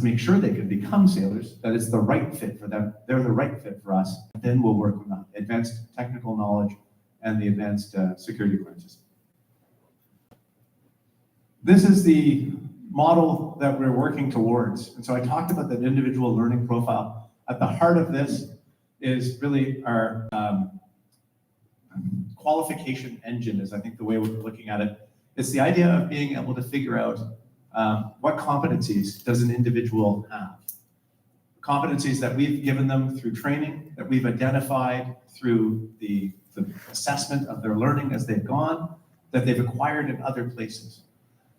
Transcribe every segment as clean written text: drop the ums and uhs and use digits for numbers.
make sure they can become sailors, that it's the right fit for them, they're the right fit for us, then we'll work on that advanced technical knowledge and the advanced security clearances. This is the model that we're working towards. And so I talked about that individual learning profile. At the heart of this is really our qualification engine, is I think the way we're looking at it. It's the idea of being able to figure out what competencies does an individual have. Competencies that we've given them through training, that we've identified through the assessment of their learning as they've gone, that they've acquired in other places.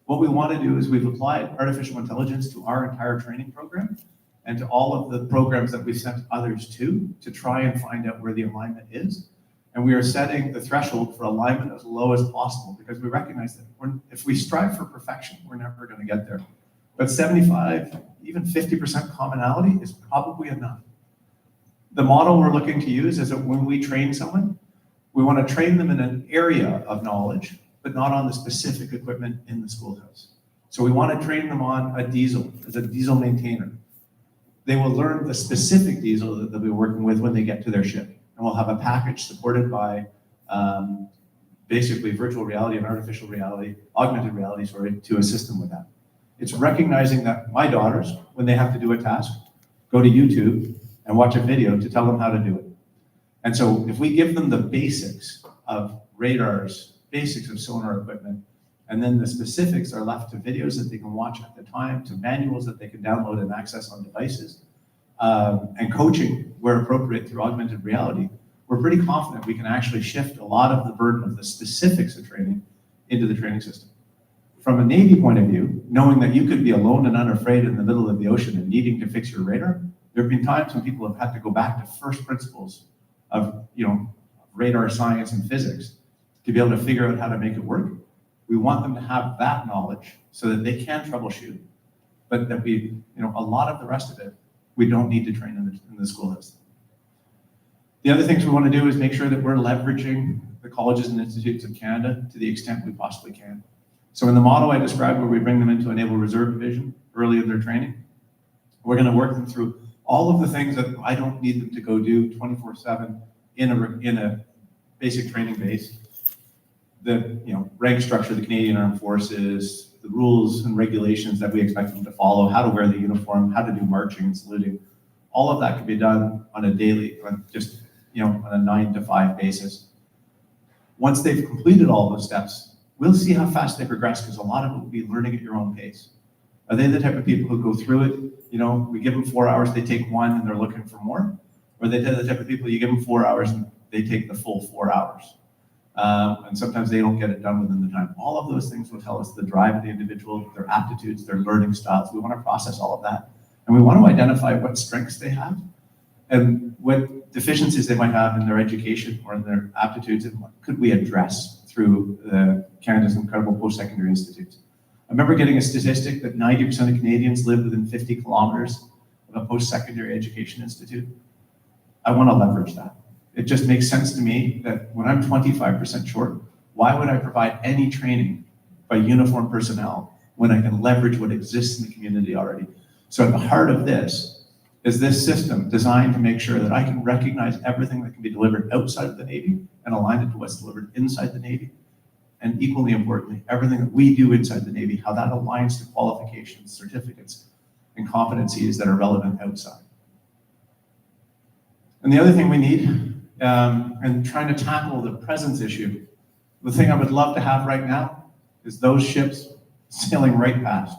What we want to do is we've applied artificial intelligence to our entire training program and to all of the programs that we've sent others to try and find out where the alignment is. And we are setting the threshold for alignment as low as possible, because we recognize that if we strive for perfection, we're never going to get there. But 75, even 50% commonality is probably enough. The model we're looking to use is that when we train someone, we want to train them in an area of knowledge, but not on the specific equipment in the schoolhouse. So we want to train them on a diesel, as a diesel maintainer. They will learn the specific diesel that they'll be working with when they get to their ship. And we'll have a package supported by basically virtual reality and artificial reality, augmented reality, sorry, to assist them with that. It's recognizing that my daughters, when they have to do a task, go to YouTube and watch a video to tell them how to do it. And so if we give them the basics of radars, basics of sonar equipment, and then the specifics are left to videos that they can watch at the time, to manuals that they can download and access on devices, and coaching where appropriate through augmented reality, we're pretty confident we can actually shift a lot of the burden of the specifics of training into the training system. From a Navy point of view, knowing that you could be alone and unafraid in the middle of the ocean and needing to fix your radar, there have been times when people have had to go back to first principles of radar science and physics to be able to figure out how to make it work. We want them to have that knowledge so that they can troubleshoot, but that a lot of the rest of it, we don't need to train in the schoolhouse. The other things we want to do is make sure that we're leveraging the colleges and institutes of Canada to the extent we possibly can. So in the model I described, where we bring them into a Naval Reserve Division early in their training, we're going to work them through all of the things that I don't need them to go do 24/7 in a basic training base. The rank structure of the Canadian Armed Forces, the rules and regulations that we expect them to follow, how to wear the uniform, how to do marching and saluting. All of that can be done on a daily, on a 9 to 5 basis. Once they've completed all those steps, we'll see how fast they progress, because a lot of it will be learning at your own pace. Are they the type of people who go through it? We give them 4 hours, they take 1 and they're looking for more? Or are they the type of people you give them 4 hours and they take the full 4 hours? And sometimes they don't get it done within the time. All of those things will tell us the drive of the individual, their aptitudes, their learning styles. We want to process all of that. And we want to identify what strengths they have and what deficiencies they might have in their education or in their aptitudes, and what could we address through Canada's incredible post-secondary institutes. I remember getting a statistic that 90% of Canadians live within 50 kilometers of a post-secondary education institute. I want to leverage that. It just makes sense to me that when I'm 25% short, why would I provide any training by uniformed personnel when I can leverage what exists in the community already? So at the heart of this is this system designed to make sure that I can recognize everything that can be delivered outside of the Navy and align it to what's delivered inside the Navy. And equally importantly, everything that we do inside the Navy, how that aligns to qualifications, certificates, and competencies that are relevant outside. And the other thing we need, and trying to tackle the presence issue, the thing I would love to have right now is those ships sailing right past,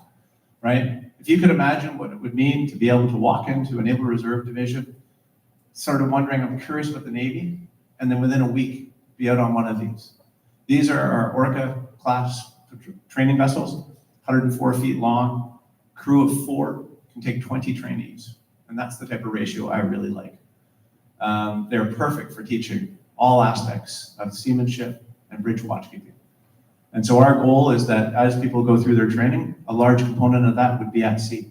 right? If you could imagine what it would mean to be able to walk into a Naval Reserve Division, sort of wondering, I'm curious about the Navy, and then within a week, be out on one of these. These are our Orca class training vessels, 104 feet long, crew of 4, can take 20 trainees. And that's the type of ratio I really like. They're perfect for teaching all aspects of seamanship and bridge watchkeeping. And so our goal is that as people go through their training, a large component of that would be at sea.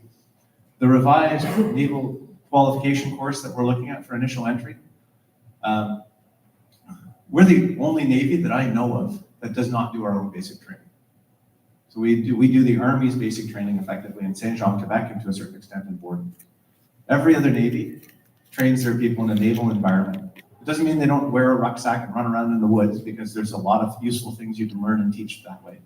The revised naval qualification course that we're looking at for initial entry, we're the only Navy that I know of that does not do our own basic training. So we do the Army's basic training effectively in Saint-Jean, Quebec, and to a certain extent in Borden. Every other Navy trains their people in a naval environment. It doesn't mean they don't wear a rucksack and run around in the woods, because there's a lot of useful things you can learn and teach that way.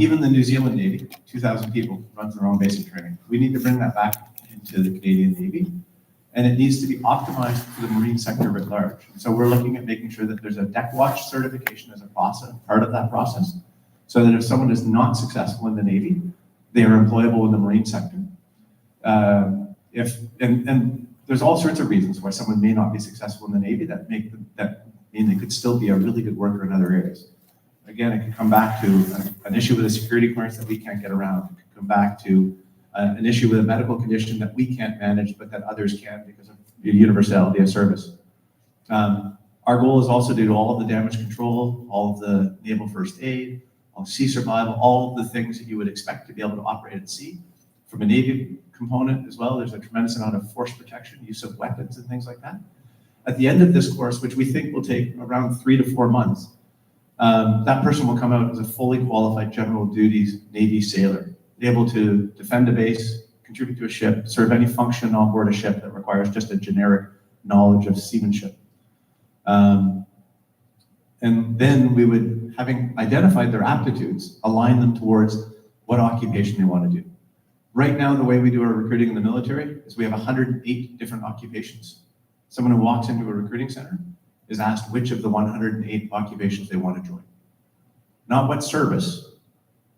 Even the New Zealand Navy, 2,000 people, runs their own basic training. We need to bring that back into the Canadian Navy, and it needs to be optimized for the marine sector at large. So we're looking at making sure that there's a deck watch certification as a process, part of that process, so that if someone is not successful in the Navy, they are employable in the marine sector. And there's all sorts of reasons why someone may not be successful in the Navy that mean they could still be a really good worker in other areas. Again, it could come back to an issue with a security clearance that we can't get around. It could come back to an issue with a medical condition that we can't manage, but that others can because of the universality of service. Our goal is also to do all of the damage control, all of the naval first aid, all sea survival, all of the things that you would expect to be able to operate at sea. From a Navy component as well, there's a tremendous amount of force protection, use of weapons and things like that. At the end of this course, which we think will take around 3 to 4 months, that person will come out as a fully qualified general duties Navy sailor, able to defend a base, contribute to a ship, serve any function on board a ship that requires just a generic knowledge of seamanship. And then we would, having identified their aptitudes, align them towards what occupation they want to do. Right now, the way we do our recruiting in the military is we have 108 different occupations. Someone who walks into a recruiting center is asked which of the 108 occupations they want to join. Not what service.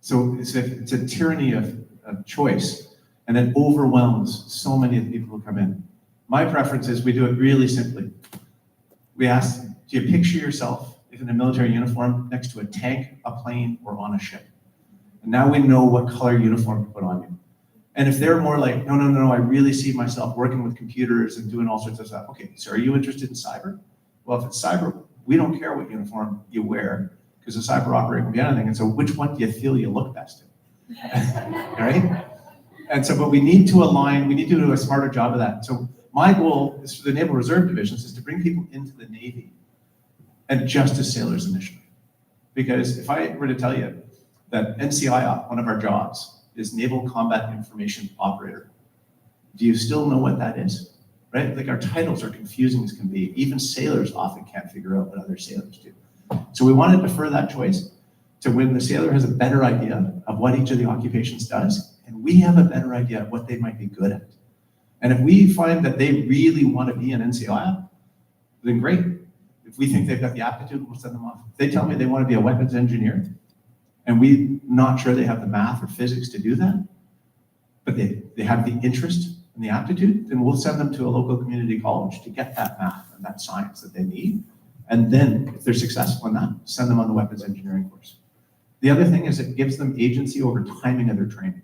So it's a tyranny of choice, and it overwhelms so many of the people who come in. My preference is we do it really simply. We ask, do you picture yourself in a military uniform next to a tank, a plane, or on a ship? And now we know what color uniform to put on you. And if they're more like, no, I really see myself working with computers and doing all sorts of stuff. Okay, so are you interested in cyber? Well, if it's cyber, we don't care what uniform you wear, because a cyber operator can be anything. And so which one do you feel you look best in? Right? And so, but we need to align, we need to do a smarter job of that. So my goal is for the Naval Reserve Divisions is to bring people into the Navy and just as sailors initially. Because if I were to tell you that NCIOP, one of our jobs, is Naval Combat Information Operator, do you still know what that is? Right? Like our titles are confusing as can be. Even sailors often can't figure out what other sailors do. So we want to defer that choice to when the sailor has a better idea of what each of the occupations does, and we have a better idea of what they might be good at. And if we find that they really want to be an NCIOP, then great. If we think they've got the aptitude, we'll send them off. If they tell me they want to be a weapons engineer, and we're not sure they have the math or physics to do that, but they have the interest and the aptitude, then we'll send them to a local community college to get that math and that science that they need. And then, if they're successful in that, send them on the weapons engineering course. The other thing is it gives them agency over timing of their training.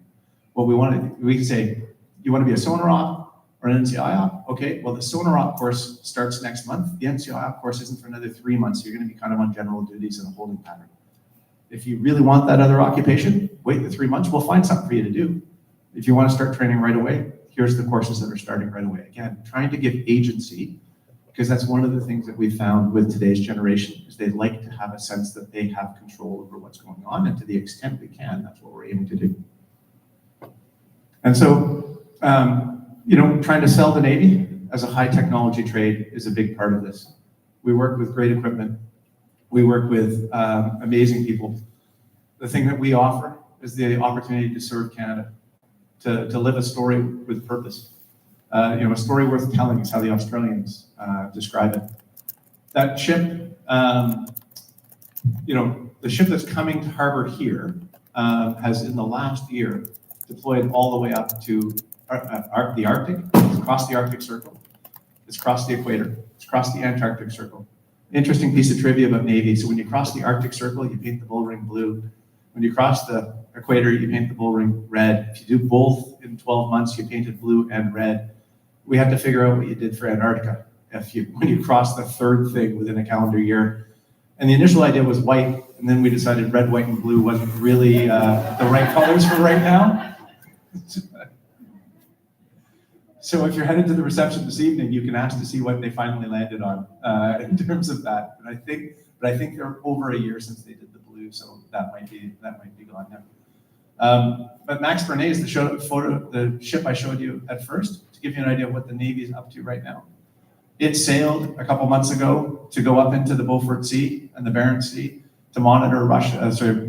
What we can say, you want to be a sonar op or an NCIOP? Okay, well, the sonar op course starts next month. The NCIOP course isn't for another 3 months. So you're going to be kind of on general duties in a holding pattern. If you really want that other occupation, wait the 3 months. We'll find something for you to do. If you want to start training right away, here's the courses that are starting right away. Again, trying to give agency, because that's one of the things that we found with today's generation, is they like to have a sense that they have control over what's going on, and to the extent we can, that's what we're aiming to do. And so, trying to sell the Navy as a high technology trade is a big part of this. We work with great equipment. We work with amazing people. The thing that we offer is the opportunity to serve Canada, to live a story with purpose. A story worth telling is how the Australians describe it. That ship, the ship that's coming to harbor here has in the last year deployed all the way up to the Arctic. It's crossed the Arctic Circle. It's crossed the equator. It's crossed the Antarctic Circle. Interesting piece of trivia about Navy. So when you cross the Arctic Circle, you paint the bull ring blue. When you cross the equator, you paint the bull ring red. If you do both in 12 months, you painted blue and red. We had to figure out what you did for Antarctica when you cross the third thing within a calendar year. And the initial idea was white, and then we decided red, white, and blue wasn't really the right colors for right now. So if you're headed to the reception this evening, you can ask to see what they finally landed on in terms of that. But I think they're over a year since they did the blue. blue, so that might be gone now. But Max Bernet is the ship I showed you at first, to give you an idea of what the Navy is up to right now. It sailed a couple months ago to go up into the Beaufort Sea and the Barents Sea to monitor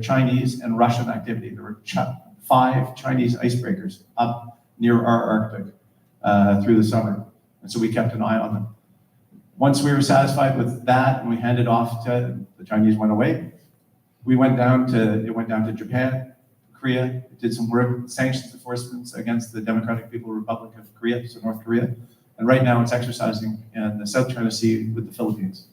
Chinese and Russian activity. There were 5 Chinese icebreakers up near our Arctic through the summer, and so we kept an eye on them. Once we were satisfied with that and we handed off to the Chinese went away, it went down to Japan, Korea. It did some work, sanctions enforcement against the Democratic People's Republic of Korea, so North Korea. And right now it's exercising in the South China Sea with the Philippines.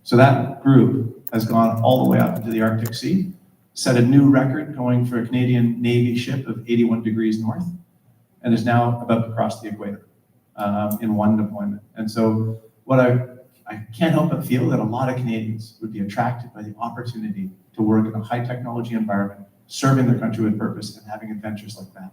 So that group has gone all the way up into the Arctic Sea, set a new record going for a Canadian Navy ship of 81 degrees north, and is now about to cross the equator in one deployment. And so what I can't help but feel that a lot of Canadians would be attracted by the opportunity to work in a high technology environment, serving their country with purpose and having adventures like that.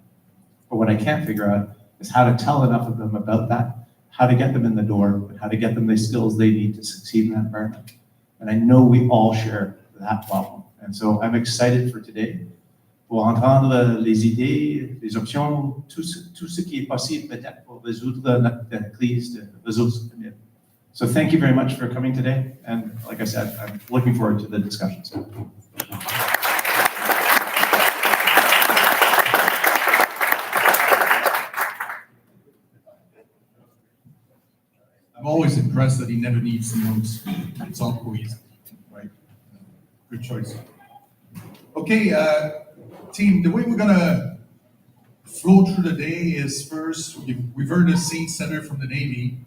But what I can't figure out is how to tell enough of them about that, how to get them in the door, and how to get them the skills they need to succeed in that environment. And I know we all share that problem. And so I'm excited for today, pour entendre les idées, les options, tout ce qui est possible peut-être pour résoudre notre crise de ressources humaines. So thank you very much for coming today. And like I said, I'm looking forward to the discussions. I'm always impressed that he never needs notes. It's all cohesive, right? Good choice. Okay, team, the way we're gonna flow through the day is first, we've heard a scene center from the Navy,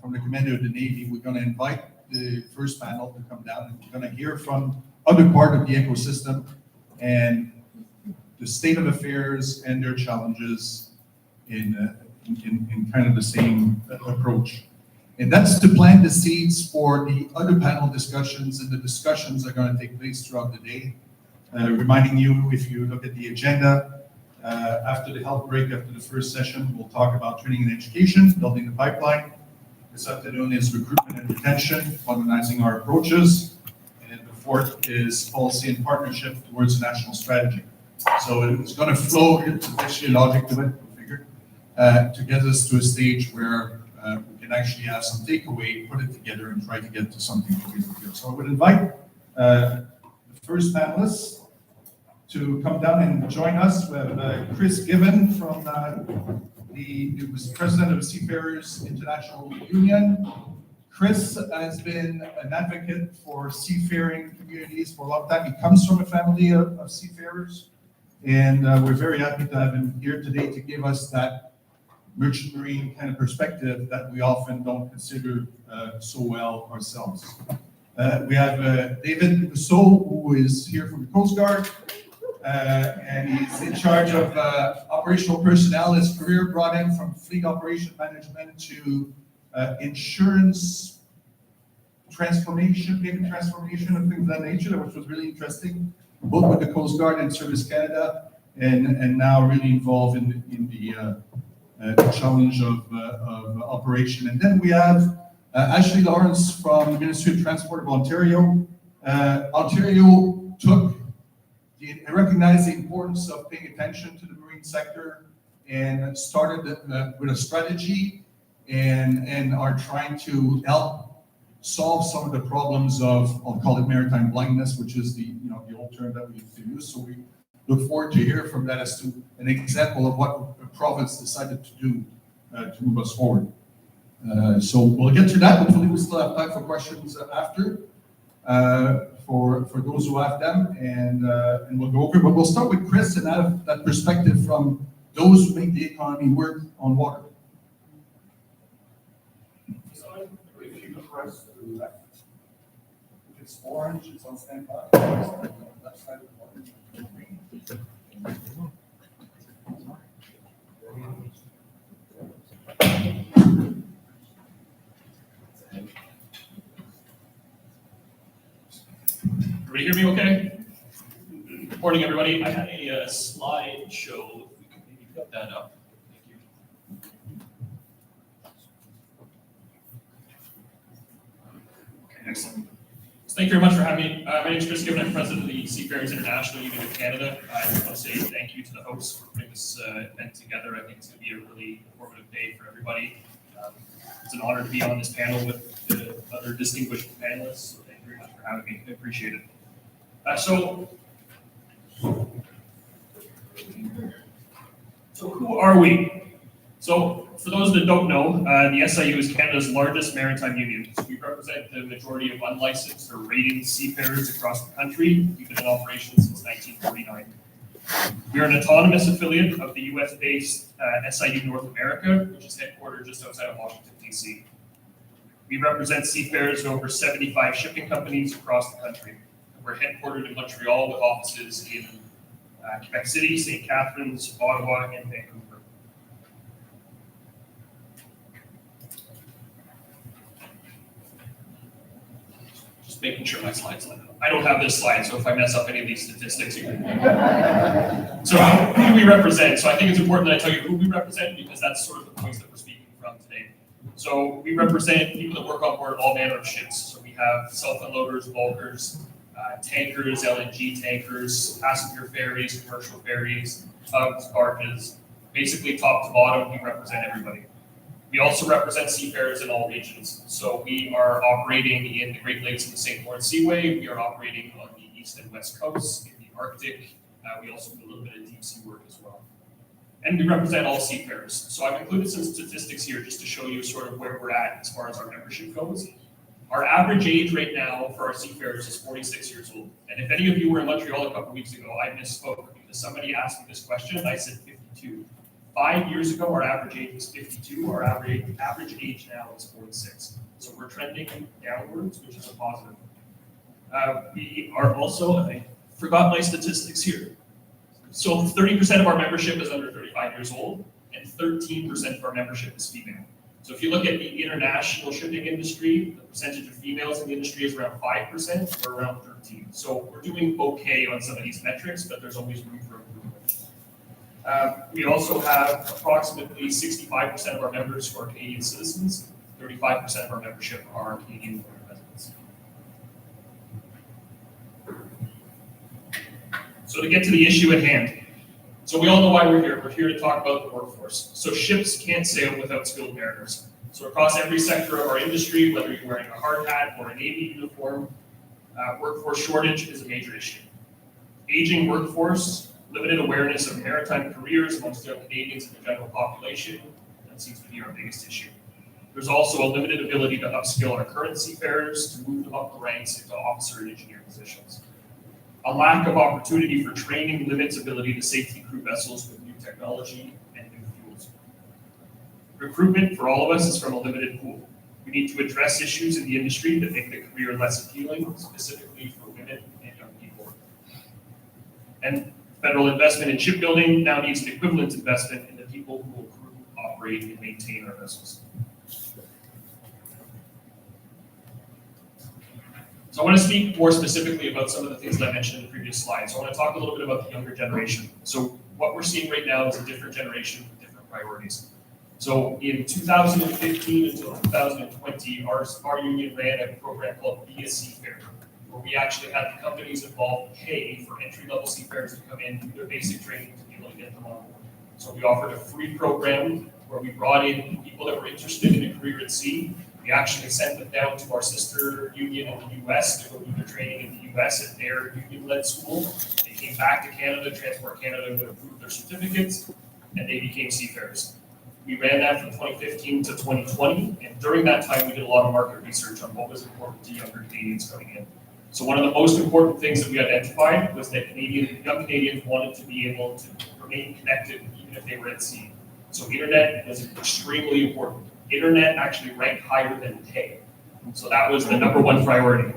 from the commander of the Navy. We're gonna invite the first panel to come down, and we're gonna hear from other part of the ecosystem and the state of affairs and their challenges in kind of the same approach. And that's to plant the seeds for the other panel discussions, and the discussions are going to take place throughout the day. Reminding you, if you look at the agenda, after the health break, after the first session, we'll talk about training and education, building the pipeline. This afternoon is recruitment and retention, modernizing our approaches. And the fourth is policy and partnership towards a national strategy. So it's going to flow, it's actually logic to it, we figured, to get us to a stage where we can actually have some takeaway, put it together, and try to get to something cohesive. So I would invite the first panelists to come down and join us. We have Chris Given from he was president of Seafarers International Union. Chris has been an advocate for seafaring communities for a long time. He comes from a family of seafarers, and we're very happy to have him here today to give us that merchant marine kind of perspective that we often don't consider so well ourselves. We have David Rousseau, who is here from the Coast Guard, and he's in charge of operational personnel. His career brought him from fleet operation management to insurance transformation, payment transformation, and things of that nature, which was really interesting, both with the Coast Guard and Service Canada, and now really involved in the challenge of operation. And then we have Ashley Lawrence from the Ministry of Transport of Ontario. Ontario recognized the importance of paying attention to the marine sector and started with a strategy and are trying to help solve some of the problems of, I'll call it maritime blindness, which is the old term that we used to use. So we look forward to hear from that as to an example of what the province decided to do to move us forward. So we'll get to that. Hopefully we still have time for questions after, for those who have them, and we'll go over. But we'll start with Chris and have that perspective from those who make the economy work on water. So if you press to the left, if it's orange, it's on standby. Left side of orange. Everybody hear me okay? Good morning, everybody. I had a slideshow. If we could maybe put that up. Thank you. Okay, excellent. Is Thank you very much for having me. My name is Chris Gibbon. I'm president of the Seafarers International Union of Canada. I just want to say thank you to the hosts for putting this event together. I think it's going to be a really informative day for everybody. It's an honor to be on this panel with the other distinguished panelists. So thank you very much for having me. I appreciate it. So who are we? So for those that don't know, the SIU is Canada's largest maritime union. So we represent the majority of unlicensed or rated seafarers across the country. We've been in operation since 1949. We are an autonomous affiliate of the US-based SIU North America, which is headquartered just outside of Washington, D.C. We represent seafarers in over 75 shipping companies across the country. We're headquartered in Montreal with offices in Quebec City, St. Catharines, Ottawa, and Vancouver. Just making sure my slides line up. I don't have this slide, so if I mess up any of these statistics, you can. So who do we represent? So I think it's important that I tell you who we represent because that's sort of the points that we're speaking from today. So we represent people that work on board all manner of ships. So we have self-unloaders, bulkers, tankers, LNG tankers, passenger ferries, commercial ferries, tugs, barges. Basically, top to bottom, we represent everybody. We also represent seafarers in all regions. So we are operating in the Great Lakes and the St. Lawrence Seaway. We are operating on the east and west coasts, in the Arctic. We also do a little bit of deep sea work as well. And we represent all seafarers. So I've included some statistics here just to show you sort of where we're at as far as our membership goes. Our average age right now for our seafarers is 46 years old. And if any of you were in Montreal a couple of weeks ago, I misspoke because somebody asked me this question and I said 52. 5 years ago, our average age was 52. Our average age now is 46. So we're trending downwards, which is a positive. We are also, I forgot my statistics here. So 30% of our membership is under 35 years old and 13% of our membership is female. So if you look at the international shipping industry, the percentage of females in the industry is around 5% or around 13%. So we're doing okay on some of these metrics, but there's always room for improvement. We also have approximately 65% of our members who are Canadian citizens, 35% of our membership are Canadian residents. So to get to the issue at hand. So we all know why we're here. We're here to talk about the workforce. So ships can't sail without skilled mariners. So across every sector of our industry, whether you're wearing a hard hat or a Navy uniform, workforce shortage is a major issue. Aging workforce, limited awareness of maritime careers amongst young Canadians and the general population, that seems to be our biggest issue. There's also a limited ability to upskill our current seafarers to move them up the ranks into officer and engineer positions. A lack of opportunity for training limits ability to safety crew vessels with new technology and new fuels. Recruitment for all of us is from a limited pool. We need to address issues in the industry that make the career less appealing, specifically for women and young people. And federal investment in shipbuilding now needs an equivalent investment in the people who will crew, operate, and maintain our vessels. So I want to speak more specifically about some of the things that I mentioned in the previous slide. So I want to talk a little bit about the younger generation. So what we're seeing right now is a different generation with different priorities. So in 2015 until 2020, our union ran a program called Be a Seafarer, where we actually had the companies involved pay for entry-level seafarers to come in, do their basic training to be able to get them on board. So we offered a free program where we brought in people that were interested in a career at sea. We actually sent them down to our sister union in the US to go do their training in the US at their union-led school. They came back to Canada, Transport Canada would approve their certificates, and they became seafarers. We ran that from 2015 to 2020, and during that time, we did a lot of market research on what was important to younger Canadians coming in. So one of the most important things that we identified was that young Canadians wanted to be able to remain connected even if they were at sea. So internet was extremely important. Internet actually ranked higher than pay. So that was the number one priority.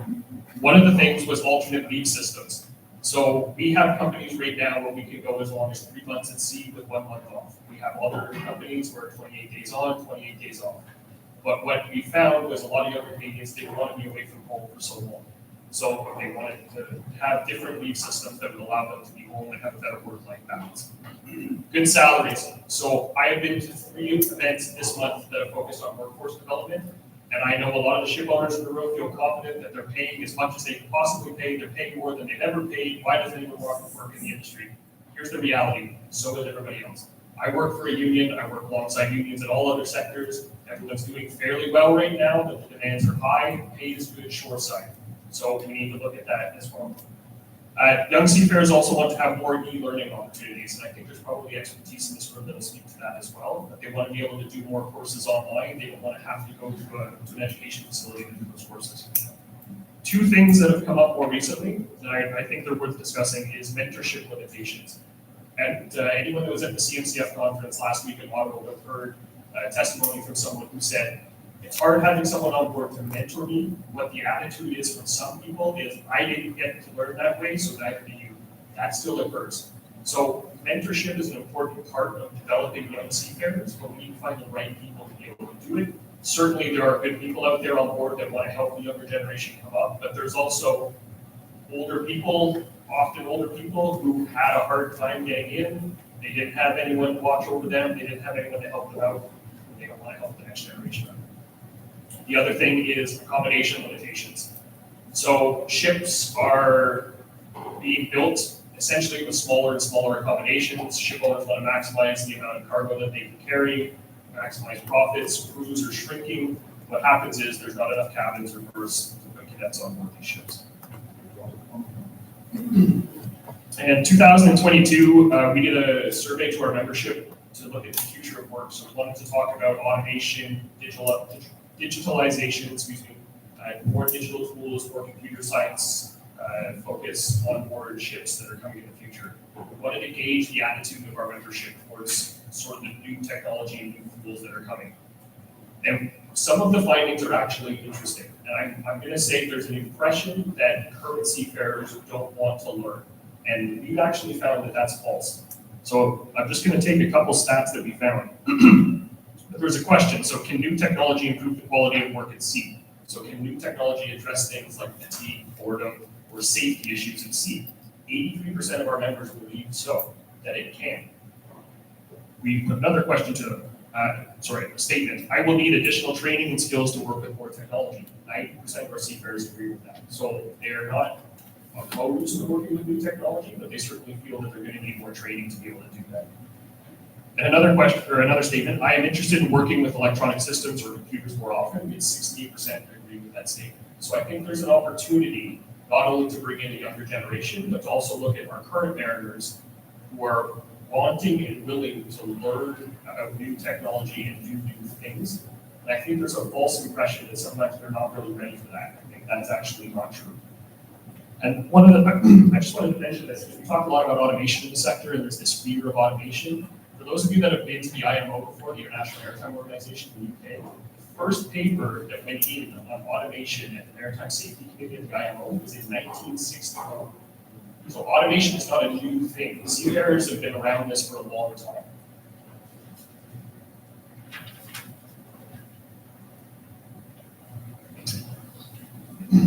One of the things was alternate leave systems. So we have companies right now where we can go as long as 3 months at sea with 1 month off. We have other companies where 28 days on, 28 days off. But what we found was a lot of younger Canadians didn't want to be away from home for so long. So they wanted to have different leave systems that would allow them to be home and have a better work-life balance. Good salaries. So I have been to 3 events this month that are focused on workforce development. And I know a lot of the ship owners in the room feel confident that they're paying as much as they can possibly pay. They're paying more than they've ever paid. Why does anyone want to work in the industry? Here's the reality. So does everybody else. I work for a union. I work alongside unions in all other sectors. Everyone's doing fairly well right now, but the demands are high. Pay is good shoreside. So we need to look at that as well. Young seafarers also want to have more e-learning opportunities, and I think there's probably expertise in this room that will speak to that as well. That they want to be able to do more courses online. They don't want to have to go to an education facility to do those courses. Two things that have come up more recently that I think they're worth discussing is mentorship limitations. And anyone that was at the CMCF conference last week in Ottawa would have heard testimony from someone who said, it's hard having someone on board to mentor me. What the attitude is from some people is, I didn't get to learn that way, so neither do you. That still occurs. So mentorship is an important part of developing young seafarers, but we need to find the right people to be able to do it. Certainly there are good people out there on board that want to help the younger generation come up, but there's also older people, often older people who had a hard time getting in. They didn't have anyone to watch over them. They didn't have anyone to help them out. They don't want to help the next generation out. The other thing is accommodation limitations. So ships are being built essentially with smaller and smaller accommodations. Ship owners want to maximize the amount of cargo that they can carry, maximize profits. Crews are shrinking. What happens is there's not enough cabins or berths to put cadets on board these ships. In 2022, we did a survey to our membership to look at the future of work. So we wanted to talk about automation, digitalization, more digital tools, more computer science focus on board ships that are coming in the future. We wanted to gauge the attitude of our membership towards sort of the new technology and new tools that are coming. And some of the findings are actually interesting. And I'm going to say there's an impression that current seafarers don't want to learn. And we've actually found that that's false. So I'm just going to take a couple stats that we found. There's a question, so can new technology improve the quality of work at sea? So can new technology address things like fatigue, boredom, or safety issues at sea? 83% of our members believe so, that it can. We put another question to them, a statement. I will need additional training and skills to work with more technology. 90% of our seafarers agree with that. So they're not opposed to working with new technology, but they certainly feel that they're going to need more training to be able to do that. And another question, or another statement, I am interested in working with electronic systems or computers more often. It's 68% agree with that statement. So I think there's an opportunity not only to bring in a younger generation, but to also look at our current mariners who are wanting and willing to learn about new technology and do new things. And I think there's a false impression that sometimes they're not really ready for that. I think that's actually not true. And one of the, I just wanted to mention this, because we talk a lot about automation in the sector, and there's this fear of automation. For those of you that have been to the IMO before, the International Maritime Organization in the UK, the first paper that went in on automation at the Maritime Safety Committee of the IMO was in 1961. So automation is not a new thing. Seafarers have been around this for a long time.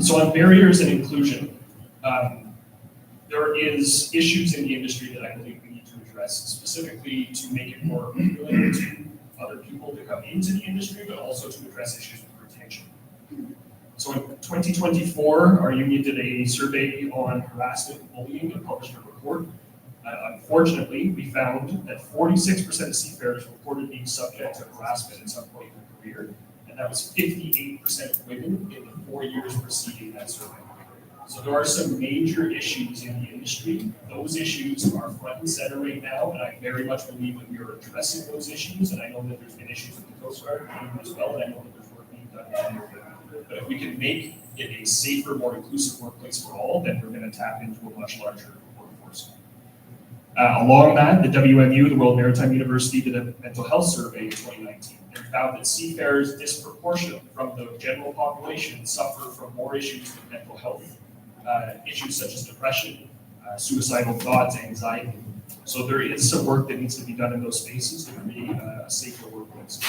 So on barriers and inclusion, there is issues in the industry that I believe we need to address, specifically to make it more appealing to other people to come into the industry, but also to address issues with retention. So in 2024, our union did a survey on harassment and bullying and published a report. Unfortunately, we found that 46% of seafarers reported being subject to harassment at some point in their career, and that was 58% of women in the 4 years preceding that survey. So there are some major issues in the industry. Those issues are front and center right now, and I very much believe that we are addressing those issues, and I know that there's been issues with the Coast Guard as well, and I know that there's work being done. But if we can make it a safer, more inclusive workplace for all, then we're going to tap into a much larger workforce. Along that, the WMU, the World Maritime University, did a mental health survey in 2019 and found that seafarers disproportionate from the general population suffer from more issues with mental health, issues such as depression, suicidal thoughts, anxiety. So there is some work that needs to be done in those spaces to create a safer workplace.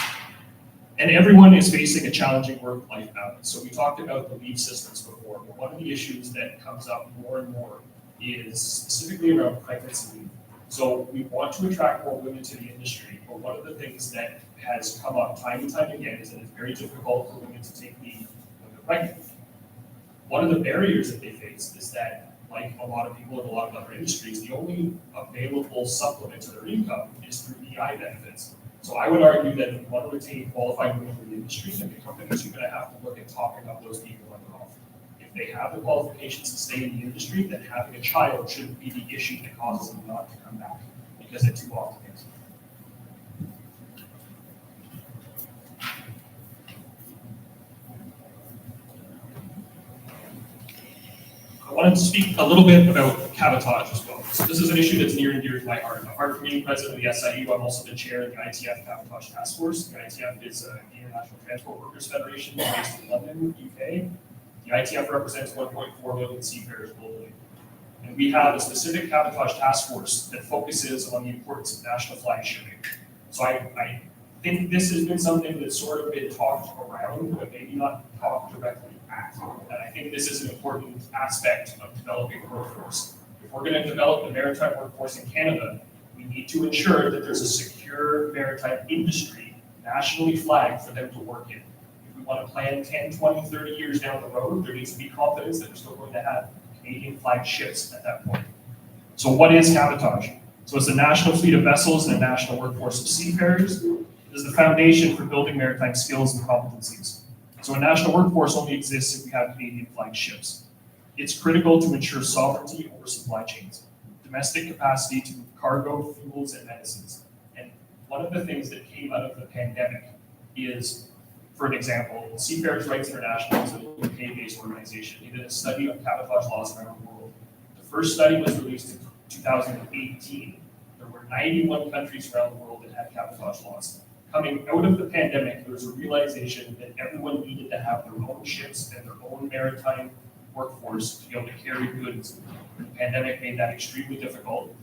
And everyone is facing a challenging work-life balance. So we talked about the leave systems before, but one of the issues that comes up more and more is specifically around pregnancy leave. So we want to attract more women to the industry, but one of the things that has come up time and time again is that it's very difficult for women to take leave when they're pregnant. One of the barriers that they face is that, like a lot of people in a lot of other industries, the only available supplement to their income is through EI benefits. So I would argue that if you want to retain qualified women in the industry, then the companies are going to have to look at topping up those people on and off. If they have the qualifications to stay in the industry, then having a child shouldn't be the issue that causes them not to come back, because it too often is. I wanted to speak a little bit about cabotage as well. So this is an issue that's near and dear to my heart. Apart from being president of the SIU, I'm also the chair of the ITF Cabotage Task Force. The ITF is the International Transport Workers Federation based in London, UK. The ITF represents 1.4 million seafarers globally. And we have a specific cabotage task force that focuses on the importance of national flag shipping. So I think this has been something that's sort of been talked around, but maybe not talked directly at. And I think this is an important aspect of developing a workforce. If we're going to develop the maritime workforce in Canada, we need to ensure that there's a secure maritime industry nationally flagged for them to work in. If we want to plan 10, 20, 30 years down the road, there needs to be confidence that we're still going to have Canadian flagged ships at that point. So what is cabotage? So it's a national fleet of vessels and a national workforce of seafarers. It is the foundation for building maritime skills and competencies. So a national workforce only exists if we have Canadian flagged ships. It's critical to ensure sovereignty over supply chains, domestic capacity to move cargo, fuels, and medicines. And one of the things that came out of the pandemic is, for an example, Seafarers' Rights International is a UK-based organization. They did a study on cabotage laws around the world. The first study was released in 2018. There were 91 countries around the world that had cabotage laws. Coming out of the pandemic, there was a realization that everyone needed to have their own ships and their own maritime workforce to be able to carry goods. The pandemic made that extremely difficult.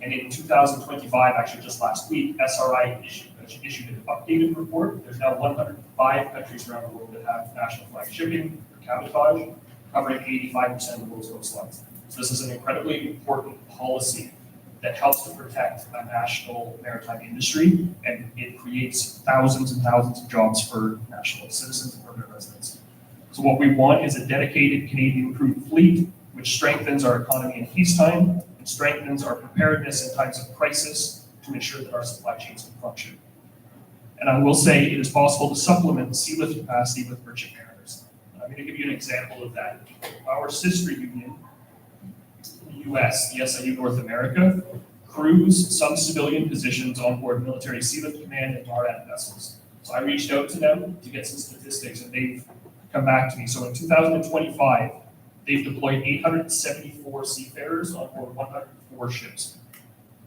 And in 2025, actually just last week, SRI issued an updated report. There's now 105 countries around the world that have national flag shipping or cabotage, covering 85% of the world's coastlines. So this is an incredibly important policy that helps to protect a national maritime industry, and it creates thousands and thousands of jobs for national citizens and permanent residents. So what we want is a dedicated Canadian crewed fleet, which strengthens our economy in peacetime and strengthens our preparedness in times of crisis to ensure that our supply chains can function. And I will say it is possible to supplement sea lift capacity with merchant mariners. I'm going to give you an example of that. Our sister union in the US, the SIU North America, crews some civilian positions on board military sea lift command and MARAD vessels. So I reached out to them to get some statistics, and they've come back to me. So in 2025, they've deployed 874 seafarers on board 104 ships.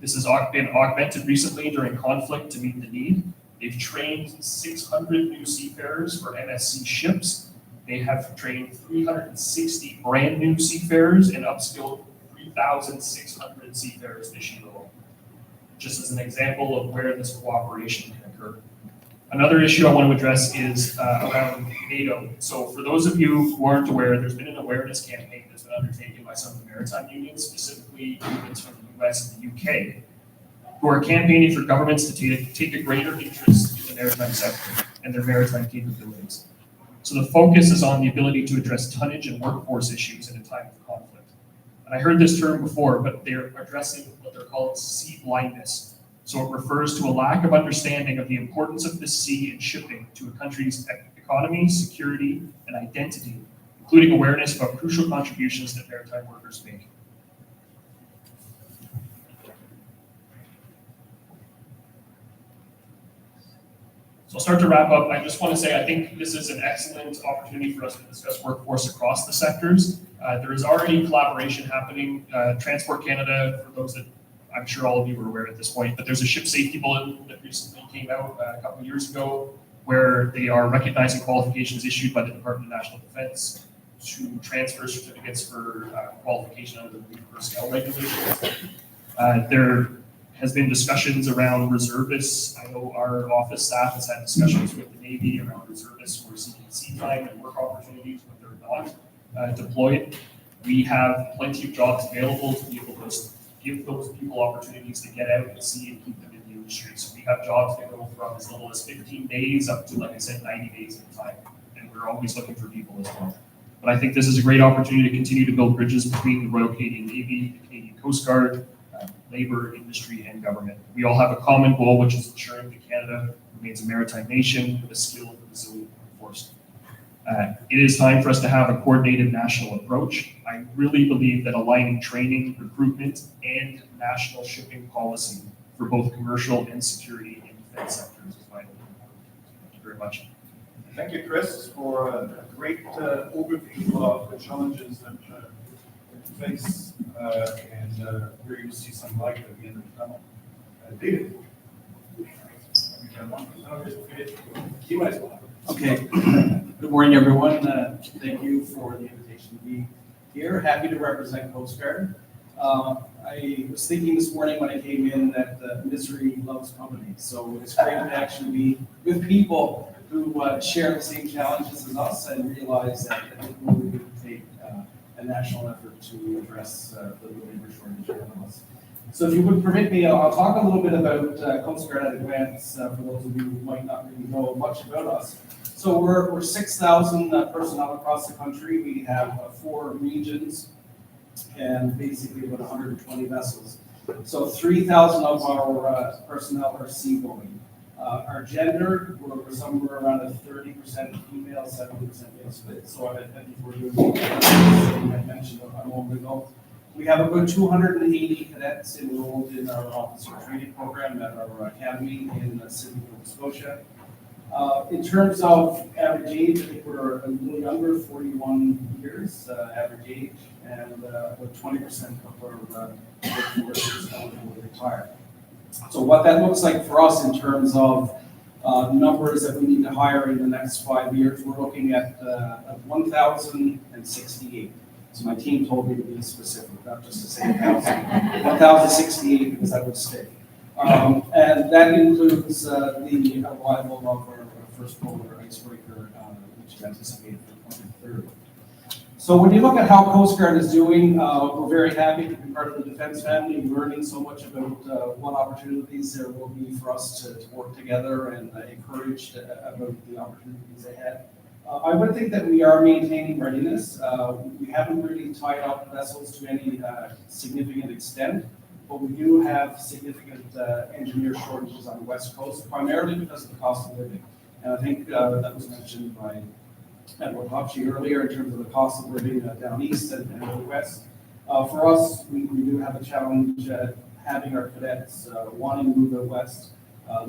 This has been augmented recently during conflict to meet the need. They've trained 600 new seafarers for MSC ships. They have trained 360 brand new seafarers and upskilled 3,600 seafarers this year alone. Just as an example of where this cooperation can occur. Another issue I want to address is around NATO. So for those of you who aren't aware, there's been an awareness campaign that's been undertaken by some of the maritime unions, specifically unions from the US and the UK, who are campaigning for governments to take a greater interest in the maritime sector and their maritime capabilities. So the focus is on the ability to address tonnage and workforce issues in a time of conflict. And I heard this term before, but they're addressing what they're called sea blindness. So it refers to a lack of understanding of the importance of the sea and shipping to a country's economy, security, and identity, including awareness about crucial contributions that maritime workers make. So I'll start to wrap up. I just want to say I think this is an excellent opportunity for us to discuss workforce across the sectors. There is already collaboration happening. Transport Canada, for those that I'm sure all of you are aware at this point, but there's a ship safety bulletin that recently came out a couple of years ago where they are recognizing qualifications issued by the Department of National Defense to transfer certificates for qualification under the Marine Personnel Regulations. There has been discussions around reservists. I know our office staff has had discussions with the Navy around reservists who are seeking sea time and work opportunities when they're not deployed. We have plenty of jobs available to be able to give those people opportunities to get out and see and keep them in the industry. So we have jobs that go from as little as 15 days up to, like I said, 90 days at a time. And we're always looking for people as well. But I think this is a great opportunity to continue to build bridges between the Royal Canadian Navy, the Canadian Coast Guard, labor, industry, and government. We all have a common goal, which is ensuring that Canada remains a maritime nation with a skilled, resilient workforce. It is time for us to have a coordinated national approach. I really believe that aligning training, recruitment, and national shipping policy for both commercial and security and defense sectors is vital. Thank you very much. Thank you, Chris, for a great overview of the challenges that we face, and we're going to see some light at the end of the tunnel. David. You as well. Okay. Good morning, everyone. Thank you for the invitation to be here. Happy to represent Coast Guard. I was thinking this morning when I came in that misery loves company. So it's great to actually be with people who share the same challenges as us and realize that it will really take a national effort to address the labor shortage ahead of us. So if you would permit me, I'll talk a little bit about Coast Guard at a glance for those of you who might not really know much about us. So we're 6,000 personnel across the country. We have 4 regions and basically about 120 vessels. So 3,000 of our personnel are seagoing. Our gender, we're somewhere around a 30% female, 70% male split. So I think we're doing something I mentioned a moment ago. We have about 280 cadets enrolled in our officer training program at our academy in Sydney, Nova Scotia. In terms of average age, I think we're a little younger, 41 years average age, and about 20% of our workforce is eligible to retire. So what that looks like for us in terms of numbers that we need to hire in the next 5 years, we're looking at 1,068. So my team told me to be specific, not just to say 1,000. 1,068 because that would stick. And that includes the arrival of our first polar icebreaker, which is anticipated for 2030. So when you look at how Coast Guard is doing, we're very happy to be part of the defense family, learning so much about what opportunities there will be for us to work together and encouraged about the opportunities ahead. I would think that we are maintaining readiness. We haven't really tied up vessels to any significant extent, but we do have significant engineer shortages on the West Coast, primarily because of the cost of living. And I think that was mentioned by Admiral Hopsey earlier in terms of the cost of living down east and out west. For us, we do have a challenge having our cadets wanting to move out west.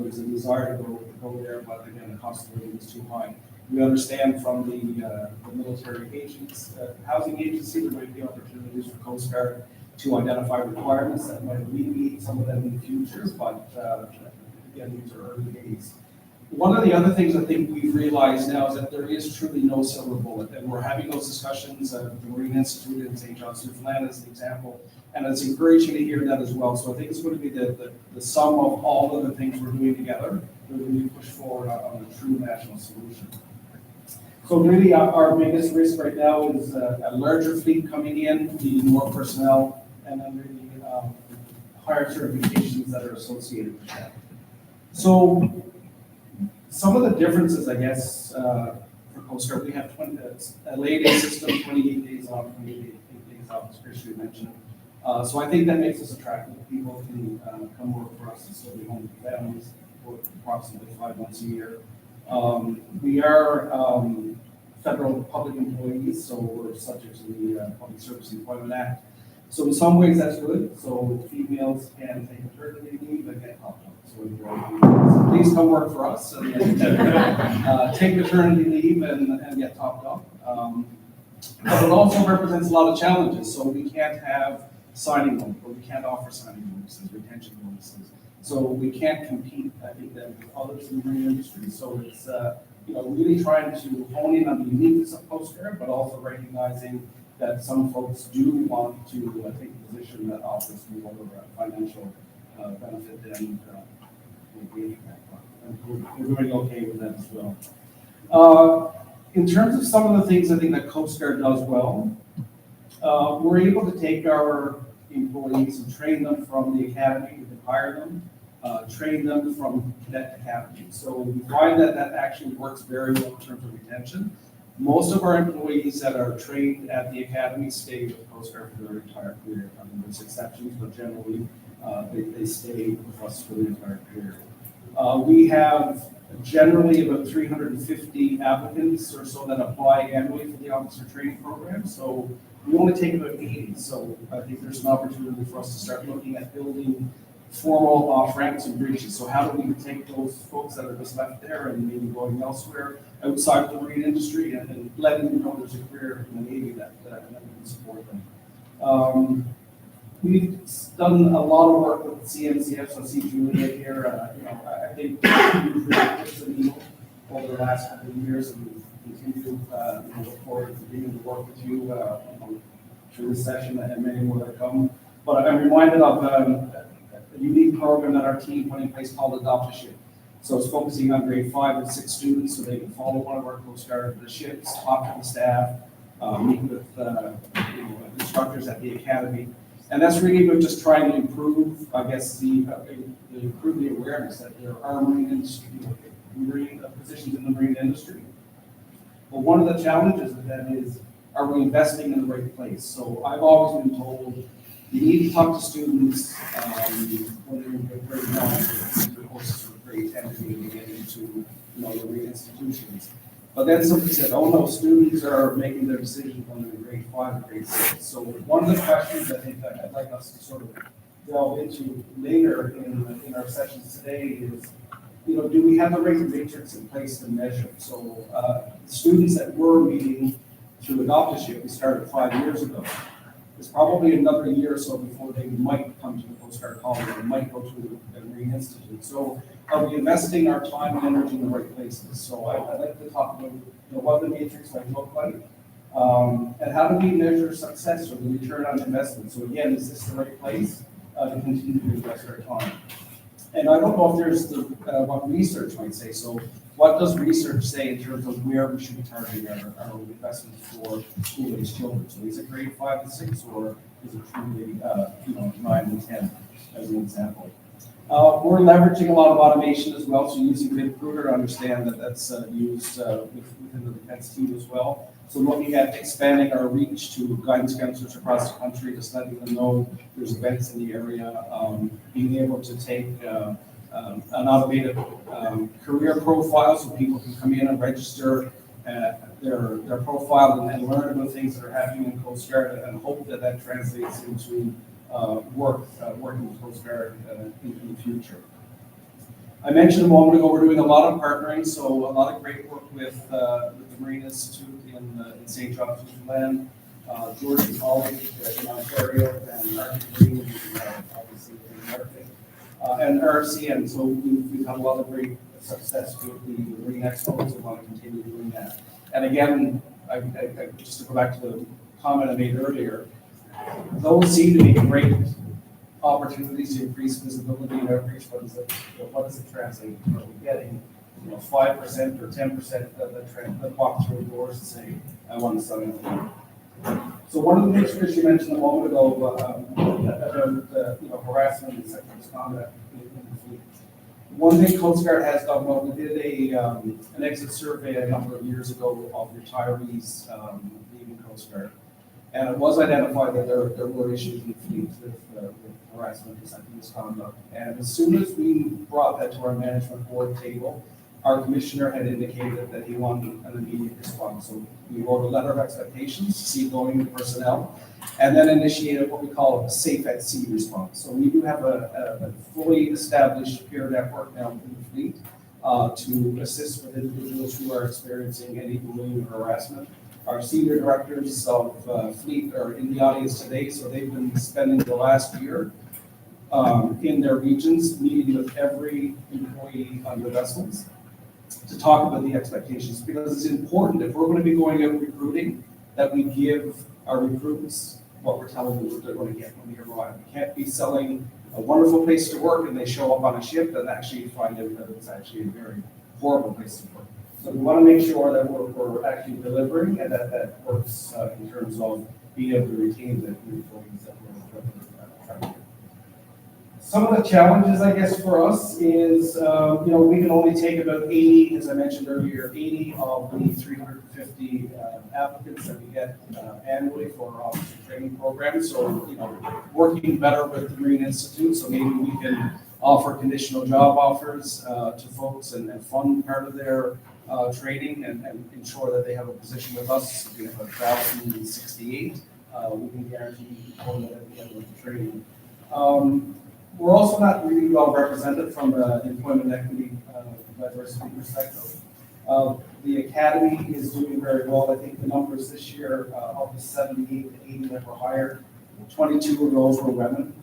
There's a desire to go there, but again, the cost of living is too high. We understand from the military agents, housing agency, there might be opportunities for Coast Guard to identify requirements that might alleviate some of them in the future, but again, these are early days. One of the other things I think we've realized now is that there is truly no silver bullet, and we're having those discussions at the Marine Institute in St. John's, Newfoundland as an example, and it's encouraging to hear that as well. So I think it's going to be the sum of all of the things we're doing together that we push forward on a true national solution. So really our biggest risk right now is a larger fleet coming in, needing more personnel, and then really higher certifications that are associated with that. So some of the differences, I guess, for Coast Guard, we have a lay-day system, 28 days on, 28 days off, as Chris mentioned. So I think that makes us attractive. People can come work for us and still be home with families, work approximately 5 months a year. We are federal public employees, so we're subject to the Public Service Employment Act. So in some ways that's good. So females can take maternity leave and get help. So please come work for us and take maternity leave and get topped up. But it also represents a lot of challenges. So we can't have signing bonus, or we can't offer signing bonuses, retention bonuses. So we can't compete, I think, with others in the marine industry. So it's really trying to hone in on the uniqueness of Coast Guard, but also recognizing that some folks do want to take a position that offers more financial benefit and we're doing okay with that as well. In terms of some of the things I think that Coast Guard does well, we're able to take our employees and train them from the academy, we can hire them, train them from cadet academy. So we find that that actually works very well in terms of retention. Most of our employees that are trained at the academy stay with Coast Guard for their entire career. I mean, there's exceptions, but generally they stay with us for the entire career. We have generally about 350 applicants or so that apply annually for the officer training program. So we only take about 80. So I think there's an opportunity for us to start looking at building formal off-ramps and bridges. So how do we take those folks that are just left there and maybe going elsewhere outside of the marine industry and letting them know there's a career in the Navy that can support them. We've done a lot of work with CNCF, so I see Julia here. I think we've really pushed the needle over the last couple of years, and we continue look forward to continuing to work with you through this session and many more that come. But I'm reminded of a unique program that our team put in place called Adopt a Ship. So it's focusing on grade 5 and 6 students so they can follow one of our Coast Guard ships, talk to the staff, meet with instructors at the academy. And that's really about just trying to improve, I guess, improve the awareness that there are marine industry, marine positions in the marine industry. But one of the challenges of that is, are we investing in the right place? So I've always been told you need to talk to students when they're in grade 1, the courses from grade 10 to be get into the marine institutions. But then somebody said, oh no, students are making their decisions when they're in grade 5 and grade 6. So one of the questions I think that I'd like us to sort of delve into later in our sessions today is, do we have the right matrix in place to measure? So students that we're meeting through Adopt a Ship, we started 5 years ago. It's probably another year or so before they might come to the Coast Guard College or might go to the Marine Institute. So are we investing our time and energy in the right places? So I'd like to talk about what the matrix might look like, and how do we measure success or the return on investment? So again, is this the right place to continue to invest our time? And I don't know if there's what research might say. So what does research say in terms of where we should be targeting our investments for school-aged children? So is it grade 5 and 6, or is it truly 9 and 10 as an example? We're leveraging a lot of automation as well, so using VidRecruiter, understand that that's used within the defense team as well. So looking at expanding our reach to guidance counselors across the country, just letting them know there's events in the area, being able to take an automated career profile so people can come in and register their profile and learn about things that are happening in Coast Guard and hope that that translates into working with Coast Guard in the future. I mentioned a moment ago we're doing a lot of partnering, so a lot of great work with the Marine Institute in St. John's, Newfoundland, Georgian College in Ontario, and Arctic Marine, obviously in Arctic, and RCN. So we've had a lot of great success with the Marine Expos and want to continue doing that. And again, I just to go back to the comment I made earlier, those seem to be great opportunities to increase visibility and outreach. What does it translate? Are we getting 5% or 10% that walk through the doors and say, I want to sign up? So one of the pictures you mentioned a moment ago about harassment and sexual misconduct in the fleet. One thing Coast Guard has done well, we did an exit survey a number of years ago of retirees leaving Coast Guard. And it was identified that there were issues in the fleet with harassment and sexual misconduct. And as soon as we brought that to our management board table, our commissioner had indicated that he wanted an immediate response. So we wrote a letter of expectations, seagoing personnel, and then initiated what we call a safe at sea response. So we do have a fully established peer network now within the fleet to assist with individuals who are experiencing any bullying or harassment. Our senior directors of fleet are in the audience today, so they've been spending the last year in their regions, meeting with every employee on the vessels to talk about the expectations, because it's important if we're going to be going out recruiting that we give our recruits what we're telling them they're going to get when they arrive. We can't be selling a wonderful place to work and they show up on a ship and actually find out that it's actually a very horrible place to work. So we want to make sure that we're actually delivering and that works in terms of being able to retain the employees that we're Some of the challenges, I guess, for us is, we can only take about 80, as I mentioned earlier, 80 of the 350 applicants that we get annually for our officer training program. So, working better with the Marine Institute, so maybe we can offer conditional job offers to folks and fund part of their training and ensure that they have a position with us. We have 1,068. We can guarantee employment at the end of the training. We're also not really well represented from an employment equity diversity perspective. The academy is doing very well. I think the numbers this year of the 78 to 80 that were hired, 22 of those were women,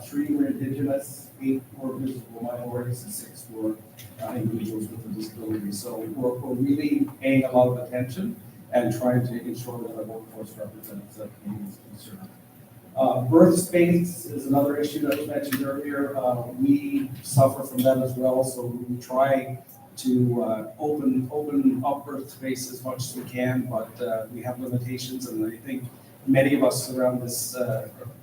3 were indigenous, 8 were visible minorities, and 6 were individuals with a disability. So we're really paying a lot of attention and trying to ensure that our workforce represents Canadians concerned. Birth space is another issue that was mentioned earlier. We suffer from that as well, so we try to open up birth space as much as we can, but we have limitations, and I think many of us around this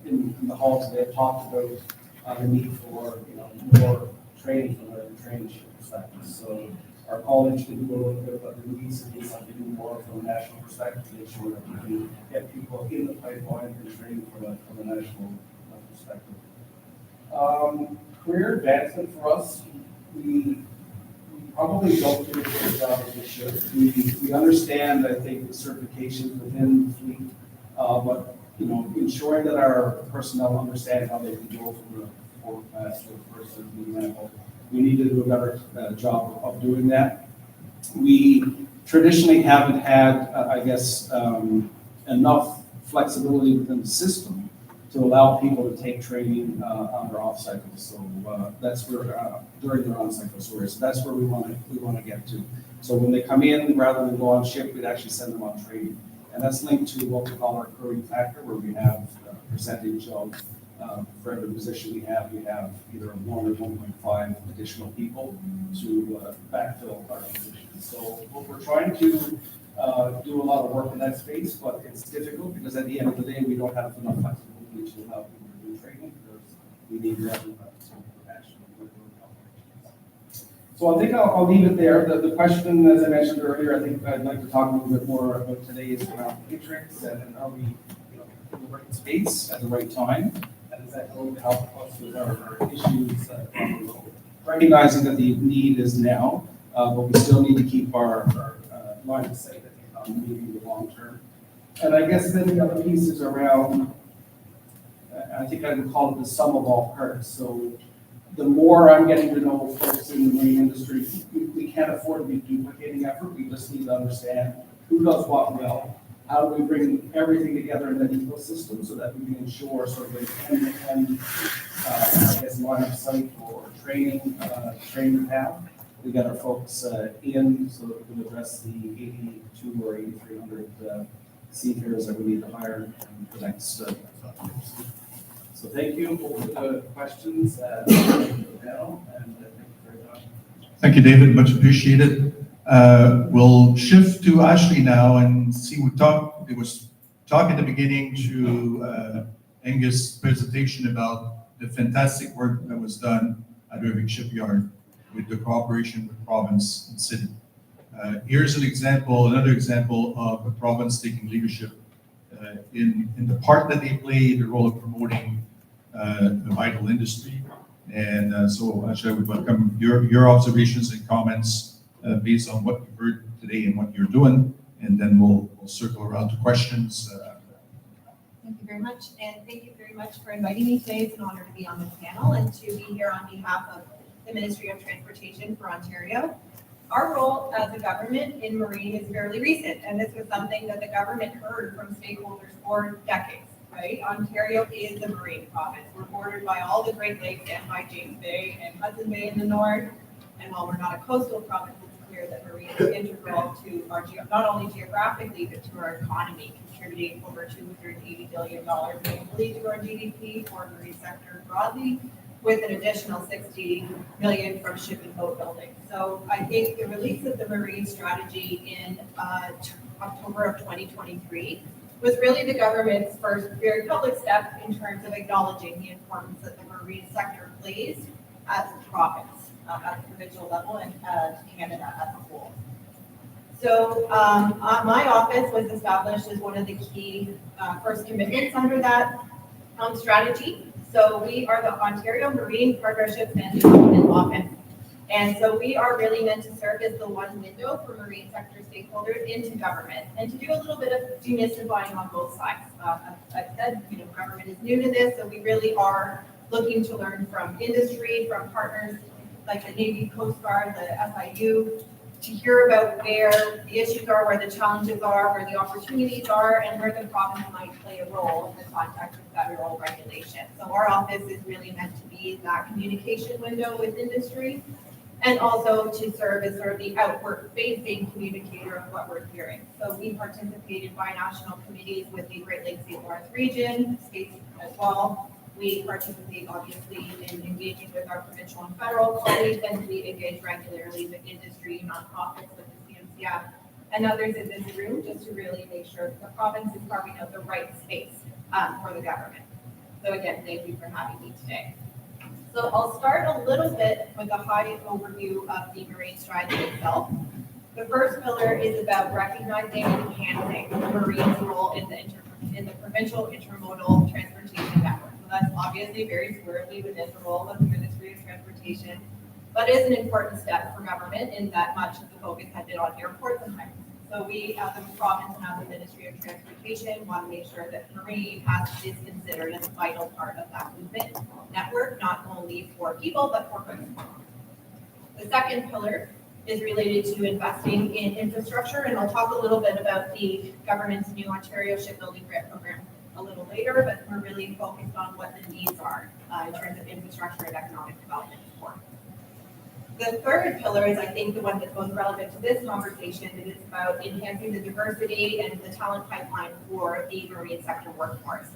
in the hall today have talked about the need for more training from a traineeship perspective. So our college can do a little bit, but there needs to be something more from a national perspective to make sure that we can get people in the pipeline and train from a national perspective. Career advancement for us, we probably don't do a good job as we should. We understand, I think, the certifications within the fleet, but ensuring that our personnel understand how they can go from the fourth class to a first level. We need to do a better job of doing that. We traditionally haven't had, enough flexibility within the system to allow people to take training on their off cycles. So that's where during their on cycle. So that's where we want to get to. So when they come in, rather than go on ship, we'd actually send them on training, and that's linked to what we call our crewing factor, where we have a percentage of. For every position we have either 1 or 1.5 additional people to backfill our positions. So we're trying to do a lot of work in that space, but it's difficult because at the end of the day, we don't have enough flexibility to allow people to do training because we need to have some professional operations. So I think I'll leave it there. The question, as I mentioned earlier, I think I'd like to talk a little bit more about today is around matrix and are we in the right space at the right time. Is that going to help us with our issues recognizing that the need is now, but we still need to keep our line of sight on maybe the long term. And I guess then the other piece is around, I think I would call it the sum of all parts. So the more I'm getting to know folks in the marine industry, we can't afford to be duplicating effort. We just need to understand who does what well. How do we bring everything together in an ecosystem so that we can ensure sort of an end-to-end, line of sight or training path. We got our folks in so that we can address the 82 or 8,300 seafarers that we need to hire in the next 5 years. So thank you for the questions now, and thank you very much. Thank you, David. Much appreciated. We'll shift to Ashley now and see. It was talk at the beginning to Angus' presentation about the fantastic work that was done at Irving Shipyard with the cooperation with province and city. Here's another example of a province taking leadership in the part that they play, the role of promoting the vital industry. And so Ashley, I would welcome your observations and comments based on what you've heard today and what you're doing, and then we'll circle around to questions. Thank you very much, and thank you very much for inviting me today. It's an honor to be on this panel and to be here on behalf of the Ministry of Transportation for Ontario. Our role as a government in marine is fairly recent, and this was something that the government heard from stakeholders for decades, right? Ontario is a marine province. We're bordered by all the Great Lakes and by James Bay and Hudson Bay in the north, and while we're not a coastal province, that marine is integral to our not only geographically but to our economy, contributing over $280 billion annually to our GDP for the marine sector broadly, with an additional $60 million from ship and boat building. So I think the release of the marine strategy in October of 2023 was really the government's first very public step in terms of acknowledging the importance that the marine sector plays as a province, at the provincial level and Canada as a whole. So my office was established as one of the key first commitments under that strategy. So we are the Ontario Marine Partnerships and Development Office. And so we are really meant to serve as the one window for marine sector stakeholders into government and to do a little bit of demystifying on both sides. As I said, government is new to this, so we really are looking to learn from industry, from partners like the Navy, Coast Guard, the SIU, to hear about where the issues are, where the challenges are, where the opportunities are, and where the province might play a role in the context of federal regulation. So our office is really meant to be that communication window with industry, and also to serve as sort of the outward-facing communicator of what we're hearing. So we participate in binational committees with the Great Lakes St. Lawrence region, states as well. We participate obviously in engaging with our provincial and federal colleagues, and we engage regularly with industry, nonprofits, with the CMCF, and others in this room, just to really make sure that the province is carving out the right space for the government. So again, thank you for having me today. So I'll start a little bit with a high overview of the marine strategy itself. The first pillar is about recognizing and enhancing the marine's role in the provincial intermodal transportation network. So that's obviously very squarely within the role of the Ministry of Transportation, but is an important step for government in that much of the focus had been on airports and highways. So we, as a province and as the Ministry of Transportation, want to make sure that marine is considered as a vital part of that movement network, not only for people, but for goods. The second pillar is related to investing in infrastructure, and I'll talk a little bit about the government's new Ontario Shipbuilding Grant Program a little later, but we're really focused on what the needs are in terms of infrastructure and economic development support. The third pillar is, I think, the one that's most relevant to this conversation. It is about enhancing the diversity and the talent pipeline for the marine sector workforce.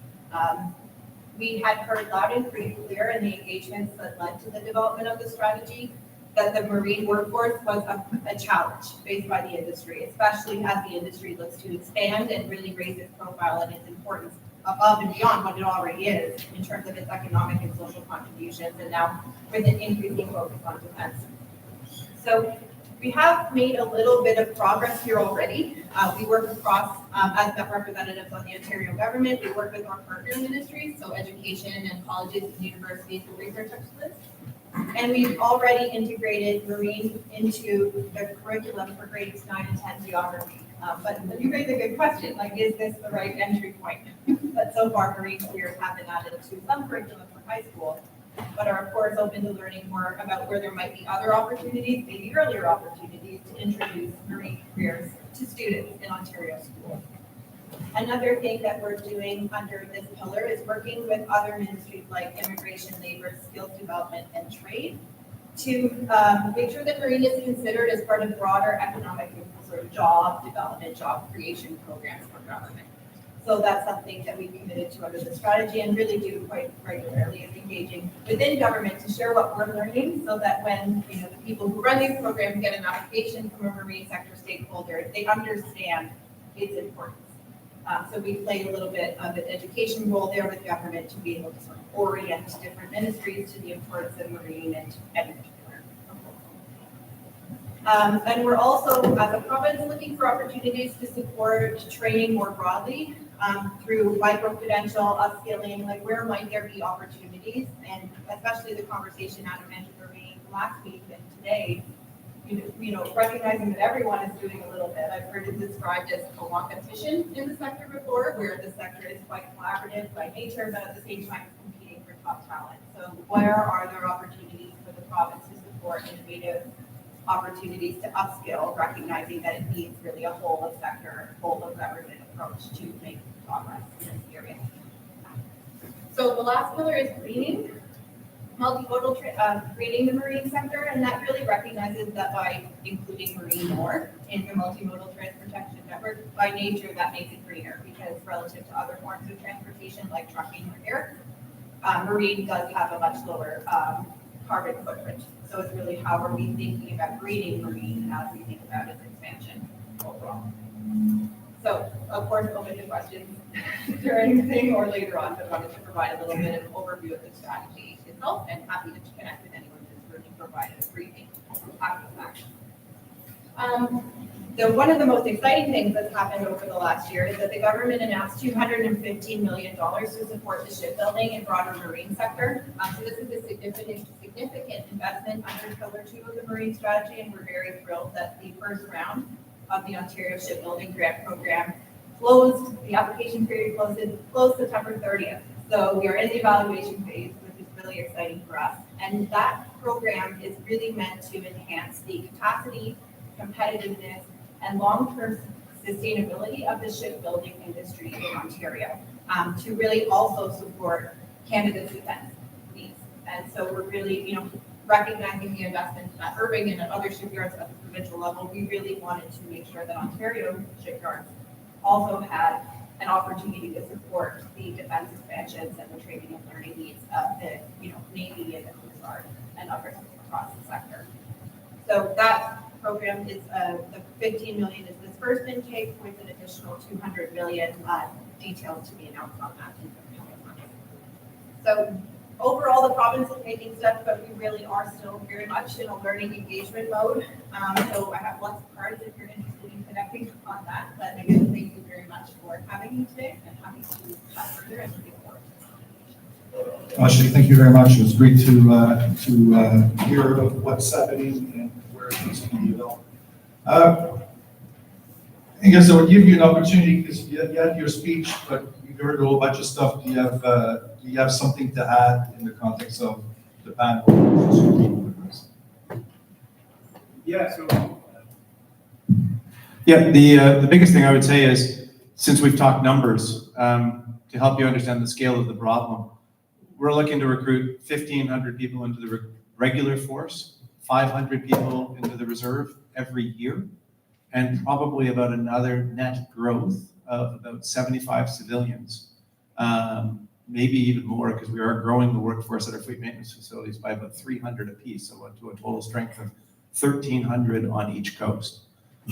We had heard loud and pretty clear in the engagements that led to the development of the strategy that the marine workforce was a challenge faced by the industry, especially as the industry looks to expand and really raise its profile and its importance above and beyond what it already is in terms of its economic and social contributions, and now with an increasing focus on defense. So we have made a little bit of progress here already. We work across, as representatives on the Ontario government, we work with our partner ministries, so education and colleges and universities and research experts. And we've already integrated marine into the curriculum for grades 9 and 10 geography. But you raise a good question, like, is this the right entry point? But so far, marine careers have been added to some curriculum for high school, but are of course open to learning more about where there might be other opportunities, maybe earlier opportunities to introduce marine careers to students in Ontario schools. Another thing that we're doing under this pillar is working with other ministries like immigration, labor, skills development, and trade to make sure that marine is considered as part of broader economic sort of job development, job creation programs for government. So that's something that we've committed to under the strategy and really do quite regularly, is engaging within government to share what we're learning, so that when the people who run these programs get an application from a marine sector stakeholder, they understand its importance. So we play a little bit of an education role there with government to be able to sort of orient different ministries to the importance of marine and in particular. And we're also, as a province, looking for opportunities to support training more broadly through micro-credential, upskilling, like where might there be opportunities, and especially the conversation Adam mentioned marine last week and today, recognizing that everyone is doing a little bit. I've heard it described as a competition in the sector before, where the sector is quite collaborative by nature, but at the same time competing for top talent. So where are there opportunities for the province to support innovative opportunities to upskill, recognizing that it needs really a whole of sector, whole of government approach to make progress in this area. So the last pillar is greening. Multimodal greening the marine sector, and that really recognizes that by including marine more in the multimodal transportation network, by nature that makes it greener, because relative to other forms of transportation like trucking or air, marine does have a much lower carbon footprint. So it's really how are we thinking about greening marine as we think about its expansion overall. So, of course, open to questions during the thing or later on, but wanted to provide a little bit of overview of the strategy itself, and happy to connect with anyone who's really provided a briefing after the fact. So one of the most exciting things that's happened over the last year is that the government announced $215 million to support the shipbuilding and broader marine sector. So this is a significant investment under Pillar 2 of the Marine Strategy, and we're very thrilled that the first round of the Ontario Shipbuilding Grant Program closed. The application period closed September 30th. So we are in the evaluation phase, which is really exciting for us. And that program is really meant to enhance the capacity, competitiveness, and long-term sustainability of the shipbuilding industry in Ontario, to really also support Canada's defense needs. And so we're really, recognizing the investments that Irving and other shipyards at the provincial level, we really wanted to make sure that Ontario shipyards also had an opportunity to support the defense expansions and the training and learning needs of the, Navy and the Coast Guard and others across the sector. So that program is the 15 million is this first intake with an additional 200 million details to be announced on that in the coming months. So overall, the province is making steps, but we really are still very much in a learning engagement mode. So I have lots of cards if you're interested in connecting on that. But again, thank you very much for having me today, and happy to chat further and looking forward to it. Ashley, thank you very much. It was great to hear of what's happening and where things can be developed. I guess I would give you an opportunity because you had your speech, but you heard a whole bunch of stuff. Do you have something to add in the context of the panel? Yeah, so Yeah, the biggest thing I would say is, since we've talked numbers, to help you understand the scale of the problem, we're looking to recruit 1,500 people into the regular force, 500 people into the reserve every year, and probably about another net growth of about 75 civilians, maybe even more, because we are growing the workforce at our fleet maintenance facilities by about 300 apiece, so to a total strength of 1,300 on each coast.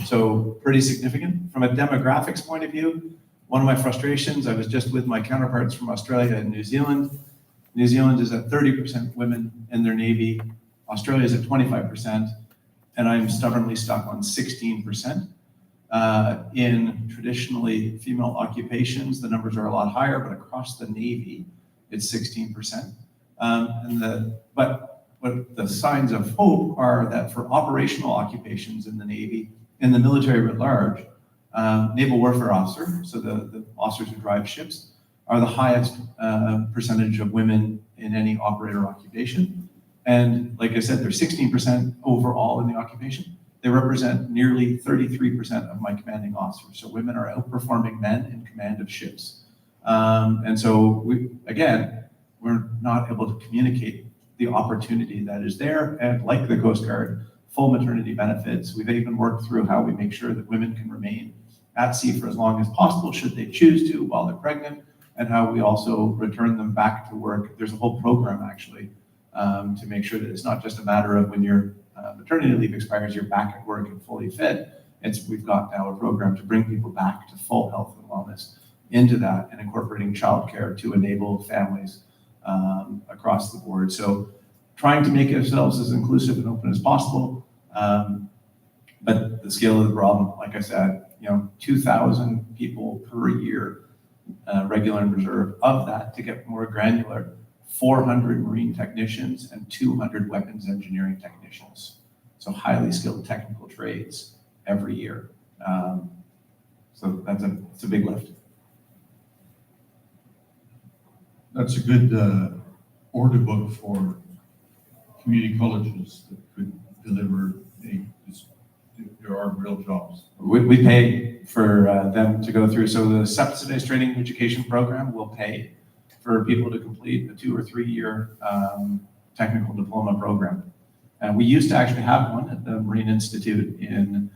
So pretty significant. From a demographics point of view, one of my frustrations, I was just with my counterparts from Australia and New Zealand. New Zealand is at 30% women in their Navy. Australia is at 25%, and I'm stubbornly stuck on 16%. In traditionally female occupations, the numbers are a lot higher, but across the Navy, it's 16%. But what the signs of hope are that for operational occupations in the Navy, in the military at large, naval warfare officer, so the officers who drive ships, are the highest percentage of women in any operator occupation. And like I said, they're 16% overall in the occupation. They represent nearly 33% of my commanding officers. So women are outperforming men in command of ships. And so we're not able to communicate the opportunity that is there. And like the Coast Guard, full maternity benefits. We've even worked through how we make sure that women can remain at sea for as long as possible, should they choose to, while they're pregnant, and how we also return them back to work. There's a whole program actually to make sure that it's not just a matter of when your maternity leave expires, you're back at work and fully fit. We've got now a program to bring people back to full health and wellness into that, and incorporating childcare to enable families across the board. So trying to make ourselves as inclusive and open as possible. But the scale of the problem, like I said, 2,000 people per year, regular and reserve. Of that, to get more granular, 400 marine technicians and 200 weapons engineering technicians. So highly skilled technical trades every year. So it's a big lift. That's a good order book for community colleges that could deliver there are real jobs. We pay for them to go through. So the subsidized training and education program will pay for people to complete a 2 or 3 year technical diploma program. And we used to actually have one at the Marine Institute in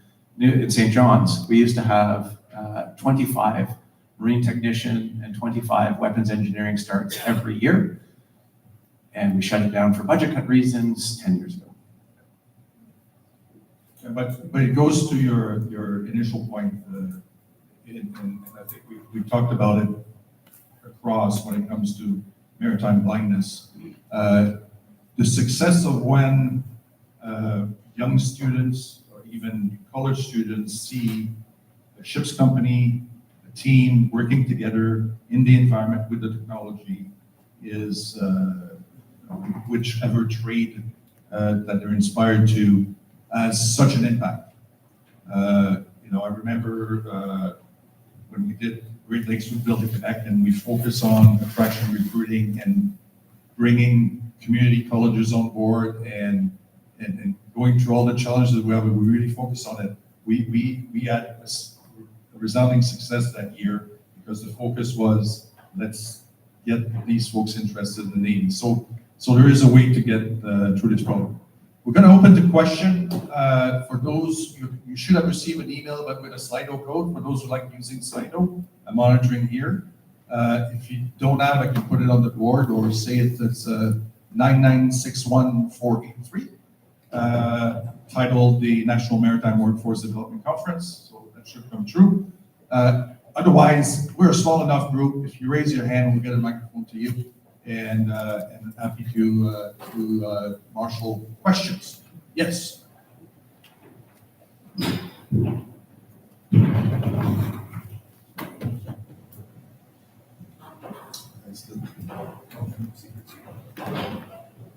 St. John's. We used to have 25 marine technician and 25 weapons engineering starts every year. And we shut it down for budget cut reasons 10 years ago. But it goes to your initial point. and I think we've talked about it across when it comes to maritime blindness. The success of when young students or even college students see a ship's company, a team working together in the environment with the technology is whichever trade that they're inspired to has such an impact. I remember when we did Great Lakes Food Building Connect and we focus on attraction recruiting and bringing community colleges on board and going through all the challenges we have, we really focus on it. We had a resounding success that year because the focus was let's get these folks interested in the Navy. So there is a way to get through this problem. We're going to open the question for those, you should have received an email but with a Slido code for those who like using Slido. I'm monitoring here. If you don't have, I can put it on the board or say it's 9961483, titled the National Maritime Workforce Development Conference. So that should come true. Otherwise, we're a small enough group. If you raise your hand, we'll get a microphone to you. And happy to marshal questions. Yes.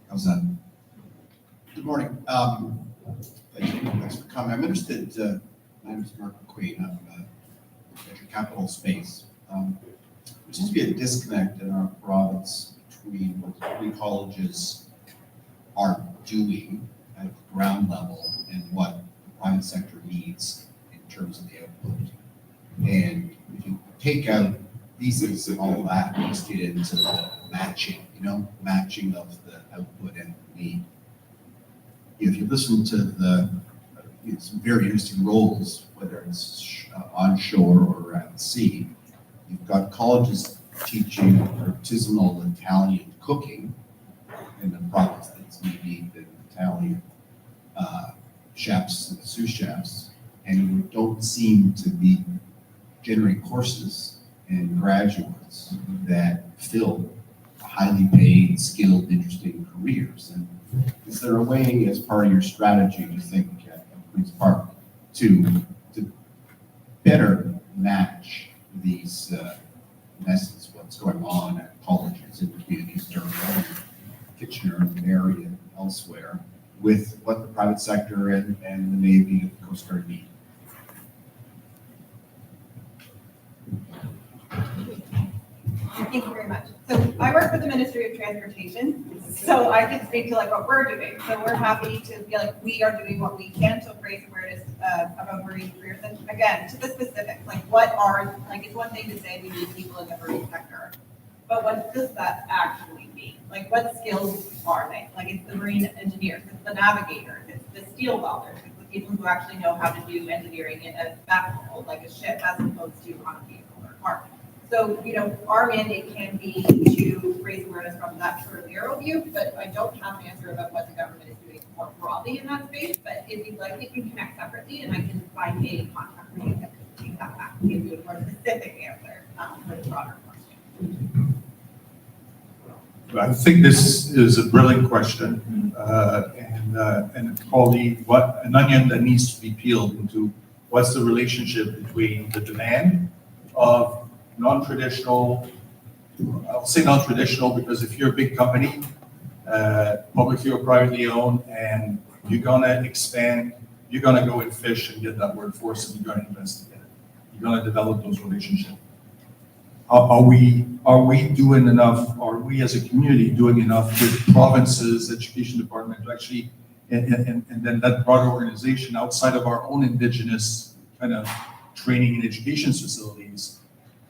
How's that? Good morning. Thanks for coming. I'm interested. My name is Mark McQueen. I'm Venture Capital Space. There seems to be a disconnect in our province between what community colleges are doing at the ground level and what the private sector needs in terms of the output. And if you take out visas and all that, you just get into the matching, matching of the output and the need. If you listen to the some very interesting roles, whether it's onshore or at sea, you've got colleges teaching artisanal Italian cooking in the province that's maybe the Italian chefs and sous chefs, and you don't seem to be generating courses and graduates that fill highly paid, skilled, interesting careers. And is there a way, as part of your strategy, you think at Queen's Park, to better match these, in essence, what's going on at colleges in communities, Durham, Kitchener area, and elsewhere, with what the private sector and the Navy and the Coast Guard need? Thank you very much. So I work for the Ministry of Transportation, so I can speak to what we're doing. So we're happy to feel like we are doing what we can to raise awareness about marine careers. And again, to the specifics, it's one thing to say we need people in the marine sector, but what does that actually mean? What skills are they? It's the marine engineers, it's the navigators, it's the steel welders, it's the people who actually know how to do engineering in a vessel, like a ship, as opposed to on a vehicle or a car. So, our mandate can be to raise awareness from that sort of narrow view, but I don't have an answer about what the government is doing more broadly in that space. But if you'd like, we can connect separately, and I can find a contact for you that can take that back and give you a more specific answer for the broader question. I think this is a brilliant question, and probably an onion that needs to be peeled into what's the relationship between the demand of non-traditional, I'll say non-traditional because if you're a big company, publicly or privately owned, and you're gonna expand, you're gonna go and fish and get that workforce, and you're gonna investigate it. You're gonna develop those relationships. Are we doing enough? Are we as a community doing enough with provinces, education department to actually, and then that broader organization outside of our own indigenous kind of training and education facilities,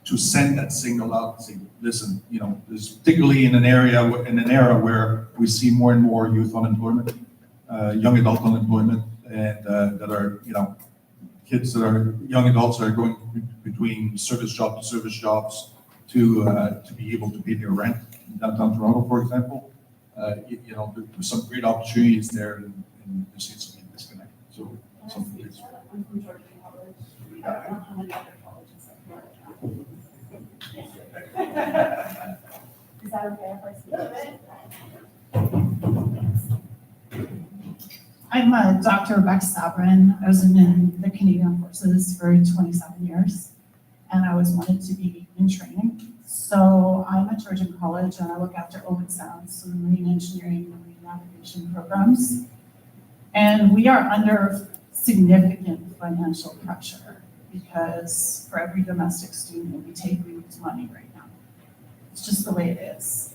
to send that signal out and say, listen, there's particularly in an era where we see more and more youth unemployment, young adult unemployment, and that are, kids that are young adults that are going between service job to service jobs to be able to pay their rent in downtown Toronto, for example. There's some great opportunities there, and there seems to be a disconnect. So something is. I'm from Georgia College. We don't have any other colleges Is that okay if I speak? I'm Dr. Rebecca Sabrin. I was in the Canadian Forces for 27 years, and I always wanted to be in training. So I'm at Georgian College, and I look after open sounds, so marine engineering, marine navigation programs. And we are under significant financial pressure because for every domestic student we take, we lose money right now. It's just the way it is.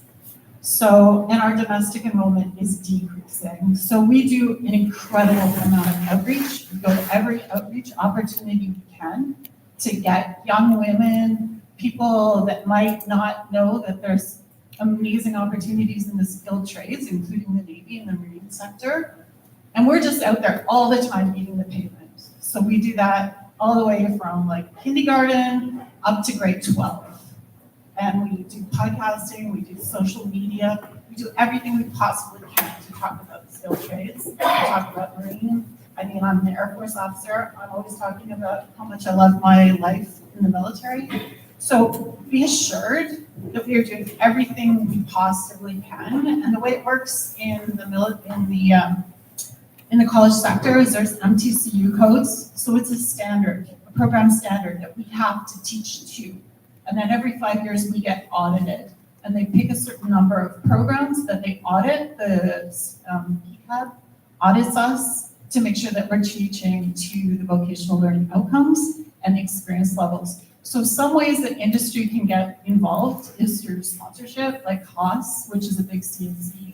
So, and our domestic enrollment is decreasing. So we do an incredible amount of outreach. We go to every outreach opportunity we can to get young women, people that might not know that there's amazing opportunities in the skilled trades, including the Navy and the marine sector. And we're just out there all the time beating the pavement. So we do that all the way from like kindergarten up to grade 12. And we do podcasting, we do social media, we do everything we possibly can to talk about the skilled trades, to talk about marine. I mean, I'm an Air Force officer. I'm always talking about how much I love my life in the military. So be assured that we are doing everything we possibly can. And the way it works in the college sector is there's MTCU codes. So it's a standard, a program standard that we have to teach to. And then every 5 years we get audited, and they pick a certain number of programs that they audit. The PCAB audits us to make sure that we're teaching to the vocational learning outcomes and the experience levels. So some ways that industry can get involved is through sponsorship, like Haas, which is a big CNC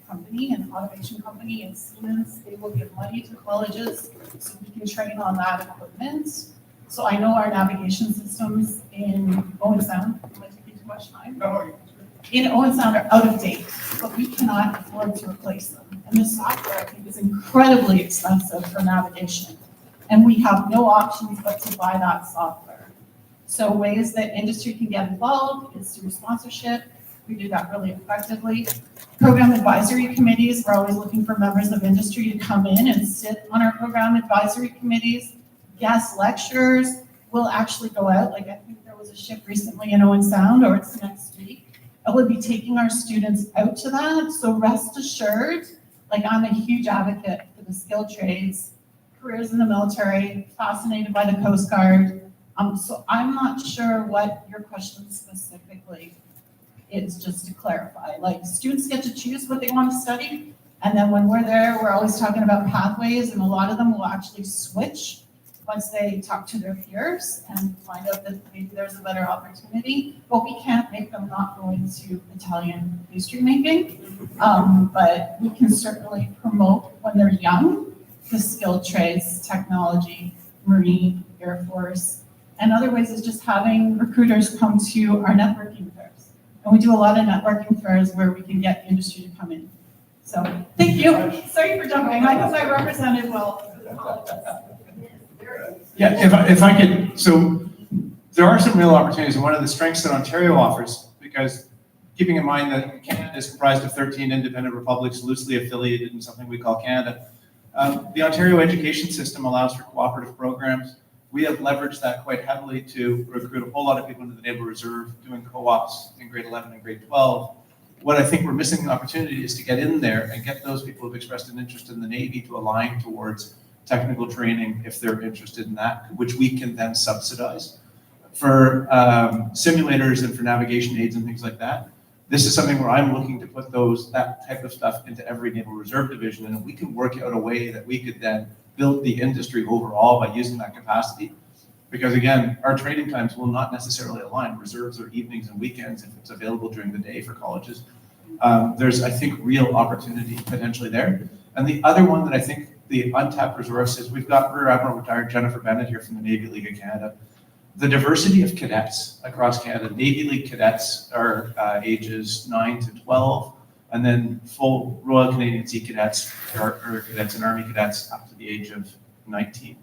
company and automation company, and Siemens. They will give money to colleges so we can train on that equipment. So I know our navigation systems in Owen Sound, am I taking too much time? In Owen Sound are out of date, but we cannot afford to replace them. And the software, I think, is incredibly expensive for navigation. And we have no options but to buy that software. So ways that industry can get involved is through sponsorship. We do that really effectively. Program advisory committees, we're always looking for members of industry to come in and sit on our program advisory committees. Guest lecturers will actually go out, like I think there was a ship recently in Owen Sound, or it's next week. I will be taking our students out to that, so rest assured, like I'm a huge advocate for the skilled trades, careers in the military, fascinated by the Coast Guard. So I'm not sure what your question specifically is, just to clarify. Like students get to choose what they want to study, and then when we're there, we're always talking about pathways, and a lot of them will actually switch once they talk to their peers and find out that maybe there's a better opportunity. But we can't make them not going to Italian pastry making. But we can certainly promote when they're young, the skilled trades, technology, marine, Air Force, and other ways is just having recruiters come to our networking fairs. And we do a lot of networking fairs where we can get industry to come in. So thank you. Sorry for jumping. I hope I represented well. Yeah, if I could, so there are some real opportunities, and one of the strengths that Ontario offers, because keeping in mind that Canada is comprised of 13 independent republics loosely affiliated in something we call Canada, the Ontario education system allows for cooperative programs. We have leveraged that quite heavily to recruit a whole lot of people into the Naval Reserve, doing co-ops in grade 11 and grade 12. What I think we're missing the opportunity is to get in there and get those people who've expressed an interest in the Navy to align towards technical training if they're interested in that, which we can then subsidize. For simulators and for navigation aids and things like that, this is something where I'm looking to put that type of stuff into every Naval Reserve division, and we can work out a way that we could then build the industry overall by using that capacity. Because again, our training times will not necessarily align. Reserves are evenings and weekends if it's available during the day for colleges. There's, I think, real opportunity potentially there. And the other one that I think the untapped resource is, we've got Rear Admiral retired Jennifer Bennett here from the Navy League of Canada. The diversity of cadets across Canada, Navy League cadets are ages 9 to 12, and then full Royal Canadian Sea Cadets or cadets and Army cadets up to the age of 19.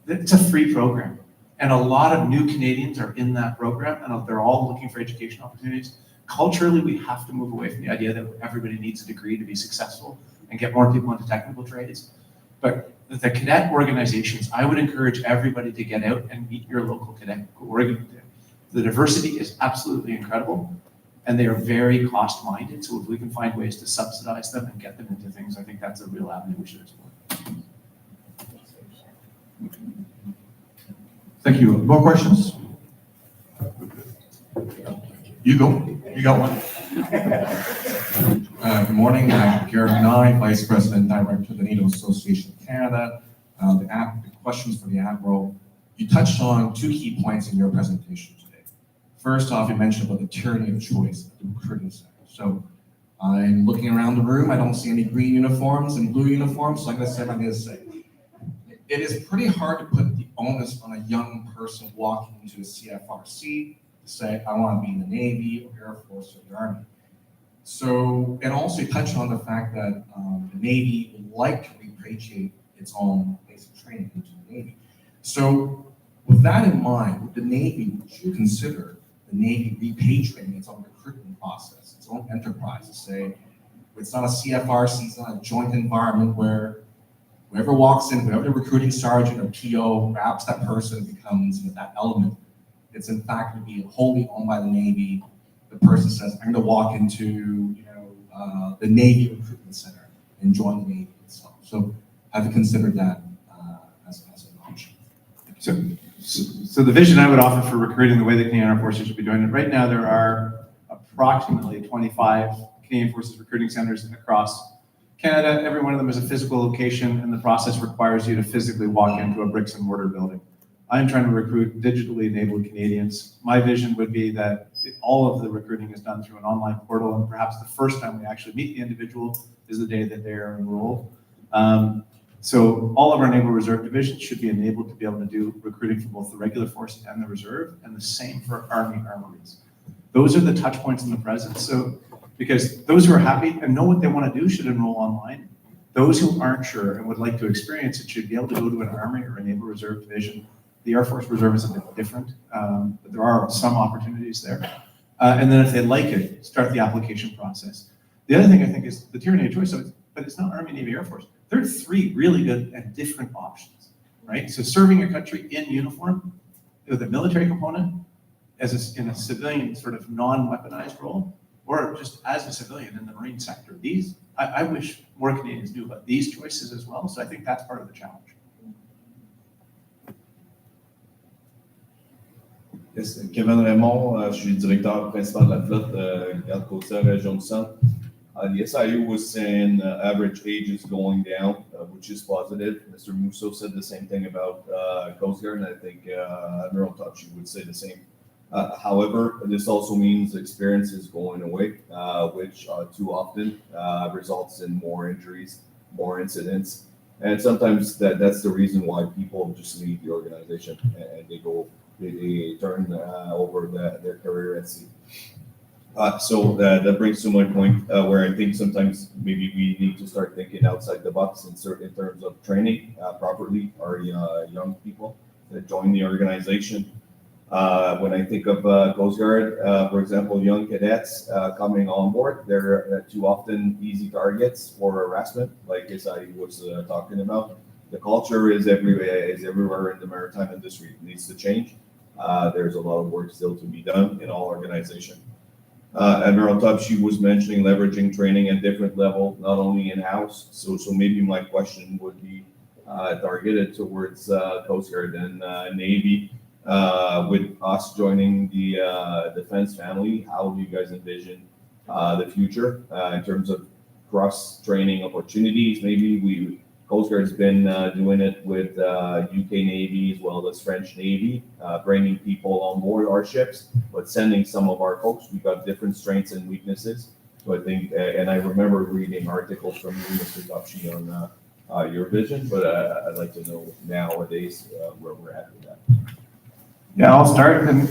It's a free program, and a lot of new Canadians are in that program, and they're all looking for education opportunities. Culturally, we have to move away from the idea that everybody needs a degree to be successful and get more people into technical trades. But the cadet organizations, I would encourage everybody to get out and meet your local cadet The diversity is absolutely incredible, and they are very cost-minded, so if we can find ways to subsidize them and get them into things, I think that's a real avenue we should explore. Thank you. More questions? You go. You got one. Good morning, I'm Garrett Nye, Vice President, Director of the NATO Association of Canada. The questions for the Admiral. You touched on two key points in your presentation today. First off, you mentioned about the tyranny of choice at the recruiting center. So I'm looking around the room, I don't see any green uniforms and blue uniforms, so I'm going to say, it is pretty hard to put the onus on a young person walking into a CFRC to say, I want to be in the Navy or Air Force or the Army. So, and also you touched on the fact that the Navy would like to repatriate its own basic training into the Navy. So with that in mind, would the Navy, would you consider the Navy repatriating its own recruitment process, its own enterprise, to say, it's not a CFRC, it's not a joint environment where whoever walks in, whoever the recruiting sergeant or TO grabs that person becomes that element. It's in fact to be wholly owned by the Navy. The person says, I'm going to walk into the Navy Recruitment Center and join the Navy itself. So have you considered that as an option? So the vision I would offer for recruiting the way the Canadian Armed Forces should be doing it, right now there are approximately 25 Canadian Forces recruiting centers across Canada. Every one of them is a physical location, and the process requires you to physically walk into a bricks and mortar building. I'm trying to recruit digitally enabled Canadians. My vision would be that all of the recruiting is done through an online portal, and perhaps the first time we actually meet the individual is the day that they are enrolled. So all of our Naval Reserve divisions should be enabled to be able to do recruiting for both the regular force and the reserve, and the same for Army armories. Those are the touch points in the present. So because those who are happy and know what they want to do should enroll online. Those who aren't sure and would like to experience it should be able to go to an Army or a Naval Reserve division. The Air Force Reserve is a bit different, but there are some opportunities there. And then if they like it, start the application process. The other thing I think is the tyranny of choice, but it's not Army, Navy, Air Force. There are three really good and different options, right? So serving your country in uniform with a military component in a civilian sort of non-weaponized role, or just as a civilian in the Marine sector. These, I wish more Canadians knew about these choices as well, so I think that's part of the challenge. Yes, Kevin Raymond, je suis directeur principal de la flotte Garde-Côtière Région du Centre. The SIU was saying average age is going down, which is positive. Mr. Musso said the same thing about Coast Guard, and I think Admiral Tachi would say the same. However, this also means experience is going away, which too often results in more injuries, more incidents, and sometimes that's the reason why people just leave the organization and they turn over their career at sea. So that brings to my point where I think sometimes maybe we need to start thinking outside the box in terms of training properly our young people that join the organization. When I think of Coast Guard, for example, young cadets coming on board, they're too often easy targets for harassment, like as I was talking about. The culture is everywhere in the maritime industry. It needs to change. There's a lot of work still to be done in all organizations. Admiral Tachi was mentioning leveraging training at different level, not only in-house. So maybe my question would be targeted towards Coast Guard and Navy. With us joining the defense family, how do you guys envision the future in terms of cross-training opportunities? Maybe Coast Guard's been doing it with UK Navy as well as French Navy, bringing people on board our ships, but sending some of our folks. We've got different strengths and weaknesses. So I think, and I remember reading articles from you, Mr. Tachi, on your vision, but I'd like to know nowadays where we're at with that. Yeah, I'll start. And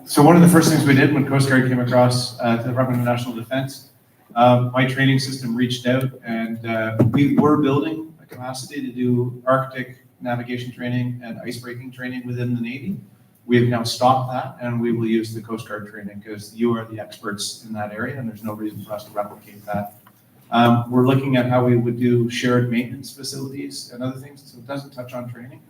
so one of the first things we did when Coast Guard came across the Department of National Defense, my training system reached out, and we were building a capacity to do Arctic navigation training and icebreaking training within the Navy. We have now stopped that, and we will use the Coast Guard training because you are the experts in that area, and there's no reason for us to replicate that. We're looking at how we would do shared maintenance facilities and other things, so it doesn't touch on training.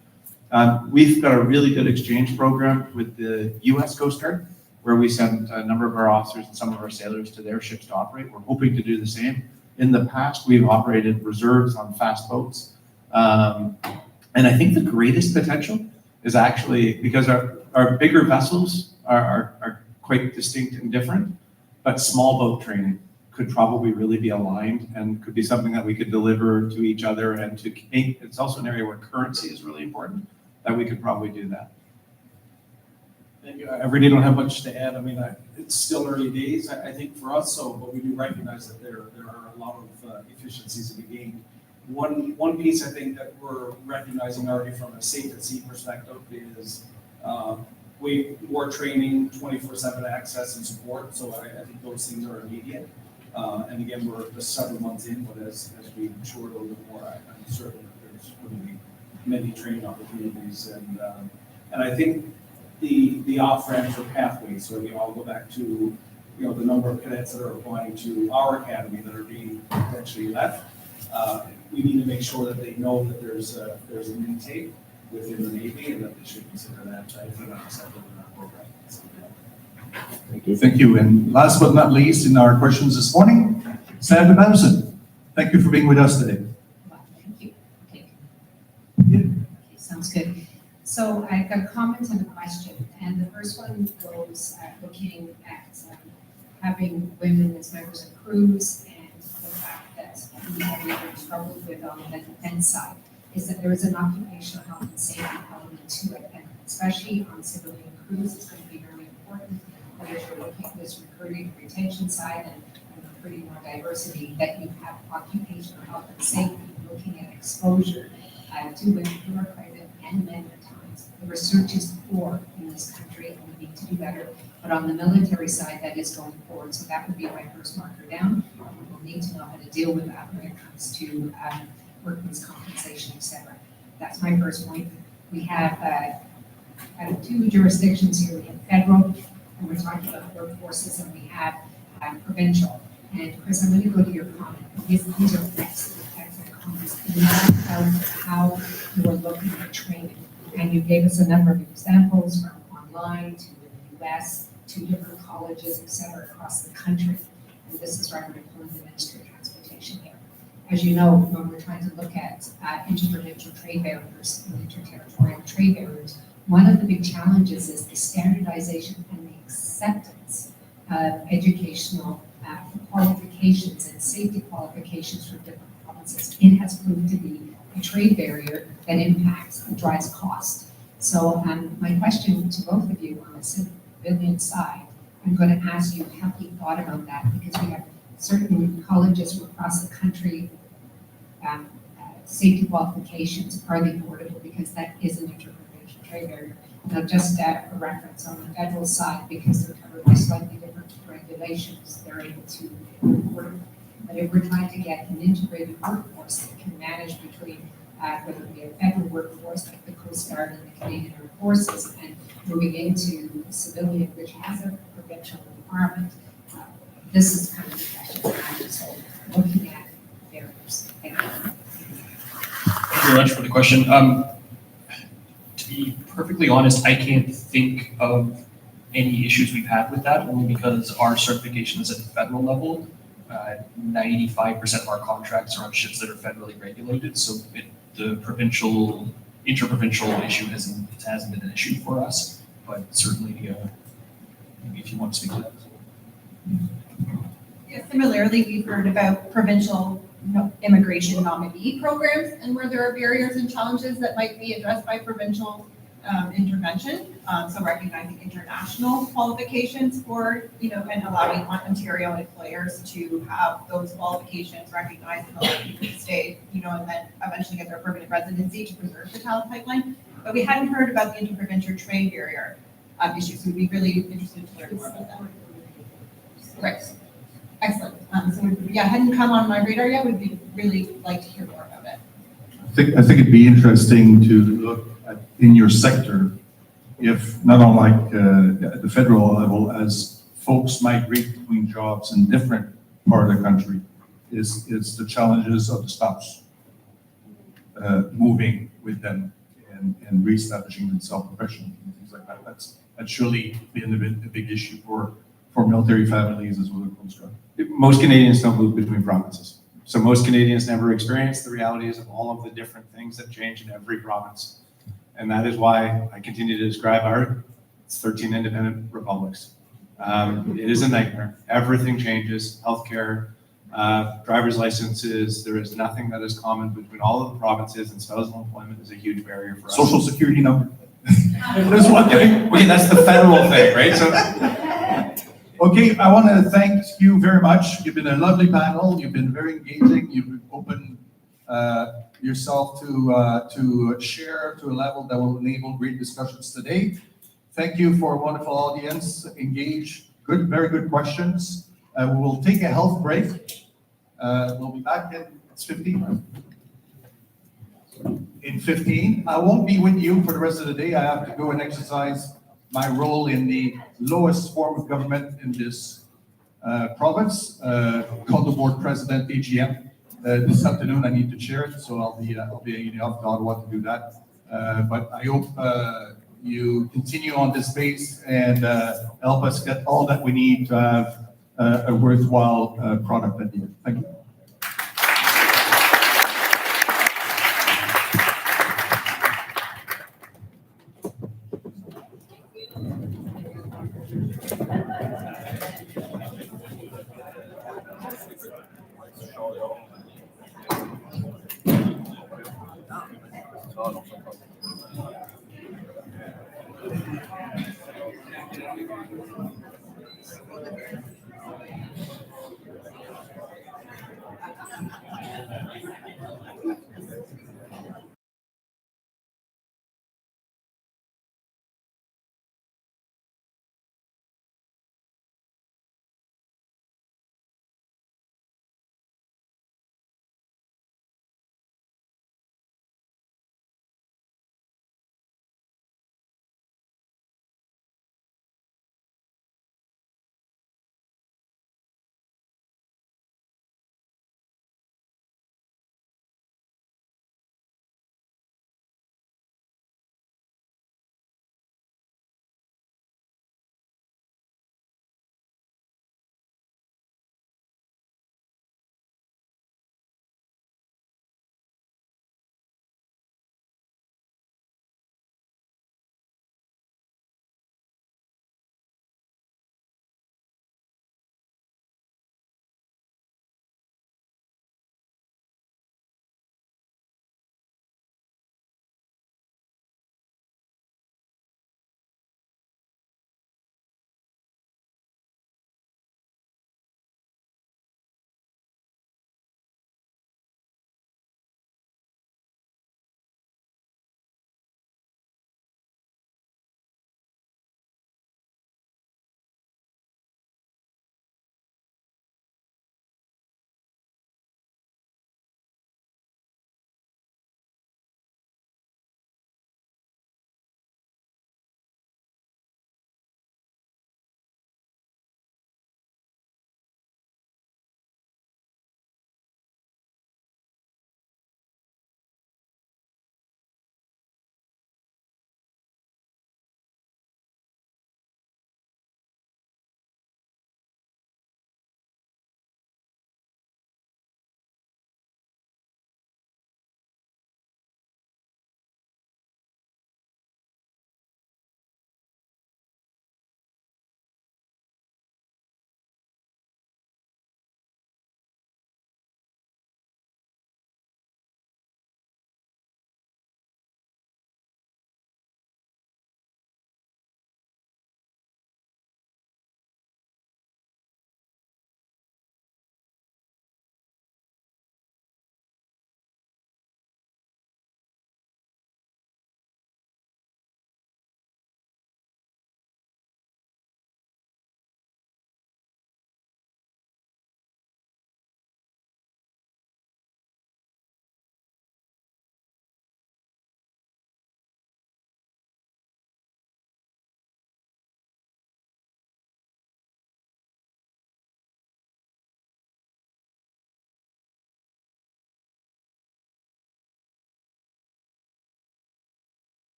We've got a really good exchange program with the US Coast Guard, where we send a number of our officers and some of our sailors to their ships to operate. We're hoping to do the same. In the past, we've operated reserves on fast boats. And I think the greatest potential is actually, because our bigger vessels are quite distinct and different, but small boat training could probably really be aligned and could be something that we could deliver to each other and to, it's also an area where currency is really important, that we could probably do that. Thank you. I really don't have much to add. I mean, it's still early days, I think, for us, but we do recognize that there are a lot of efficiencies to be gained. One piece I think that we're recognizing already from a safe at sea perspective is more training, 24/7 access and support. So I think those things are immediate. And again, we're just several months in, but as we mature a little bit more, I'm certain that there's going to be many training opportunities. And I think the off-ramps or pathways, so I'll go back to the number of cadets that are applying to our academy that are being potentially left. We need to make sure that they know that there's an intake within the Navy and that they should consider that if they're not accepted in our program. Thank you. And last but not least, in our questions this morning, Sandra Madison. Thank you for being with us today. Well, thank you. Okay. Yeah. Okay, sounds good. So I've got a comment and a question, and the first one goes looking at having women as members of crews and the fact that we have really struggled with on the defense side is that there is an occupational health and safety element to it, and especially on civilian crews, it's going to be very important whether you're looking at this recruiting and retention side and recruiting more diversity, that you have occupational health and safety looking at exposure to women who are pregnant and men at times. The research is poor in this country and we need to do better, but on the military side, that is going forward. So that would be my first marker down. We'll need to know how to deal with that when it comes to workman's compensation, etc. That's my first point. We have two jurisdictions here. We have federal, and we're talking about workforces, and we have provincial. And Chris, I'm going to go to your comment. These are excellent comments about how you are looking at training. And you gave us a number of examples from online to the US, to different colleges, et cetera, across the country. And this is where I'm going to pull in the Ministry of Transportation here. As you know, when we're trying to look at interprovincial trade barriers and interterritorial trade barriers, one of the big challenges is the standardization and the acceptance of educational qualifications and safety qualifications for different provinces. It has proved to be a trade barrier that impacts and drives cost. So my question to both of you on the civilian side, I'm going to ask you, have you thought about that? Because we have certain colleges from across the country, safety qualifications are the affordable because that is an interprovincial trade barrier. Now, just a reference on the federal side, because they're covered by slightly different regulations, they're able to afford. But if we're trying to get an integrated workforce that can manage between whether it be a federal workforce like the Coast Guard and the Canadian Armed Forces, and moving into civilian, which has a provincial requirement, this is kind of the question that I'm just looking at barriers. Thank you. Thank you very much for the question. To be perfectly honest, I can't think of any issues we've had with that, only because our certification is at the federal level. 95% of our contracts are on ships that are federally regulated, so the interprovincial issue hasn't been an issue for us, but certainly if you want to speak to that. Yeah, similarly, we've heard about provincial immigration nominee programs and where there are barriers and challenges that might be addressed by provincial intervention. So recognizing international qualifications for, and allowing Ontario employers to have those qualifications recognized and allow people to stay, and then eventually get their permanent residency to preserve the talent pipeline. But we hadn't heard about the interprovincial trade barrier issues. We'd be really interested to learn more about that. Right. Excellent. Hadn't come on my radar yet. We'd really like to hear more about it. I think it'd be interesting to look at in your sector, if not unlike at the federal level, as folks migrate between jobs in different part of the country, is the challenges of the stops moving with them. and reestablishing themselves professionally and things like that. That's surely been a big issue for military families as well as Coast Guard. Most Canadians don't move between provinces. So most Canadians never experience the realities of all of the different things that change in every province. And that is why I continue to describe our 13 independent republics. It is a nightmare. Everything changes, healthcare, driver's licenses. There is nothing that is common between all of the provinces, and spousal employment is a huge barrier for us. Social security number. There's one thing. Okay, that's the federal thing, right? So, Okay, I want to thank you very much. You've been a lovely panel. You've been very engaging. You've opened yourself to share to a level that will enable great discussions today. Thank you for a wonderful audience. Engage. Good, very good questions. We will take a health break. We'll be back in 15. In 15. I won't be with you for the rest of the day. I have to go and exercise my role in the lowest form of government in this province, called the board president, AGM. This afternoon I need to chair it, so I'll be in the office. I want to do that. But I hope you continue on this space and help us get all that we need to have a worthwhile product at the end. Thank you.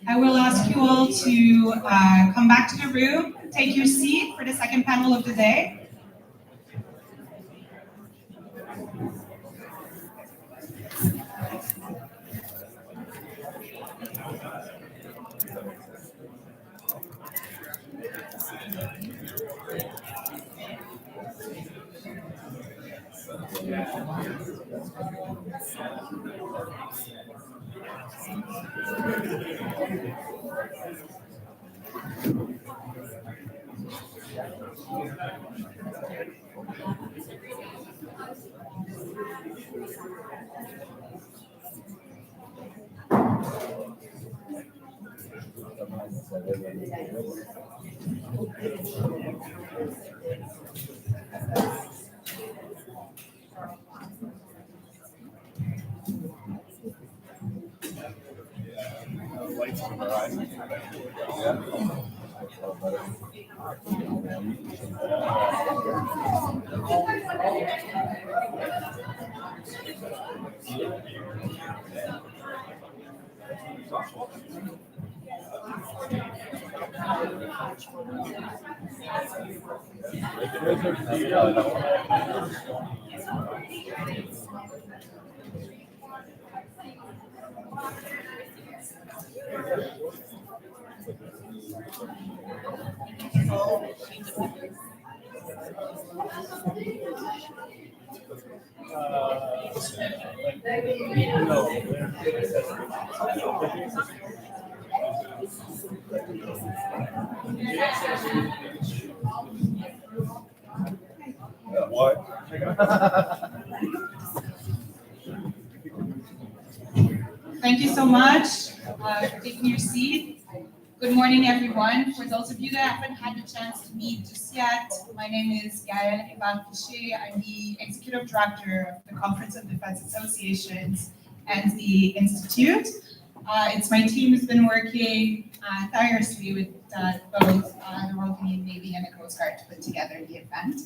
I will ask you all to come back to the room, take your seat for the second panel of the day. Thank you so much for taking your seat. Good morning, everyone. For those of you that haven't had the chance to meet just yet, my name is Gaëlle Rival-Fichet. I'm the Executive Director of the Conference of Defense Associations and the Institute. It's my team who's been working tirelessly with both the Royal Canadian Navy and the Coast Guard to put together the event.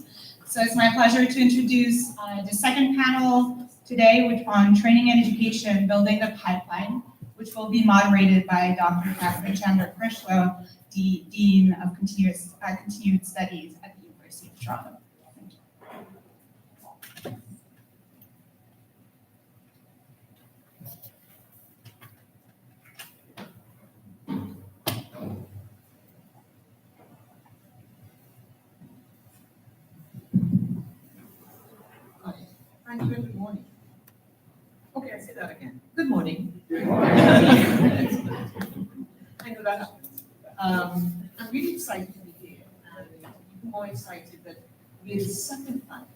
So it's my pleasure to introduce the second panel today on training and education, building the pipeline, which will be moderated by Dr. Catherine Chandler-Critchlow, the Dean of Continued Studies at the University of Toronto. Thank you. Thank you, good morning. Okay, I say that again. Good morning. I know that happens. I'm really excited to be here, and even more excited that we're the second panel.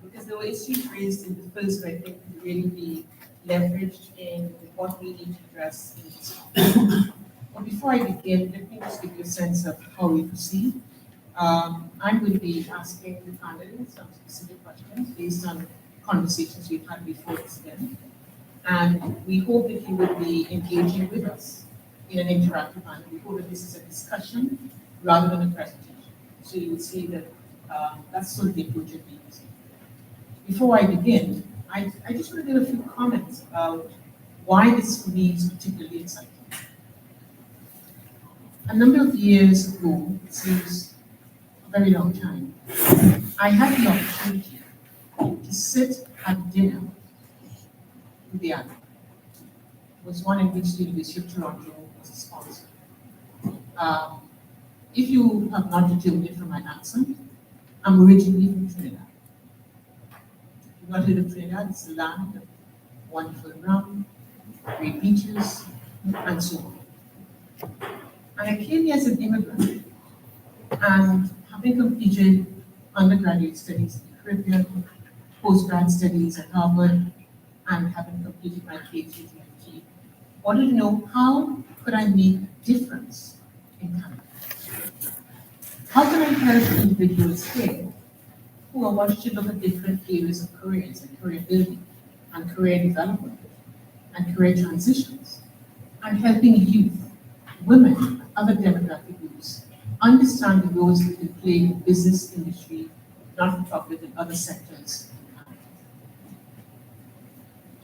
Because there were issues raised in the first that I think could really be leveraged in what we need to address in this. But before I begin, let me just give you a sense of how we proceed. I'm going to be asking the candidates some specific questions based on conversations we've had before this event. And we hope that you will be engaging with us in an interactive manner. We hope that this is a discussion rather than a presentation. So you will see that that's sort of the approach that we use. Before I begin, I just want to give a few comments about why this for me is particularly exciting. A number of years ago, it seems a very long time, I had the opportunity to sit had dinner with the admiral. It was one in which the University of Toronto was a sponsor. If you have not determined it from my accent, I'm originally from Trinidad. You've not heard of Trinidad, it's a land of wonderful rum, great beaches, and so on. And I came here as an immigrant, and having completed undergraduate studies in the Caribbean, postgrad studies at Harvard, and having completed my PhD at MIT, wanted to know how could I make a difference in Canada? How can I help individuals here who are wanting to look at different areas of careers and career building and career development and career transitions, and helping youth, women, and other demographic groups understand the roles they can play in business, industry, not-for-profit, and other sectors.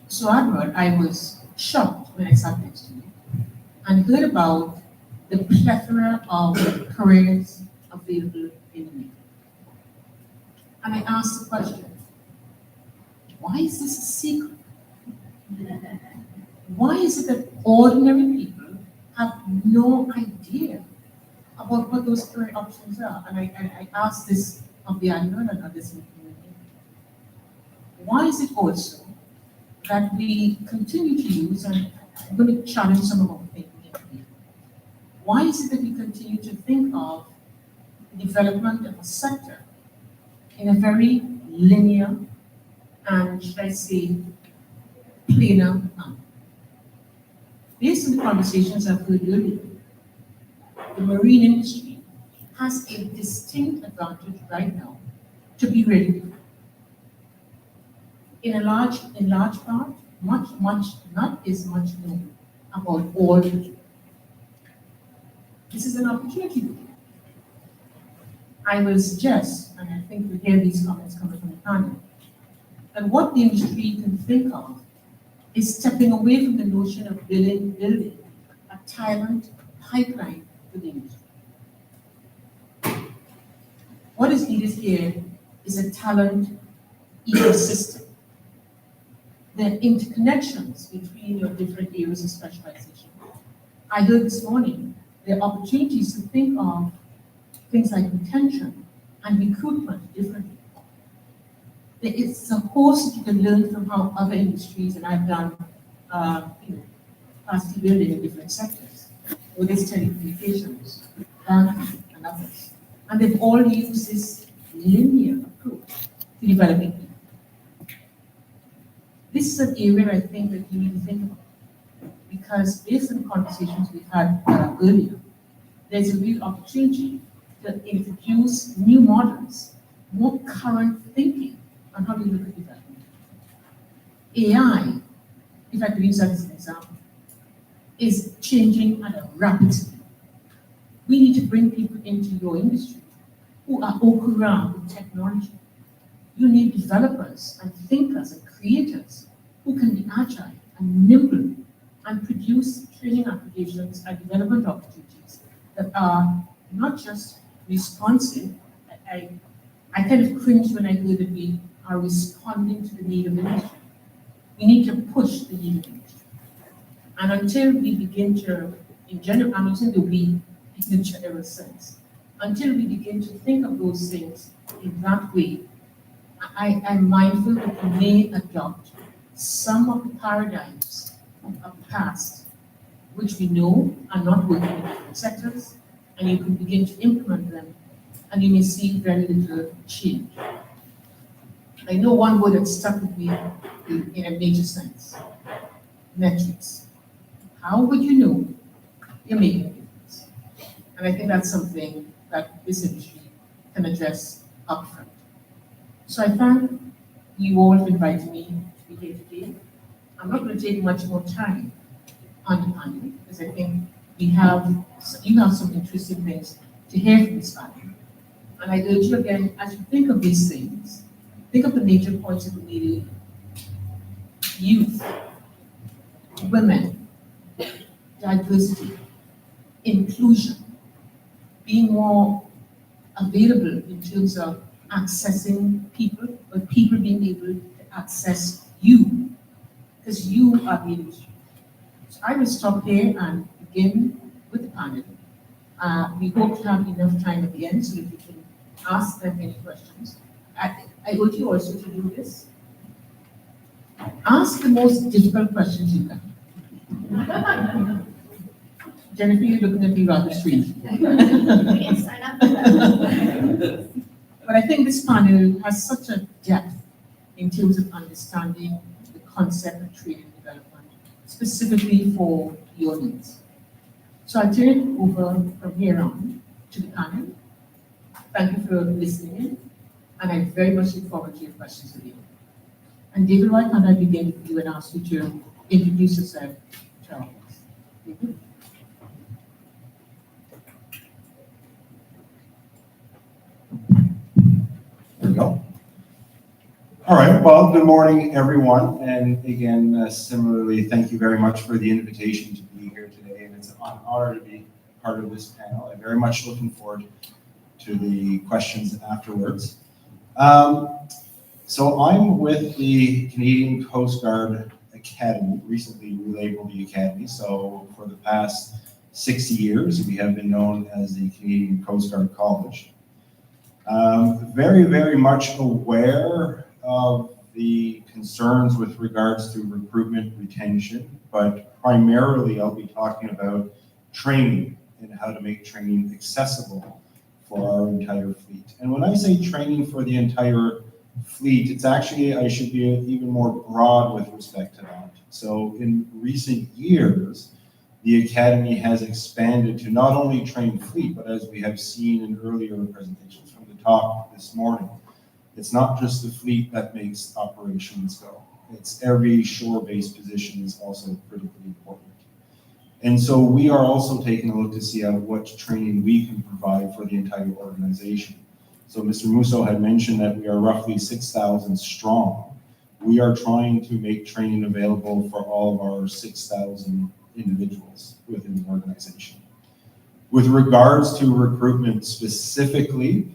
So Admiral, I was shocked when I sat next to you and heard about the plethora of careers available in America. And I asked the question, why is this a secret? Why is it that ordinary people have no idea about what those career options are? And I asked this of the Admiral and others in the community. Why is it also that we continue to use, and I'm going to challenge some of our thinking here. Why is it that we continue to think of the development of a sector in a very linear and, should I say, planar manner? Based on the conversations I've heard earlier, the marine industry has a distinct advantage right now to be ready. In large part, not as much known about all the jobs. This is an opportunity. I will suggest, and I think we hear these comments coming from the panel, that what the industry can think of is stepping away from the notion of building a talent pipeline for the industry. What is needed here is a talent ecosystem. There are interconnections between your different areas of specialization. I heard this morning there are opportunities to think of things like retention and recruitment differently. There is a course that you can learn from how other industries, and I've done capacity building in different sectors, whether it's telecommunications, banking, and others. And they've all used this linear approach to developing people. This is an area I think that you need to think about, because based on the conversations we've had earlier, there's a real opportunity to introduce new models, more current thinking on how we look at development. AI, if I could use that as an example, is changing at a rapid speed. We need to bring people into your industry who are au courant with technology. You need developers and thinkers and creators who can be agile and nimble and produce training applications and development opportunities that are not just responsive. I kind of cringe when I hear that we are responding to the need of industry. We need to push the need of industry. And until we begin to, in general, I'm using the we in the general sense, until we begin to think of those things in that way, I am mindful that we may adopt some of the paradigms of the past, which we know are not working in different sectors, and you can begin to implement them, and you may see very little change. I know one word that stuck with me in a major sense: metrics. How would you know you're making a difference? And I think that's something that this industry can address upfront. So I thank you all for inviting me to be here today. I'm not going to take much more time on the panel, because I think you have some interesting things to hear from this panel. And I urge you again, as you think of these things, think of the major points that we need: youth, women, diversity, inclusion, being more available in terms of accessing people, but people being able to access you, because you are the industry. So I will stop there and begin with the panel. We hope to have enough time at the end so that we can ask them any questions. I urge you also to do this. Ask the most difficult questions you can. Jennifer, you're looking at me rather strange. Yes, sign up for that. But I think this panel has such a depth in terms of understanding the concept of training development, specifically for your needs. So I turn it over from here on to the panel. Thank you for listening in, and I very much look forward to your questions at the end. And David, why can't I begin with you and ask you to introduce yourself to our audience? David? There we go. All right, well, good morning, everyone. And again, similarly, thank you very much for the invitation to be here today. And it's an honor to be part of this panel. I'm very much looking forward to the questions afterwards. So I'm with the Canadian Coast Guard Academy, recently relabeled the Academy. So for the past 60 years, we have been known as the Canadian Coast Guard College. Very, very much aware of the concerns with regards to recruitment, retention, but primarily I'll be talking about training and how to make training accessible for our entire fleet. And when I say training for the entire fleet, it's actually, I should be even more broad with respect to that. So in recent years, the Academy has expanded to not only train fleet, but as we have seen in earlier presentations from the talk this morning, it's not just the fleet that makes operations go. It's every shore-based position is also critically important. And so we are also taking a look to see what training we can provide for the entire organization. So Mr. Musso had mentioned that we are roughly 6,000 strong. We are trying to make training available for all of our 6,000 individuals within the organization. With regards to recruitment specifically,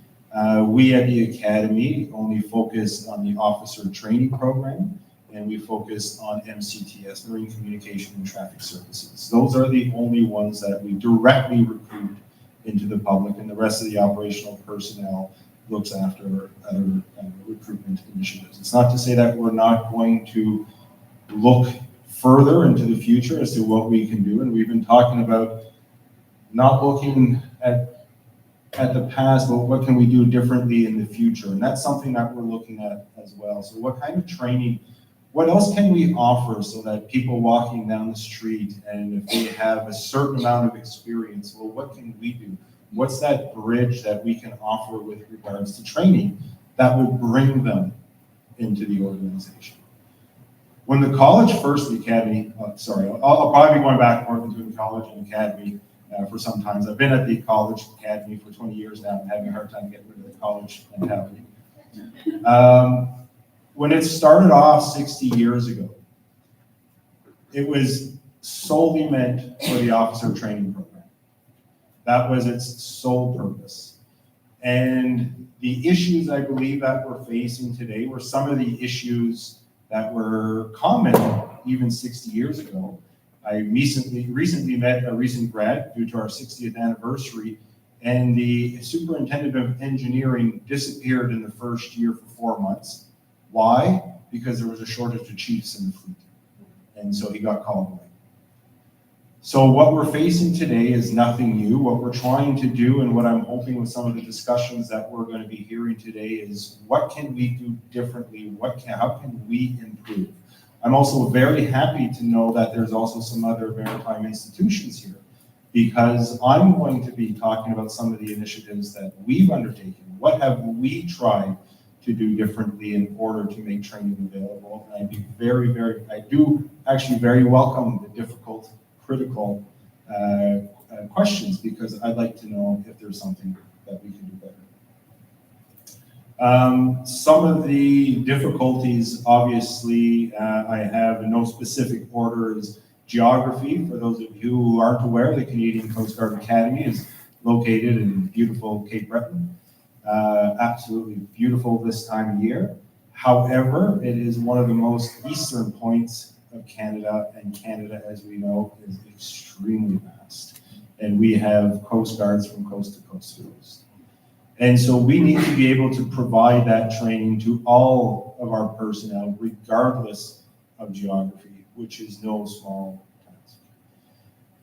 we at the Academy only focus on the officer training program, and we focus on MCTS, Marine Communication and Traffic Services. Those are the only ones that we directly recruit into the public, and the rest of the operational personnel looks after other recruitment initiatives. It's not to say that we're not going to look further into the future as to what we can do, and we've been talking about not looking at the past, but what can we do differently in the future, and that's something that we're looking at as well. So what kind of training, what else can we offer so that people walking down the street, and if they have a certain amount of experience, well, what can we do? What's that bridge that we can offer with regards to training that would bring them into the organization? When the college first, the Academy, I'll probably be going back and forth between college and Academy for some time. I've been at the college Academy for 20 years now. I'm having a hard time getting rid of the college mentality. When it started off 60 years ago, it was solely meant for the officer training program. That was its sole purpose. And the issues I believe that we're facing today were some of the issues that were common even 60 years ago. I recently met a recent grad due to our 60th anniversary, and the superintendent of engineering disappeared in the first year for 4 months. Why? Because there was a shortage of chiefs in the fleet. And so he got called away. So what we're facing today is nothing new. What we're trying to do, and what I'm hoping with some of the discussions that we're going to be hearing today, is what can we do differently? How can we improve? I'm also very happy to know that there's also some other maritime institutions here, because I'm going to be talking about some of the initiatives that we've undertaken. What have we tried to do differently in order to make training available? And I'd be I do actually very welcome the difficult, critical questions, because I'd like to know if there's something that we can do better. Some of the difficulties, obviously, I have in no specific order, is geography. For those of you who aren't aware, the Canadian Coast Guard Academy is located in beautiful Cape Breton. Absolutely beautiful this time of year. However, it is one of the most eastern points of Canada, and Canada, as we know, is extremely vast. And we have coast guards from coast to coast to coast. And so we need to be able to provide that training to all of our personnel, regardless of geography, which is no small task.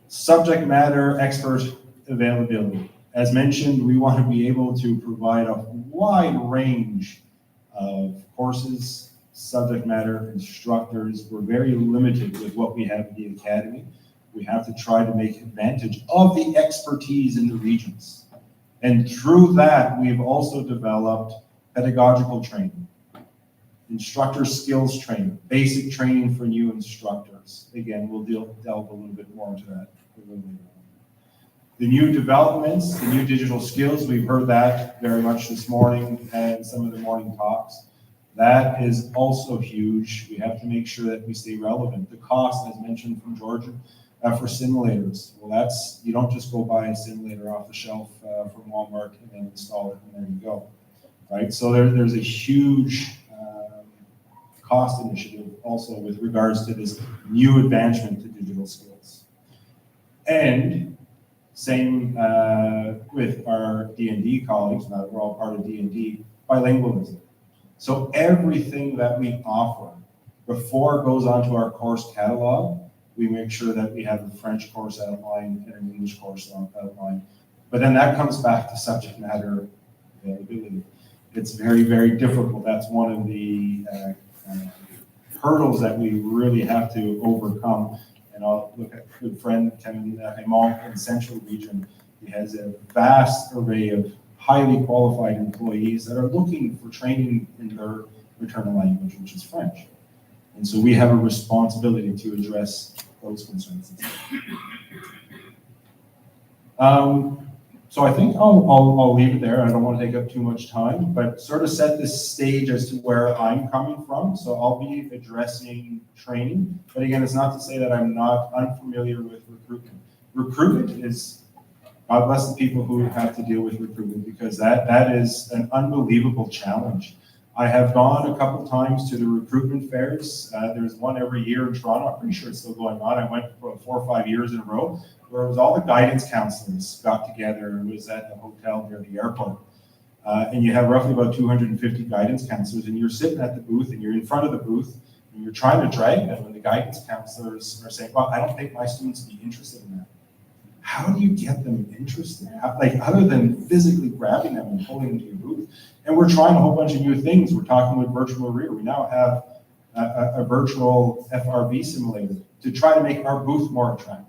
Subject matter expert availability. As mentioned, we want to be able to provide a wide range of courses, subject matter instructors. We're very limited with what we have in the academy. We have to try to make advantage of the expertise in the regions. And through that, we've also developed pedagogical training, instructor skills training, basic training for new instructors. Again, we'll delve a little bit more into that a little later on. The new developments, the new digital skills, we've heard that very much this morning and some of the morning talks. That is also huge. We have to make sure that we stay relevant. The cost, as mentioned from Georgia, for simulators. Well, that's, you don't just go buy a simulator off the shelf from Walmart and then install it and there you go, right? So there's a huge cost initiative also with regards to this new advancement to digital skills. And same with our D&D colleagues, now that we're all part of D&D, bilingualism. So everything that we offer before it goes onto our course catalog, we make sure that we have a French course outline and an English course outline. But then that comes back to subject matter availability. It's very, very difficult. That's one of the hurdles that we really have to overcome. And I'll look at good friend Kevin Raymond in the Central Region. He has a vast array of highly qualified employees that are looking for training in their maternal language, which is French. And so we have a responsibility to address those concerns. So I think I'll leave it there. I don't want to take up too much time, but sort of set this stage as to where I'm coming from. So I'll be addressing training, but again, it's not to say that I'm not unfamiliar with recruitment. Recruitment is, God bless the people who have to deal with recruitment, because that is an unbelievable challenge. I have gone a couple times to the recruitment fairs. There's one every year in Toronto. I'm pretty sure it's still going on. I went for 4 or 5 years in a row, where it was all the guidance counselors got together. It was at the hotel near the airport. And you have roughly about 250 guidance counselors, and you're sitting at the booth and you're in front of the booth and you're trying to drag them, and the guidance counselors are saying, well, I don't think my students would be interested in that. How do you get them interested? Other than physically grabbing them and pulling them to your booth? And we're trying a whole bunch of new things. We're talking with virtual rear. We now have a virtual FRV simulator to try to make our booth more attractive.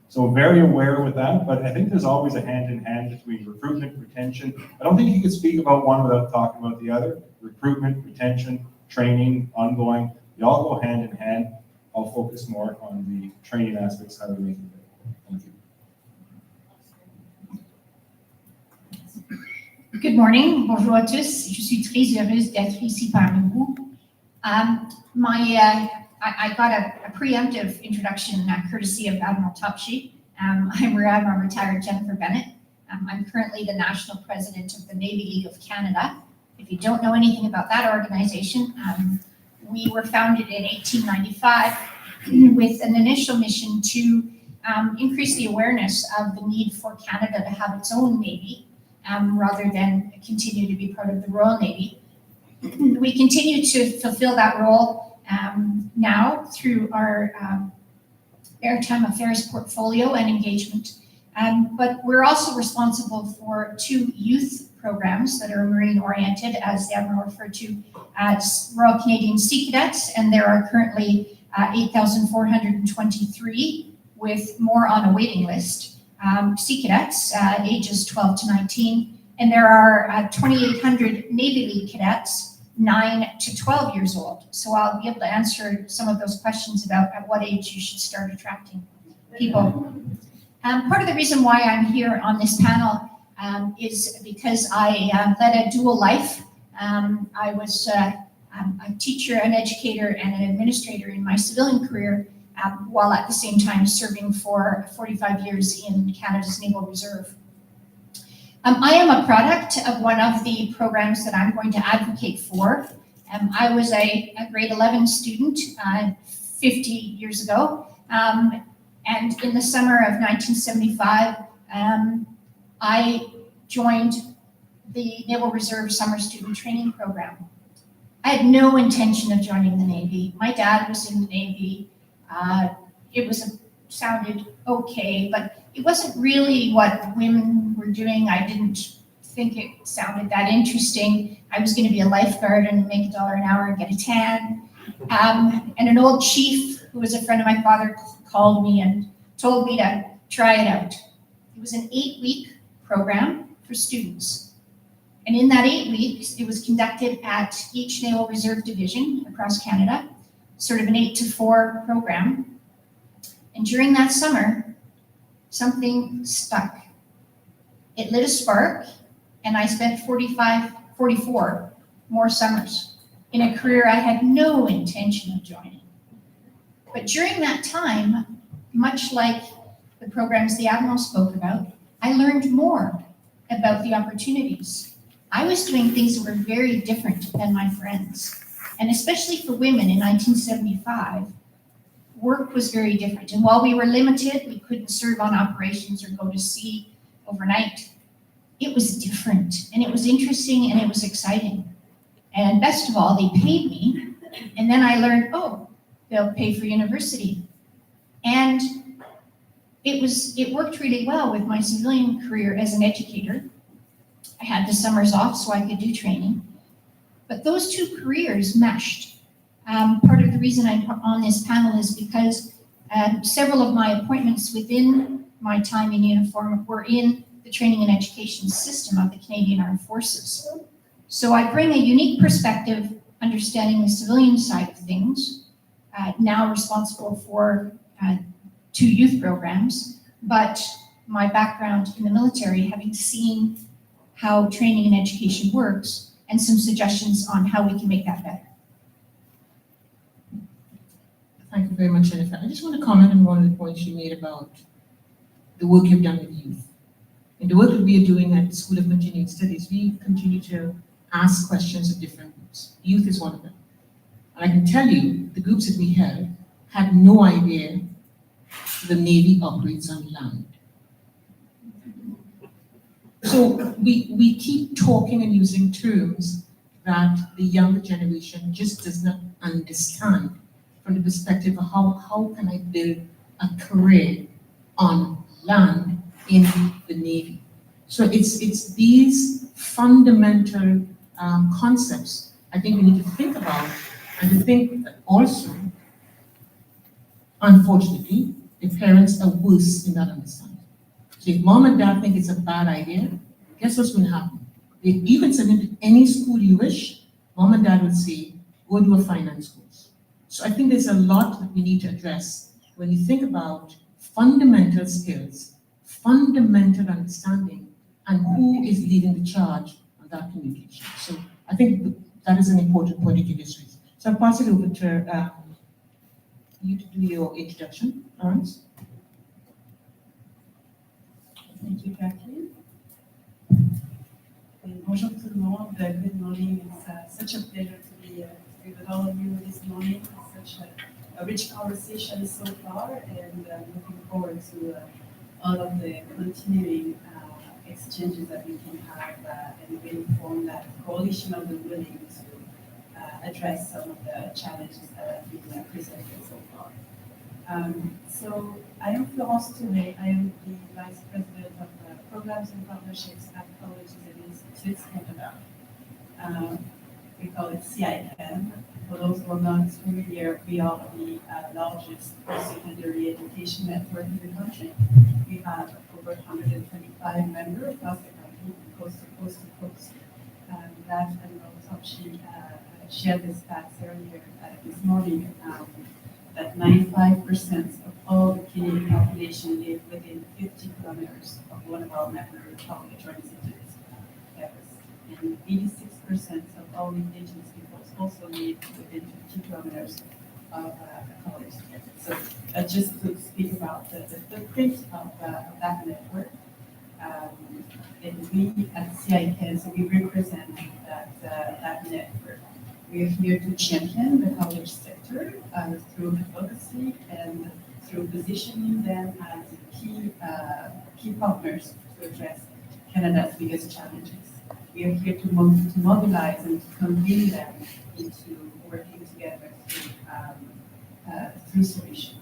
So very aware with that, but I think there's always a hand-in-hand between recruitment, retention. I don't think you can speak about one without talking about the other. Recruitment, retention, training, ongoing, they all go hand in hand. I'll focus more on the training aspects, how to make it better. Thank you. Good morning, bonjour à tous. Je suis très heureuse d'être ici parmi vous. I got a preemptive introduction courtesy of Admiral Topshe. I'm Rear Admiral retired Jennifer Bennett. I'm currently the national president of the Navy League of Canada. If you don't know anything about that organization, we were founded in 1895 with an initial mission to increase the awareness of the need for Canada to have its own Navy rather than continue to be part of the Royal Navy. We continue to fulfill that role now through our maritime affairs portfolio and engagement. But we're also responsible for 2 youth programs that are marine oriented, as the Admiral referred to as Royal Canadian Sea Cadets, and there are currently 8,423 with more on a waiting list. Sea Cadets, ages 12 to 19, and there are 2,800 Navy League cadets, 9 to 12 years old. So I'll be able to answer some of those questions about at what age you should start attracting people. Part of the reason why I'm here on this panel is because I led a dual life. I was a teacher, an educator, and an administrator in my civilian career, while at the same time serving for 45 years in Canada's Naval Reserve. I am a product of one of the programs that I'm going to advocate for, I was a grade 11 student 50 years ago, and in the summer of 1975, I joined the Naval Reserve Summer Student Training Program. I had no intention of joining the Navy. My dad was in the Navy. Sounded okay, but it wasn't really what women were doing. I didn't think it sounded that interesting. I was going to be a lifeguard and make $1 an hour and get a tan. And an old chief who was a friend of my father called me and told me to try it out. It was an 8-week program for students. And in that 8 weeks, it was conducted at each Naval Reserve Division across Canada, sort of an 8 to 4 program. And during that summer, something stuck. It lit a spark, and I spent 44 more summers in a career I had no intention of joining. But during that time, much like the programs the Admiral spoke about, I learned more about the opportunities. I was doing things that were very different than my friends. And especially for women in 1975, work was very different. And while we were limited, we couldn't serve on operations or go to sea overnight. It was different, and it was interesting, and it was exciting. And best of all, they paid me. And then I learned, oh, they'll pay for university. And it worked really well with my civilian career as an educator. I had the summers off so I could do training. But those two careers meshed. Part of the reason I'm on this panel is because several of my appointments within my time in uniform were in the training and education system of the Canadian Armed Forces. So I bring a unique perspective, understanding the civilian side of things, now responsible for 2 youth programs, but my background in the military, having seen how training and education works, and some suggestions on how we can make that better. Thank you very much, Jennifer. I just want to comment on one of the points you made about the work you've done with youth. In the work that we are doing at the School of Continuing Studies, we continue to ask questions of different groups. Youth is one of them. And I can tell you, the groups that we had no idea the Navy operates on land. So we keep talking and using terms that the younger generation just does not understand from the perspective of how can I build a career on land in the Navy. So it's these fundamental concepts I think we need to think about, and to think that also, unfortunately, the parents are worse in that understanding. So if mom and dad think it's a bad idea, guess what's going to happen? If you can send it to any school you wish, mom and dad would say, go do a finance course. So I think there's a lot that we need to address when you think about fundamental skills, fundamental understanding, and who is leading the charge on that communication. So I think that is an important point that you just raised. So I'll pass it over to you to do your introduction, Lawrence. Thank you, Kathleen. Bonjour tout le monde. Good morning. It's such a pleasure to be with all of you this morning. It's such a rich conversation so far, and looking forward to all of the continuing exchanges that we can have and really form that coalition of the willing to address some of the challenges that have been presented so far. So I am Florence Touré. I am the Vice President of Programs and Partnerships at Colleges and Institutes Canada. We call it CICAN. For those who are not familiar, we are the largest post-secondary education network in the country. We have over 125 members across the country, coast to coast to coast. That and Topsy shared this stats earlier this morning. That 95% of all the Canadian population live within 50 kilometers of one of our member college or institutes. And 86% of all Indigenous peoples also live within 50 kilometers of a college. So just to speak about the footprint of that network. And we at CICAN, so we represent that network. We are here to champion the college sector through advocacy and through positioning them as key partners to address Canada's biggest challenges. We are here to mobilize and to convene them into working together through solutions.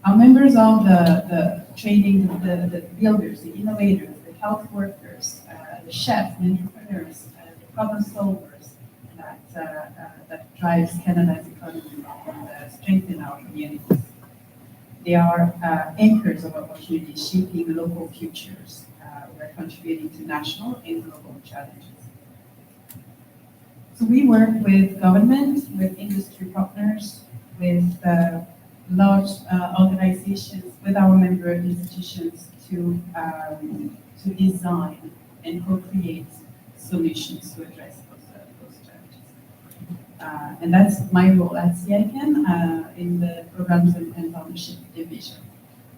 Our members are the training, the builders, the innovators, the health workers, the chefs, the entrepreneurs, the problem solvers that drives Canada's economy and strengthen our communities. They are anchors of opportunity, shaping local futures. We're contributing to national and global challenges. So we work with government, with industry partners, with large organizations, with our member institutions to design and co-create solutions to address those challenges. And that's my role at CICAN in the Programs and Partnership Division.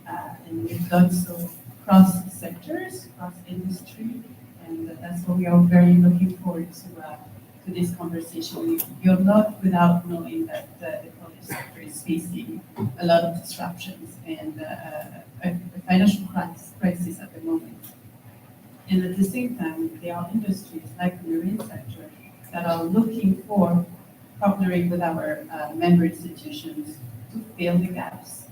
And we've done so across sectors, across industry, and that's what we are very looking forward to this conversation. You're not without knowing that the college sector is facing a lot of disruptions and a financial crisis at the moment. And at the same time, there are industries like the marine sector that are looking for partnering with our member institutions to fill the gaps.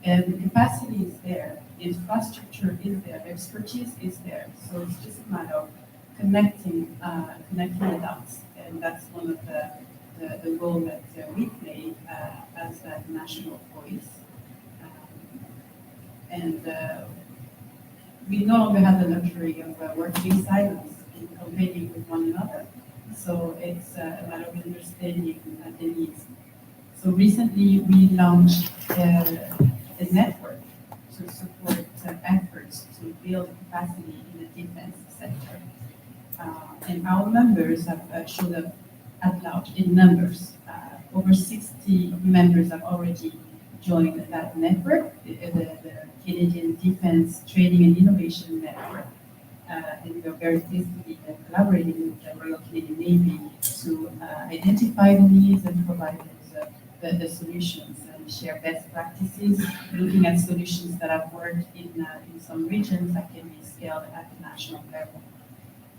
And the capacity is there, the infrastructure is there, the expertise is there. So it's just a matter of connecting the dots. And that's one of the role that we play as that national voice. We no longer have the luxury of working in silence and competing with one another. So it's a matter of understanding the needs. So recently we launched a network to support efforts to build capacity in the defense sector. And our members have showed up at large in numbers. Over 60 members have already joined that network, the Canadian Defense Training and Innovation Network. And we are very pleased to be collaborating with the Royal Canadian Navy to identify the needs and provide the solutions and share best practices, looking at solutions that have worked in some regions that can be scaled at the national level.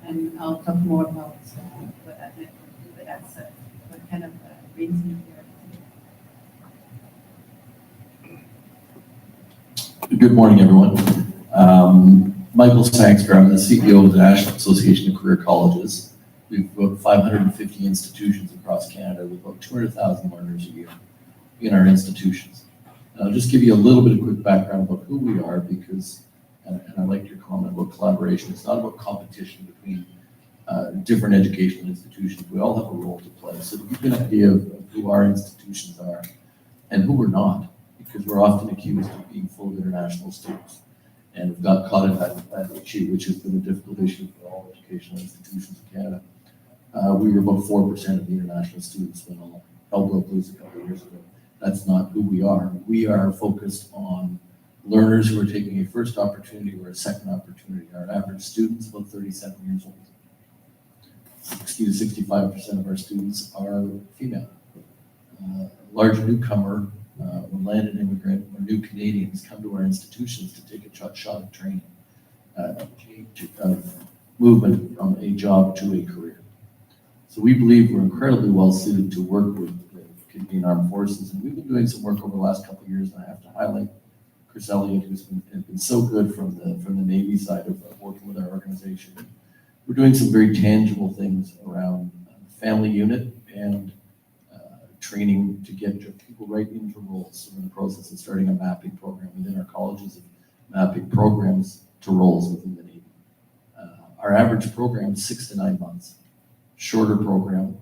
And I'll talk more about what that network is, but that's what kind of brings me here. Good morning, everyone. Michael Sangster, I'm the CEO of the National Association of Career Colleges. We've about 550 institutions across Canada with about 200,000 learners a year in our institutions. I'll just give you a little bit of quick background about who we are because, and I like your comment about collaboration, it's not about competition between different educational institutions. We all have a role to play. So to give you an idea of who our institutions are and who we're not, because we're often accused of being full of international students. And we've got caught in that issue, which has been a difficult issue for all educational institutions in Canada. We were about 4% of the international students when all hell broke loose a couple of years ago. That's not who we are. We are focused on learners who are taking a first opportunity or a second opportunity. Our average student is about 37 years old. 60 to 65% of our students are female. Large newcomer, or landed immigrant, or new Canadians come to our institutions to take a shot at training, movement from a job to a career. So we believe we're incredibly well suited to work with the Canadian Armed Forces, and we've been doing some work over the last couple of years, and I have to highlight Chris Elliott, who's been so good from the Navy side of working with our organization. We're doing some very tangible things around family unit and training to get people right into roles. So we're in the process of starting a mapping program within our colleges of mapping programs to roles within the Navy. Our average program is 6 to 9 months. Shorter program,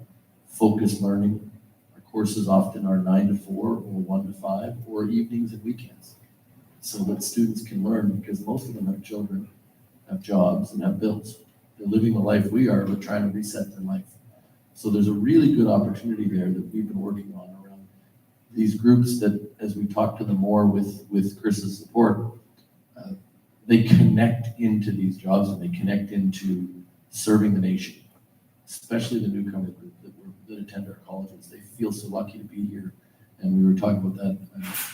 focused learning. Our courses often are 9 to 4 or 1 to 5 or evenings and weekends so that students can learn because most of them have children, have jobs, and have bills. They're living the life we are, but trying to reset their life. So there's a really good opportunity there that we've been working on around these groups that, as we talk to them more with Chris's support, they connect into these jobs and they connect into serving the nation. especially the newcomer group that attend our colleges. They feel so lucky to be here. And we were talking about that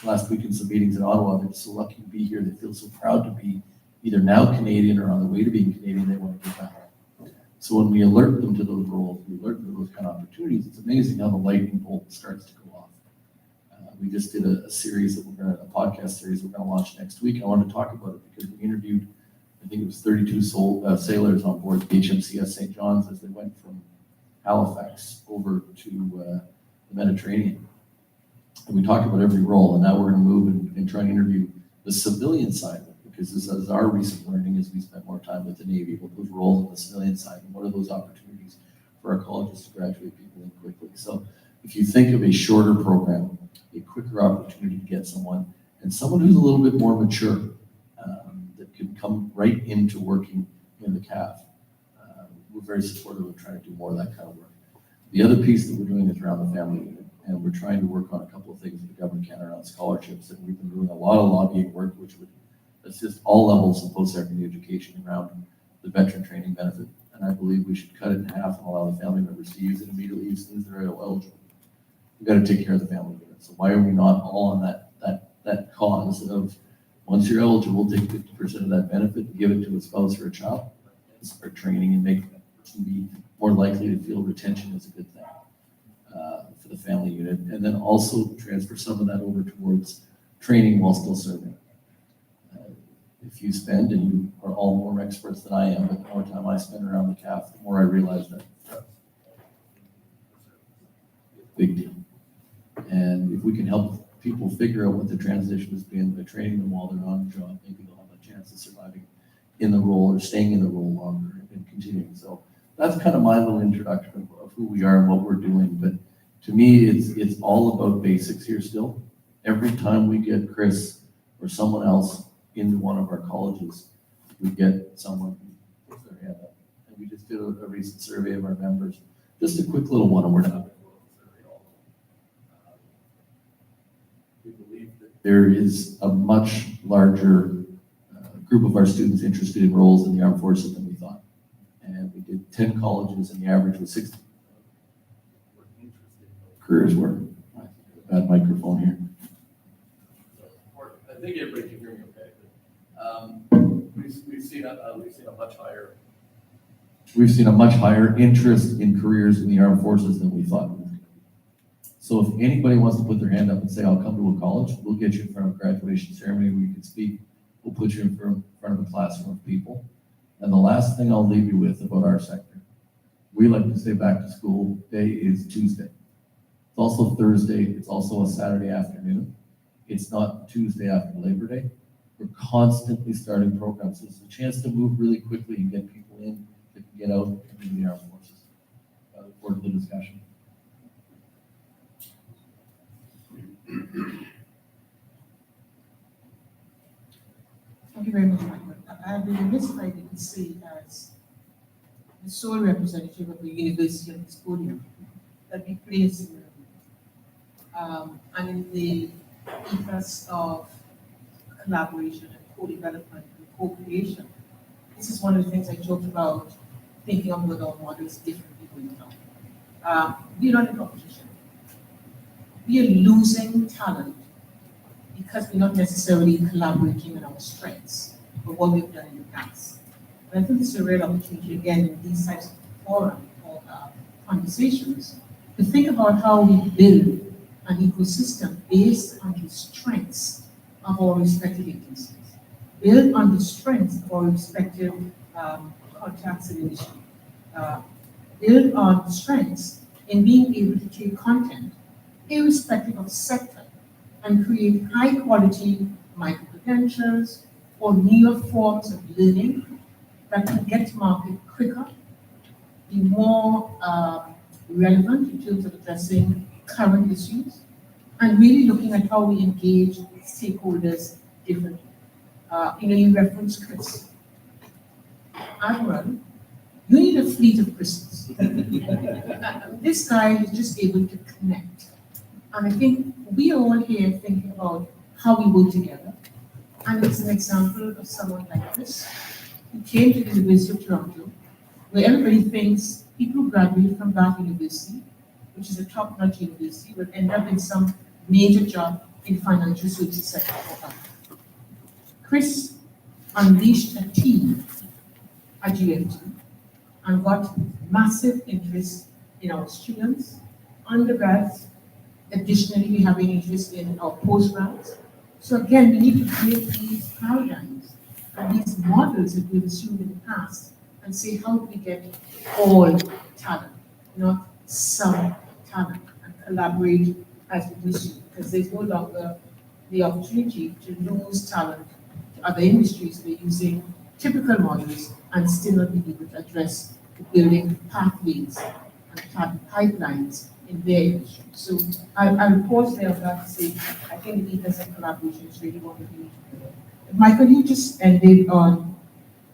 last week in some meetings in Ottawa. They're so lucky to be here. They feel so proud to be either now Canadian or on the way to being Canadian. They want to get back. So when we alert them to those roles, we alert them to those kind of opportunities, it's amazing how the lightning bolt starts to go off. We just did a series that a podcast series we're going to launch next week. I want to talk about it because we interviewed, I think it was 32 sailors on board the HMCS St. John's as they went from Halifax over to the Mediterranean. And we talked about every role, and now we're going to move and try and interview the civilian side of it, because this is our recent learning as we spend more time with the Navy, what those roles on the civilian side, and what are those opportunities for our colleges to graduate people in quickly. So if you think of a shorter program, a quicker opportunity to get someone, and someone who's a little bit more mature, that could come right into working in the CAF, we're very supportive of trying to do more of that kind of work. The other piece that we're doing is around the family unit, and we're trying to work on a couple of things with the Government Canada around scholarships, and we've been doing a lot of lobbying work, which would assist all levels of post-secondary education around the veteran training benefit. And I believe we should cut it in half and allow the family members to use it immediately as soon as they're eligible. We've got to take care of the family unit. So why are we not all on that cause of, once you're eligible, take 50% of that benefit and give it to a spouse or a child and start training and make them be more likely to feel retention is a good thing for the family unit. And then also transfer some of that over towards training while still serving. If you spend, and you are all more experts than I am, but the more time I spend around the CAF, the more I realize that big deal. And if we can help people figure out what the transition has been by training them while they're on the job, maybe they'll have a chance of surviving in the role or staying in the role longer and continuing. So that's kind of my little introduction of who we are and what we're doing. But to me, it's all about basics here still. Every time we get Chris or someone else into one of our colleges, we get someone who puts their hand up. And we just did a recent survey of our members, just a quick little one, and we're not. We believe that there is a much larger group of our students interested in roles in the armed forces than we thought. And we did 10 colleges, and the average was 60. Careers were. Bad microphone here. I think everybody can hear me okay. We've seen a much higher interest in careers in the armed forces than we thought. So if anybody wants to put their hand up and say, I'll come to a college, we'll get you in front of a graduation ceremony where you can speak. We'll put you in front of a classroom of people. And the last thing I'll leave you with about our sector, we like to say back to school day is Tuesday. It's also Thursday. It's also a Saturday afternoon. It's not Tuesday after Labor Day. We're constantly starting programs. So it's a chance to move really quickly and get people in that can get out into the armed forces. I look forward to the discussion. Thank you very much, Michael. I've been remiss if I didn't say, as the sole representative of the university on this podium, that we place and in the ethos of collaboration and co-development and co-creation. This is one of the things I talked about, thinking about our models differently going down. We're not in competition. We are losing talent because we're not necessarily collaborating on our strengths, but what we've done in the past. And I think this is a real opportunity, again, in these types of forum or conversations, to think about how we build an ecosystem based on the strengths of our respective agencies, build on the strengths of our respective contacts and initiatives, build on strengths in being able to take content, irrespective of sector, and create high-quality micro-credentials or newer forms of learning that can get to market quicker, be more relevant in terms of addressing current issues, and really looking at how we engage stakeholders differently. You referenced Chris. Admiral, you need a fleet of Chris's. This guy is just able to connect. And I think we are all here thinking about how we work together. And it's an example of someone like Chris, who came to the University of Toronto, where everybody thinks people who graduate from that university, which is a top-notch university, will end up in some major job in financial services sector. Chris unleashed a team at GMT and got massive interest in our students, undergrads. Additionally, we have an interest in our postgrads. So again, we need to create these paradigms and these models that we've assumed in the past and say, how do we get all talent, not some talent, and collaborate as we do so, because there's no longer the opportunity to lose talent to other industries. We're using typical models and still not being able to address the building pathways and pipelines in their industry. So I'll pause there on that to say, I think the ethos of collaboration is really what we need to do. Michael, you just ended on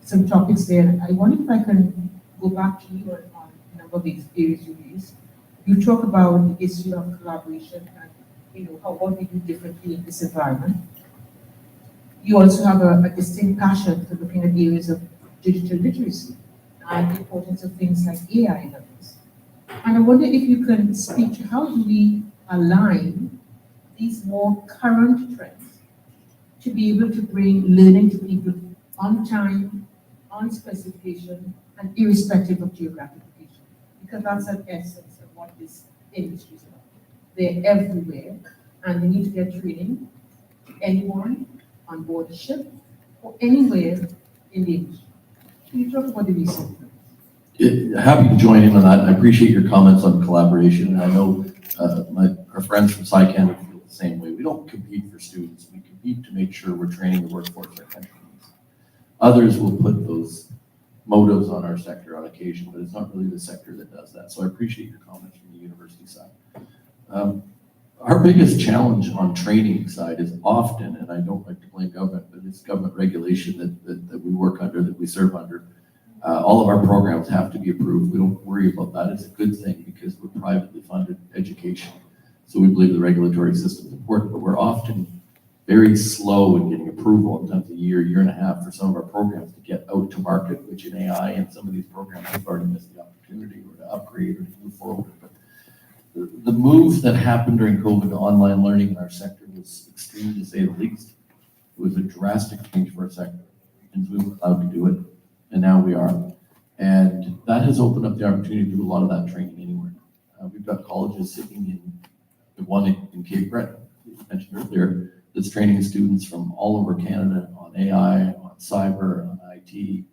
some topics there. I wonder if I can go back to you on a number of these areas you raised. You talk about the issue of collaboration and how what we do differently in this environment. You also have a distinct passion for looking at areas of digital literacy and the importance of things like AI and others. And I wonder if you can speak to how do we align these more current trends to be able to bring learning to people on time, on specification, and irrespective of geographic location. Because that's the essence of what this industry is about. They're everywhere, and they need to get training to anyone on board a ship or anywhere in the industry. Can you talk about the research? Happy to join in on that. I appreciate your comments on collaboration. And I know our friends from SciCan feel the same way. We don't compete for students. We compete to make sure we're training the workforce our country needs. Others will put those motives on our sector on occasion, but it's not really the sector that does that. So I appreciate your comments from the university side. Our biggest challenge on training side is often, and I don't like to blame government, but it's government regulation that we work under, that we serve under. All of our programs have to be approved. We don't worry about that. It's a good thing because we're privately funded education. So we believe the regulatory system is important, but we're often very slow in getting approval, sometimes a year and a half for some of our programs to get out to market, which in AI and some of these programs have already missed the opportunity or to upgrade or to move forward. But the move that happened during COVID to online learning in our sector was extreme, to say the least. It was a drastic change for our sector, and we were allowed to do it, and now we are. And that has opened up the opportunity to do a lot of that training anywhere. We've got colleges sitting in one in Cape Breton, as mentioned earlier, that's training students from all over Canada on AI, on cyber, on IT.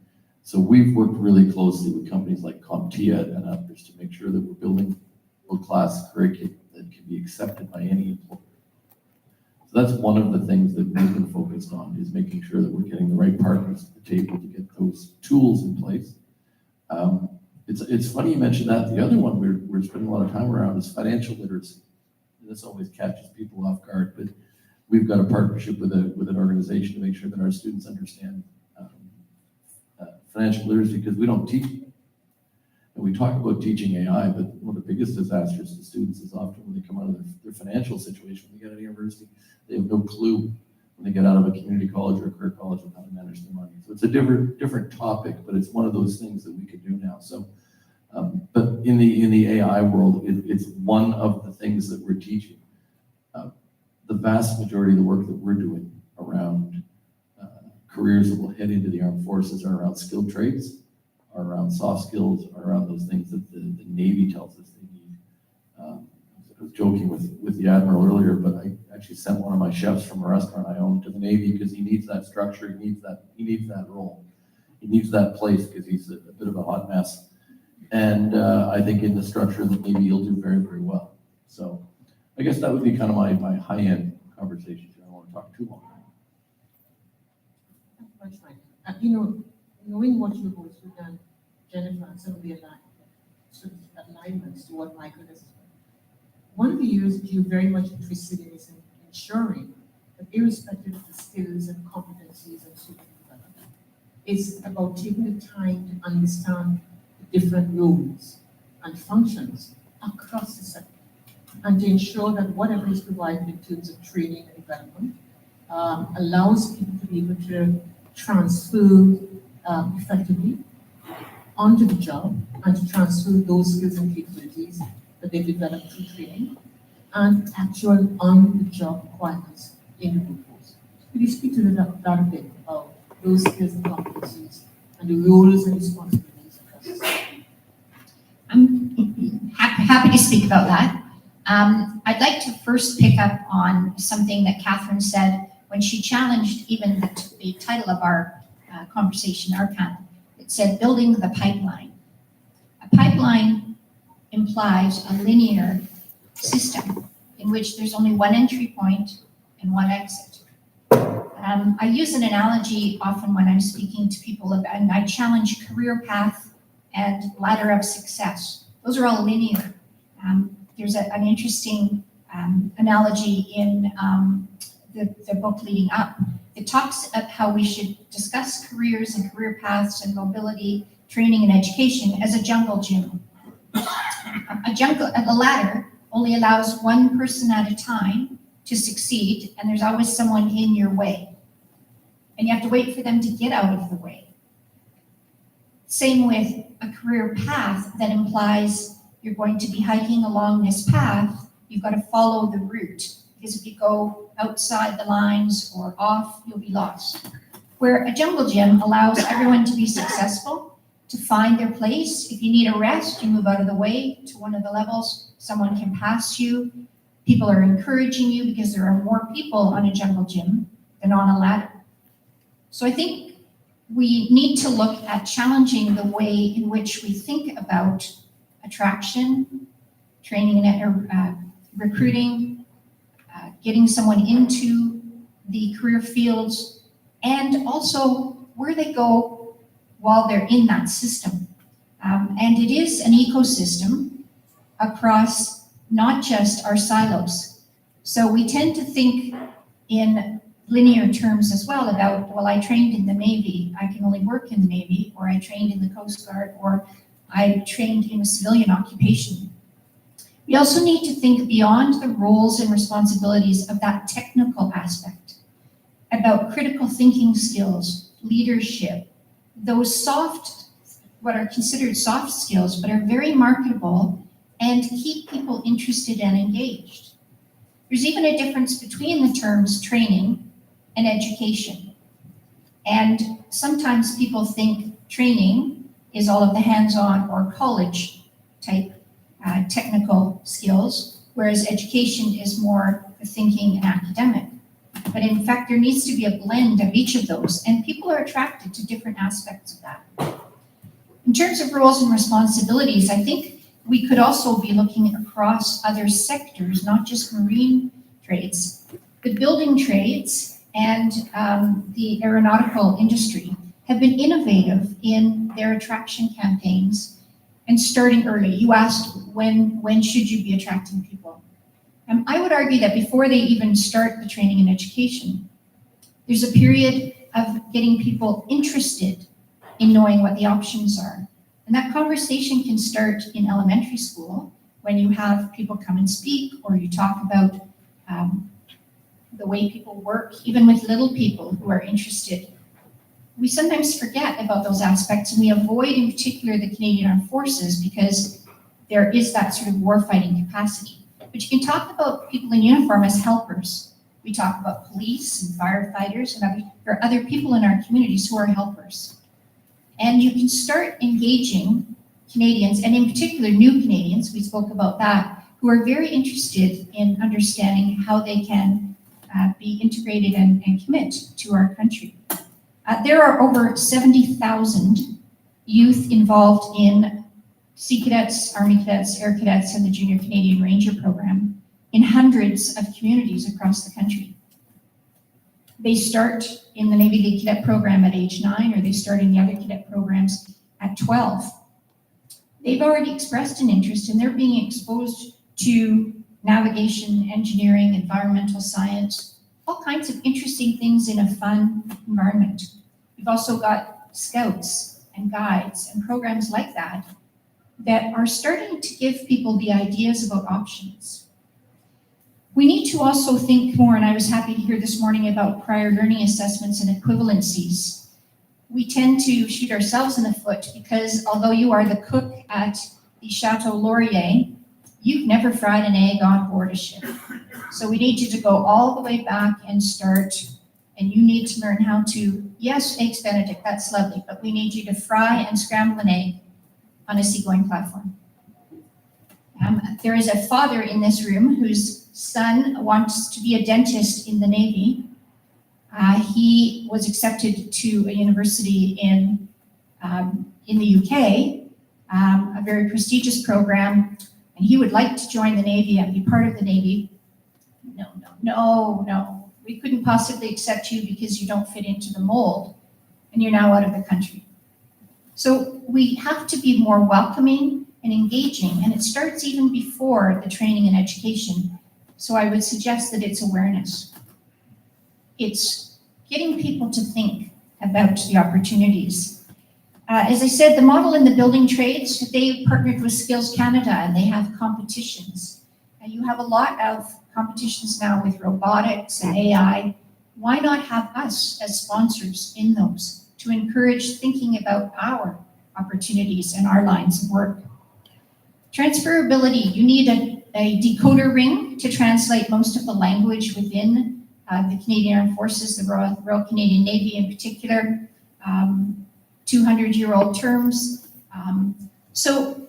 So we've worked really closely with companies like CompTIA and others to make sure that we're building world-class curriculum that can be accepted by any employer. So that's one of the things that we've been focused on, is making sure that we're getting the right partners at the table to get those tools in place. It's funny you mentioned that. The other one we're spending a lot of time around is financial literacy. And this always catches people off guard, but we've got a partnership with an organization to make sure that our students understand financial literacy, because we don't teach it. And we talk about teaching AI, but one of the biggest disasters to students is often when they come out of their financial situation, when they get out of university, they have no clue when they get out of a community college or a career college on how to manage their money. So it's a different topic, but it's one of those things that we could do now. So, but in the AI world, it's one of the things that we're teaching. The vast majority of the work that we're doing around careers that will head into the armed forces are around skilled trades, are around soft skills, are around those things that the Navy tells us they need. I was joking with the Admiral earlier, but I actually sent one of my chefs from a restaurant I own to the Navy because he needs that structure, he needs that role. He needs that place because he's a bit of a hot mess. And I think in the structure of the Navy, he'll do very, very well. So I guess that would be kind of my high-end conversation. I don't want to talk too long. That's fine. Knowing what you've also done, Jennifer, and some of the alignments to what Michael has said, one of the areas that you're very much interested in is in ensuring that irrespective of the skills and competencies and social development, it's about taking the time to understand the different roles and functions across the sector, and to ensure that whatever is provided in terms of training and development allows people to be able to transfer effectively onto the job and to transfer those skills and capabilities that they've developed through training and actual on-the-job requirements in the workforce. Could you speak to that a bit about those skills and competencies and the roles and responsibilities across the society? I'm happy to speak about that. I'd like to first pick up on something that Catherine said when she challenged even the title of our conversation, our panel. It said, building the pipeline. A pipeline implies a linear system in which there's only one entry point and one exit. I use an analogy often when I'm speaking to people about, and I challenge career path and ladder of success. Those are all linear. There's an interesting analogy in the book leading up. It talks about how we should discuss careers and career paths and mobility, training and education as a jungle gym. A ladder only allows one person at a time to succeed, and there's always someone in your way. And you have to wait for them to get out of the way. Same with a career path that implies you're going to be hiking along this path, you've got to follow the route. Because if you go outside the lines or off, you'll be lost. Where a jungle gym allows everyone to be successful, to find their place. If you need a rest, you move out of the way to one of the levels. Someone can pass you. People are encouraging you because there are more people on a jungle gym than on a ladder. So I think we need to look at challenging the way in which we think about attraction, training and recruiting, getting someone into the career fields, and also where they go while they're in that system. And it is an ecosystem across not just our silos. So we tend to think in linear terms as well about, well, I trained in the Navy, I can only work in the Navy, or I trained in the Coast Guard, or I trained in a civilian occupation. We also need to think beyond the roles and responsibilities of that technical aspect, about critical thinking skills, leadership, those soft, what are considered soft skills, but are very marketable and keep people interested and engaged. There's even a difference between the terms training and education. And sometimes people think training is all of the hands-on or college type technical skills, whereas education is more the thinking and academic. But in fact, there needs to be a blend of each of those, and people are attracted to different aspects of that. In terms of roles and responsibilities, I think we could also be looking across other sectors, not just marine trades. The building trades and the aeronautical industry have been innovative in their attraction campaigns and starting early. You asked when should you be attracting people? I would argue that before they even start the training and education, there's a period of getting people interested in knowing what the options are. And that conversation can start in elementary school when you have people come and speak, or you talk about the way people work, even with little people who are interested. We sometimes forget about those aspects, and we avoid in particular the Canadian Armed Forces because there is that sort of warfighting capacity. But you can talk about people in uniform as helpers. We talk about police and firefighters, and there are other people in our communities who are helpers. And you can start engaging Canadians, and in particular new Canadians, we spoke about that, who are very interested in understanding how they can be integrated and commit to our country. There are over 70,000 youth involved in Sea Cadets, Army Cadets, Air Cadets, and the Junior Canadian Ranger program in hundreds of communities across the country. They start in the Navy League Cadet program at age 9, or they start in the other cadet programs at 12. They've already expressed an interest, and they're being exposed to navigation, engineering, environmental science, all kinds of interesting things in a fun environment. We've also got scouts and guides and programs like that that are starting to give people the ideas about options. We need to also think more, and I was happy to hear this morning about prior learning assessments and equivalencies. we tend to shoot ourselves in the foot because although you are the cook at the Chateau Laurier, you've never fried an egg on board a ship. So we need you to go all the way back and start, and you need to learn how to, yes, eggs Benedict, that's lovely, but we need you to fry and scramble an egg on a seagoing platform. There is a father in this room whose son wants to be a dentist in the Navy. He was accepted to a university in the UK, a very prestigious program, and he would like to join the Navy and be part of the Navy. No. We couldn't possibly accept you because you don't fit into the mold, and you're now out of the country. So we have to be more welcoming and engaging, and it starts even before the training and education. So I would suggest that it's awareness. It's getting people to think about the opportunities. As I said, the model in the building trades, they partnered with Skills Canada and they have competitions. And you have a lot of competitions now with robotics and AI. Why not have us as sponsors in those to encourage thinking about our opportunities and our lines of work? Transferability, you need a decoder ring to translate most of the language within the Canadian Armed Forces, the Royal Canadian Navy in particular, 200-year-old terms. So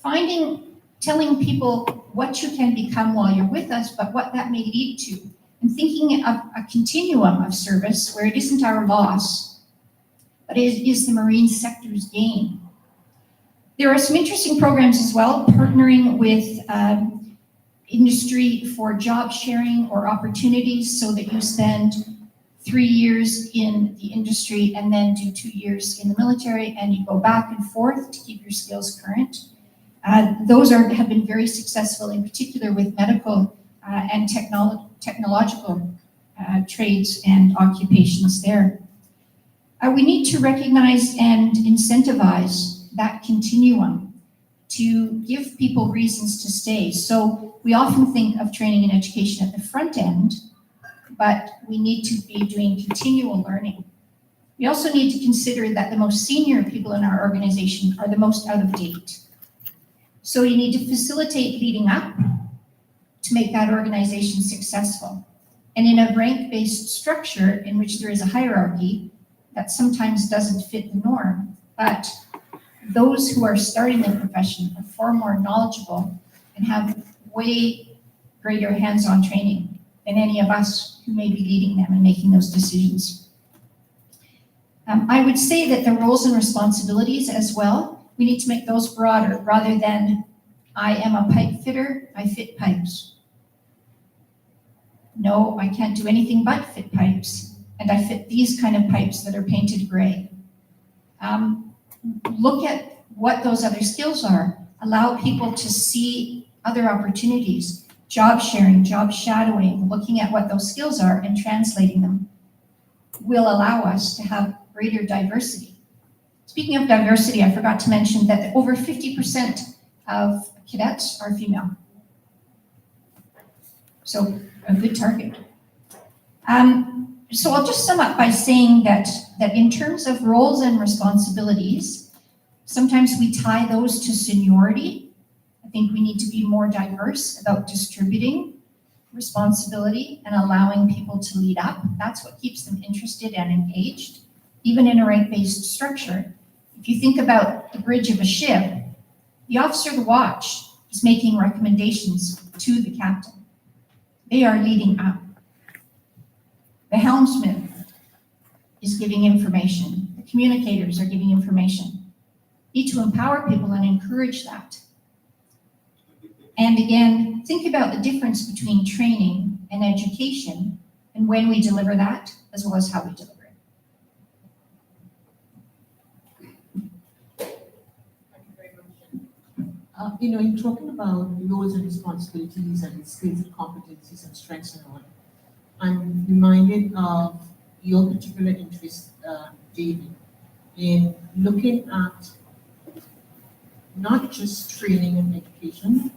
telling people what you can become while you're with us, but what that may lead to, and thinking of a continuum of service where it isn't our loss, but it is the marine sector's gain. There are some interesting programs as well, partnering with industry for job sharing or opportunities so that you spend 3 years in the industry and then do 2 years in the military and you go back and forth to keep your skills current. Those have been very successful, in particular with medical and technological trades and occupations there. We need to recognize and incentivize that continuum to give people reasons to stay. So we often think of training and education at the front end, but we need to be doing continual learning. We also need to consider that the most senior people in our organization are the most out of date. So you need to facilitate leading up to make that organization successful. And in a rank-based structure in which there is a hierarchy, that sometimes doesn't fit the norm, but those who are starting their profession are far more knowledgeable and have way greater hands-on training than any of us who may be leading them and making those decisions. I would say that the roles and responsibilities as well, we need to make those broader rather than I am a pipe fitter, I fit pipes. No, I can't do anything but fit pipes, and I fit these kind of pipes that are painted gray. Look at what those other skills are. Allow people to see other opportunities, job sharing, job shadowing, looking at what those skills are and translating them will allow us to have greater diversity. Speaking of diversity, I forgot to mention that over 50% of cadets are female. So a good target. So I'll just sum up by saying that in terms of roles and responsibilities, sometimes we tie those to seniority. I think we need to be more diverse about distributing responsibility and allowing people to lead up. That's what keeps them interested and engaged, even in a rank-based structure. If you think about the bridge of a ship, the officer of the watch is making recommendations to the captain. They are leading up. The helmsman is giving information. The communicators are giving information. You need to empower people and encourage that. And again, think about the difference between training and education and when we deliver that, as well as how we deliver it. In talking about roles and responsibilities and skills and competencies and strengths and all, I'm reminded of your particular interest, David, in looking at not just training and education,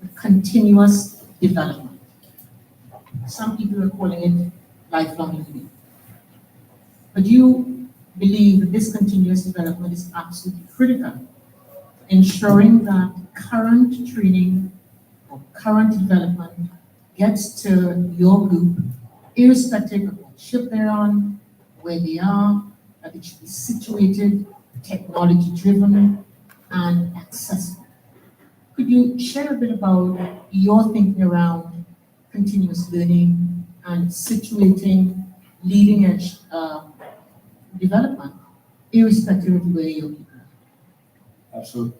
but continuous development. Some people are calling it lifelong learning. But you believe that this continuous development is absolutely critical, ensuring that current training or current development gets to your group, irrespective of what ship they're on, where they are, that it should be situated, technology-driven, and accessible. Could you share a bit about your thinking around continuous learning and situating leading-edge development, irrespective of where your people are?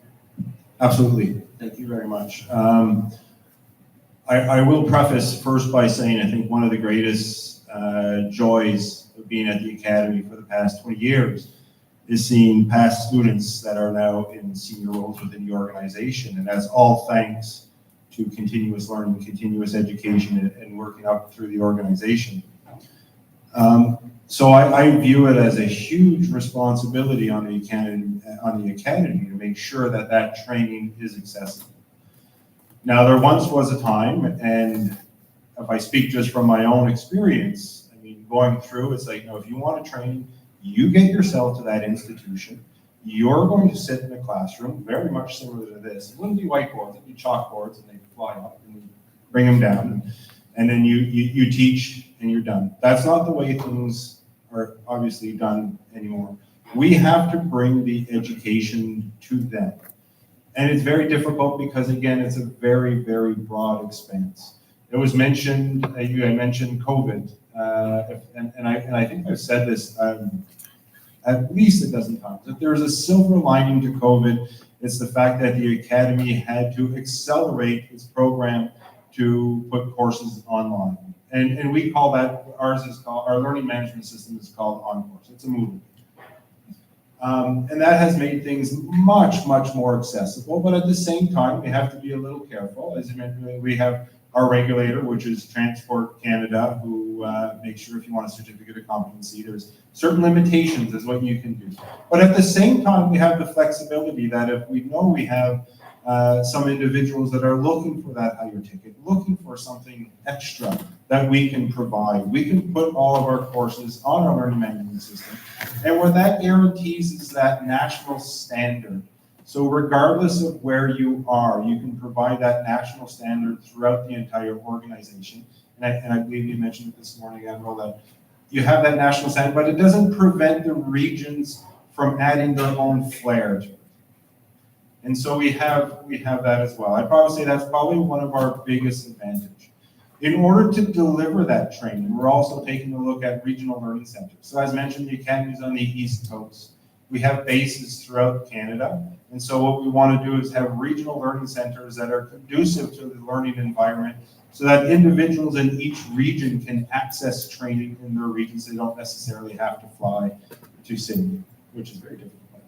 Absolutely. Thank you very much. I will preface first by saying I think one of the greatest joys of being at the Academy for the past 20 years is seeing past students that are now in senior roles within the organization. And that's all thanks to continuous learning, continuous education, and working up through the organization. So I view it as a huge responsibility on the academy to make sure that that training is accessible. Now, there once was a time, and if I speak just from my own experience, I mean, going through, it's like, if you want to train, you get yourself to that institution. You're going to sit in a classroom, very much similar to this. It wouldn't be whiteboards, it'd be chalkboards, and they fly up, and you bring them down, and then you teach, and you're done. That's not the way things are obviously done anymore. We have to bring the education to them. And it's very difficult because, again, it's a very, very broad expanse. It was mentioned, you had mentioned COVID, and I think I've said this at least a dozen times. If there's a silver lining to COVID, it's the fact that the Academy had to accelerate its program to put courses online. And we call that, our learning management system is called OnCourse. It's a movement. And that has made things much, much more accessible. But at the same time, we have to be a little careful. As you mentioned, we have our regulator, which is Transport Canada, who makes sure if you want a certificate of competency, there's certain limitations as what you can do. But at the same time, we have the flexibility that if we know we have some individuals that are looking for that higher ticket, looking for something extra that we can provide. We can put all of our courses on our learning management system. And what that guarantees is that national standard. So regardless of where you are, you can provide that national standard throughout the entire organization. And I believe you mentioned it this morning, Admiral, that you have that national standard, but it doesn't prevent the regions from adding their own flair to it. And so we have that as well. I'd probably say that's probably one of our biggest advantages. In order to deliver that training, we're also taking a look at regional learning centers. So as mentioned, the Academy is on the East Coast. We have bases throughout Canada. And so what we want to do is have regional learning centers that are conducive to the learning environment so that individuals in each region can access training in their regions. They don't necessarily have to fly to Sydney, which is very difficult.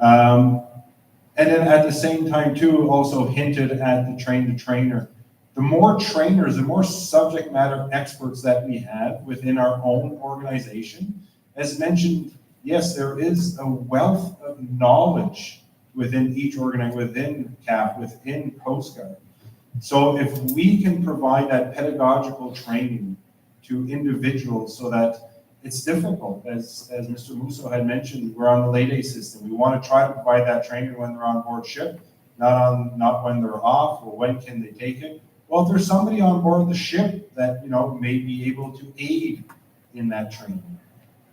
And then at the same time, too, also hinted at the train-the-trainer. The more trainers, the more subject matter experts that we have within our own organization. As mentioned, yes, there is a wealth of knowledge within each organization, within CAF, within Coast Guard. So if we can provide that pedagogical training to individuals so that it's difficult, as Mr. Musso had mentioned, we're on the lay day system. We want to try to provide that training when they're on board ship, not when they're off, or when can they take it. Well, if there's somebody on board the ship that may be able to aid in that training,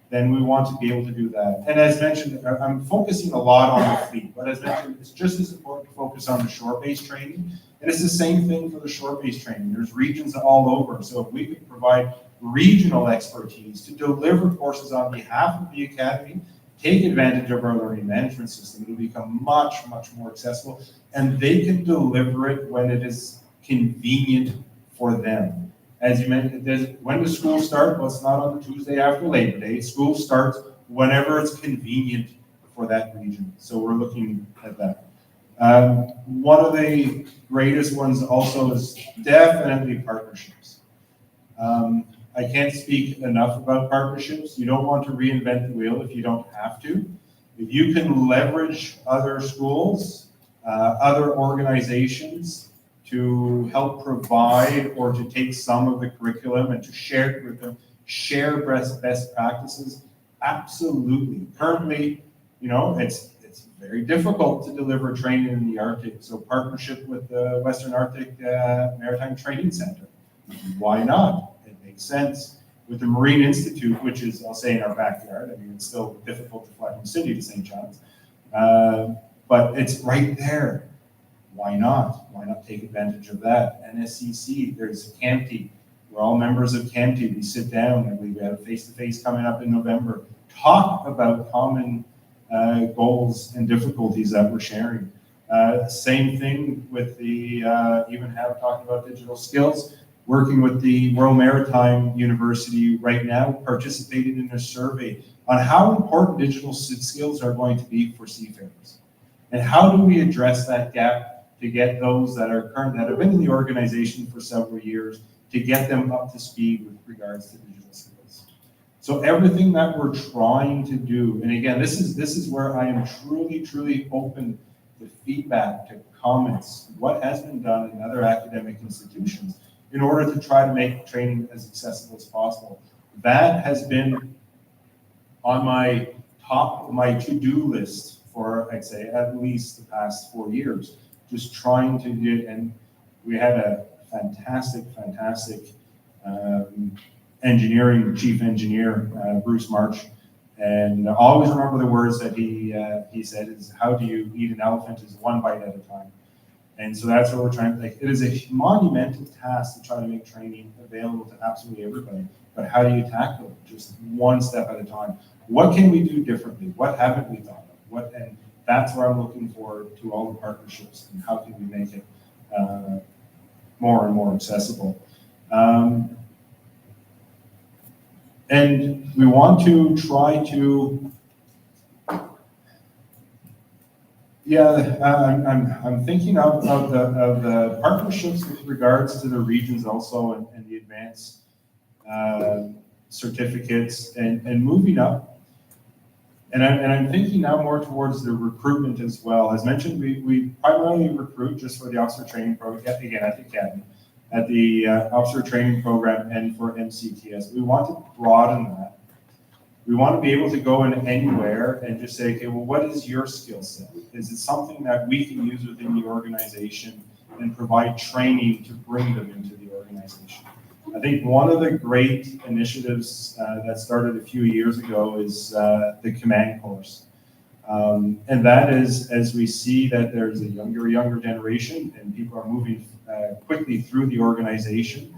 then we want to be able to do that. And as mentioned, I'm focusing a lot on the fleet, but as mentioned, it's just as important to focus on the shore-based training. And it's the same thing for the shore-based training. There's regions all over. So if we could provide regional expertise to deliver courses on behalf of the Academy, take advantage of our learning management system, it'll become much, much more accessible. And they can deliver it when it is convenient for them. As you mentioned, when does school start? Well, it's not on the Tuesday after Labor Day. School starts whenever it's convenient for that region. So we're looking at that. One of the greatest ones also is definitely partnerships. I can't speak enough about partnerships. You don't want to reinvent the wheel if you don't have to. If you can leverage other schools, other organizations, to help provide or to take some of the curriculum and to share curriculum, share best practices, Absolutely. Currently, it's very difficult to deliver training in the Arctic. So partnership with the Western Arctic Maritime Training Center. Why not? It makes sense. With the Marine Institute, which is, I'll say, in our backyard. I mean, it's still difficult to fly from Sydney to St. John's. But it's right there. Why not? Why not take advantage of that? NSCC, there's CAMTI. We're all members of CAMTI. We sit down and we have a face-to-face coming up in November. Talk about common goals and difficulties that we're sharing. Same thing with the, even have talking about digital skills, working with the Royal Maritime University right now, participating in a survey on how important digital skills are going to be for seafarers. And how do we address that gap to get those that are current, that have been in the organization for several years, to get them up to speed with regards to digital skills. So everything that we're trying to do, and again, this is where I am truly open to feedback, to comments, what has been done in other academic institutions in order to try to make training as accessible as possible. That has been on my top of my to-do list for, I'd say, at least the past 4 years, just trying to get, and we had a fantastic engineering chief engineer, Bruce March, and I always remember the words that he said is, how do you eat an elephant is one bite at a time. And so that's what we're trying to, like, it is a monumental task to try to make training available to absolutely everybody, but how do you tackle it? Just one step at a time. What can we do differently? What haven't we thought of? And that's where I'm looking forward to all the partnerships and how can we make it more and more accessible. And we want to try to, I'm thinking of the partnerships with regards to the regions also and the advanced certificates and moving up. And I'm thinking now more towards the recruitment as well. As mentioned, we primarily recruit just for the officer training program, again, at the academy, at the officer training program and for MCTS. We want to broaden that. We want to be able to go in anywhere and just say, okay, well, what is your skill set? Is it something that we can use within the organization and provide training to bring them into the organization? I think one of the great initiatives that started a few years ago is the command course. And that is, as we see that there's a younger generation and people are moving quickly through the organization,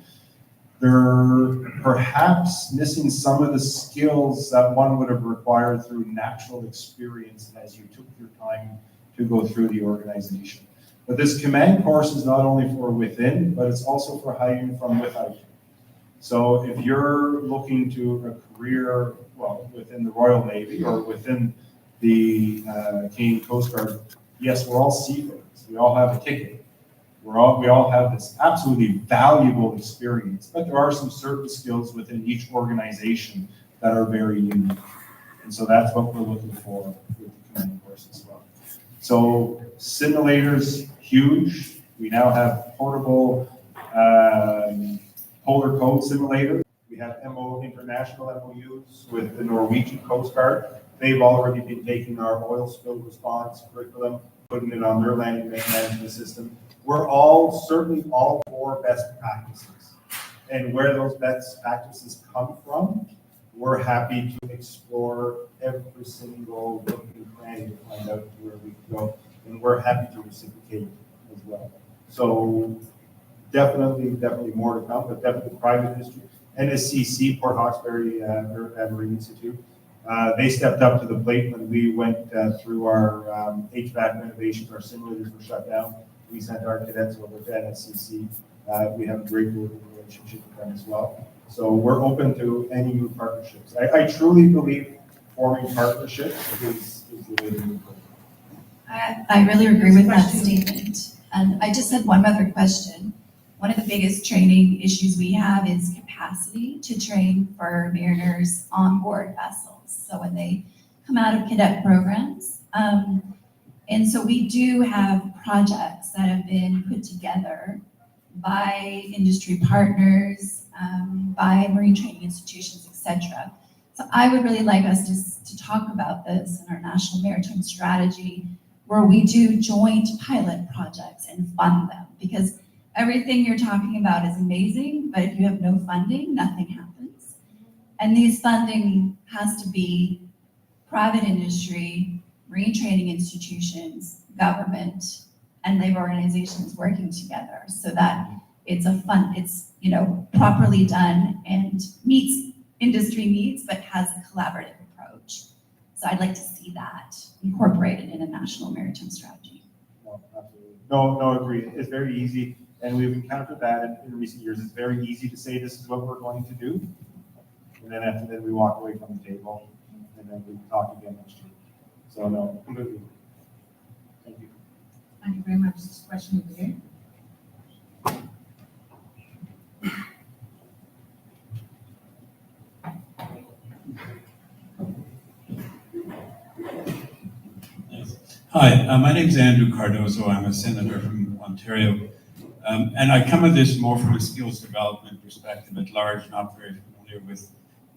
they're perhaps missing some of the skills that one would have required through natural experience as you took your time to go through the organization. But this command course is not only for within, but it's also for hiring from without. So if you're looking to a career, well, within the Royal Navy or within the Canadian Coast Guard, yes, we're all seafarers. We all have a ticket. We all have this absolutely valuable experience, but there are some certain skills within each organization that are very unique. And so that's what we're looking for with the command course as well. So simulators, huge. We now have portable polar code simulator. We have international MOUs with the Norwegian Coast Guard. They've already been taking our oil spill response curriculum, putting it on their landing management system. We're certainly all for best practices. And where those best practices come from, we're happy to explore every single look and plan to find out where we can go. And we're happy to reciprocate as well. So definitely more to come, but definitely private industry. NSCC, Port Hawkesbury Marine Institute, they stepped up to the plate when we went through our HVAC renovations. Our simulators were shut down. We sent our cadets over to NSCC. We have a great working relationship with them as well. So we're open to any new partnerships. I truly believe forming partnerships is the way to move forward. I really agree with that statement. And I just had one other question. One of the biggest training issues we have is capacity to train for mariners on board vessels. So when they come out of cadet programs, and so we do have projects that have been put together by industry partners, by marine training institutions, etc., So I would really like us to talk about this in our national maritime strategy, where we do joint pilot projects and fund them, because everything you're talking about is amazing, but if you have no funding, nothing happens. And these funding has to be private industry, marine training institutions, government, and labor organizations working together so that it's properly done and meets industry needs, but has a collaborative approach. So I'd like to see that incorporated in a national maritime strategy. No, absolutely. No, agree. It's very easy, and we've encountered that in recent years. It's very easy to say this is what we're going to do, and then after that we walk away from the table, and then we talk again next year. So no, completely. Thank you. Thank you very much. This question over here. Hi, my name's Andrew Cardozo. I'm a senator from Ontario. And I come at this more from a skills development perspective at large, not very familiar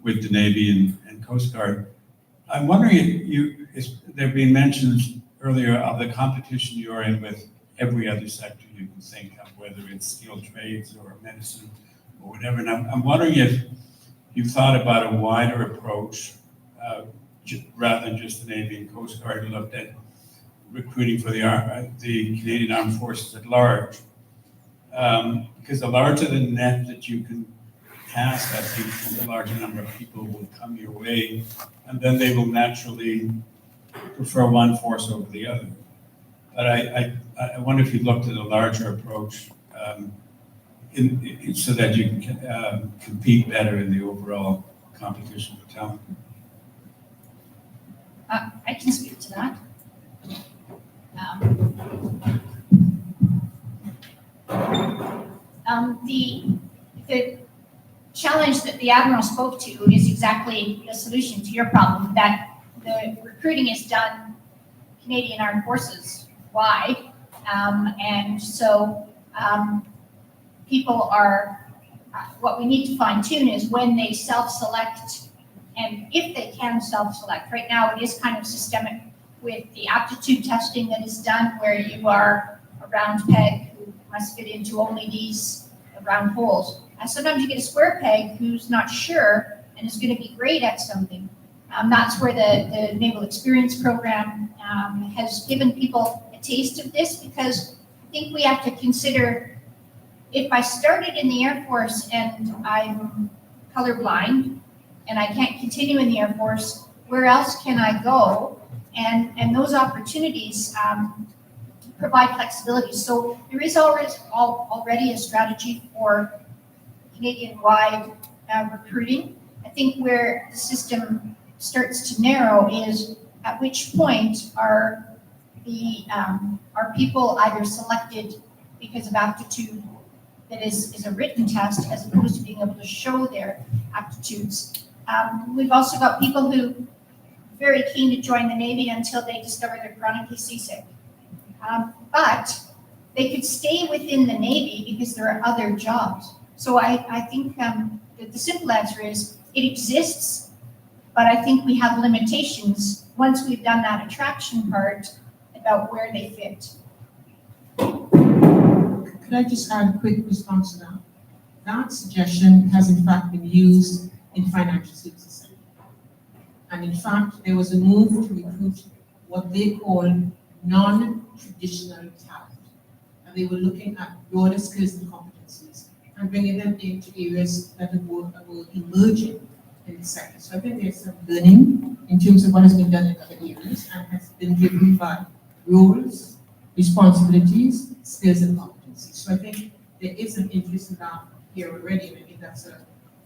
with the Navy and Coast Guard. I'm wondering if there have been mentions earlier of the competition you're in with every other sector you can think of, whether it's skilled trades or medicine or whatever. And I'm wondering if you've thought about a wider approach rather than just the Navy and Coast Guard, and looked at recruiting for the Canadian Armed Forces at large. Because the larger the net that you can cast, I think the larger number of people will come your way, and then they will naturally prefer one force over the other. But I wonder if you looked at a larger approach so that you can compete better in the overall competition for talent. I can speak to that. The challenge that the Admiral spoke to is exactly the solution to your problem, that the recruiting is done Canadian Armed Forces wide. And so people are, what we need to fine tune is when they self-select, and if they can self-select. Right now it is kind of systemic with the aptitude testing that is done, where you are a round peg who must fit into only these round holes. And sometimes you get a square peg who's not sure and is going to be great at something. That's where the Naval Experience Program has given people a taste of this, because I think we have to consider, if I started in the Air Force and I'm colorblind and I can't continue in the Air Force, where else can I go? And those opportunities provide flexibility. So there is already a strategy for Canadian-wide recruiting. I think where the system starts to narrow is at which point are people either selected because of aptitude that is a written test, as opposed to being able to show their aptitudes. We've also got people who are very keen to join the Navy until they discover they're chronically seasick. But they could stay within the Navy because there are other jobs. So I think that the simple answer is it exists, but I think we have limitations once we've done that attraction part about where they fit. Could I just add a quick response to that? That suggestion has in fact been used in financial services sector. And in fact, there was a move to recruit what they call non-traditional talent. And they were looking at broader skills and competencies and bringing them into areas that were emerging in the sector. So I think there's some learning in terms of what has been done in other areas and has been driven by roles, responsibilities, skills, and competencies. So I think there is an interest in that here already, and I think that's an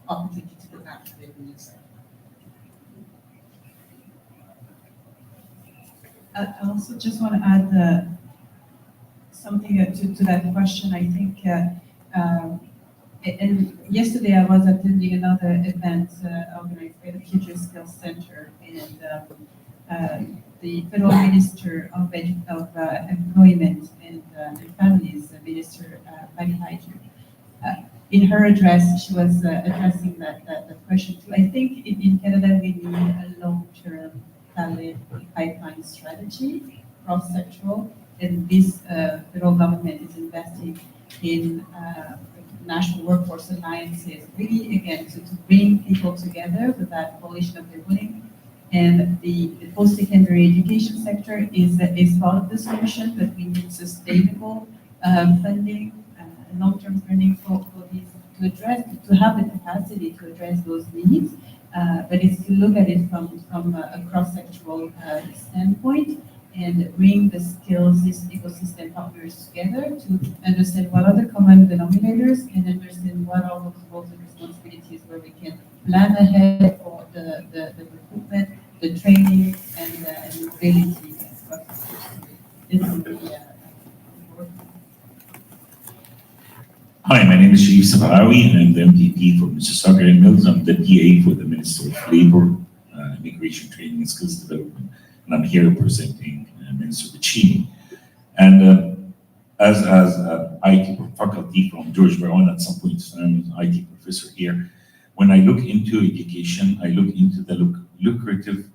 opportunity to look at the new sector. I also just want to add something to that question. I think, and yesterday I was attending another event organized by the Future Skills Center, and the Federal Minister of Employment and Families, Minister Patty Hyde, in her address, she was addressing that question too. I think in Canada, we need a long-term talent pipeline strategy, cross-sectoral, and this federal government is investing in national workforce alliances, really again to bring people together with that coalition of their winning. And the post-secondary education sector is part of the solution, but we need sustainable funding, long-term funding for these to have the capacity to address those needs. But it's to look at it from a cross-sectoral standpoint and bring the skills, this ecosystem partners together to understand what are the common denominators and understand what are those roles and responsibilities where we can plan ahead for the recruitment, the training, and the mobility. This is the Hi, my name is Sharif Safarawi, and I'm the MPP for Mississauga and Mills. I'm the PA for the Minister of Labour, Immigration, Training and Skills Development, and I'm here representing Minister Bacini. And as IT faculty from George Brown, at some point I'm an IT professor here. When I look into education, I look into the lucrative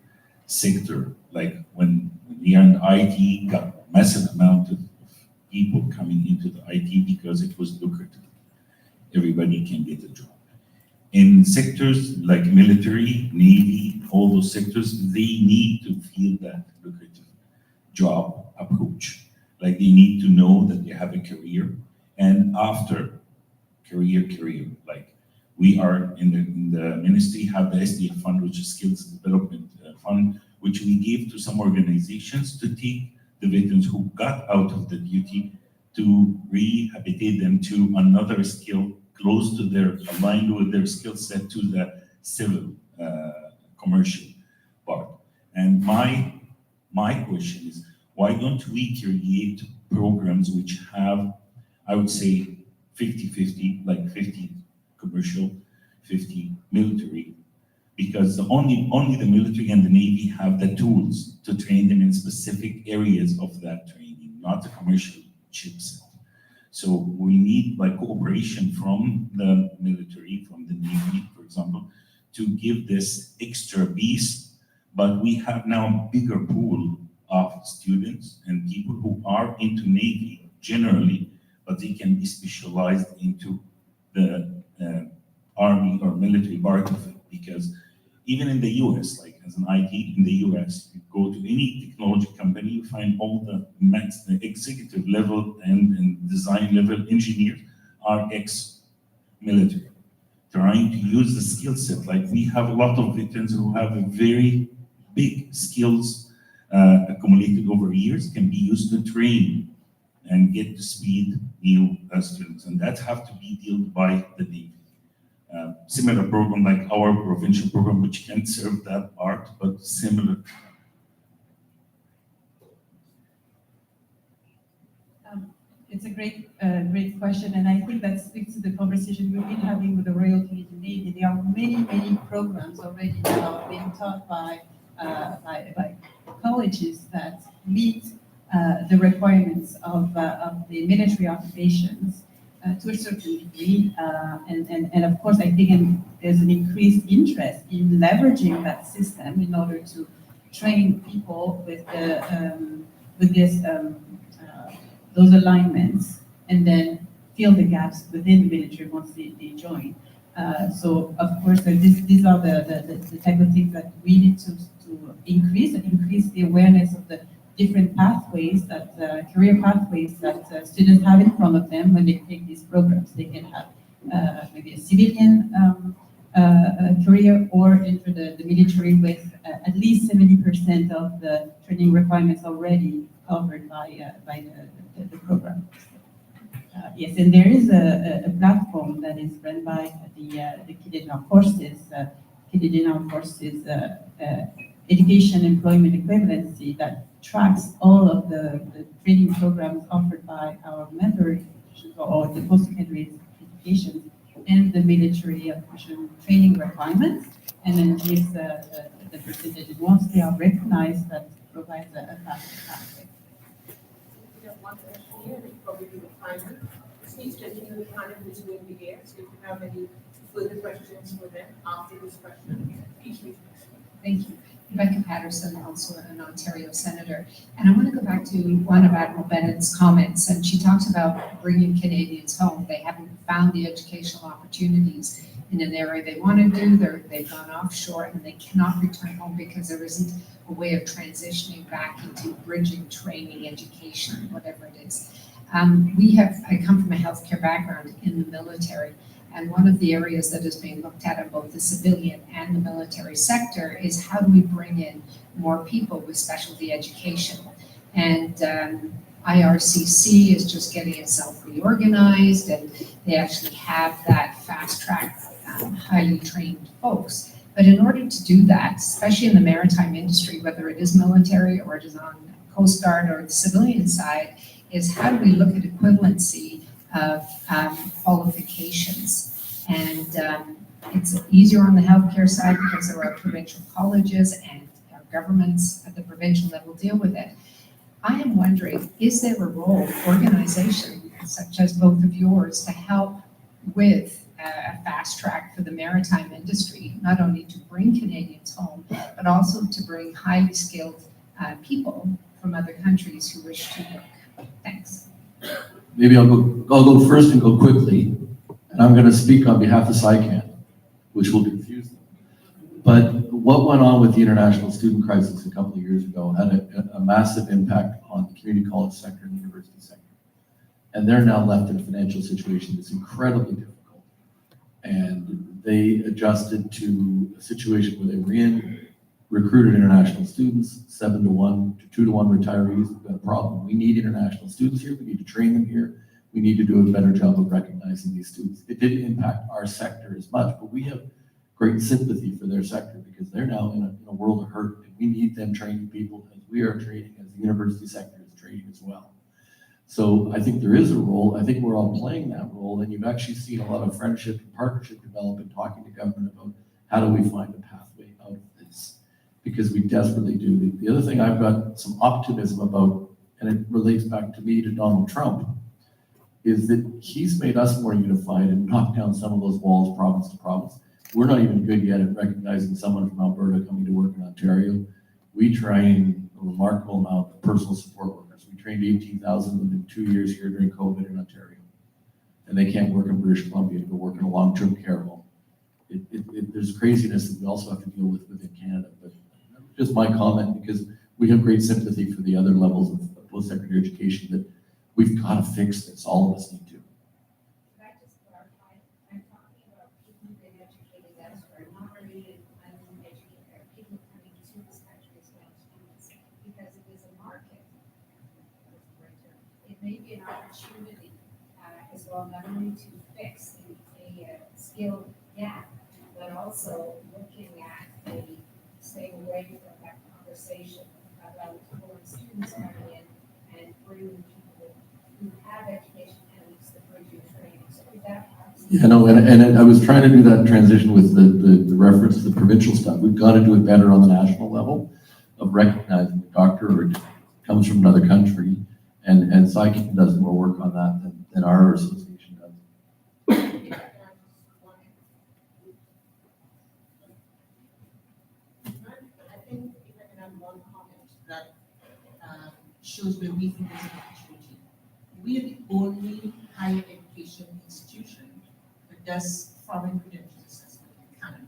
sector. Like when we are in IT, got massive amount of people coming into the IT because it was lucrative. Everybody can get a job. In sectors like military, Navy, all those sectors, they need to feel that lucrative job approach. Like they need to know that they have a career, and after career, like we are in the ministry have the SDF fund, which is Skills Development Fund, which we give to some organizations to take the veterans who got out of the duty to rehabilitate them to another skill close to aligned with their skill set to the civil commercial part. And my question is, why don't we create programs which have, I would say, 50-50, like 50 commercial, 50 military, because only the military and the Navy have the tools to train them in specific areas of that training, not the commercial chips. So we need like cooperation from the military, from the Navy, for example, to give this extra piece, but we have now a bigger pool of students and people who are into Navy generally, but they can be specialized into the Army or military part of it, because even in the US, like as an IT in the US, you go to any technology company, you find all the executive level and design level engineers are ex-military, trying to use the skill set. Like we have a lot of veterans who have a very big skills accumulated over years, can be used to train and get to speed new students, and that have to be dealt by the Navy. Similar program like our provincial program, which can serve that part, but similar. It's a great question, and I think that speaks to the conversation we've been having with the Royal Canadian Navy. There are many programs already now being taught by colleges that meet the requirements of the military occupations to a certain degree, and of course I think there's an increased interest in leveraging that system in order to train people with those alignments and then fill the gaps within the military once they join. So of course these are the type of things that we need to increase the awareness of the different pathways career pathways that students have in front of them when they take these programs. They can have maybe a civilian career or enter the military with at least 70% of the training requirements already covered by the program. Yes, and there is a platform that is run by the Canadian Armed Forces, Education Employment Equivalency, that tracks all of the training programs offered by our member institutions or the post-secondary education and the military training requirements, and then gives the percentage. Once they are recognized, that provides a faster pathway. We have one question here, and it's probably the timer. please continue the panel who's going to be here. So if you have any further questions for them after this question, please raise your hand. Thank you. Rebecca Patterson, also an Ontario senator. And I want to go back to one of Admiral Bennett's comments, and she talks about bringing Canadians home. They haven't found the educational opportunities in an area they want to do. They've gone offshore and they cannot return home because there isn't a way of transitioning back into bridging, training, education, whatever it is. I come from a healthcare background in the military, and one of the areas that is being looked at in both the civilian and the military sector is how do we bring in more people with specialty education. And IRCC is just getting itself reorganized, and they actually have that fast track, highly trained folks. But in order to do that, especially in the maritime industry, whether it is military or it is on Coast Guard or the civilian side, is how do we look at equivalency of qualifications? And it's easier on the healthcare side because there are provincial colleges and our governments at the provincial level deal with it. I am wondering, is there a role, organization such as both of yours, to help with a fast track for the maritime industry, not only to bring Canadians home, but also to bring highly skilled people from other countries who wish to work? Thanks. Maybe I'll go first and go quickly, and I'm going to speak on behalf of SICAN, which will confuse them. But what went on with the international student crisis a couple of years ago had a massive impact on the community college sector and the university sector. And they're now left in a financial situation that's incredibly difficult. And they adjusted to a situation where they were in, recruited international students, 7-to-1 to 2-to-1 retirees. We've got a problem. We need international students here. We need to train them here. We need to do a better job of recognizing these students. It didn't impact our sector as much, but we have great sympathy for their sector because they're now in a world of hurt, and we need them training people as we are training, as the university sector is training as well. So I think there is a role. I think we're all playing that role, and you've actually seen a lot of friendship and partnership develop in talking to government about how do we find a pathway out of this, because we desperately do. The other thing I've got some optimism about, and it relates back to me, to Donald Trump, is that he's made us more unified and knocked down some of those walls province to province. We're not even good yet at recognizing someone from Alberta coming to work in Ontario. We train a remarkable amount of personal support workers. We trained 18,000 of them in 2 years here during COVID in Ontario. And they can't work in British Columbia to go work in a long-term care home. There's craziness that we also have to deal with within Canada. But just my comment, because we have great sympathy for the other levels of post-secondary education, that we've got to fix this. All of us need to. Maybe an opportunity as well, not only to fix a skill gap, but also looking at maybe staying away from that conversation about foreign students coming in and bringing people who have education and needs the bridging training. So with that, yeah, no, and I was trying to do that transition with the reference to the provincial stuff. We've got to do it better on the national level of recognizing the doctor or comes from another country. And SICAN does more work on that than our association does. I think if I can have one comment that shows where we think there's an opportunity. We are the only higher education institution that does foreign credentials assessment in Canada.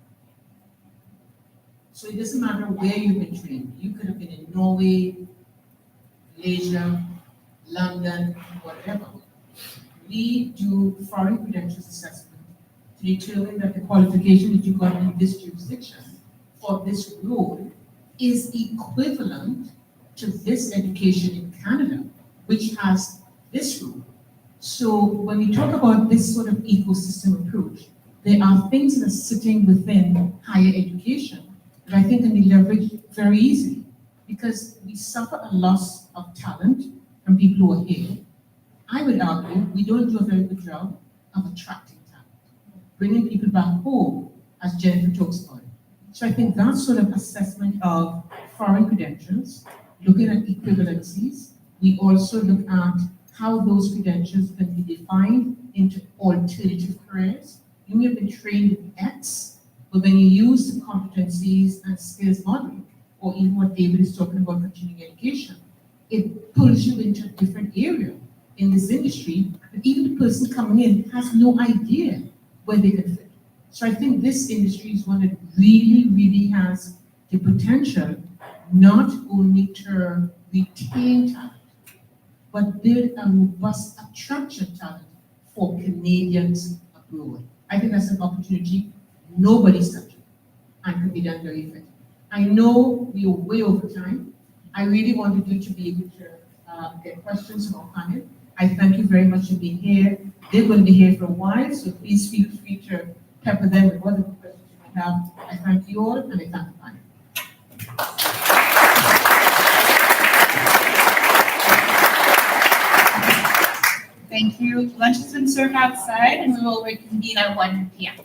So it doesn't matter where you've been trained. You could have been in Norway, Malaysia, London, whatever. We do foreign credentials assessment to determine that the qualification that you got in this jurisdiction for this role is equivalent to this education in Canada, which has this rule. So when we talk about this sort of ecosystem approach, there are things that are sitting within higher education that I think can be leveraged very easily, because we suffer a loss of talent from people who are here. I would argue we don't do a very good job of attracting talent, bringing people back home, as Jennifer talks about. So I think that sort of assessment of foreign credentials, looking at equivalencies, we also look at how those credentials can be defined into alternative careers. You may have been trained in X, but when you use the competencies and skills modeling, or even what David is talking about continuing education, it pulls you into a different area in this industry, and even the person coming in has no idea where they can fit. So I think this industry is one that really, really has the potential not only to retain talent, but build a robust attraction talent for Canadians abroad. I think that's an opportunity nobody's touching and can be done very effectively. I know we are way over time. I really wanted you to be able to get questions from our panel. I thank you very much for being here. They're going to be here for a while, so please feel free to pepper them with whatever questions you might have. I thank you all, and I thank the panel. Thank you. Lunch has been served outside, and we will reconvene at 1 p.m.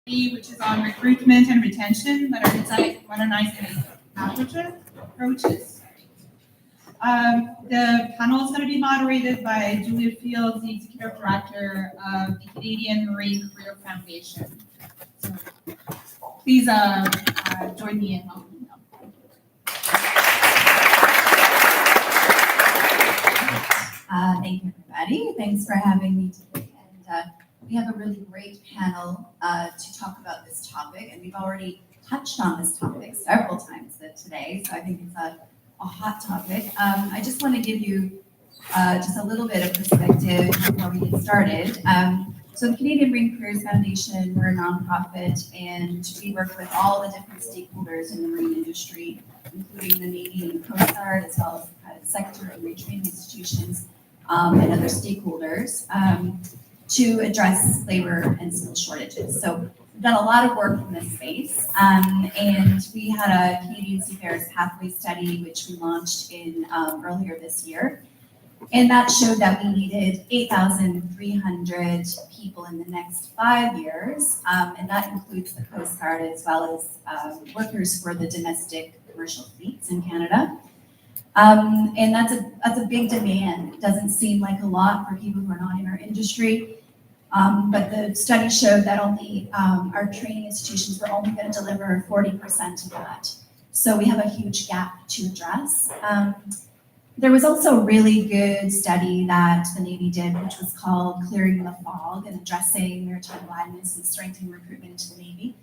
which is on recruitment and retention, modernizing approaches. The panel is going to be moderated by Julia Fields, the Executive Director of the Canadian Marine Career Foundation. So please join me in welcoming them. Thank you, everybody. Thanks for having me today. And we have a really great panel to talk about this topic, and we've already touched on this topic several times today, so I think it's a hot topic. I just want to give you just a little bit of perspective before we get started. So the Canadian Marine Careers Foundation, we're a nonprofit, and we work with all the different stakeholders in the marine industry, including the Navy and the Coast Guard, as well as the private sector and retraining institutions and other stakeholders to address labor and skill shortages. So we've done a lot of work in this space, and we had a Canadian Seafarers Pathway Study, which we launched in earlier this year. And that showed that we needed 8,300 people in the next 5 years, and that includes the Coast Guard as well as workers for the domestic commercial fleets in Canada. And that's a big demand. It doesn't seem like a lot for people who are not in our industry, but the study showed that only our training institutions were only going to deliver 40% of that. So we have a huge gap to address. There was also a really good study that the Navy did, which was called Clearing the Fog and Addressing Maritime Blindness and Strengthening Recruitment into the Navy.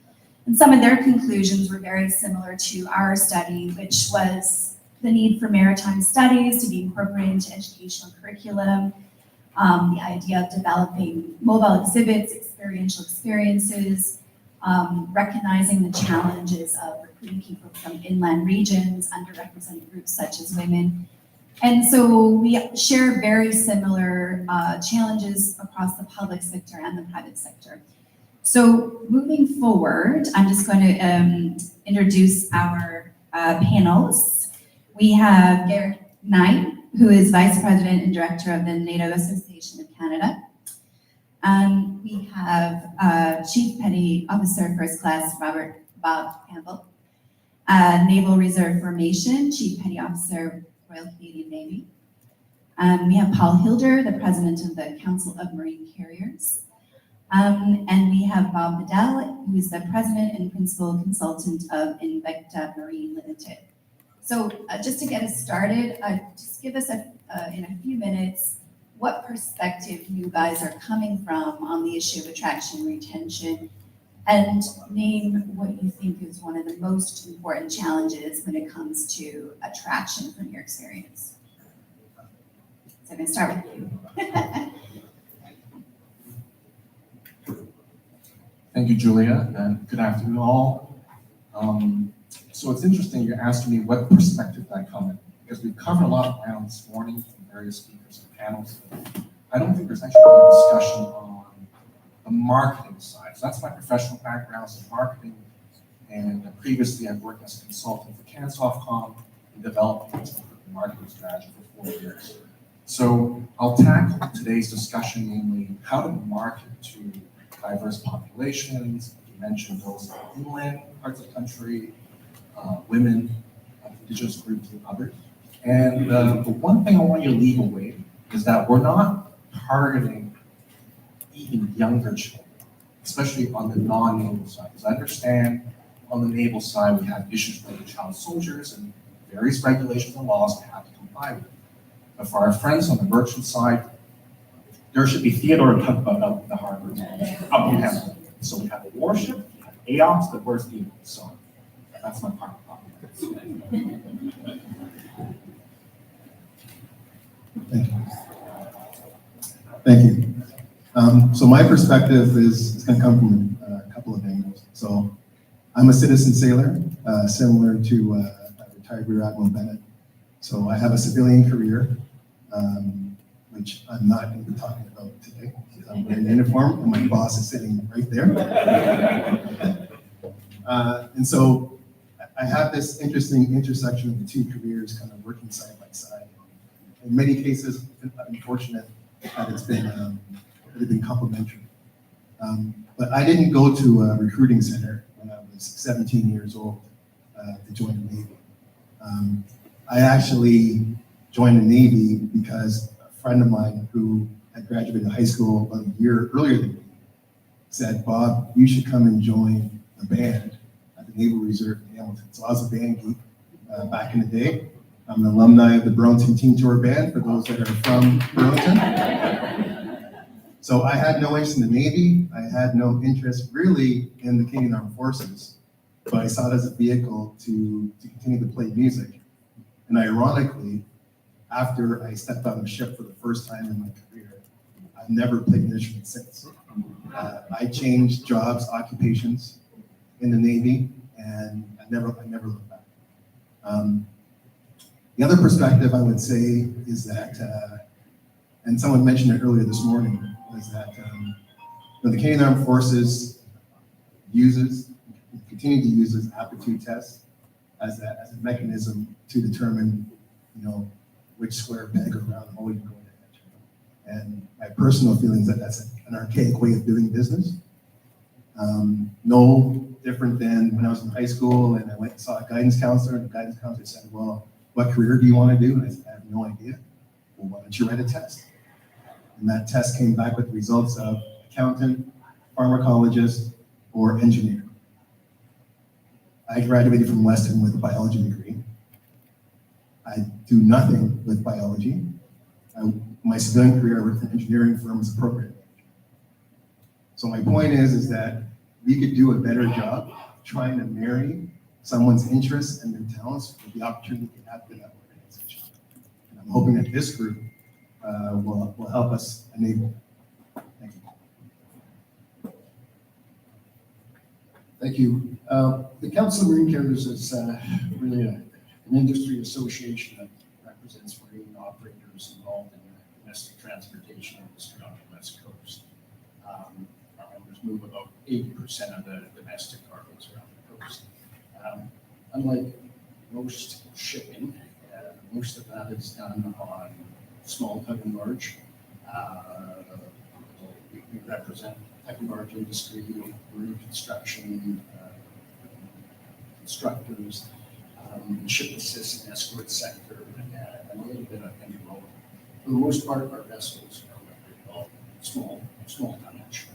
And some of their conclusions were very similar to our study, which was the need for maritime studies to be incorporated into educational curriculum, the idea of developing mobile exhibits, experiential experiences, recognizing the challenges of recruiting people from inland regions, underrepresented groups such as women. And so we share very similar challenges across the public sector and the private sector. So moving forward, I'm just going to introduce our panelists. We have Garrett Knight, who is Vice President and Director of the NATO Association of Canada. We have Chief Petty Officer First Class Bob Campbell, Naval Reserve Formation, Chief Petty Officer Royal Canadian Navy. We have Paul Hilder, the President of the Council of Marine Carriers. And we have Bob Bedell, who is the President and Principal Consultant of Invicta Marine Limited. So just to get us started, just give us in a few minutes what perspective you guys are coming from on the issue of attraction and retention, and name what you think is one of the most important challenges when it comes to attraction from your experience. So I'm going to start with you. Thank you, Julia, and good afternoon all. So it's interesting you're asking me what perspective I come in, because we've covered a lot of ground this morning from various speakers and panels. I don't think there's actually a discussion on the marketing side. So that's my professional background in marketing, and previously I've worked as a consultant for Cansoftcom in developing its marketing strategy for 4 years. So I'll tackle today's discussion namely how to market to diverse populations. You mentioned those in inland parts of the country, women, indigenous groups, and others. And the one thing I want you to leave away is that we're not targeting even younger children, especially on the non-naval side. Because I understand on the naval side we have issues with child soldiers and various regulations and laws we have to comply with. But for our friends on the merchant side, there should be Theodore and Tugboat out in the harbor, up in Hamilton. So we have a warship, we have AOPS, but where's the eagle? So that's my part. Thank you. Thank you. So my perspective is going to come from a couple of angles. So I'm a citizen sailor, similar to retired Rear Admiral Bennett. So I have a civilian career, which I'm not going to be talking about today because I'm wearing a uniform and my boss is sitting right there. And so I have this interesting intersection of the two careers kind of working side by side. In many cases, I'm fortunate that it's been complementary. But I didn't go to a recruiting center when I was 17 years old to join the Navy. I actually joined the Navy because a friend of mine who had graduated high school about a year earlier than me said, Bob, you should come and join the band at the Naval Reserve in Hamilton. So I was a band geek back in the day. I'm an alumni of the Burlington Teen Tour Band, for those that are from Burlington. So I had no interest in the Navy. I had no interest really in the Canadian Armed Forces, but I saw it as a vehicle to continue to play music. And ironically, after I stepped on the ship for the first time in my career, I've never played an instrument since. I changed jobs, occupations in the Navy, and I never looked back. The other perspective I would say is that, and someone mentioned it earlier this morning, was that the Canadian Armed Forces continue to use aptitude tests as a mechanism to determine, which square peg or round hole you're going to enter. And my personal feeling is that that's an archaic way of doing business. No different than when I was in high school and I went and saw a guidance counselor, and the guidance counselor said, well, what career do you want to do? And I said, I have no idea. Well, why don't you write a test? And that test came back with the results of accountant, pharmacologist, or engineer. I graduated from Weston with a biology degree. I do nothing with biology. My civilian career, I worked in an engineering firm as a program manager. So my point is that we could do a better job trying to marry someone's interests and their talents with the opportunity they have in that organization. And I'm hoping that this group will help us enable. Thank you. Thank you. The Council of Marine Carriers is really an industry association that represents marine operators involved in the domestic transportation industry on the West Coast. Our members move about 80% of the domestic cargoes around the coast. Unlike most shipping, most of that is done on small tug and barge. We represent tug and barge industry, marine construction, constructors, ship assist and escort sector, and a little bit of intermodal. For the most part, our vessels are what we call small tonnage.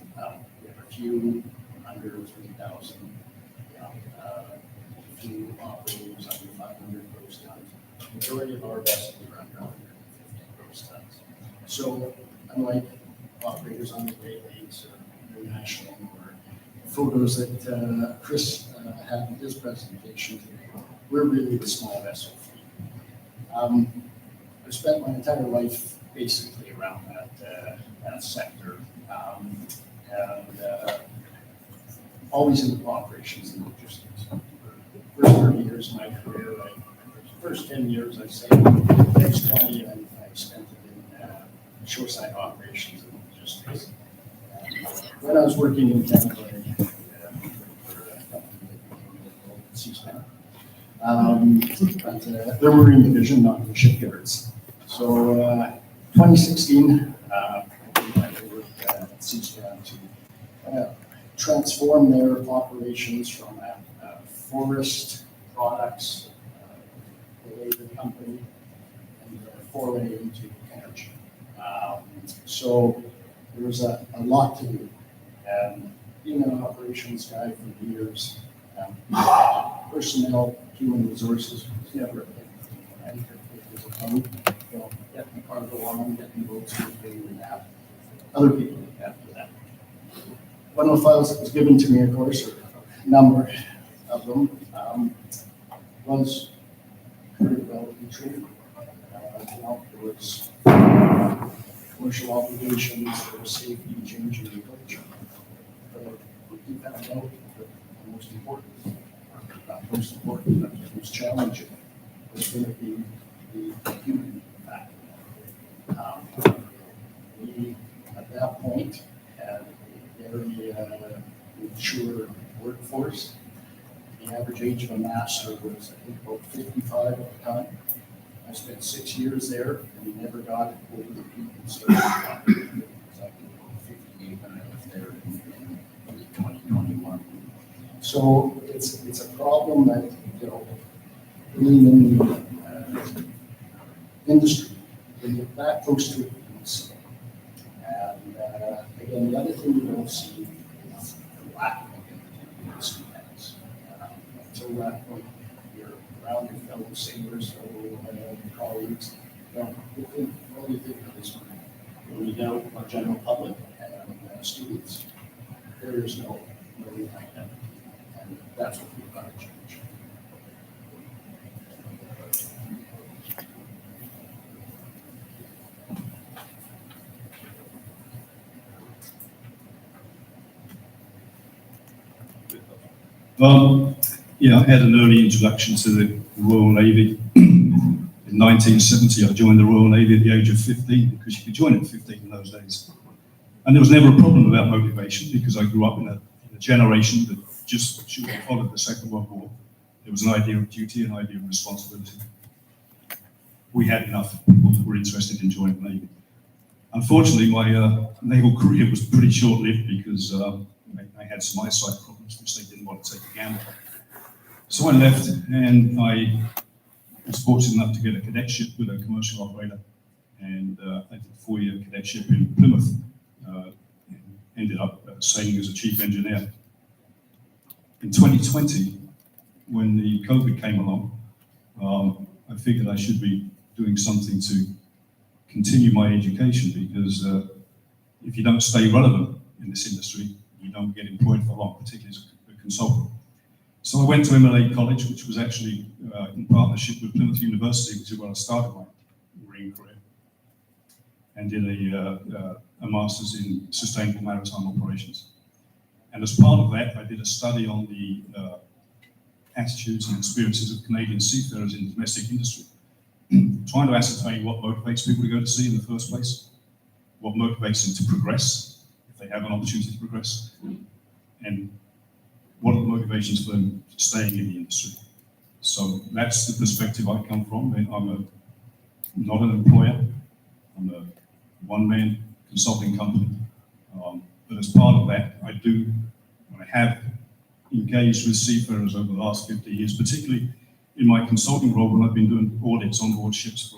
We have a few under 3,000, a few operators under 500 gross tons. The majority of our vessels are under 150 gross tons. So unlike operators on the Great Lakes or international or photos that Chris had in his presentation today, we're really the small vessel fleet. I've spent my entire life basically around that sector, and always in operations and logistics. The first 30 years of my career, the first 10 years, I'd say, the next 20, I spent it in shoreside operations and logistics. When I was working in Canada, but their marine division, not the shipyards. So 2016, I worked at CDA to transform their operations from a forest products related company and foray into energy. So there was a lot to do. And being an operations guy for years, personnel, human resources was never a thing. Right? It was a fun, getting the cargo on, getting boats moving, and that. Other people look after that. One of the files that was given to me, of course, or a number of them, was career development training. There was commercial obligations, there was safety, changing the culture. But we found out that the most important, not most important, but the most challenging was going to be the human factor. We, at that point, had a very mature workforce. The average age of a master was, I think, about 55 at the time. I spent 6 years there, and we never got it over the people started. It was, I think, about 58 when I left there in So it's a problem that, you know, being in the industry, when you're that close to it, you don't see it. And again, the other thing you don't see is the lack of industry events. Until that point, you're around your fellow sailors, fellow colleagues, you know, all you think of is when you go our general public and students, there is no identity. And that's what we've got to change. Yeah, I had an early introduction to the Royal Navy. In 1970, I joined the Royal Navy at the age of 15 because you could join at 15 in those days. And there was never a problem about motivation because I grew up in a generation that just followed the Second World War. There was an idea of duty, an idea of responsibility. We had enough people that were interested in joining the Navy. Unfortunately, my naval career was pretty short-lived because I had some eyesight problems which they didn't want to take a gamble. So I left, and I was fortunate enough to get a cadetship with a commercial operator, and I did a 4-year cadetship in Plymouth. Ended up sailing as a chief engineer. In 2020, when the COVID came along, I figured I should be doing something to continue my education because if you don't stay relevant in this industry, you don't get employed for long, particularly as a consultant. So I went to MLA College, which was actually in partnership with Plymouth University, which is where I started my marine career, and did a master's in sustainable maritime operations. And as part of that, I did a study on the attitudes and experiences of Canadian seafarers in the domestic industry, trying to ascertain what motivates people to go to sea in the first place, what motivates them to progress, if they have an opportunity to progress, and what are the motivations for them staying in the industry. So that's the perspective I come from. I'm not an employer, I'm a one-man consulting company. But as part of that, I have engaged with seafarers over the last 50 years, particularly in my consulting role when I've been doing audits on board ships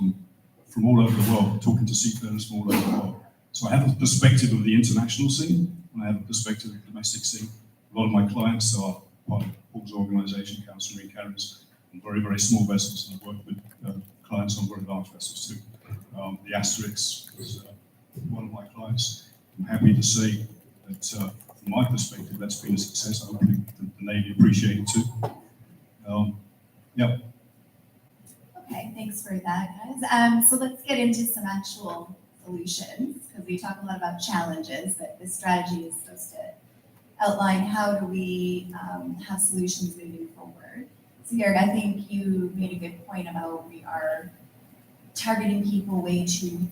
from all over the world, talking to seafarers from all over the world. So I have a perspective of the international scene, and I have a perspective of the domestic scene. A lot of my clients are part of Paul's organization, Council Marine Carriers, and very, very small vessels, and I've worked with clients on very large vessels too. The Asterix is one of my clients. I'm happy to say that from my perspective, that's been a success. I hope the Navy appreciate it too. Yeah. Okay, thanks for that, guys. So let's get into some actual solutions, because we talk a lot about challenges, but this strategy is supposed to outline how do we have solutions moving forward. So Garrett, I think you made a good point about we are targeting people way too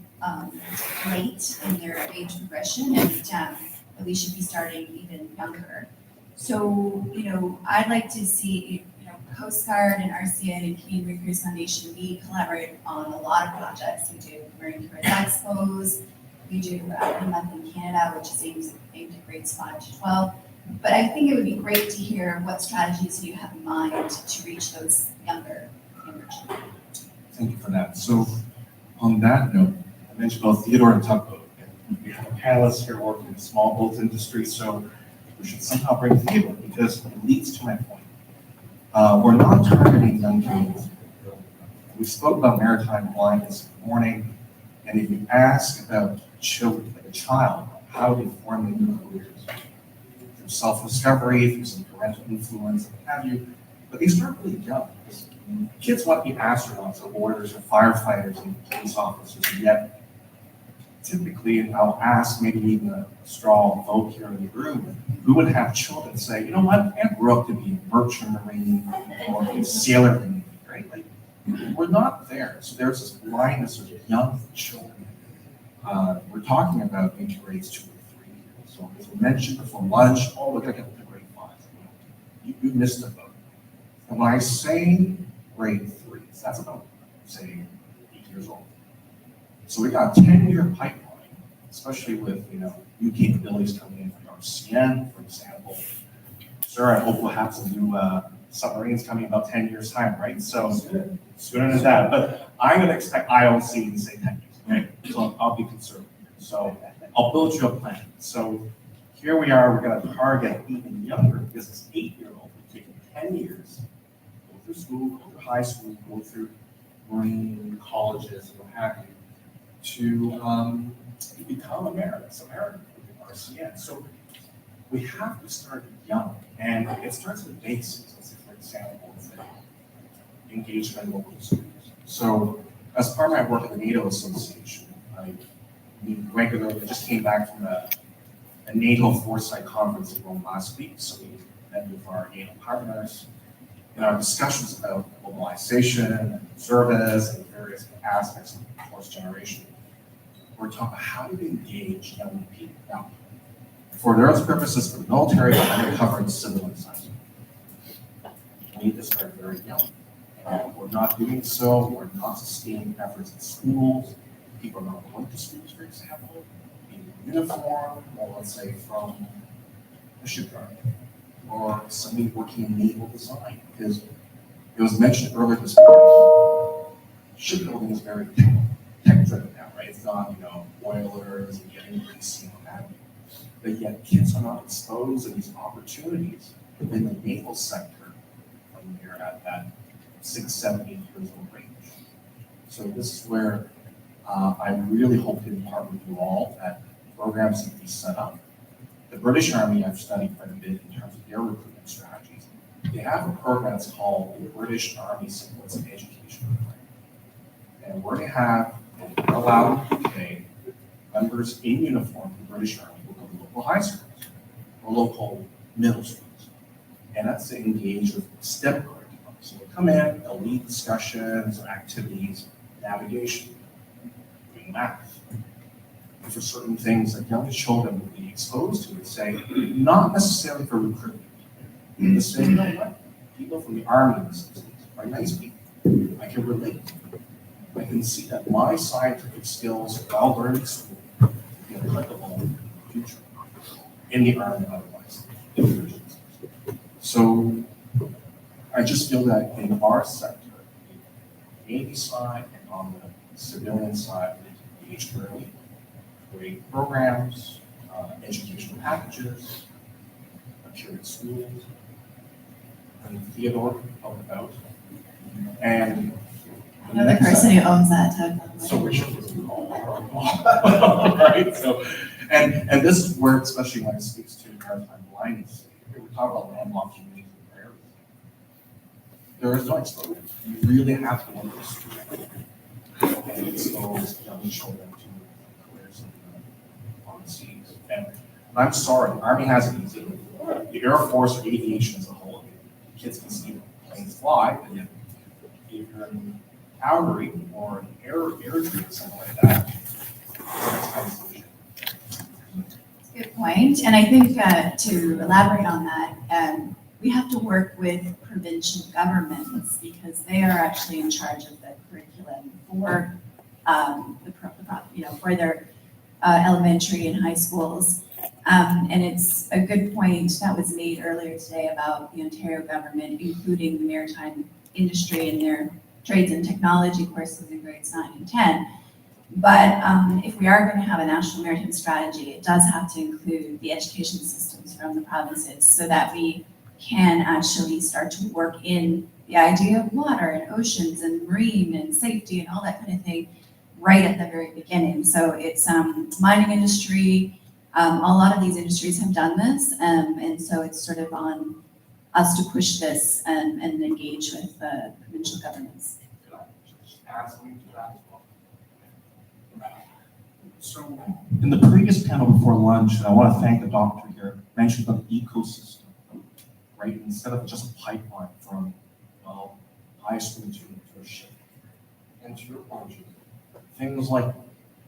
late in their age progression, and that we should be starting even younger. So, you know, I'd like to see, you know, Coast Guard and RCN and Canadian Recruiters Foundation, we collaborate on a lot of projects. We do Marine Careers Expos, we do a month in Canada, which is aimed at grades 5 to 12. But I think it would be great to hear what strategies you have in mind to reach those younger children. Thank you for that. So on that note, I mentioned about Theodore and tugboat. And we have a panelist here working in the small boat industry, so we should somehow bring Theodore because it leads to my point. We're not targeting young kids. We spoke about maritime blindness this morning, and if you ask about children, like a child, how they formulate their careers, through self-discovery, through some parental influence, what have you, but they start really young. Kids want to be astronauts or lawyers or firefighters and police officers, and yet typically, and I'll ask maybe even a straw vote here in the room, who would have children say, you know what, I grew up to be a merchant marine or a sailor marine, right? Like, we're not there. So there's this blindness of young children. We're talking about maybe grades 2 or 3. So as we mentioned before lunch, oh, look, I got the grade 5. You missed a vote. And when I say grade 3, that's about, say, 8 years old. So we got a 10-year pipeline, especially with, you know, new capabilities coming in from RCN, for example, sir, I hope we'll have some new submarines coming in about 10 years time, right? So sooner than that, but I'm gonna expect IOC in say 10 years, okay? So I'll be conservative. So I'll build you a plan. So here we are, we're gonna target even younger, because it's 8-year-old, taking 10 years, go through school, go through high school, go through marine colleges, and what have you, to become American with RCN. So we have to start young, and it starts with basics. Let's say, for example, engagement in local schools. So as part of my work at the NATO Association, I meet regularly. I just came back from a NATO Foresight conference in Rome last week, so we met with our NATO partners in our discussions about mobilization and service and various aspects of force generation. We're talking about how do we engage young people. Now, for their purposes, for the military, but undercover and civilian side. We need to start very young. We're not doing so. We're not sustaining efforts in schools. People are not going to schools, for example, in uniform, or let's say from a shipyard, or somebody working in naval design. Because it was mentioned earlier this morning, shipbuilding is very tech-driven now, right? It's not, boilers and getting greasy and what have you. But yet kids are not exposed to these opportunities within the naval sector when you're at that 6, 7, 8 years old range. So this is where I really hope to partner with you all that programs can be set up. The British Army I've studied quite a bit in terms of their recruitment strategies. They have a program that's called the British Army Supports Education Program. And we're going to have, and we're allowed to pay members in uniform of the British Army will go to local high schools or local middle schools. And that's to engage with STEM curriculum. So they'll come in, they'll lead discussions, activities, navigation, doing math. And for certain things that young children will be exposed to, say, not necessarily for recruitment. The same, you know what? People from the Army in this instance are nice people. I can relate. I can see that my scientific skills, while learning at school, will be applicable in the future, in the Army otherwise. So I just feel that in our sector, the Navy side and on the civilian side, we engage early, create programs, educational packages, appear at schools, and Theodore help out. And the person who owns that tug. so Richard was involved. Right? So, and this is where, especially when it speaks to maritime blindness, we talk about landlocked communities and areas. There is no exposure. You really have to understand and expose young children to careers on the seas. And I'm sorry, the Army has it easy. The Air Force or aviation as a whole, kids can see planes fly, but yet if you're in cavalry or an air tree or something like that, that's kind of solution. Good point. And I think to elaborate on that, we have to work with provincial governments because they are actually in charge of the curriculum for for their elementary and high schools. And it's a good point that was made earlier today about the Ontario government including the maritime industry in their trades and technology courses in grades 9 and 10. But if we are going to have a national maritime strategy, it does have to include the education systems from the provinces so that we can actually start to work in the idea of water and oceans and marine and safety and all that kind of thing right at the very beginning. So it's mining industry, a lot of these industries have done this, and so it's sort of on us to push this and engage with provincial governments. So in the previous panel before lunch, and I want to thank the doctor here, mentioned about the ecosystem, right? Instead of just a pipeline from high school to a ship. And to your point, Julie, things like,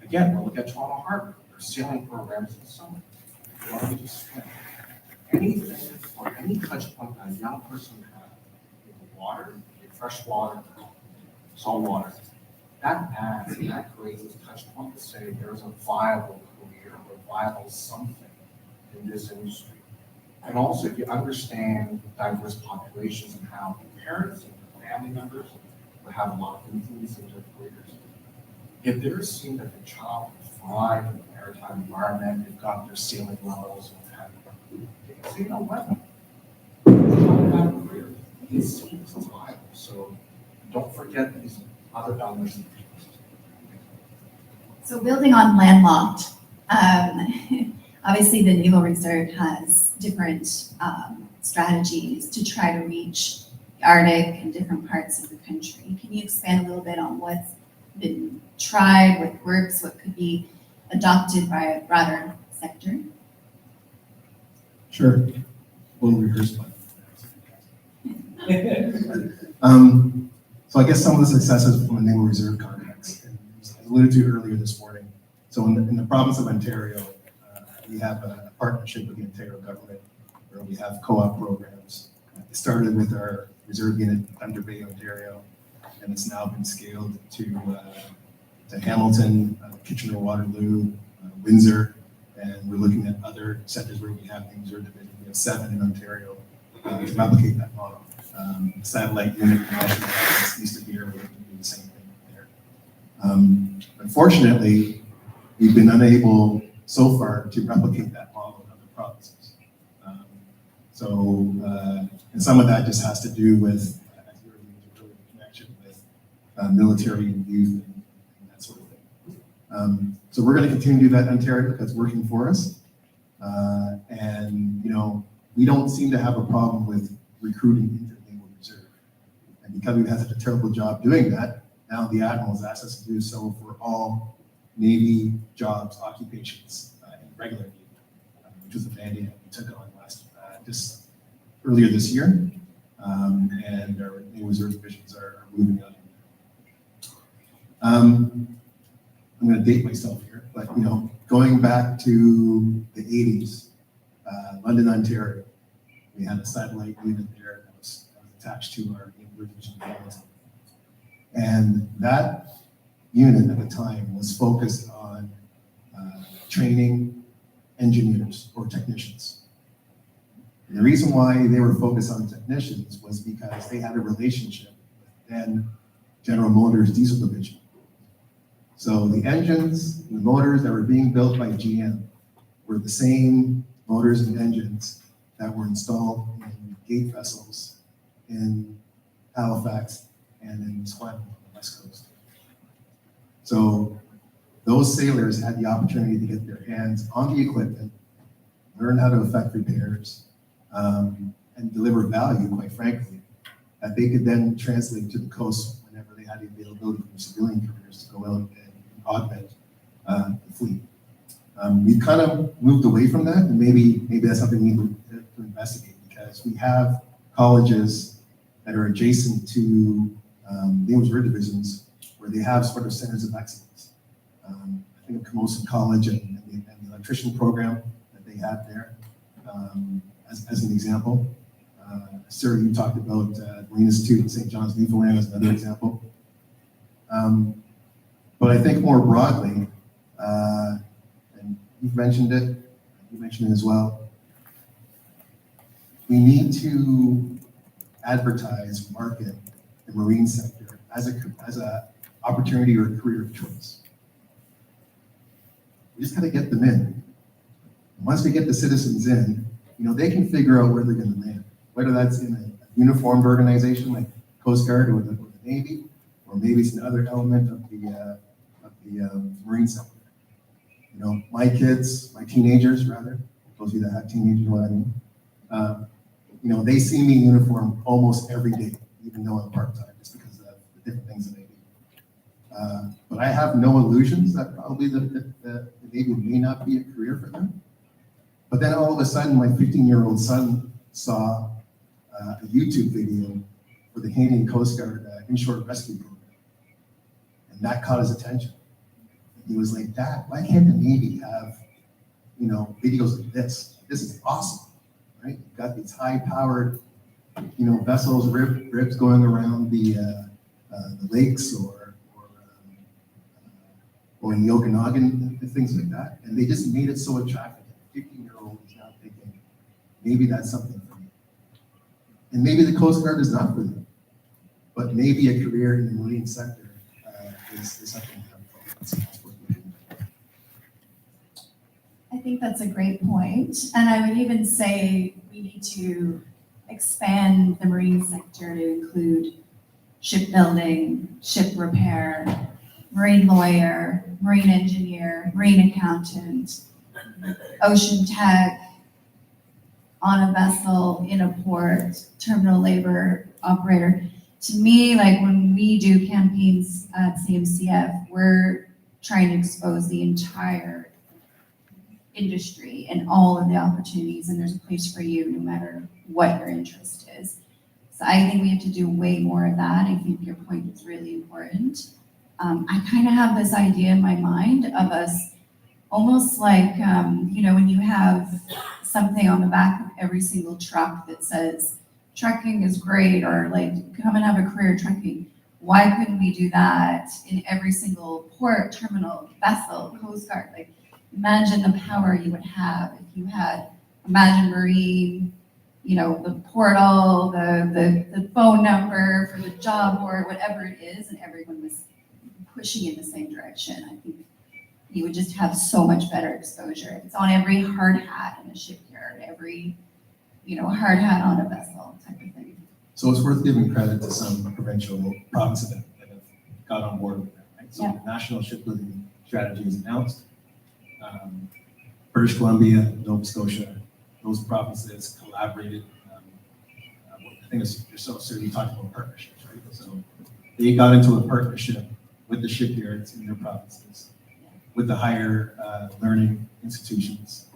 again, we'll look at Toronto Harbor, their sailing programs in the summer. Why don't we just swim? Anything or any touch point that a young person has with the water, fresh water, salt water, that adds and that creates this touch point to say there's a viable career or viable something in this industry. And also, if you understand diverse populations and how parents and family members will have a lot of influence in their careers, if they're seeing that the child will thrive in a maritime environment, they've got their sailing levels, they can say, you know what? It's not a career. It's viable. So don't forget these other elements. So building on landlocked, obviously the Naval Reserve has different strategies to try to reach the Arctic and different parts of the country. Can you expand a little bit on what's been tried, what works, what could be adopted by a broader sector? Sure. We'll rehearse one. So I guess some of the successes from the Naval Reserve context, and I alluded to earlier this morning. So in the province of Ontario, we have a partnership with the Ontario government where we have co-op programs. It started with our reserve unit in Thunder Bay, Ontario, and it's now been scaled to Hamilton, Kitchener, Waterloo, Windsor, and we're looking at other centers where we have the reserve division. We have 7 in Ontario to replicate that model. Satellite unit east of here, we're looking to do the same thing there. Unfortunately, we've been unable so far to replicate that model in other provinces. And some of that just has to do with, as you earlier connection with military and youth and that sort of thing. So we're going to continue to do that in Ontario because it's working for us. And, you know, we don't seem to have a problem with recruiting into the Naval Reserve. And because we've had such a terrible job doing that, now the Admiral has asked us to do so for all Navy jobs, occupations, in regular Navy, which was a mandate that we took on just earlier this year. And our Naval Reserve divisions are moving on. I'm going to date myself here, but you know, going back to the 80s, London, Ontario, we had a satellite unit there that was attached to our Naval Division in Hamilton. And that unit at the time was focused on training engineers or technicians. And the reason why they were focused on technicians was because they had a relationship with then General Motors diesel division. So the engines, the motors that were being built by GM were the same motors and engines that were installed in gate vessels in Halifax and in Squamish on the West Coast. So those sailors had the opportunity to get their hands on the equipment, learn how to effect repairs, and deliver value, quite frankly, that they could then translate to the coast whenever they had the availability from civilian careers to go out and augment the fleet. We've kind of moved away from that, and maybe that's something we need to investigate, because we have colleges that are adjacent to Naval Reserve divisions where they have sort of centers of excellence. I think of Camosun College and the electrician program that they have there, as an example. Sarah, you talked about Marine Institute in St. John's, Newfoundland as another example. But I think more broadly, and you've mentioned it, you mentioned it as well, we need to advertise, market the marine sector as a opportunity or a career of choice. We just got to get them in. Once we get the citizens in, you know, they can figure out where they're going to land, whether that's in a uniformed organization like Coast Guard or the Navy, or maybe it's another element of the marine sector. You know, my kids, my teenagers rather, those of you that have teenagers know what I mean. You know, they see me in uniform almost every day, even though I'm part-time, just because of the different things that they do. But I have no illusions that probably the Navy may not be a career for them. But then all of a sudden, my 15-year-old son saw a YouTube video for the Canadian Coast Guard inshore rescue program. And that caught his attention. And he was like, Dad, why can't the Navy have, you know, videos like this? This is awesome, right? You've got these high-powered, you know, vessels, ribs going around the lakes or in the Okanagan and things like that. And they just made it so attractive. 15-year-old is now thinking, maybe that's something for me. And maybe the Coast Guard is not for them, but maybe a career in the marine sector is something that's worth looking at. I think that's a great point. And I would even say we need to expand the marine sector to include shipbuilding, ship repair, marine lawyer, marine engineer, marine accountant, ocean tech, on a vessel, in a port, terminal labor operator. To me, like when we do campaigns at CMCF, we're trying to expose the entire industry and all of the opportunities, and there's a place for you no matter what your interest is. So I think we have to do way more of that. I think your point is really important. I kind of have this idea in my mind of us almost like, when you have something on the back of every single truck that says, trucking is great, or like, come and have a career trucking. Why couldn't we do that in every single port, terminal, vessel, Coast Guard? Like, imagine the power you would have if you had, imagine marine, the portal, the phone number for the job board, whatever it is, and everyone was pushing in the same direction. I think you would just have so much better exposure. It's on every hard hat in a shipyard, every, hard hat on a vessel type of thing. So it's worth giving credit to some provincial provinces that have got on board with that, right? So the National Shipbuilding Strategy is announced. British Columbia, Nova Scotia, those provinces collaborated. I think yourself, sir, you talked about partnerships, right? So they got into a partnership with the shipyards in their provinces, with the higher learning institutions,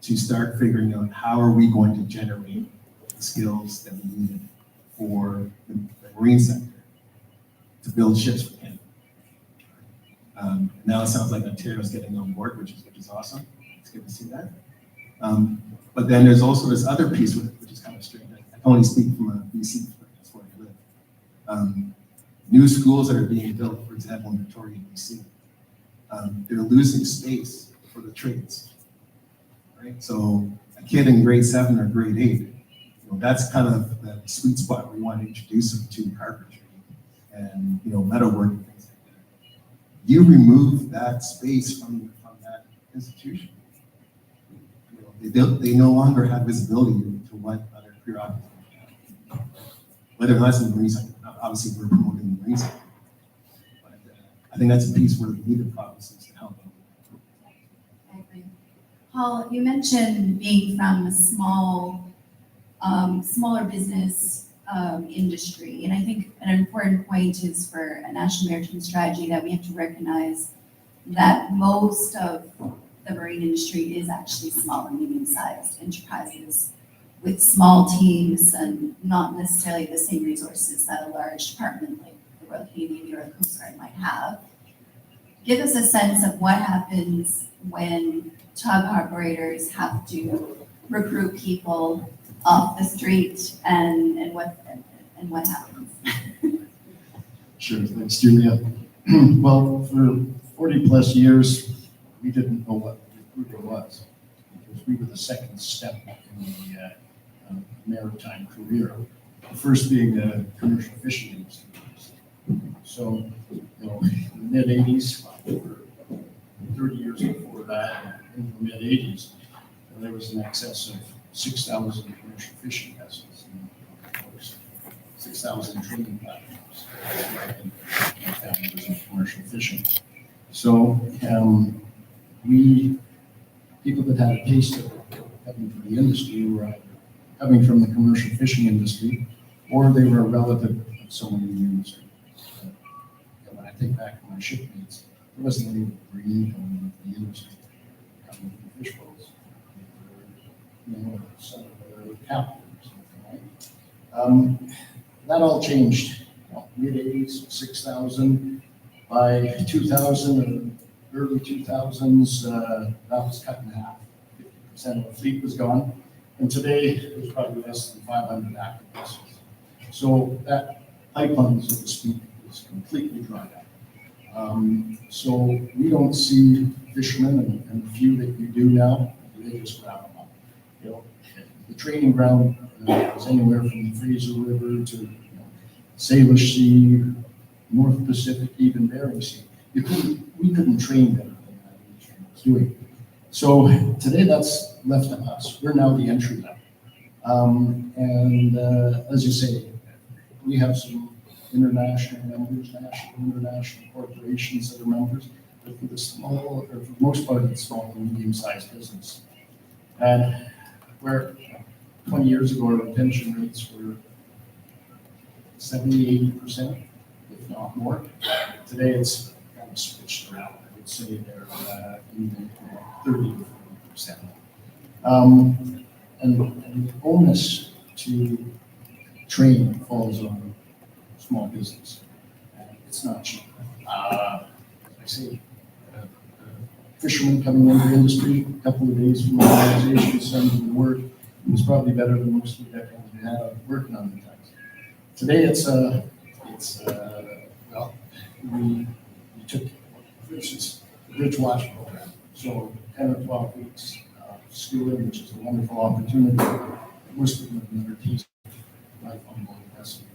to start figuring out how are we going to generate the skills that we need for the marine sector to build ships for Canada. Now it sounds like Ontario is getting on board, which is awesome. It's good to see that. But then there's also this other piece with it, which is kind of strange. I can only speak from a BC perspective, that's where I live. New schools that are being built, for example, in Victoria, BC, they're losing space for the trades, right? So a kid in grade 7 or grade 8, that's kind of the sweet spot where you want to introduce them to carpentry and metalwork and things like that. You remove that space from that institution. They no longer have visibility to what other career opportunities have. Whether that's in the marine sector, obviously we're promoting the marine sector. But I think that's a piece where we need the provinces to help out. I agree. Paul, you mentioned being from a smaller business industry, and I think an important point is for a national maritime strategy that we have to recognize that most of the marine industry is actually small and medium-sized enterprises with small teams and not necessarily the same resources that a large department like the Royal Canadian Navy or the Coast Guard might have. Give us a sense of what happens when tug operators have to recruit people off the street and what happens. Sure, thanks, Julia. Well, for 40 plus years, we didn't know what recruiting was, because we were the second step in the maritime career. The first being the commercial fishing industry. So, in the mid 80s, 30 years before that, in the mid 80s, there was in excess of 6,000 commercial fishing vessels, and of course, 6,000 training platforms. That was in commercial fishing. So, people that had a taste of coming from the industry were either coming from the commercial fishing industry, or they were a relative of someone in the industry. When I think back to my shipmates, there wasn't any marine coming into the industry, coming from fish boats. Some of the captains or something, right? That all changed. Mid-80s, 6,000. By 2000 or early 2000s, that was cut in half. 50% of the fleet was gone. And today, there's probably less than 500 active vessels. So that pipeline, so to speak, is completely dried up. So we don't see fishermen, and the few that you do now, they just grab them up. training ground was anywhere from the Fraser River to Salish Sea, North Pacific, even Bering Sea. We couldn't train them than that industry was doing. So today that's left to us. We're now the entry level. As you say, we have some international members, national, international corporations that are members, but for the small, or for the most part, it's small and medium-sized business. And where 20 years ago, our retention rates were 70, 80%, if not more. Today, it's kind of switched around. I would say they're in the 30 to 40%. And the onus to train falls on small business. It's not cheap. I see fishermen coming into the industry, a couple of days from the organization, sending the work. It was probably better than most of the decades we had working on the tanks. Today well, we took, for instance, the Bridge Watch program. So 10 or 12 weeks of schooling, which is a wonderful opportunity. Most of them have never tasted life on board a vessel.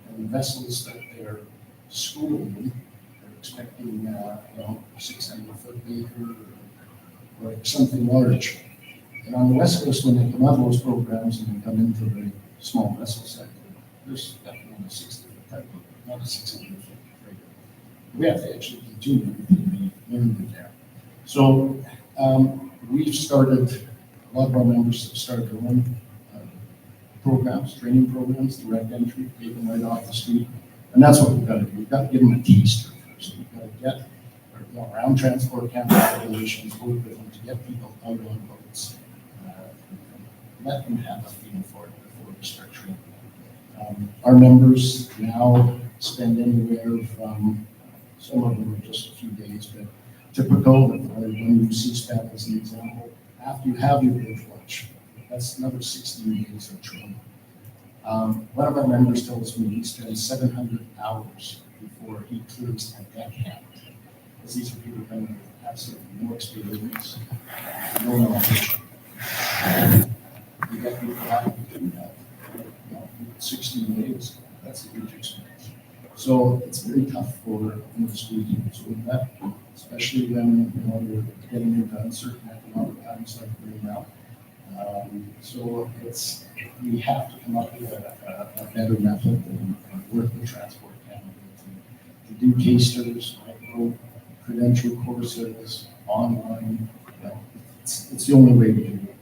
And the vessels that they're schooling, they're expecting 600-foot anchor or something large. And on the West Coast, when they come out of those programs and they come into the small vessel sector, there's definitely a 60-foot type of, not a 600-foot freighter. We have to actually continue everything we learned there. So we've started, a lot of our members have started their own programs, training programs, direct entry, take them right off the street. And that's what we've got to do. We've got to give them a taster first. We've got to get around transport capital regulations, work with them to get people out on boats. Let them have a feel for it before we start training. Our members now spend anywhere from, some of them are just a few days, but typical, when you see SPAT as an example, after you have your bridge watch, that's another 16 days of training. One of our members tells me he spends 700 hours before he clears a deckhand. Because these are people coming with absolutely no experience, no knowledge. You get people having to do that, 16 days, that's a huge experience. So it's very tough for industry to with that, especially when you're getting into uncertain economic times like we're now. So we have to come up with a better method and work with Transport Canada to do tasters, micro credential courses, online. It's the only way to do it.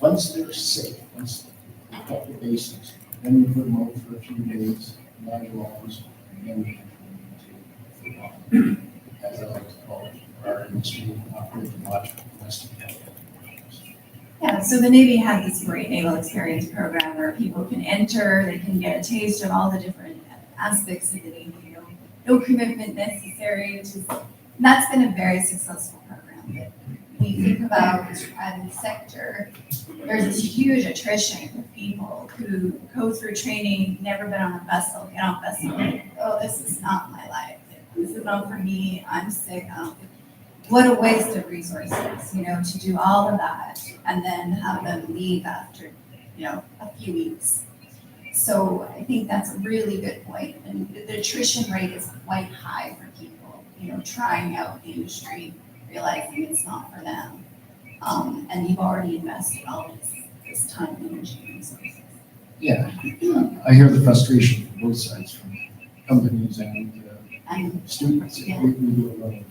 Once they're safe, once they've got the basics, then you put them out for a few days, 9 hours, and then we can into as I like to call it, our industry operating watch domestic health. Yeah, so the Navy had this great naval experience program where people can enter, they can get a taste of all the different aspects of the Navy. No commitment necessary, that's been a very successful program. But when you think about the private sector, there's this huge attrition of people who go through training, never been on a vessel, get on a vessel, like, oh, this is not my life. This is not for me, I'm sick. What a waste of resources, to do all of that and then have them leave after, a few weeks. So I think that's a really good point. And the attrition rate is quite high for people, trying out the industry, realizing it's not for them. And you've already invested all this time, energy, and resources. Yeah, I hear the frustration from both sides, from companies and students. Yeah. We do a lot of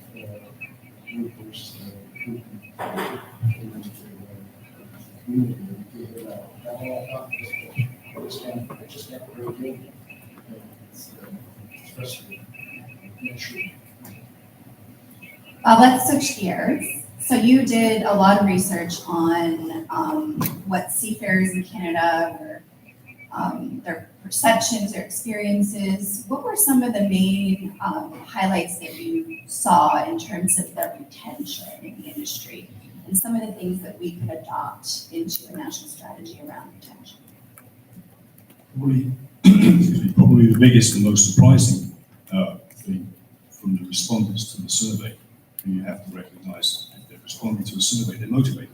workforce recruitment community. I just can't break in. It's frustrating. Let's switch gears. So you did a lot of research on what seafarers in Canada were, their perceptions, their experiences. What were some of the main highlights that you saw in terms of their retention in the industry and some of the things that we could adopt into a national strategy around retention? Probably the biggest and most surprising thing from the respondents to the survey, and you have to recognize that they're responding to a survey, they're motivated.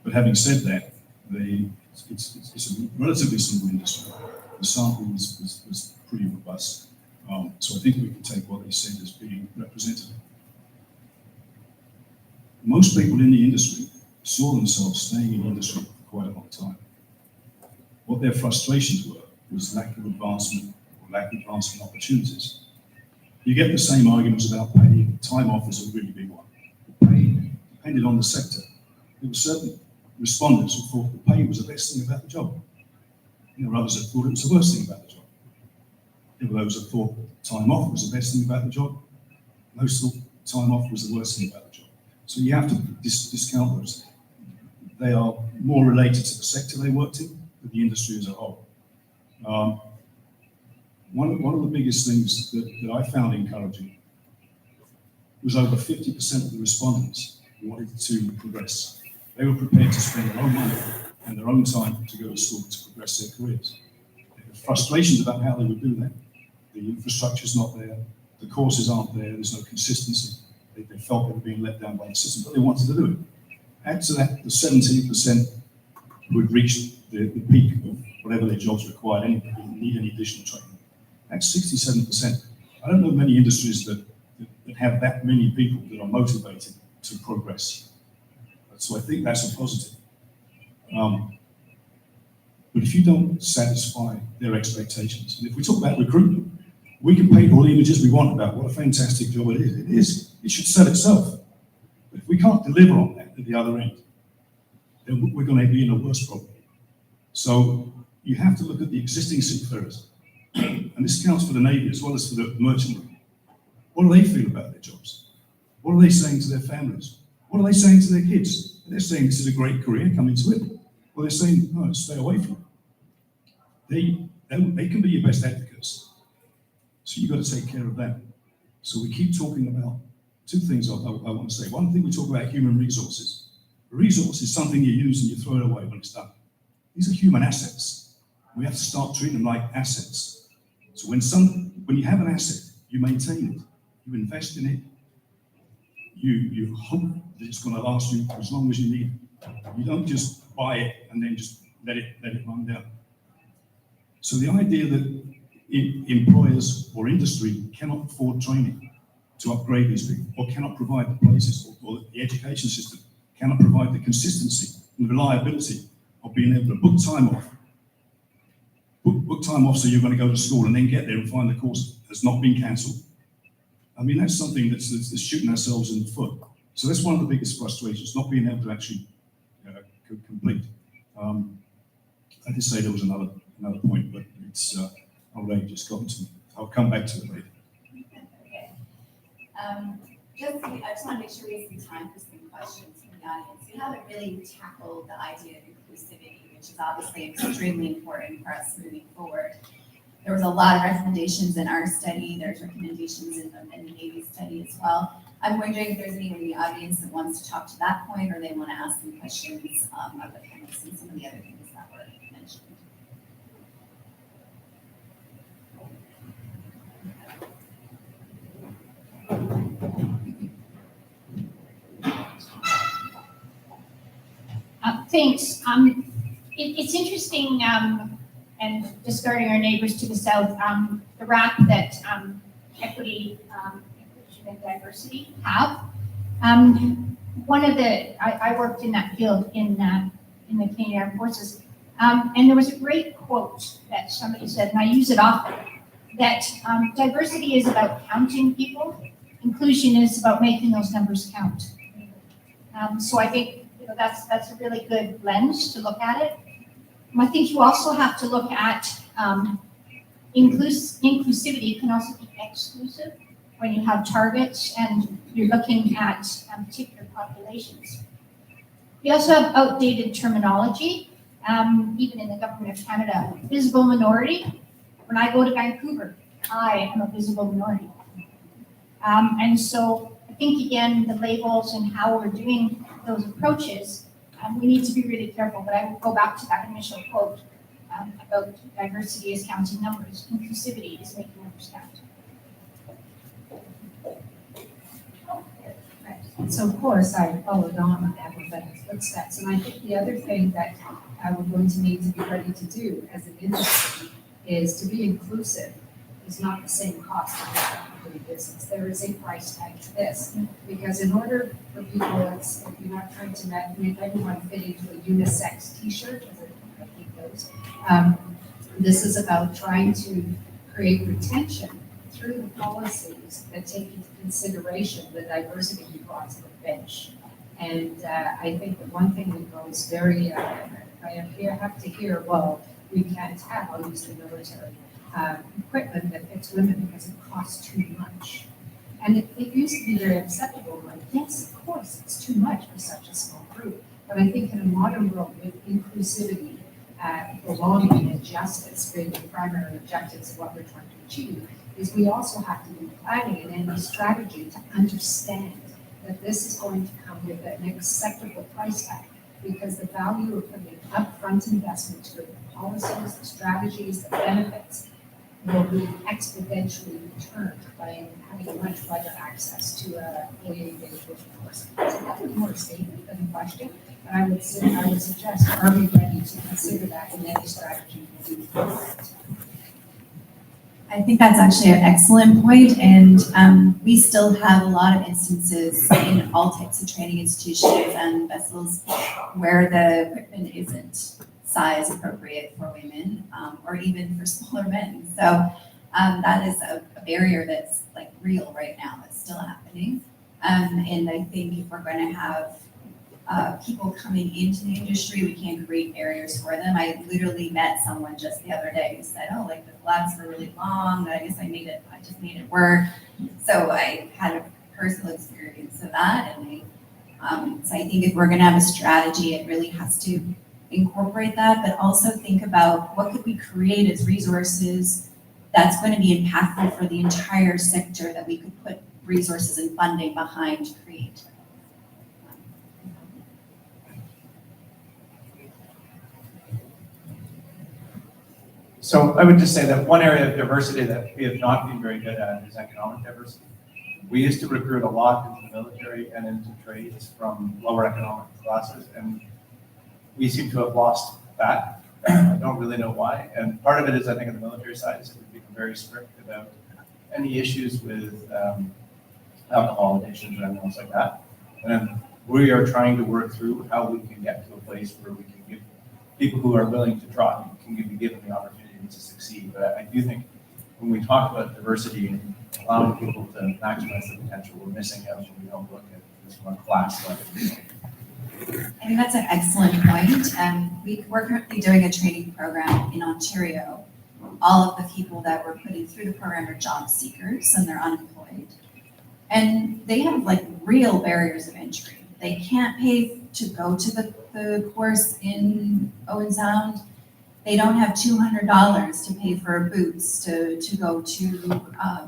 But having said that, It's a relatively simple industry. The sample was pretty robust. So I think we can take what they said as being representative. Most people in the industry saw themselves staying in the industry for quite a long time. What their frustrations were was lack of advancement or lack of advancement opportunities. You get the same arguments about pay. Time off is a really big one. The pay depended on the sector. There were certain respondents who thought the pay was the best thing about the job. There were others that thought it was the worst thing about the job. There were those that thought time off was the best thing about the job. Most thought time off was the worst thing about the job. So you have to discount those. They are more related to the sector they worked in than the industry as a whole. One of the biggest things that I found encouraging was over 50% of the respondents wanted to progress. They were prepared to spend their own money and their own time to go to school to progress their careers. They had frustrations about how they would do that. The infrastructure's not there, the courses aren't there, there's no consistency. They felt they were being let down by the system, but they wanted to do it. Add to that the 17% who had reached the peak of whatever their jobs required, didn't need any additional training. That's 67%. I don't know many industries that have that many people that are motivated to progress. So I think that's a positive. But if you don't satisfy their expectations, and if we talk about recruitment, we can paint all the images we want about what a fantastic job it is. It is. It should sell itself. But if we can't deliver on that at the other end, then we're going to be in a worse problem. So you have to look at the existing seafarers, and this counts for the Navy as well as for the merchant marine. What do they feel about their jobs? What are they saying to their families? What are they saying to their kids? They're saying this is a great career, come into it. Well, they're saying, no, stay away from it. They can be your best advocates. So you've got to take care of them. So we keep talking about two things I want to say. One thing, we talk about human resources. A resource is something you use and you throw it away when it's done. These are human assets. We have to start treating them like assets. So when you have an asset, you maintain it, you invest in it, you hope that it's going to last you for as long as you need it. You don't just buy it and then just let it run down. So the idea that employers or industry cannot afford training to upgrade these people, or cannot provide the places, or the education system cannot provide the consistency and reliability of being able to book time off. Book time off so you're going to go to school and then get there and find the course has not been cancelled. I mean, that's something that's shooting ourselves in the foot. So that's one of the biggest frustrations, not being able to actually complete. I did say there was another point, but it's already just gotten to me. I'll come back to it later. Okay. I just want to make sure we have some time for some questions from the audience. We haven't really tackled the idea of inclusivity, which is obviously extremely important for us moving forward. There was a lot of recommendations in our study. There's recommendations in the Navy study as well. I'm wondering if there's anyone in the audience that wants to talk to that point, or they want to ask some questions of the panelists and some of the other things that were mentioned. Thanks. It's interesting, and discarding our neighbors to the south, the rap that equity, inclusion, and diversity have. One of I worked in that field in the Canadian Armed Forces, and there was a great quote that somebody said, and I use it often, that diversity is about counting people, inclusion is about making those numbers count. So I think that's a really good lens to look at it. I think you also have to look at inclusivity can also be exclusive when you have targets and you're looking at particular populations. We also have outdated terminology, even in the Government of Canada. Visible minority. When I go to Vancouver, I am a visible minority. And so I think, again, the labels and how we're doing those approaches, we need to be really careful, but I will go back to that initial quote about diversity is counting numbers, inclusivity is making numbers count. So of course I followed on with everybody's footsteps, and I think the other thing that we're going to need to be ready to do as an industry is to be inclusive. Is not the same cost for doing business. There is a price tag to this, because in order for people, if you're not trying to make everyone fit into a unisex t-shirt, as I think those, this is about trying to create retention through the policies that take into consideration the diversity we brought to the bench. And I think that one thing that goes very, I have to hear, well, we can't have, I'll use the military, equipment that fits women because it costs too much. And it used to be very acceptable, like, yes, of course, it's too much for such a small group. But I think in a modern world with inclusivity, belonging and justice being the primary objectives of what we're trying to achieve, is we also have to be planning and any strategy to understand that this is going to come with an acceptable price tag, because the value of putting upfront investment to the policies, the strategies, the benefits will be exponentially returned by having a much wider access to a fully engaged workforce. So that was more a statement than a question, but I would suggest, are we ready to consider that in any strategy moving forward? I think that's actually an excellent point, and we still have a lot of instances in all types of training institutions and vessels where the equipment isn't size appropriate for women, or even for smaller men. So that is a barrier that's like real right now. It's still happening, and I think if we're going to have people coming into the industry, we can't create barriers for them. I literally met someone just the other day who said, "Oh, like the gloves were really long. I guess I just made it work." So I had a personal experience of that, and so I think if we're going to have a strategy, it really has to incorporate that, but also think about what could we create as resources that's going to be impactful for the entire sector that we could put resources and funding behind to create. So I would just say that one area of diversity that we have not been very good at is economic diversity. We used to recruit a lot into the military and into trades from lower economic classes, and we seem to have lost that. I don't really know why. And part of it is, I think, on the military side, is that we've become very strict about any issues with alcohol addictions or anything else like that. And we are trying to work through how we can get to a place where we can give people who are willing to try, can be given the opportunity to succeed. But I do think when we talk about diversity and allowing people to maximize their potential, we're missing out when we don't look at this one class level. I think that's an excellent point. We're currently doing a training program in Ontario. All of the people that we're putting through the program are job seekers and they're unemployed. And they have like real barriers of entry. They can't pay to go to the course in Owen Sound. They don't have $200 to pay for boots to go to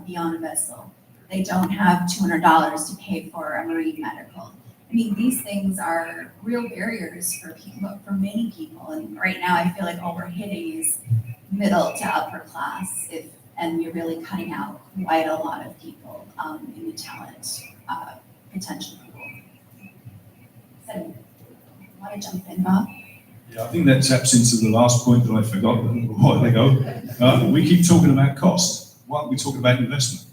be on a vessel. They don't have $200 to pay for a marine medical. I mean, these things are real barriers for people, for many people. And right now, I feel like all we're hitting is middle to upper class, and you're really cutting out quite a lot of people in the talent potential pool. So, want to jump in, Bob? Yeah, I think that taps into the last point that I forgot a while ago. We keep talking about cost. Why aren't we talking about investment?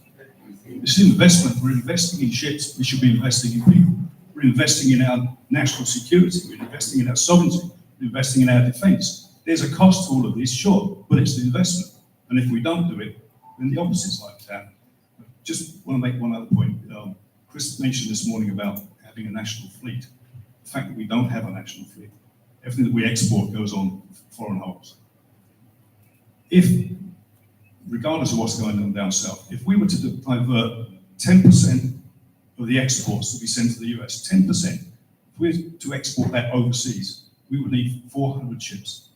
This is investment. We're investing in ships. We should be investing in people. We're investing in our national security. We're investing in our sovereignty. We're investing in our defence. There's a cost to all of this, sure, but it's the investment. And if we don't do it, then the opposite's like that. Just want to make one other point. Chris mentioned this morning about having a national fleet. The fact that we don't have a national fleet. Everything that we export goes on foreign hulls. If, regardless of what's going on down south, if we were to divert 10% of the exports that we send to the US, 10%, if we were to export that overseas, we would need 400 ships.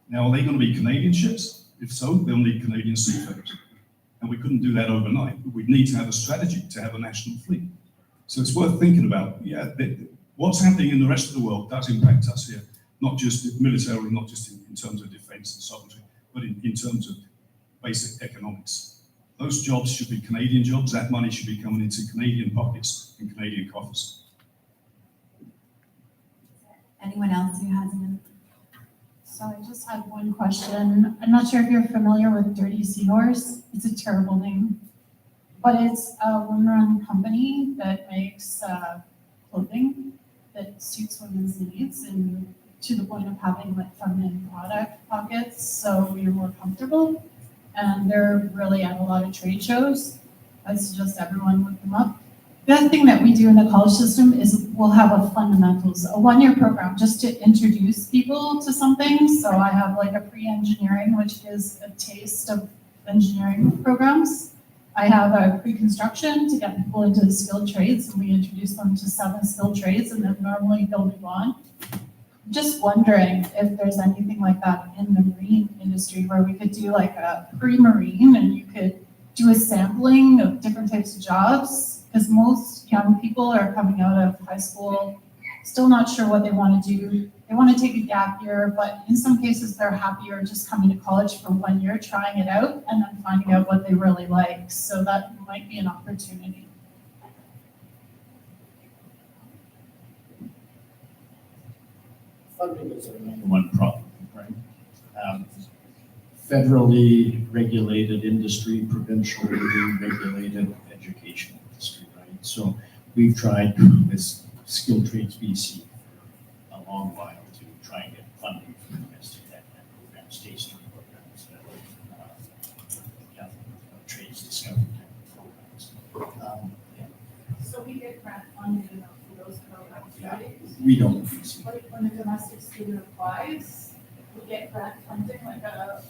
Now, are they going to be Canadian ships? If so, they'll need Canadian seafarers. And we couldn't do that overnight, but we'd need to have a strategy to have a national fleet. So it's worth thinking about, what's happening in the rest of the world does impact us here, not just militarily, not just in terms of defense and sovereignty, but in terms of basic economics. Those jobs should be Canadian jobs. That money should be coming into Canadian pockets and Canadian coffers. Anyone else who has an So I just had one question. I'm not sure if you're familiar with Dirty Seahorse. It's a terrible name. But it's a women-run company that makes clothing that suits women's needs and to the point of having like feminine product pockets so you're more comfortable. And they're really at a lot of trade shows. I suggest everyone look them up. The other thing that we do in the college system is we'll have a fundamentals, a one-year program just to introduce people to something. So I have like a pre-engineering, which is a taste of engineering programs. I have a pre-construction to get people into the skilled trades, and we introduce them to 7 skilled trades, and then normally they'll move on. Just wondering if there's anything like that in the marine industry where we could do like a pre-marine and you could do a sampling of different types of jobs, because most young people are coming out of high school, still not sure what they want to do. They want to take a gap year, but in some cases they're happier just coming to college for 1 year, trying it out, and then finding out what they really like. So that might be an opportunity. Funding is our number one problem, right? Federally regulated industry, provincially regulated education industry, right? So we've tried with Skilled Trades BC for a long while to try and get funding for domestic and programs, state student programs, trades discovery programs. So we get grant funding for those programs, right? We don't. Like when a domestic student applies, we get grant funding, like a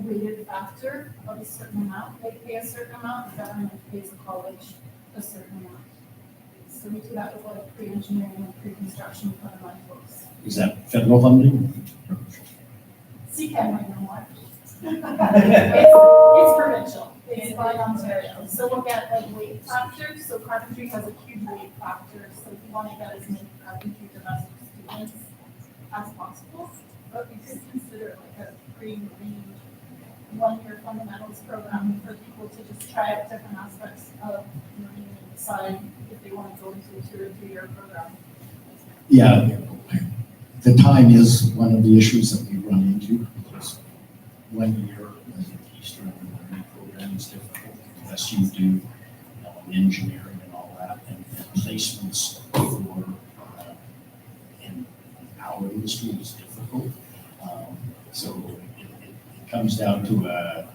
weighted factor of a certain amount. They pay a certain amount, the government pays the college a certain amount. So we do that with like pre-engineering and pre-construction fundamentals. Is that federal funding? CCAM might know more. It's provincial, it's by Ontario. So look at like weight factors, so carpentry has a huge weight factor, so if you want to get as many carpentry domestic students as possible, but we could consider like a pre-marine 1-year fundamentals program for people to just try out different aspects of marine and decide if they want to go into a 2 or 3 year program. Yeah, the time is one of the issues that we run into, because 1 year as an Eastern learning program is difficult unless you do engineering and all that, and placements for in our industry is difficult. So it comes down to a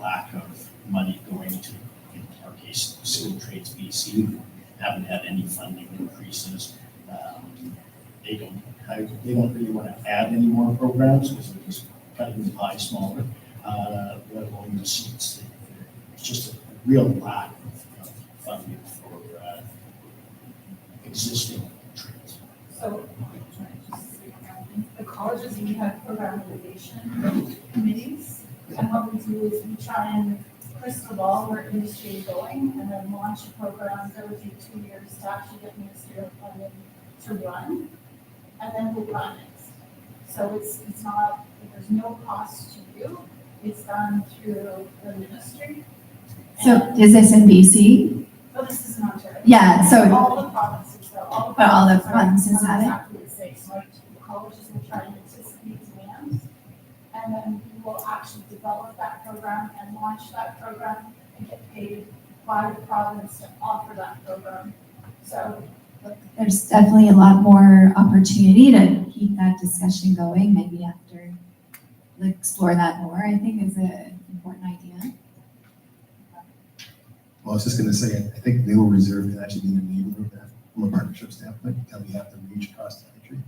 lack of money going to, in our case, Skilled Trades BC, who haven't had any funding increases. They don't really want to add any more programs because they're just cutting the pie smaller, let alone the seats. It's just a real lack of funding for existing trades. So, the colleges, we have program innovation committees, and what we do is we try and crystal ball where industry is going, and then launch a program that would take 2 years to actually get ministerial funding to run, and then we'll run it. So it's not, there's no cost to you, it's done through the ministry. So is this in BC? Oh, this is in Ontario. Yeah, so- All the provinces, though, all the But all the provinces provinces have it? exactly the same, like, the colleges will try and anticipate demands, and then we will actually develop that program and launch that program and get paid by the province to offer that program. So, There's definitely a lot more opportunity to keep that discussion going, maybe after, explore that more, I think is an important idea. Well, I was just going to say, I think Naval Reserve can actually be in the neighborhood of that from a partnership standpoint that we have to reach across the country.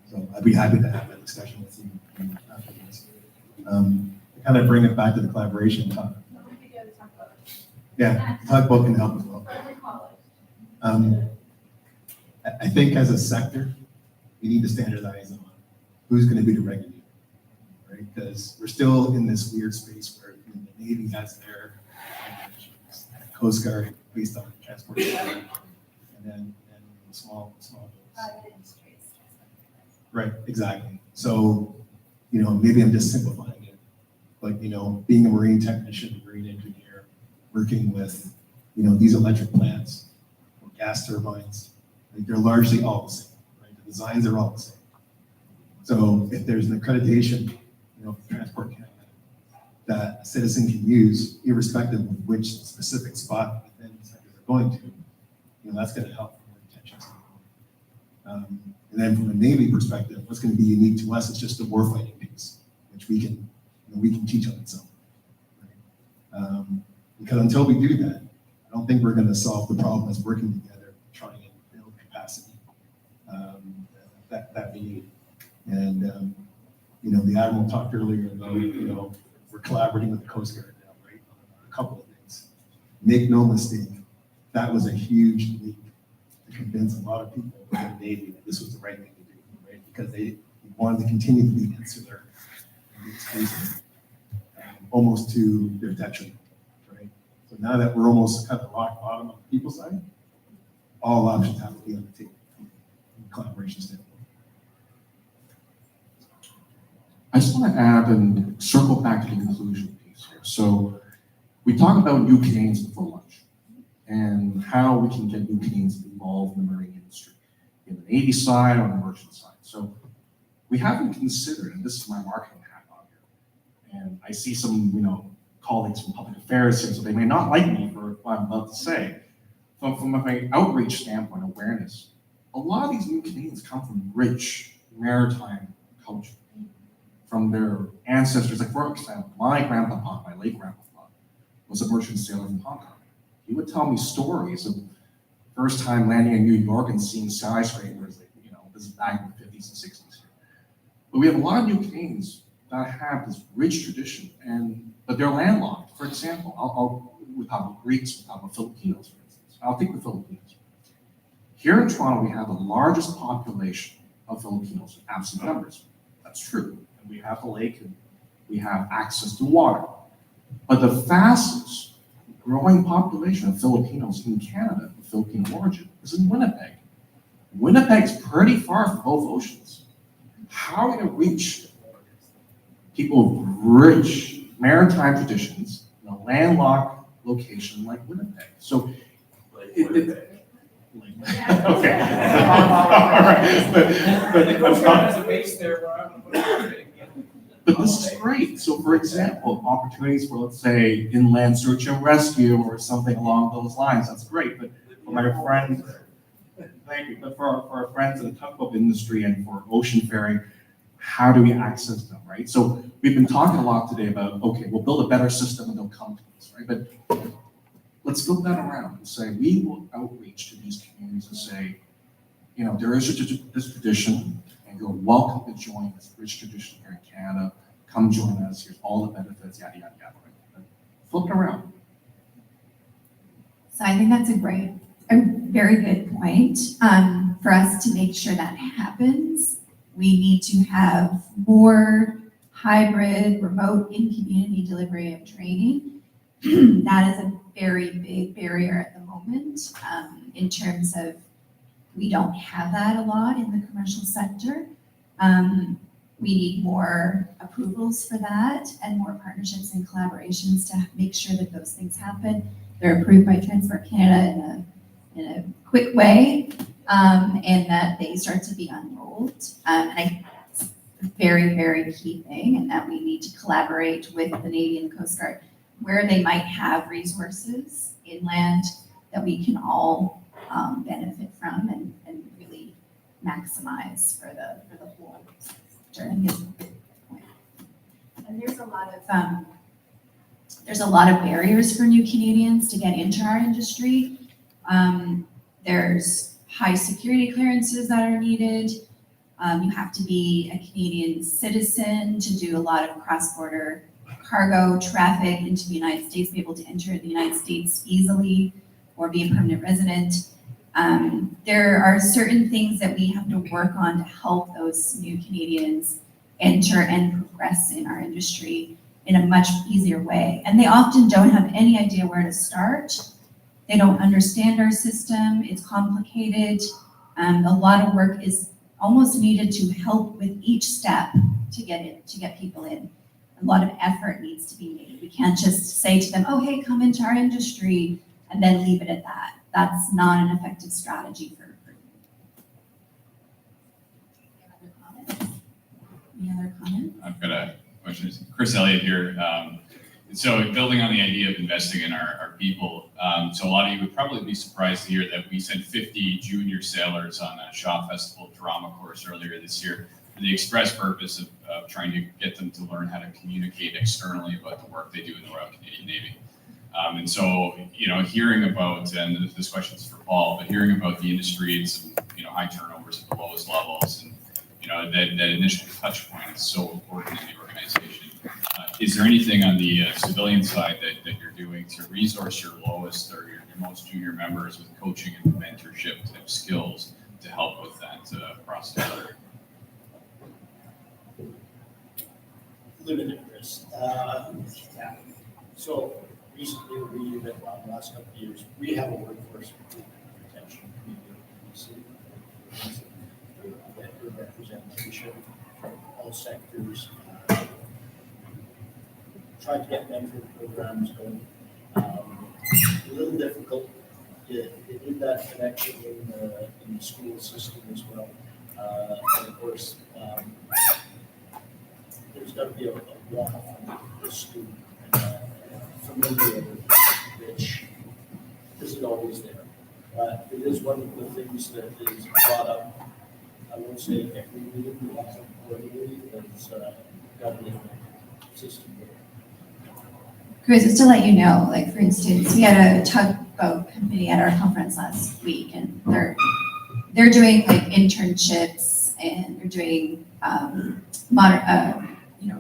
So I'd be happy to have that discussion with you after this. Kind of bring it back to the collaboration talk. Yeah, talk about can help as well. I think as a sector, we need to standardize on who's going to be the regulator, right? Because we're still in this weird space where the Navy has their Coast Guard based on transportation, and then small boats. Right, exactly. So, maybe I'm just simplifying it, but being a marine technician, marine engineer, working with these electric plants, or gas turbines, they're largely all the same, right? The designs are all the same. So if there's an accreditation, Transport Canada, that a citizen can use, irrespective of which specific spot within the sector they're going to, that's going to help from a retention standpoint. And then from a Navy perspective, what's going to be unique to us is just the warfighting piece, which we can teach on its own. Right? Because until we do that, I don't think we're going to solve the problem as working together, trying to build capacity that we need. And the Admiral talked earlier about we're collaborating with the Coast Guard now, right, on a couple of things. Make no mistake, that was a huge leap to convince a lot of people in the Navy that this was the right thing to do, right? Because they wanted to continue to be insular and be exclusive, almost to their detriment, right? So now that we're almost at the rock bottom on the people side, all options have to be on the table from a collaboration standpoint. I just want to add and circle back to the inclusion piece here. So we talk about new Canadians before lunch and how we can get new Canadians involved in the marine industry, in the Navy side or the merchant side. So we haven't considered, and this is my marketing hat on here, and I see some, colleagues from public affairs here, so they may not like me for what I'm about to say. From my outreach standpoint, awareness, a lot of these new Canadians come from rich maritime culture, from their ancestors. Like, for example, my grandpapa, my late grandpapa, was a merchant sailor from Hong Kong. He would tell me stories of first time landing in New York and seeing skyscrapers, this is back in the 50s and 60s. But we have a lot of new Canadians that have this rich tradition, but they're landlocked. For example, we talk about Greeks, we talk about Filipinos, for instance. I'll take the Filipinos. Here in Toronto, we have the largest population of Filipinos in absolute numbers. That's true. And we have the lake and we have access to water. But the fastest growing population of Filipinos in Canada, of Filipino origin, is in Winnipeg. Winnipeg's pretty far from both oceans. How are we going to reach people with rich maritime traditions in a landlocked location like Winnipeg? So, okay. All right. But this is great. So, for example, opportunities for, let's say, inland search and rescue or something along those lines, that's great. But for my friends, thank you. But for our friends in the tugboat industry and for ocean ferrying, how do we access them, right? So we've been talking a lot today about, okay, we'll build a better system and they'll come to us, right? But let's flip that around and say, we will outreach to these communities and say, there is this tradition and you're welcome to join this rich tradition here in Canada. Come join us, here's all the benefits, yada, yada, yada, right? Flip it around. So I think that's a very good point. For us to make sure that happens, we need to have more hybrid, remote, in-community delivery of training. That is a very big barrier at the moment in terms of we don't have that a lot in the commercial sector. We need more approvals for that and more partnerships and collaborations to make sure that those things happen. They're approved by Transport Canada in a quick way, and that they start to be unrolled. And I think that's a very, very key thing, and that we need to collaborate with the Navy and the Coast Guard where they might have resources inland that we can all benefit from and really maximize for the whole sector. And there's a lot of barriers for new Canadians to get into our industry. There's high security clearances that are needed. You have to be a Canadian citizen to do a lot of cross-border cargo traffic into the United States, be able to enter the United States easily, or be a permanent resident. There are certain things that we have to work on to help those new Canadians enter and progress in our industry in a much easier way. And they often don't have any idea where to start. They don't understand our system, it's complicated. A lot of work is almost needed to help with each step to get people in. A lot of effort needs to be made. We can't just say to them, oh, hey, come into our industry, and then leave it at that. That's not an effective strategy for recruitment. Any other comment? I've got a question. Chris Elliott here. So building on the idea of investing in our people, so a lot of you would probably be surprised to hear that we sent 50 junior sailors on a Shaw Festival drama course earlier this year for the express purpose of trying to get them to learn how to communicate externally about the work they do in the Royal Canadian Navy. And so, hearing about, and this question is for Paul, but hearing about the industry and some, high turnovers at the lowest levels, and, that initial touch point is so important in the organization. Is there anything on the civilian side that you're doing to resource your lowest or your most junior members with coaching and mentorship type skills to help with that process? Limited risk. Yeah. So recently, the last couple of years, we have a workforce retention committee. Representation from all sectors. Try to get mentoring programs going. A little difficult to do that connection in the school system as well. And of course, there's got to be a walk from the student familiar with which isn't always there. But it is one of the things that is brought up. I won't say every meeting, we have some quarterly, but it's got to be a system there. Chris, just to let you know, like for instance, we had a tugboat company at our conference last week, and they're doing like internships and they're doing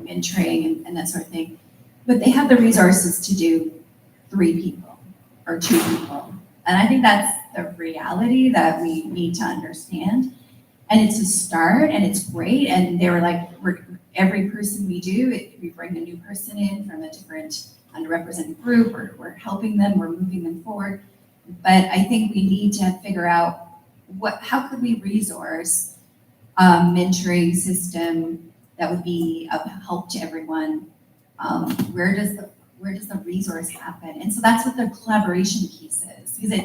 mentoring and that sort of thing. But they have the resources to do 3 people or 2 people, and I think that's the reality that we need to understand. And it's a start, and it's great. And they were like, every person we do, we bring a new person in from a different underrepresented group, or we're helping them, we're moving them forward. But I think we need to figure out how could we resource a mentoring system that would be of help to everyone. Where does the resource happen? And so that's what the collaboration piece is, because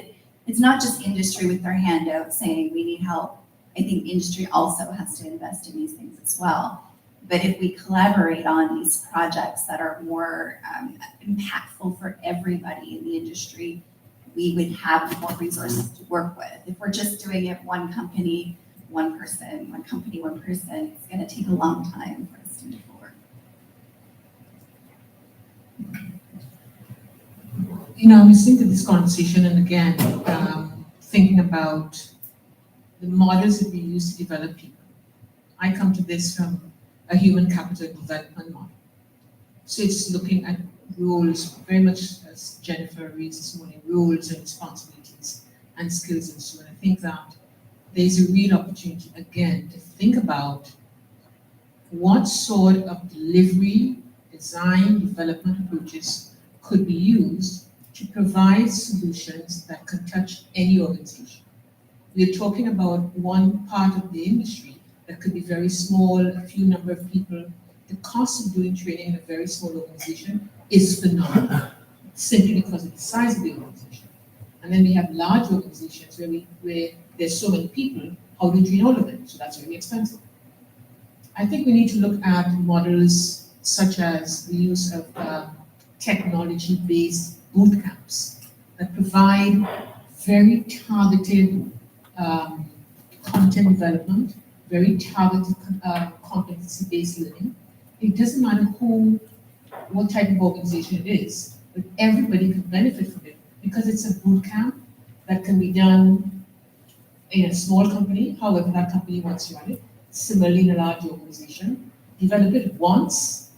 it's not just industry with their hand out saying we need help. I think industry also has to invest in these things as well. But if we collaborate on these projects that are more impactful for everybody in the industry, we would have more resources to work with. If we're just doing it one company, one person, one company, one person, it's going to take a long time for us to move forward. I was thinking of this conversation, and again, thinking about the models that we use to develop people. I come to this from a human capital development model. So it's looking at roles, very much as Jennifer raised this morning, roles and responsibilities and skills and so on. I think that there's a real opportunity, again, to think about what sort of delivery, design, development approaches could be used to provide solutions that can touch any organization. We're talking about one part of the industry that could be very small, a few number of people. The cost of doing training in a very small organization is phenomenal, simply because of the size of the organization. And then we have large organizations where there's so many people, how do you train all of them? So that's really expensive. I think we need to look at models such as the use of technology-based boot camps that provide very targeted content development, very targeted competency-based learning. It doesn't matter what type of organization it is, but everybody can benefit from it because it's a boot camp that can be done in a small company, however that company wants to run it. Similarly, in a large organization, develop it once,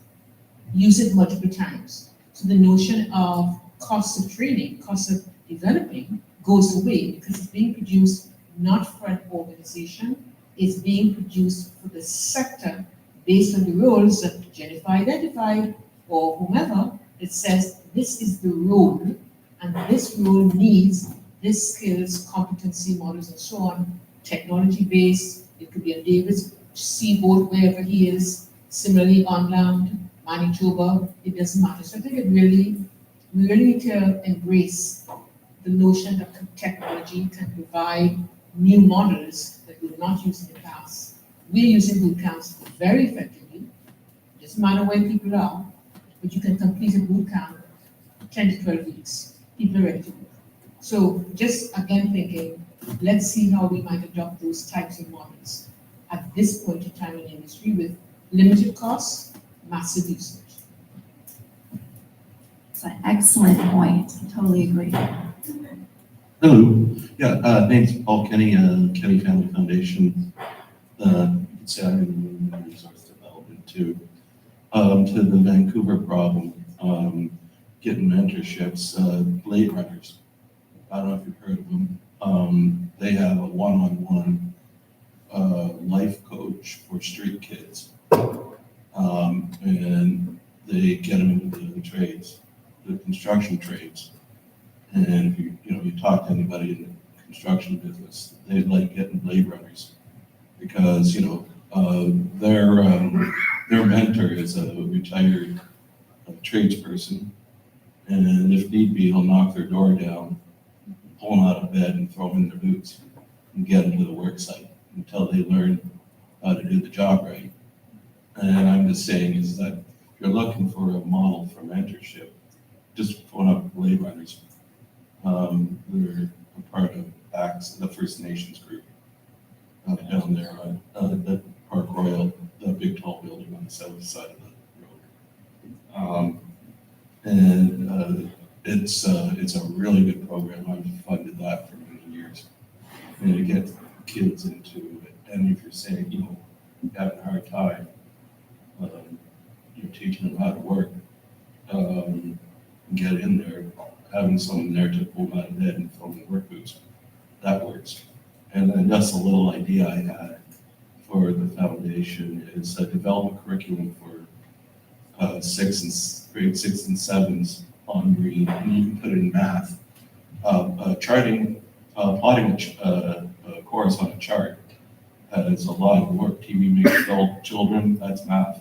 use it multiple times. So the notion of cost of training, cost of developing goes away because it's being produced not for an organization, it's being produced for the sector based on the roles that Jennifer identified or whomever. It says this is the role, and this role needs this skills, competency models, and so on, technology-based. It could be a Davis seaboard, wherever he is, similarly on land, Manitoba, it doesn't matter. So I think we really need to embrace the notion that technology can provide new models that we were not using in the past. We're using boot camps very effectively doesn't matter where people are, but you can complete a boot camp, 10 to 12 weeks, people are ready to move. So just again thinking, let's see how we might adopt those types of models at this point in time in the industry with limited costs, massive usage. It's an excellent point. I totally agree. Hello. Yeah, name's Paul Kenny, Kenny Family Foundation. You could say I'm in resource development too. To the Vancouver problem, getting mentorships, Blade Runners. I don't know if you've heard of them. They have a one-on-one life coach for street kids. And they get them into the trades, the construction trades. And if you talk to anybody in the construction business, they like getting Blade Runners because, their mentor is a retired tradesperson. And if need be, he'll knock their door down, pull them out of bed and throw them in their boots and get them to the work site until they learn how to do the job right. And I'm just saying is that if you're looking for a model for mentorship, just phone up Blade Runners. They're a part of ACTS, the First Nations group down there at Park Royal, the big tall building on the south side of the road. It's a really good program. I've funded that for many years. And to get kids into it, and if you're saying, you're having a hard time, you're teaching them how to work, get in there, having someone there to pull them out of bed and throw them in work boots, that works. And then that's a little idea I had for the foundation is develop a curriculum for grade 6 and 7s on green, and you can put it in math. Plotting a course on a chart is a lot of work. TV makes adult children, that's math,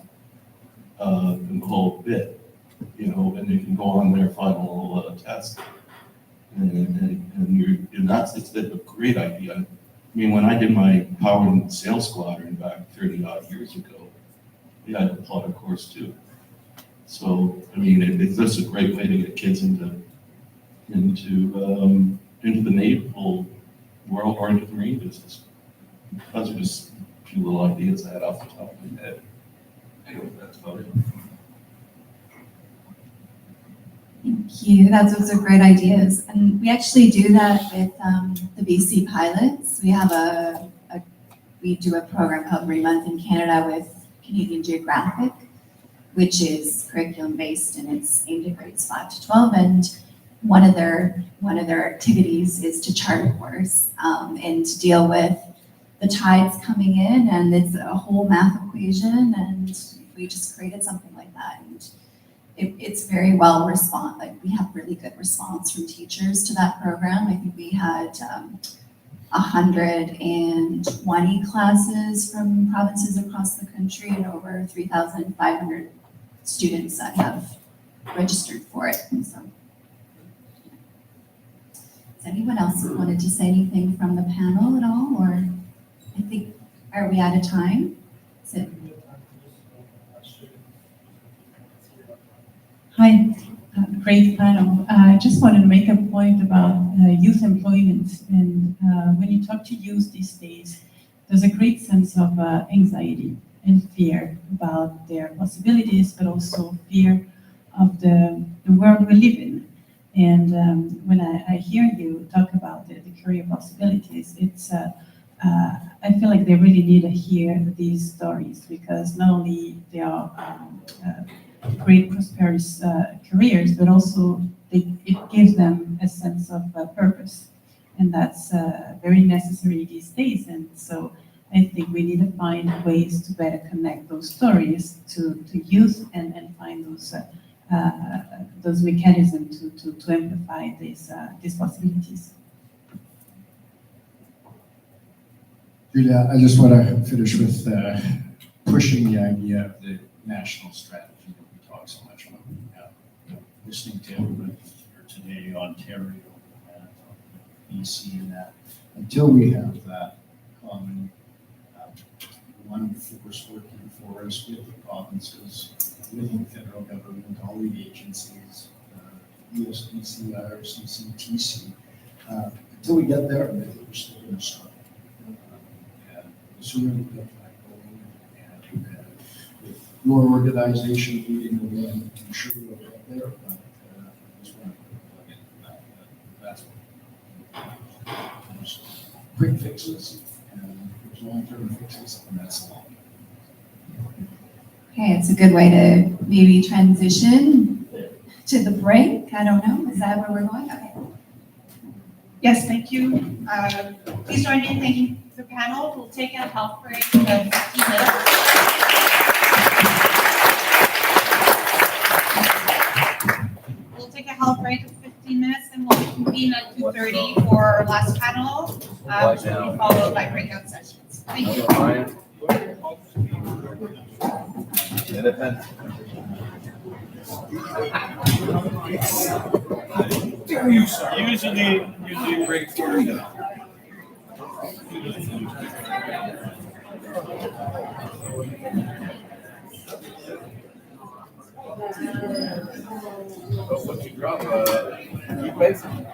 and the whole bit, and they can go on their final test. And that's it's a great idea. I mean, when I did my Power and Sales Squadron back 30 odd years ago, we had to plot a course too. So, I mean, it's just a great way to get kids into the naval world or into the marine business. Those are just a few little ideas I had off the top of my head. Anyway, that's about it. Thank you. Those are great ideas. And we actually do that with the BC pilots. We have we do a program called Remonth in Canada with Canadian Geographic, which is curriculum based and it's aimed at grades 5 to 12. And one of their activities is to chart a course and to deal with the tides coming in, and it's a whole math equation, and we just created something like that. And it's very well we have really good response from teachers to that program. I think we had 120 classes from provinces across the country and over 3,500 students that have registered for it. And so, does anyone else wanted to say anything from the panel at all, or I think, are we out of time? Hi, great panel. I just wanted to make a point about youth employment. And when you talk to youth these days, there's a great sense of anxiety and fear about their possibilities, but also fear of the world we live in. And when I hear you talk about the career possibilities, I feel like they really need to hear these stories, because not only they are great prosperous careers, but also it gives them a sense of purpose, and that's very necessary these days. And so I think we need to find ways to better connect those stories to youth and find those mechanisms to amplify these possibilities. Julia, I just want to finish with pushing the idea of the national strategy that we talk so much about. Listening to everybody here today, Ontario, BC, and that, until we have that common one force working for us with the provinces, with the federal government, all the agencies, USDCR, CCTC. Until we get there, we're still going to struggle. And the sooner we get that going, and with your organization leading the way, I'm sure we'll get there, but I just want to get that's what there's quick fixes, and there's long-term fixes, and that's all. Okay, it's a good way to maybe transition to the break. I don't know. Is that where we're going? Okay. Yes, thank you. Please join me in thanking the panel. We'll take a health break of 15 minutes. We'll take a health break of 15 minutes and we'll convene at 2:30 for our last panel, which will be followed by breakout sessions. Thank you. Usually break for What you drop, you basically.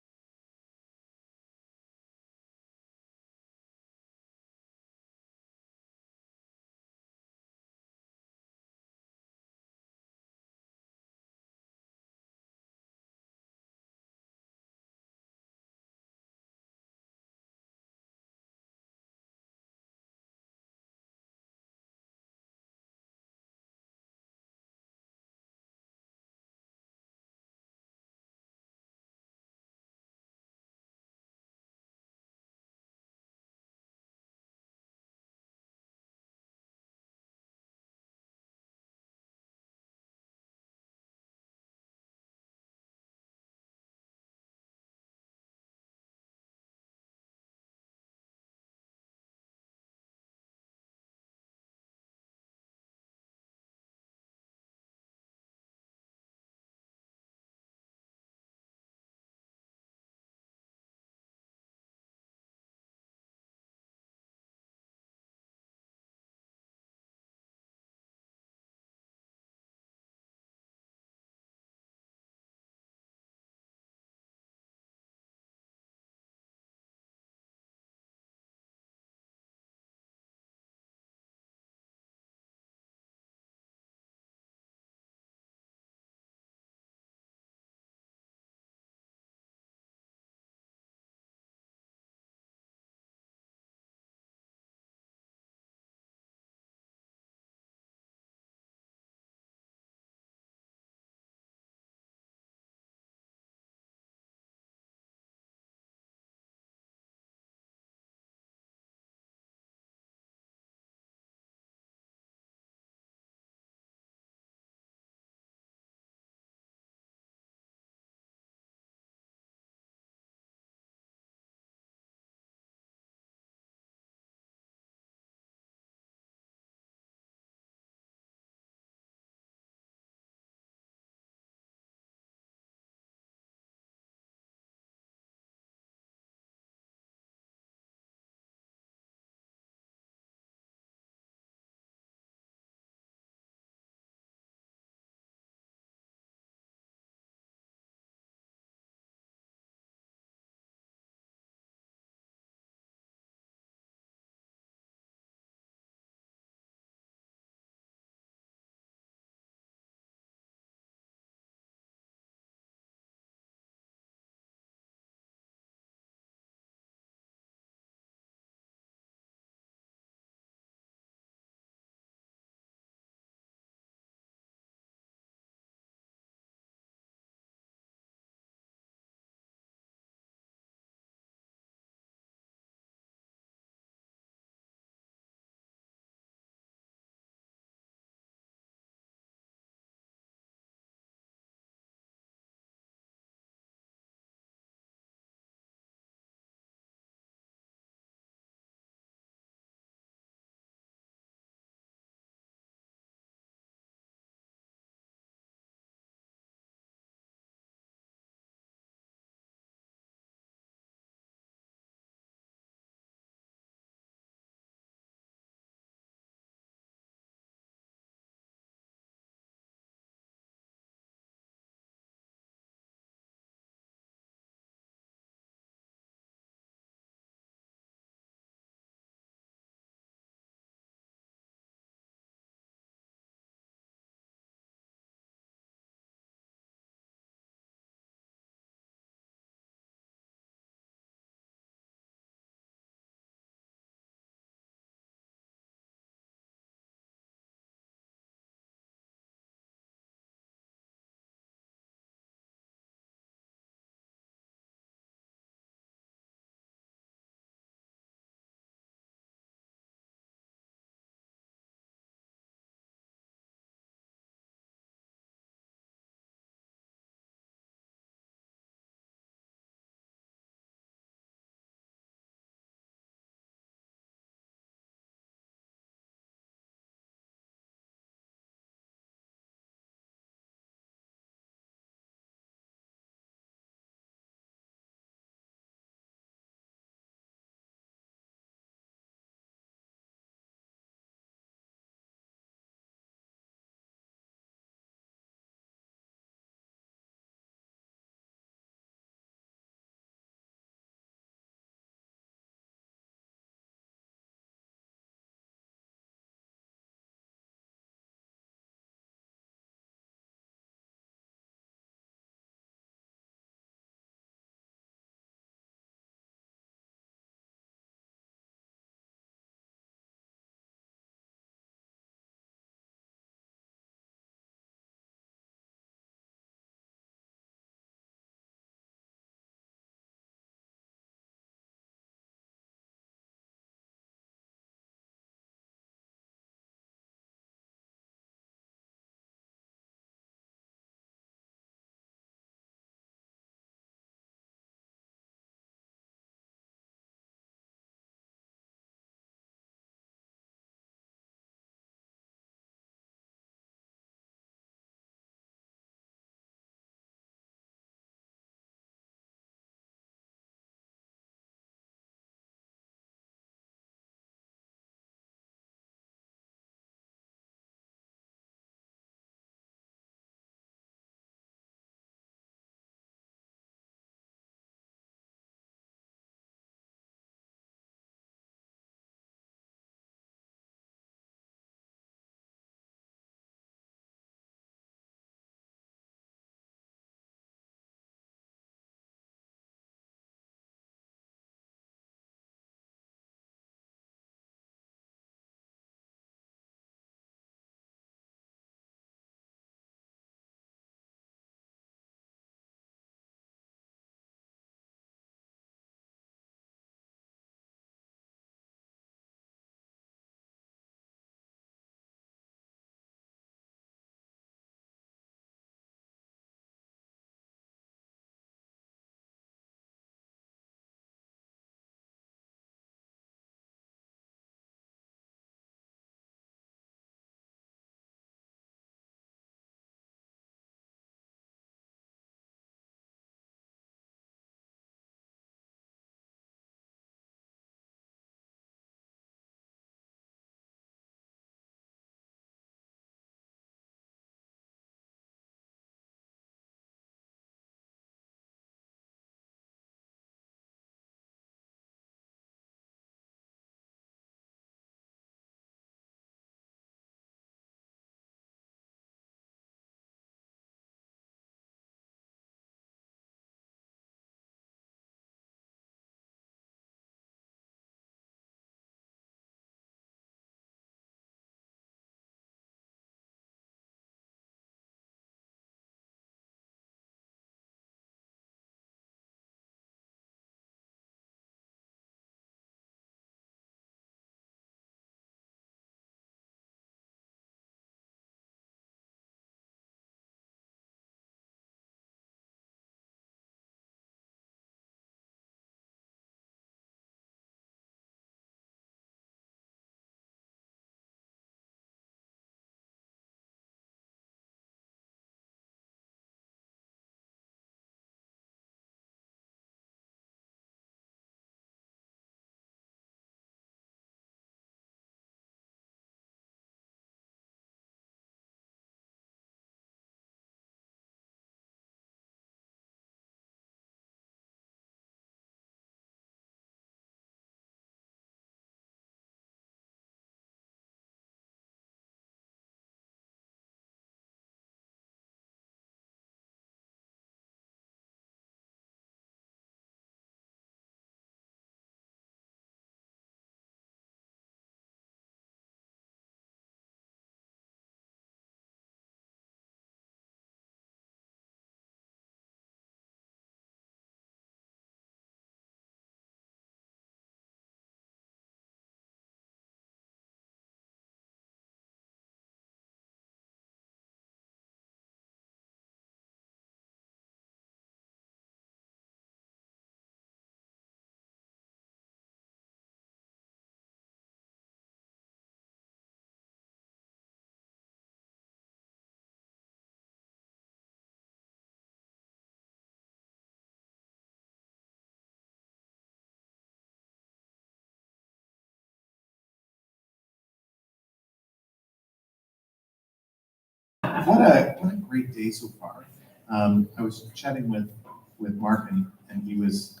what a great day so far. I was chatting with Mark and he was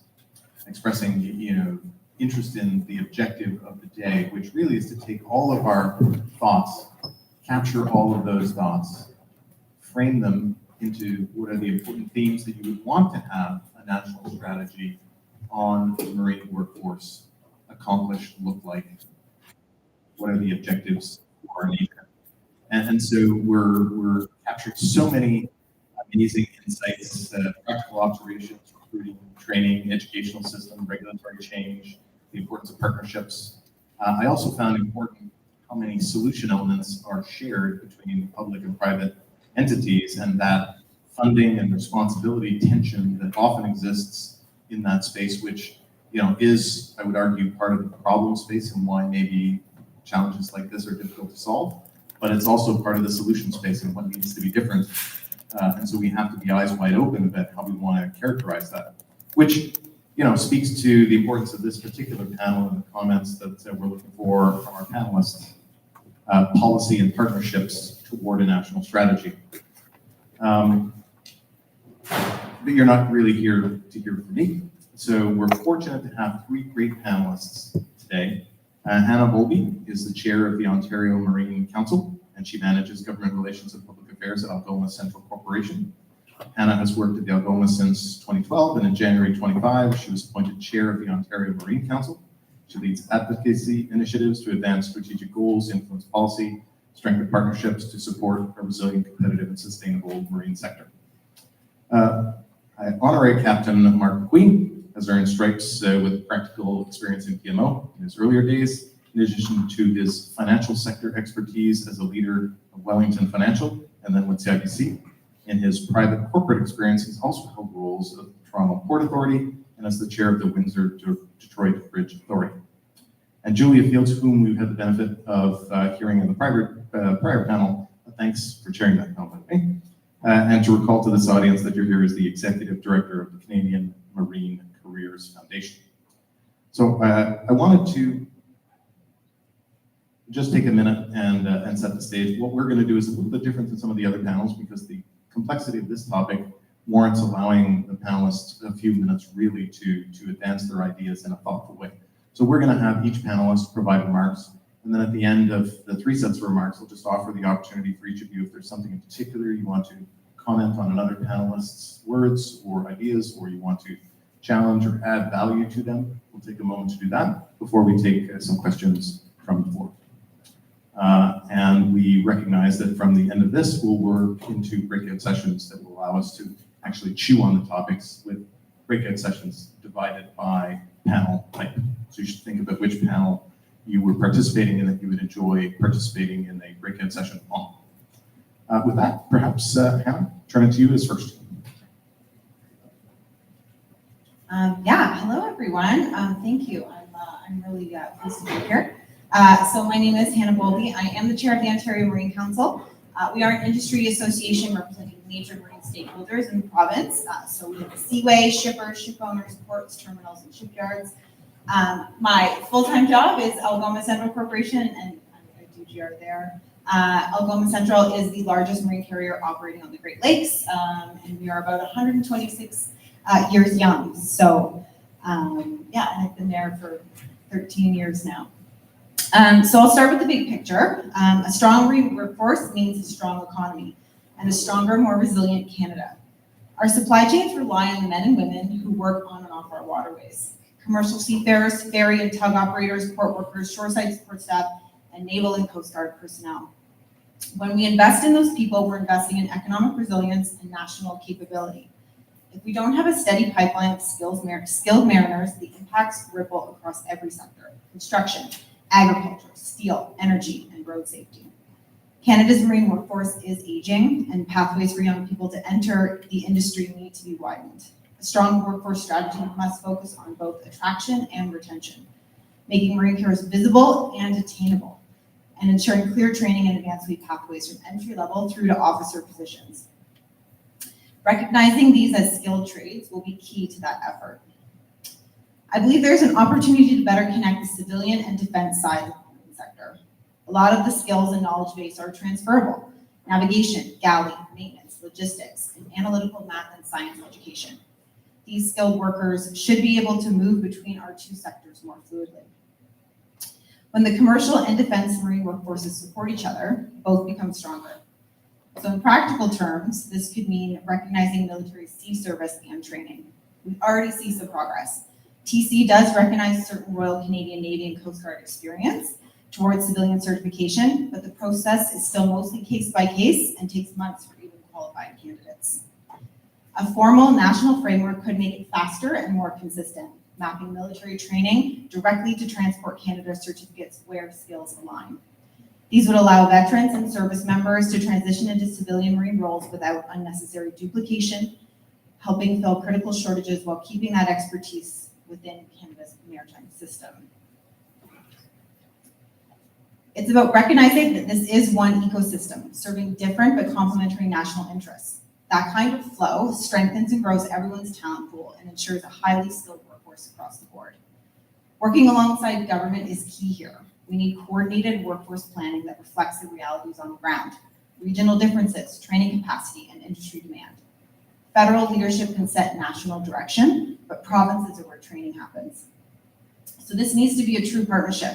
expressing, interest in the objective of the day, which really is to take all of our thoughts, capture all of those thoughts, frame them into what are the important themes that you would want to have a national strategy on the marine workforce accomplish, look like, what are the objectives for our nation. And so we're capturing so many amazing insights, practical observations, recruiting, training, educational system, regulatory change, the importance of partnerships. I also found important how many solution elements are shared between public and private entities, and that funding and responsibility tension that often exists in that space, which is, I would argue, part of the problem space and why maybe challenges like this are difficult to solve. But it's also part of the solution space and what needs to be different. And so we have to be eyes wide open about how we want to characterize that, which speaks to the importance of this particular panel and the comments that we're looking for from our panelists. Policy and partnerships toward a national strategy. But you're not really here to hear from me. So we're fortunate to have three great panelists today. Hannah Bowlby is the chair of the Ontario Marine Council, and she manages government relations and public affairs at Algoma Central Corporation. Hannah has worked at the Algoma since 2012, and in January 25, she was appointed chair of the Ontario Marine Council. She leads advocacy initiatives to advance strategic goals, influence policy, strengthen partnerships to support a resilient, competitive, and sustainable marine sector. Honorary Captain Mark McQueen has earned stripes with practical experience in PMO in his earlier days, in addition to his financial sector expertise as a leader of Wellington Financial and then with CIBC. In his private corporate experience, he's also held roles of the Toronto Port Authority and as the chair of the Windsor-Detroit Bridge Authority. And Julia Fields, whom we've had the benefit of hearing in the prior panel, thanks for chairing that panel with me. And to recall to this audience that you're here as the Executive Director of the Canadian Marine Careers Foundation. So I wanted to just take a minute and set the stage. What we're going to do is a little bit different than some of the other panels because the complexity of this topic warrants allowing the panelists a few minutes really to advance their ideas in a thoughtful way. So we're going to have each panelist provide remarks, and then at the end of the three sets of remarks, I'll just offer the opportunity for each of you, if there's something in particular you want to comment on another panelist's words or ideas, or you want to challenge or add value to them, we'll take a moment to do that before we take some questions from the floor. And we recognize that from the end of this, we'll work into breakout sessions that will allow us to actually chew on the topics with breakout sessions divided by panel type. So you should think about which panel you were participating in that you would enjoy participating in a breakout session on. With that, perhaps Hannah, turn it to you as first. Hello everyone. Thank you. I'm really pleased to be here. So my name is Hannah Bowlby. I am the chair of the Ontario Marine Council. We are an industry association representing major marine stakeholders in the province. So we have the seaway, shippers, ship owners, ports, terminals, and shipyards. My full-time job is Algoma Central Corporation, and I do GR there. Algoma Central is the largest marine carrier operating on the Great Lakes, and we are about 126 years young. So and I've been there for 13 years now. So I'll start with the big picture. A strong marine workforce means a strong economy and a stronger, more resilient Canada. Our supply chains rely on the men and women who work on and off our waterways. Commercial seafarers, ferry and tug operators, port workers, shoreside support staff, and naval and coast guard personnel. When we invest in those people, we're investing in economic resilience and national capability. If we don't have a steady pipeline of skilled mariners, the impacts ripple across every sector: construction, agriculture, steel, energy, and road safety. Canada's marine workforce is aging, and pathways for young people to enter the industry need to be widened. A strong workforce strategy must focus on both attraction and retention, making marine careers visible and attainable, and ensuring clear training and advancement pathways from entry level through to officer positions. Recognizing these as skilled trades will be key to that effort. I believe there's an opportunity to better connect the civilian and defense side of the marine sector. A lot of the skills and knowledge base are transferable, navigation, galley, maintenance, logistics, and analytical math and science education. These skilled workers should be able to move between our two sectors more fluidly. When the commercial and defense marine workforces support each other, both become stronger. So in practical terms, this could mean recognizing military sea service and training. We already see some progress. TC does recognize certain Royal Canadian Navy and Coast Guard experience towards civilian certification, but the process is still mostly case by case and takes months for even qualified candidates. A formal national framework could make it faster and more consistent, mapping military training directly to Transport Canada certificates where skills align. These would allow veterans and service members to transition into civilian marine roles without unnecessary duplication, helping fill critical shortages while keeping that expertise within Canada's maritime system. It's about recognizing that this is one ecosystem, serving different but complementary national interests. That kind of flow strengthens and grows everyone's talent pool and ensures a highly skilled workforce across the board. Working alongside government is key here. We need coordinated workforce planning that reflects the realities on the ground, regional differences, training capacity, and industry demand. Federal leadership can set national direction, but provinces are where training happens. So this needs to be a true partnership.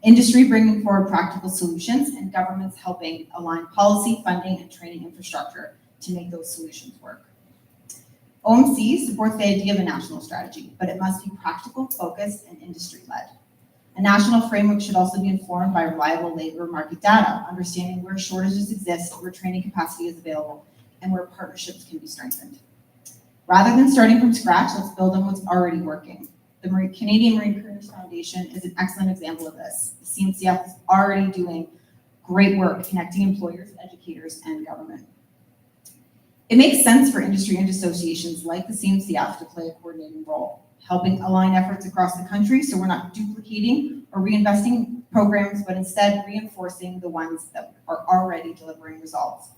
Industry bringing forward practical solutions and governments helping align policy, funding, and training infrastructure to make those solutions work. OMC supports the idea of a national strategy, but it must be practical, focused, and industry-led. A national framework should also be informed by reliable labor market data, understanding where shortages exist, where training capacity is available, and where partnerships can be strengthened. Rather than starting from scratch, let's build on what's already working. The Canadian Marine Careers Foundation is an excellent example of this. The CMCF is already doing great work connecting employers, educators, and government. It makes sense for industry and associations like the CMCF to play a coordinating role, helping align efforts across the country so we're not duplicating or reinvesting programs, but instead reinforcing the ones that are already delivering results.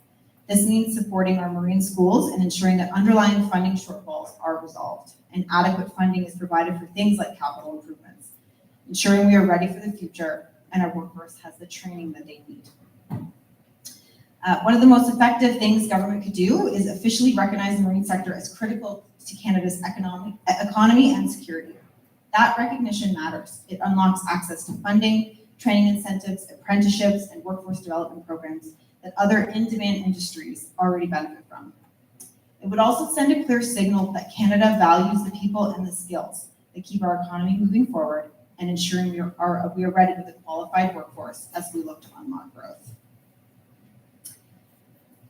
This means supporting our marine schools and ensuring that underlying funding shortfalls are resolved and adequate funding is provided for things like capital improvements, ensuring we are ready for the future and our workforce has the training that they need. One of the most effective things government could do is officially recognize the marine sector as critical to Canada's economy and security. That recognition matters. It unlocks access to funding, training incentives, apprenticeships, and workforce development programs that other in-demand industries already benefit from. It would also send a clear signal that Canada values the people and the skills that keep our economy moving forward and ensuring we are ready with a qualified workforce as we look to unlock growth.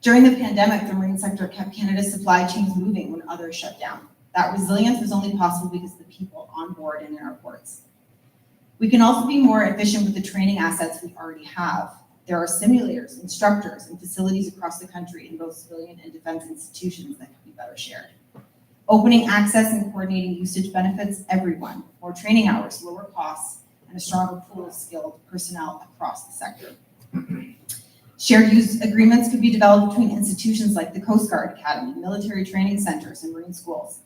During the pandemic, the marine sector kept Canada's supply chains moving when others shut down. That resilience was only possible because of the people on board and in our ports. We can also be more efficient with the training assets we already have. There are simulators, instructors, and facilities across the country in both civilian and defense institutions that can be better shared. Opening access and coordinating usage benefits everyone. More training hours, lower costs, and a stronger pool of skilled personnel across the sector. Shared use agreements could be developed between institutions like the Coast Guard Academy, military training centers, and marine schools.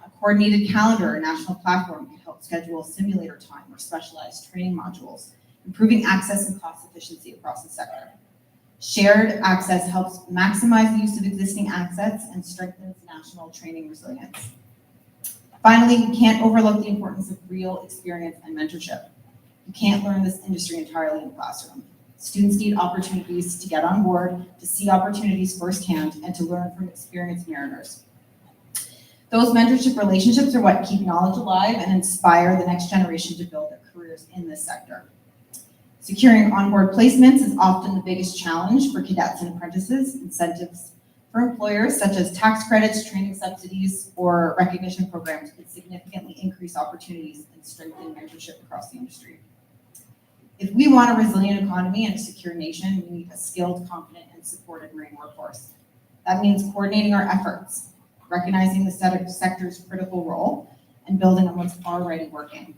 A coordinated calendar or national platform could help schedule simulator time or specialized training modules, improving access and cost efficiency across the sector. Shared access helps maximize the use of existing assets and strengthens national training resilience. Finally, we can't overlook the importance of real experience and mentorship. You can't learn this industry entirely in the classroom. Students need opportunities to get on board, to see opportunities firsthand, and to learn from experienced mariners. Those mentorship relationships are what keep knowledge alive and inspire the next generation to build their careers in this sector. Securing onboard placements is often the biggest challenge for cadets and apprentices. Incentives for employers, such as tax credits, training subsidies, or recognition programs, could significantly increase opportunities and strengthen mentorship across the industry. If we want a resilient economy and a secure nation, we need a skilled, competent, and supported marine workforce. That means coordinating our efforts, recognizing the sector's critical role, and building on what's already working.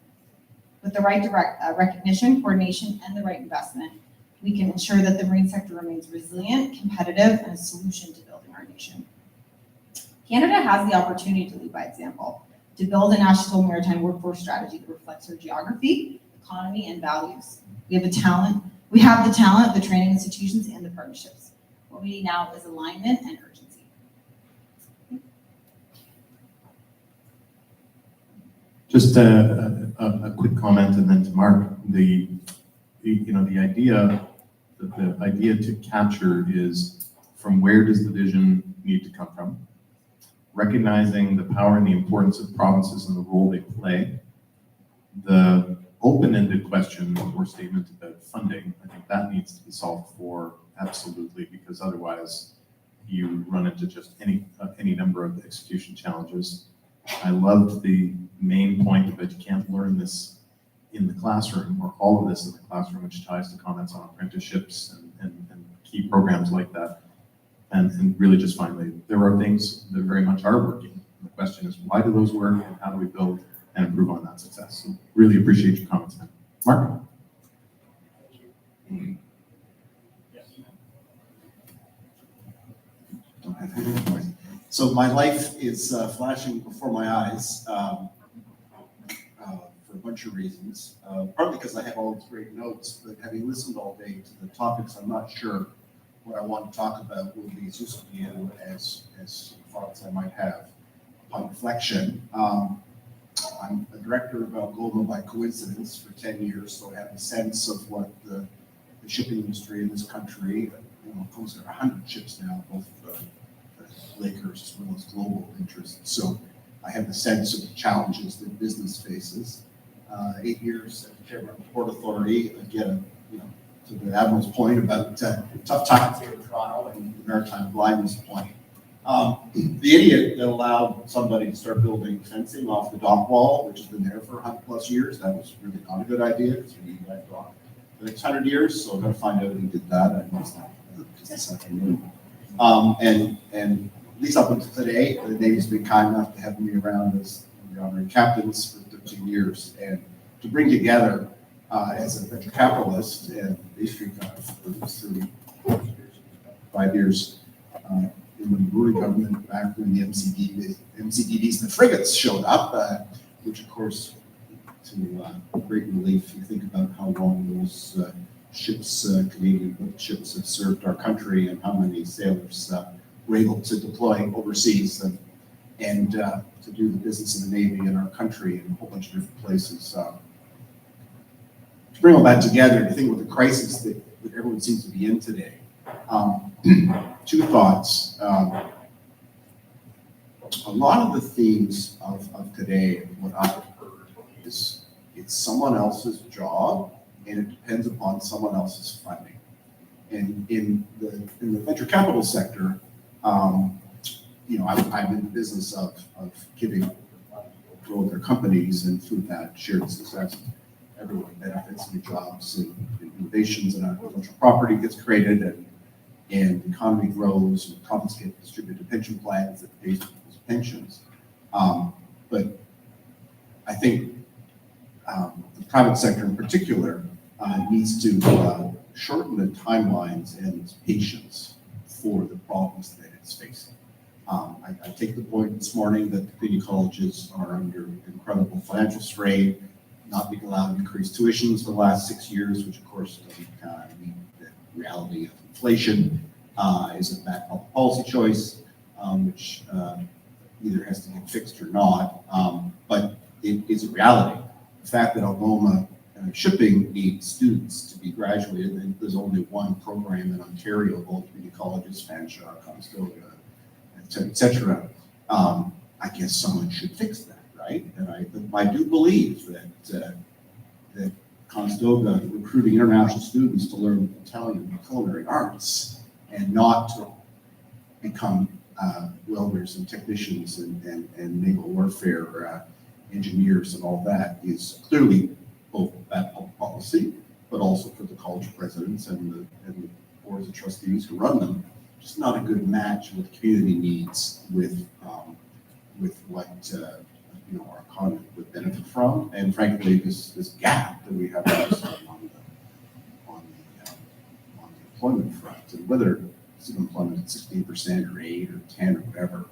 With the right recognition, coordination, and the right investment, we can ensure that the marine sector remains resilient, competitive, and a solution to building our nation. Canada has the opportunity to lead by example, to build a national maritime workforce strategy that reflects our geography, economy, and values. We have the talent, the training institutions, and the partnerships. What we need now is alignment and urgency. Just a quick comment and then to Mark, the idea to capture is from where does the vision need to come from? Recognizing the power and the importance of provinces and the role they play. The open-ended question or statement about funding, I think that needs to be solved for absolutely, because otherwise you run into just any number of execution challenges. I loved the main point about you can't learn this in the classroom, or all of this in the classroom, which ties to comments on apprenticeships and key programs like that. And really just finally, there are things that very much are working. The question is, why do those work and how do we build and improve on that success? So really appreciate your comments, man. Mark? So my life is flashing before my eyes for a bunch of reasons. Partly because I have all these great notes, but having listened all day to the topics, I'm not sure what I want to talk about will be as useful to you as thoughts I might have upon reflection. I'm a director of Algoma by coincidence for 10 years, so I have a sense of what the shipping industry in this country, Algoma's got 100 ships now, both Lakers as well as global interests. So I have the sense of the challenges that business faces. 8 years as chairman of the Port Authority, again, to the Admiral's point about tough times here in Toronto and the maritime blindness point. The idiot that allowed somebody to start building fencing off the dock wall, which has been there for 100+ years, that was really not a good idea, because we need that dock for the next 100 years, so I'm going to find out who did that. I know it's not, because it's nothing new. And at least up until today, the Navy's been kind enough to have me around as the honorary captains for 13 years, and to bring together as a venture capitalist and basically for 5 years in the Brewery government back when the MCDDs and the frigates showed up, which of course, to great relief, you think about how long those ships, Canadian ships, have served our country and how many sailors were able to deploy overseas and to do the business in the Navy in our country in a whole bunch of different places. To bring all that together, to think about the crisis that everyone seems to be in today. Two thoughts. A lot of the themes of today, what I've heard, is it's someone else's job and it depends upon someone else's funding. And in the venture capital sector, I'm in the business of giving grow their companies, and through that shared success, everyone benefits, new jobs and innovations, and intellectual property gets created, and the economy grows, and profits get distributed pension plans that pay for those pensions. But I think the private sector in particular needs to shorten the timelines and its patience for the problems that it's facing. I take the point this morning that the community colleges are under incredible financial strain, not being allowed to increase tuitions for the last 6 years, which of course doesn't meet the reality of inflation, is a bad public policy choice, which either has to get fixed or not, but it is a reality. The fact that Algoma shipping needs students to be graduated, and there's only one program in Ontario, both community colleges, Fanshawe, Conestoga, et cetera. I guess someone should fix that, right? And I do believe that Conestoga recruiting international students to learn Italian and culinary arts and not to become welders and technicians and naval warfare engineers and all that is clearly both bad public policy, but also for the college presidents and the boards of trustees who run them, just not a good match with community needs, with what our economy would benefit from, and frankly, this gap that we have on the employment front, and whether it's employment at 16% or 8 or 10 or whatever.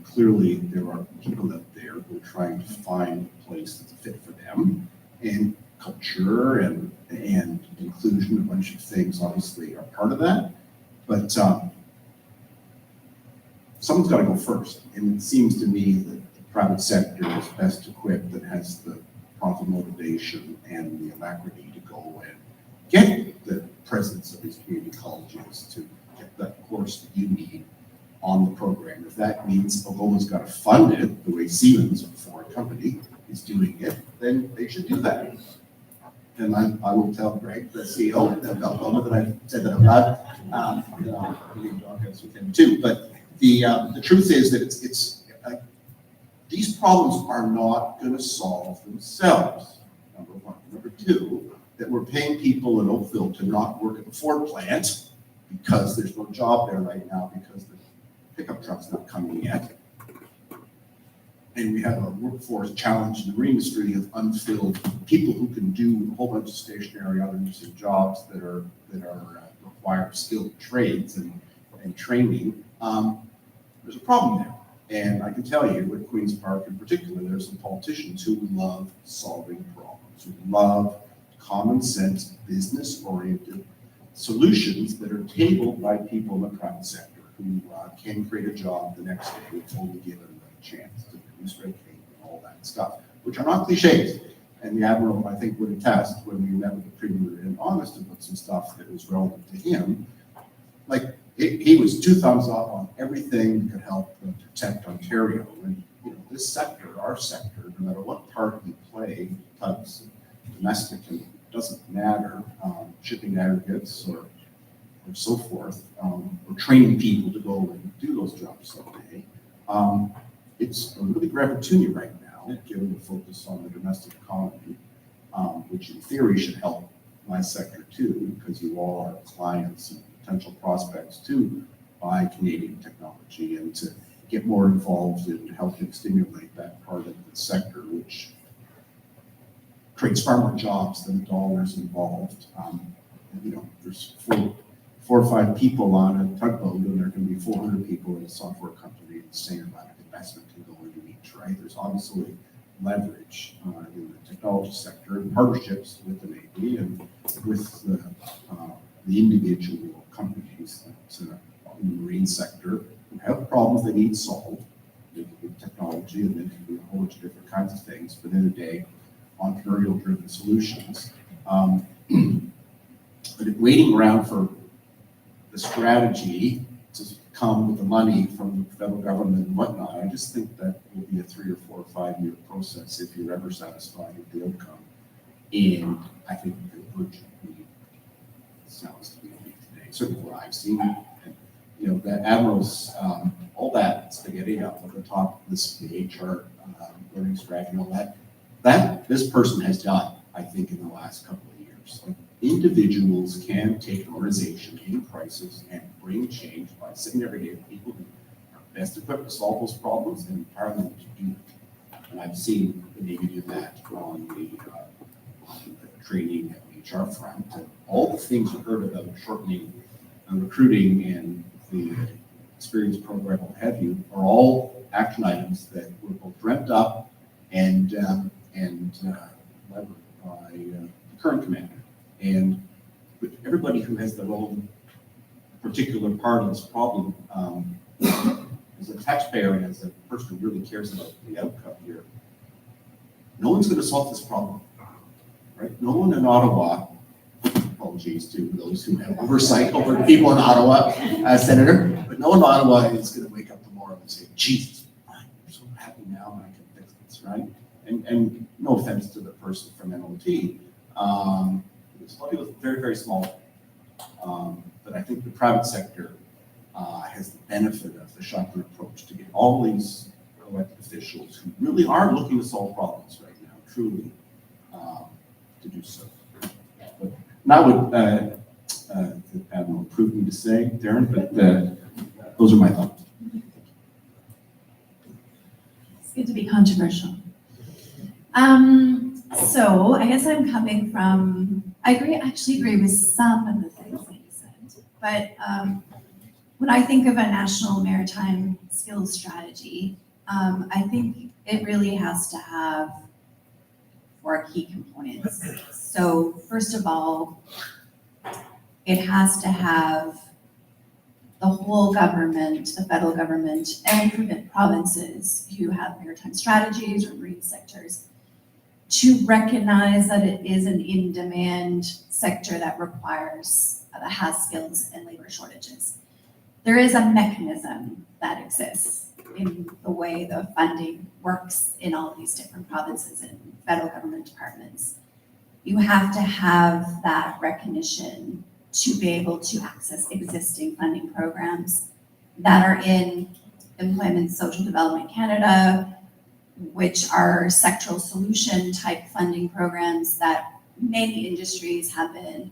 Clearly, there are people out there who are trying to find a place that's a fit for them, and culture and inclusion, a bunch of things obviously are part of that. But someone's got to go first, and it seems to me that the private sector is best equipped and has the profit motivation and the alacrity to go and get the presidents of these community colleges to get that course that you need on the program. If that means Algoma's got to fund it the way Siemens, a foreign company, is doing it, then they should do that. And I will tell Greg, the CEO of Algoma, that I said that I'm not, we can talk with him too. But the truth is that these problems are not going to solve themselves. Number one. Number two, that we're paying people in Oakville to not work at the Ford plant because there's no job there right now because the pickup truck's not coming yet. And we have a workforce challenge in the marine industry of unfilled people who can do a whole bunch of stationary other interesting jobs that require skilled trades and training. There's a problem there. And I can tell you, at Queen's Park in particular, there's some politicians who love solving problems, who love common sense, business-oriented solutions that are tabled by people in the private sector who can create a job the next day if only given a chance to reduce red tape and all that stuff, which are not cliches. And the Admiral, I think, would attest when we met with the Premier in August about some stuff that was relevant to him. Like, he was 2 thumbs up on everything that could help protect Ontario. And this sector, our sector, no matter what part you play, tugs, domestic, and it doesn't matter, shipping aggregates or so forth, or training people to go and do those jobs someday. It's a really great opportunity right now, given the focus on the domestic economy, which in theory should help my sector too, because you all are clients and potential prospects to buy Canadian technology and to get more involved in helping stimulate that part of the sector, which creates far more jobs than dollars involved. There's four or five people on a tugboat, and there can be 400 people in a software company. The same amount of investment can go into each, right? There's obviously leverage in the technology sector and partnerships with the Navy and with the individual companies that in the marine sector who have problems they need solved. It could be technology, and it could be a whole bunch of different kinds of things. But in the day, entrepreneurial-driven solutions. But waiting around for the strategy to come with the money from the federal government and whatnot, I just think that will be a 3 or 4 or 5 year process if you're ever satisfied with the outcome. And I think the urgently sounds to be today, certainly what I've seen. And, that Admiral's, all that spaghetti up at the top of the HR learning strategy and all that this person has done, I think, in the last couple of years. Like, individuals can take an organization in crisis and bring change by sitting every day with people who are best equipped to solve those problems and empower them to do it. And I've seen the Navy do that on the training and HR front. And all the things you heard about shortening recruiting and the experience program, what have you, are all action items that were both dreamt up and leveraged by the current commander. And with everybody who has their own particular part of this problem, as a taxpayer and as a person who really cares about the outcome here, no one's going to solve this problem, right? No one in Ottawa, apologies to those who have oversight over people in Ottawa, Senator, but no one in Ottawa is going to wake up tomorrow and say, Jesus, I'm so happy now I can fix this, right? And no offense to the person from NLT, it's probably very, very small. But I think the private sector has the benefit of the shotgun approach to get all these elected officials who really are looking to solve problems right now, truly, to do so. But that would the Admiral approve me to say, Darren, but those are my thoughts. It's good to be controversial. So I guess I'm coming from, I actually agree with some of the things that you said, but when I think of a national maritime skills strategy, I think it really has to have 4 key components. So first of all, it has to have the whole government, the federal government, and provinces who have maritime strategies or marine sectors to recognize that it is an in-demand sector that has skills and labor shortages. There is a mechanism that exists in the way the funding works in all these different provinces and federal government departments. You have to have that recognition to be able to access existing funding programs that are in Employment Social Development Canada, which are sectoral solution type funding programs that many industries have been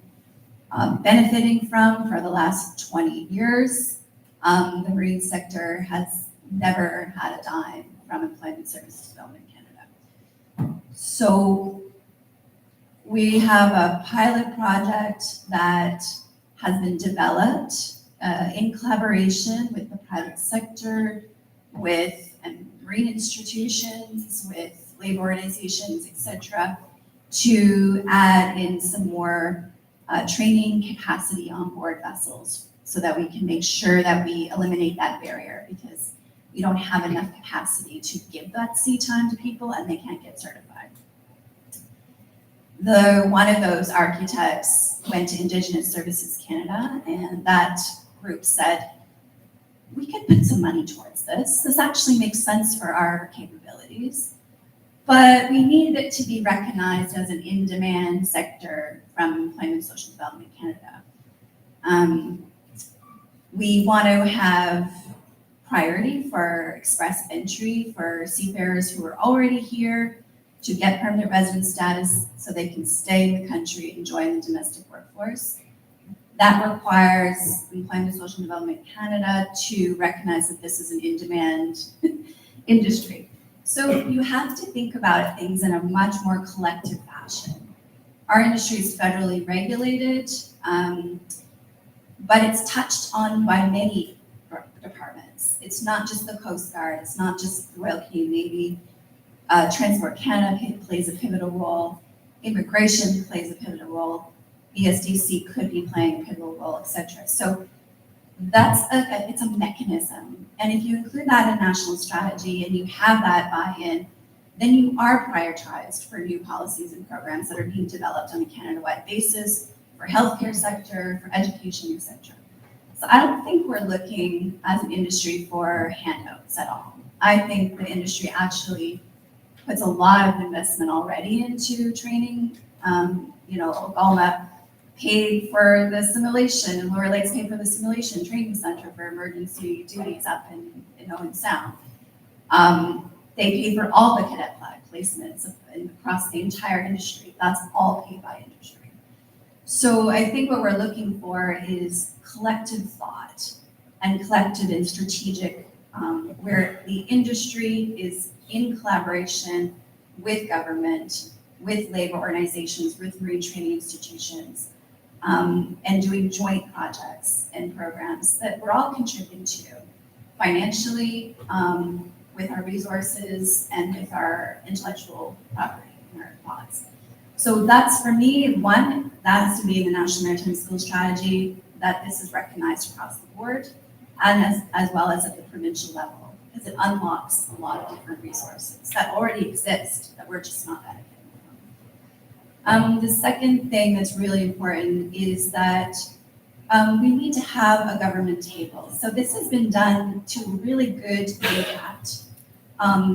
benefiting from for the last 20 years. The marine sector has never had a dime from Employment Services Development Canada. So we have a pilot project that has been developed in collaboration with the private sector, with marine institutions, with labor organizations, etc., to add in some more training capacity on board vessels so that we can make sure that we eliminate that barrier, because we don't have enough capacity to give that sea time to people and they can't get certified. One of those architects went to Indigenous Services Canada, and that group said, we could put some money towards this. This actually makes sense for our capabilities, but we need it to be recognized as an in-demand sector from Employment Social Development Canada. We want to have priority for express entry for seafarers who are already here to get permanent resident status so they can stay in the country and join the domestic workforce. That requires Employment Social Development Canada to recognize that this is an in-demand industry. So you have to think about things in a much more collective fashion. Our industry is federally regulated, but it's touched on by many departments. It's not just the Coast Guard, it's not just the Royal Canadian Navy. Transport Canada plays a pivotal role, immigration plays a pivotal role, ESDC could be playing a pivotal role, etc. So it's a mechanism. And if you include that in national strategy and you have that buy-in, then you are prioritized for new policies and programs that are being developed on a Canada-wide basis for healthcare sector, for education, etc. So I don't think we're looking as an industry for handouts at all. I think the industry actually puts a lot of investment already into training. Algoma paid for the simulation, and Lower Lakes paid for the simulation training center for emergency duties up in Owen Sound. They paid for all the cadet flag placements across the entire industry. That's all paid by industry. So I think what we're looking for is collective thought and collective and strategic, where the industry is in collaboration with government, with labor organizations, with marine training institutions, and doing joint projects and programs that we're all contributing to financially, with our resources and with our intellectual property and our thoughts. So that's, for me, one, that has to be in the National Maritime Skills Strategy, that this is recognized across the board, and as well as at the provincial level, because it unlocks a lot of different resources that already exist that we're just not benefiting from. The second thing that's really important is that we need to have a government table. So this has been done to really good impact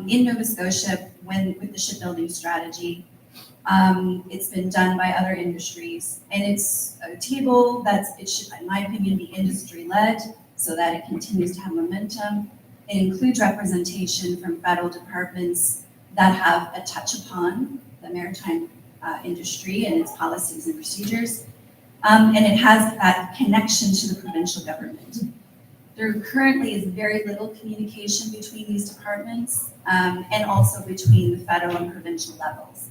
in Nova Scotia with the shipbuilding strategy. It's been done by other industries, and it's a table it should, in my opinion, be industry-led so that it continues to have momentum. It includes representation from federal departments that have a touch upon the maritime industry and its policies and procedures. And it has that connection to the provincial government. There currently is very little communication between these departments and also between the federal and provincial levels.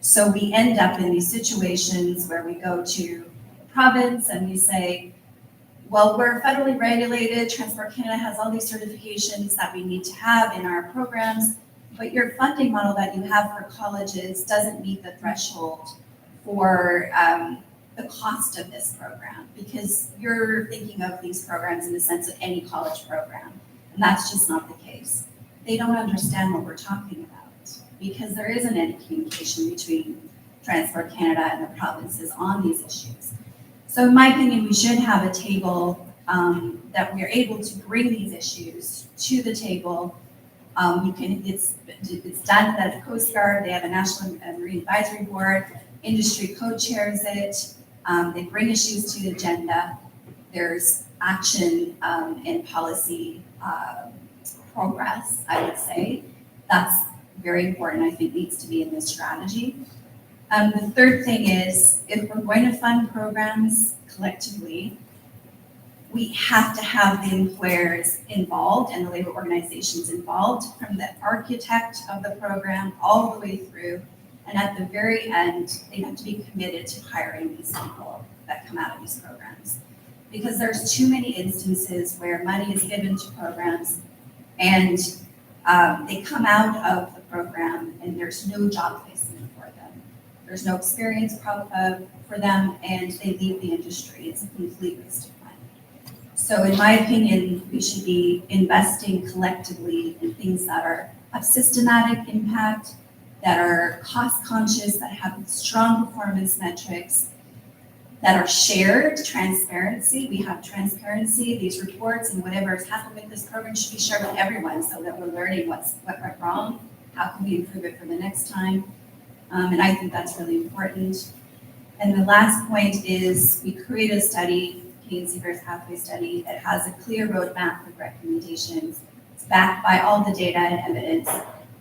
So we end up in these situations where we go to the province and we say, well, we're federally regulated, Transport Canada has all these certifications that we need to have in our programs, but your funding model that you have for colleges doesn't meet the threshold for the cost of this program, because you're thinking of these programs in the sense of any college program, and that's just not the case. They don't understand what we're talking about, because there isn't any communication between Transport Canada and the provinces on these issues. So in my opinion, we should have a table that we are able to bring these issues to the table. It's done at the Coast Guard. They have a National Marine Advisory Board. Industry co-chairs it. They bring issues to the agenda. There's action and policy progress, I would say. That's very important, I think, needs to be in this strategy. The third thing is, if we're going to fund programs collectively, we have to have the employers involved and the labor organizations involved, from the architect of the program all the way through. And at the very end, they have to be committed to hiring these people that come out of these programs. Because there's too many instances where money is given to programs and they come out of the program and there's no job placement for them. There's no experience for them, and they leave the industry. It's a complete waste of money. So in my opinion, we should be investing collectively in things that have systematic impact, that are cost conscious, that have strong performance metrics, that are shared, transparency. We have transparency, these reports and whatever has happened with this program should be shared with everyone so that we're learning what went wrong, how can we improve it for the next time. And I think that's really important. And the last point is we created a study, Canadian Seafarers Pathway Study, that has a clear roadmap with recommendations. It's backed by all the data and evidence.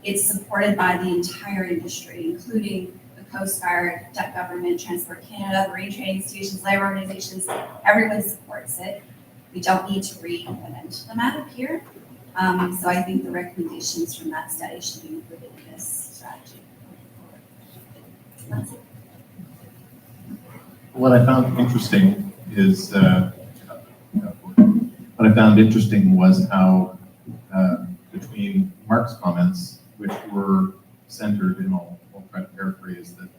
It's supported by the entire industry, including the Coast Guard, Dutch government, Transport Canada, marine training institutions, labor organizations. Everyone supports it. We don't need to re-implement them out of here. So I think the recommendations from that study should be included in this strategy. That's it. What I found interesting is, was how between Mark's comments, which were centered in, I'll try to paraphrase, that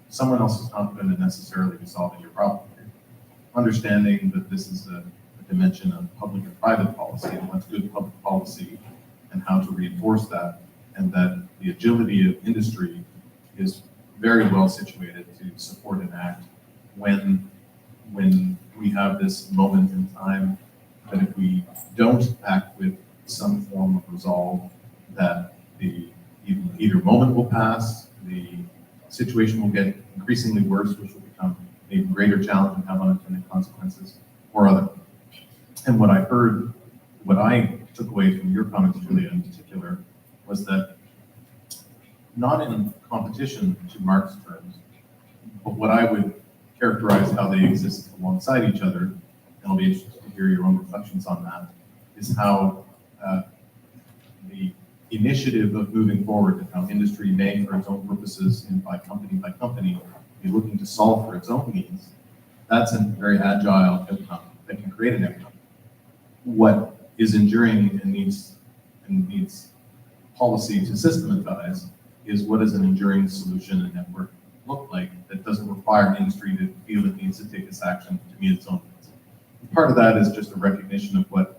someone else is not going to necessarily be solving your problem. Understanding that this is a dimension of public and private policy, and what's good public policy, and how to reinforce that, and that the agility of industry is very well situated to support and act when we have this moment in time, that if we don't act with some form of resolve, that the either moment will pass, the situation will get increasingly worse, which will become an even greater challenge and have unintended consequences, or other. And what I heard, what I took away from your comments, Julia, in particular, was that not in competition to Mark's terms, but what I would characterize how they exist alongside each other, and I'll be interested to hear your own reflections on that, is how the initiative of moving forward and how industry may, for its own purposes and by company, be looking to solve for its own needs. That's a very agile outcome that can create an outcome. What is enduring and needs policy to systematize is what is an enduring solution and network look like that doesn't require industry to feel it needs to take this action to meet its own needs. Part of that is just a recognition of what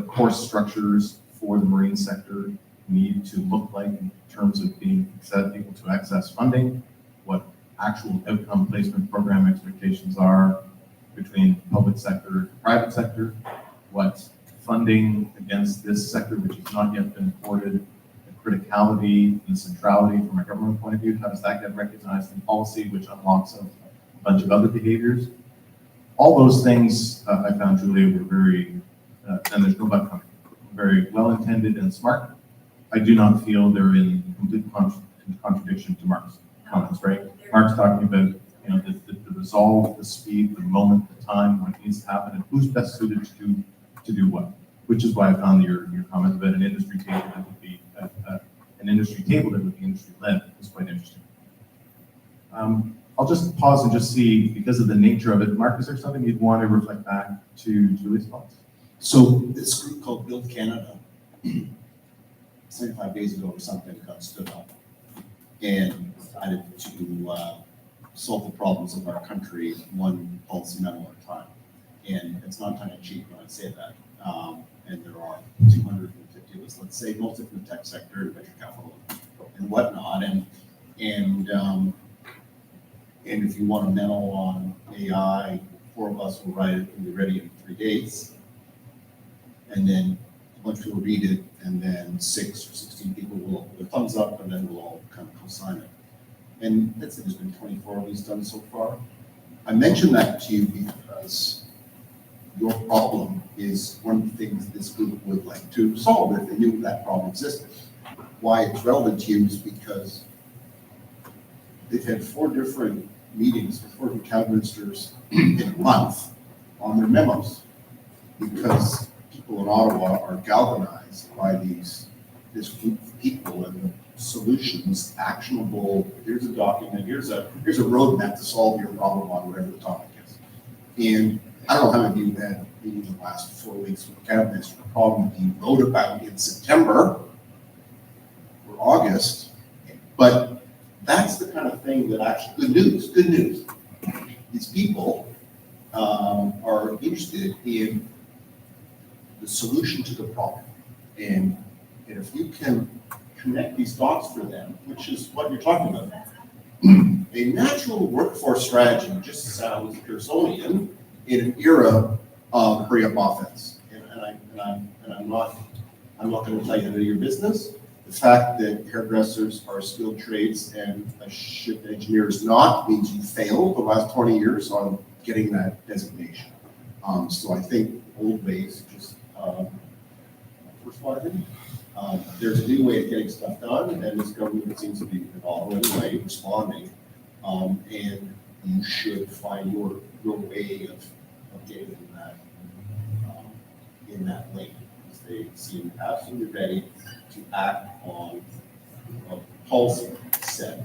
course structures for the marine sector need to look like in terms of being able to access funding, what actual outcome placement program expectations are between public sector and private sector, what funding against this sector, which has not yet been afforded, the criticality and centrality from a government point of view, how does that get recognized in policy, which unlocks a bunch of other behaviors. All those things I found, Julia, were very, and there's no but coming, very well-intended and smart. I do not feel they're in complete contradiction to Mark's comments, right? Mark's talking about the resolve, the speed, the moment, the time when it needs to happen, and who's best suited to do what. Which is why I found your comment about an industry table that would be industry-led was quite interesting. I'll just pause and just see, because of the nature of it, Mark, is there something you'd want to reflect back to Julie's thoughts? So this group called Build Canada, 75 days ago or something, got stood up and decided to solve the problems of our country one policy memo at a time. And it's not tongue in cheek when I say that. And there are 250 of us, let's say, mostly from the tech sector, venture capital, and whatnot. And if you want a memo on AI, 4 of us will write it and be ready in 3 days. And then a bunch of people read it, and then 6 or 16 people will put a thumbs up, and then we'll all kind of co-sign it. And that's it, there's been 24 of these done so far. I mentioned that to you because your problem is one of the things this group would like to solve if they knew that problem existed. Why it's relevant to you is because they've had 4 different meetings with 4 different cabinet ministers in a month on their memos, because people in Ottawa are galvanized by this group of people and the solutions, actionable. Here's a document. Here's a roadmap to solve your problem on whatever the topic is. And I don't know how many of you have had meetings in the last 4 weeks with the cabinet minister. The problem you wrote about in September or August, but that's the kind of thing that actually, good news. These people are interested in the solution to the problem. And if you can connect these dots for them, which is what you're talking about, a natural workforce strategy just sounds Pearsonian in an era of hurry up offense. And I'm not going to tell you none of your business. The fact that hairdressers are skilled trades and a ship engineer is not means you failed the last 20 years on getting that designation. So I think old ways just first one. There's a new way of getting stuff done, and this government seems to be evolving anyway, responding. And you should find your way of getting in that lane, because they seem absolutely ready to act on a policy set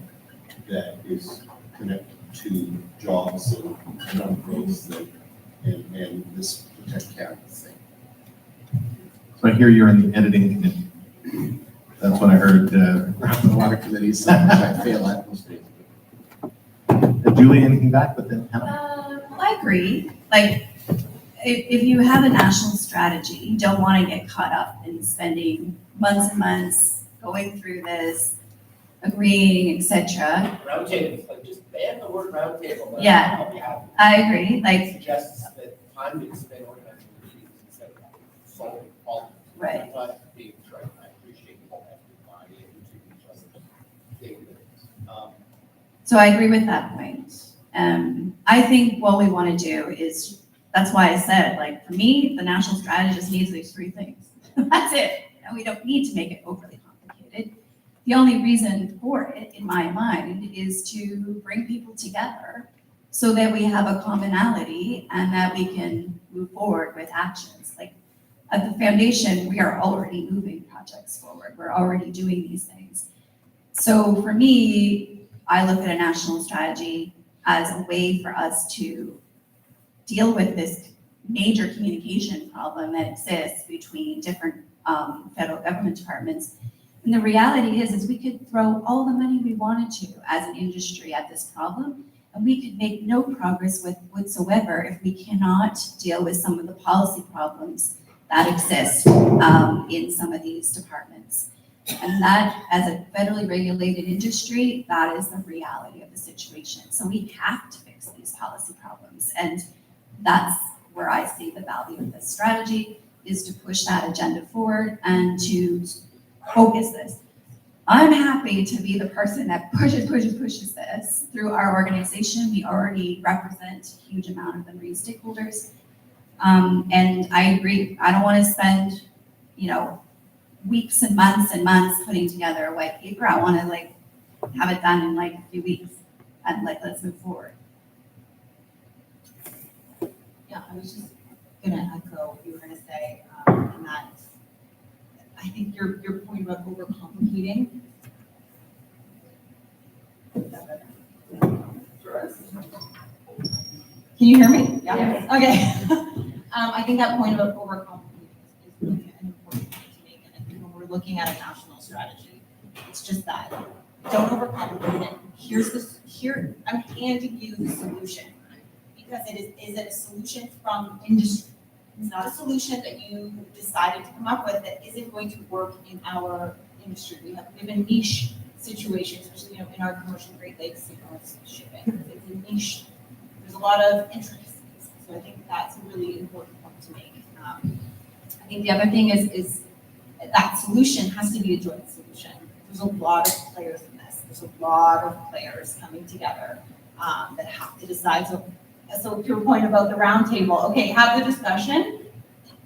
that is connected to jobs and growth and this Protect Canada thing. So I hear you're in the editing committee. That's what I heard. The water committee, so I fail at those days. Julie, anything back? But then Well, I agree. Like, if you have a national strategy, you don't want to get caught up in spending months and months going through this, agreeing, etc. Roundtables, like just ban the word roundtable. Yeah, I agree. Like, Suggests that time being spent organizing retreats instead of solving problems. Right. I'm not being trite. I appreciate you all have to buy into each other's daily lives. so I agree with that point. I think what we want to do is, that's why I said, like, for me, the national strategy just needs these 3 things. That's it. And we don't need to make it overly complicated. The only reason for it, in my mind, is to bring people together so that we have a commonality and that we can move forward with actions. Like, at the foundation, we are already moving projects forward. We're already doing these things. So for me, I look at a national strategy as a way for us to deal with this major communication problem that exists between different federal government departments. And the reality is we could throw all the money we wanted to as an industry at this problem, and we could make no progress whatsoever if we cannot deal with some of the policy problems that exist in some of these departments. And that, as a federally regulated industry, that is the reality of the situation. So we have to fix these policy problems. And that's where I see the value of this strategy, is to push that agenda forward and to focus this. I'm happy to be the person that pushes this through our organization. We already represent a huge amount of the marine stakeholders. And I agree, I don't want to spend, weeks and months putting together a white paper. I want to have it done in a few weeks and let's move forward. Yeah, I was just gonna echo what you were gonna say, and that I think your point about overcomplicating. Can you hear me? Yeah. Okay. I think that point about overcomplicating is really an important point to make, and I think when we're looking at a national strategy, it's just that. Don't overcomplicate it. here, I'm handing you the solution. Because is it a solution from industry? It's not a solution that you decided to come up with that isn't going to work in our industry. We have a niche situation, especially, in our commercial Great Lakes, it's shipping. It's a niche. There's a lot of intricacies. So I think that's a really important point to make. I think the other thing is that solution has to be a joint solution. There's a lot of players in this. There's a lot of players coming together that have to decide. So to your point about the roundtable, okay, have the discussion,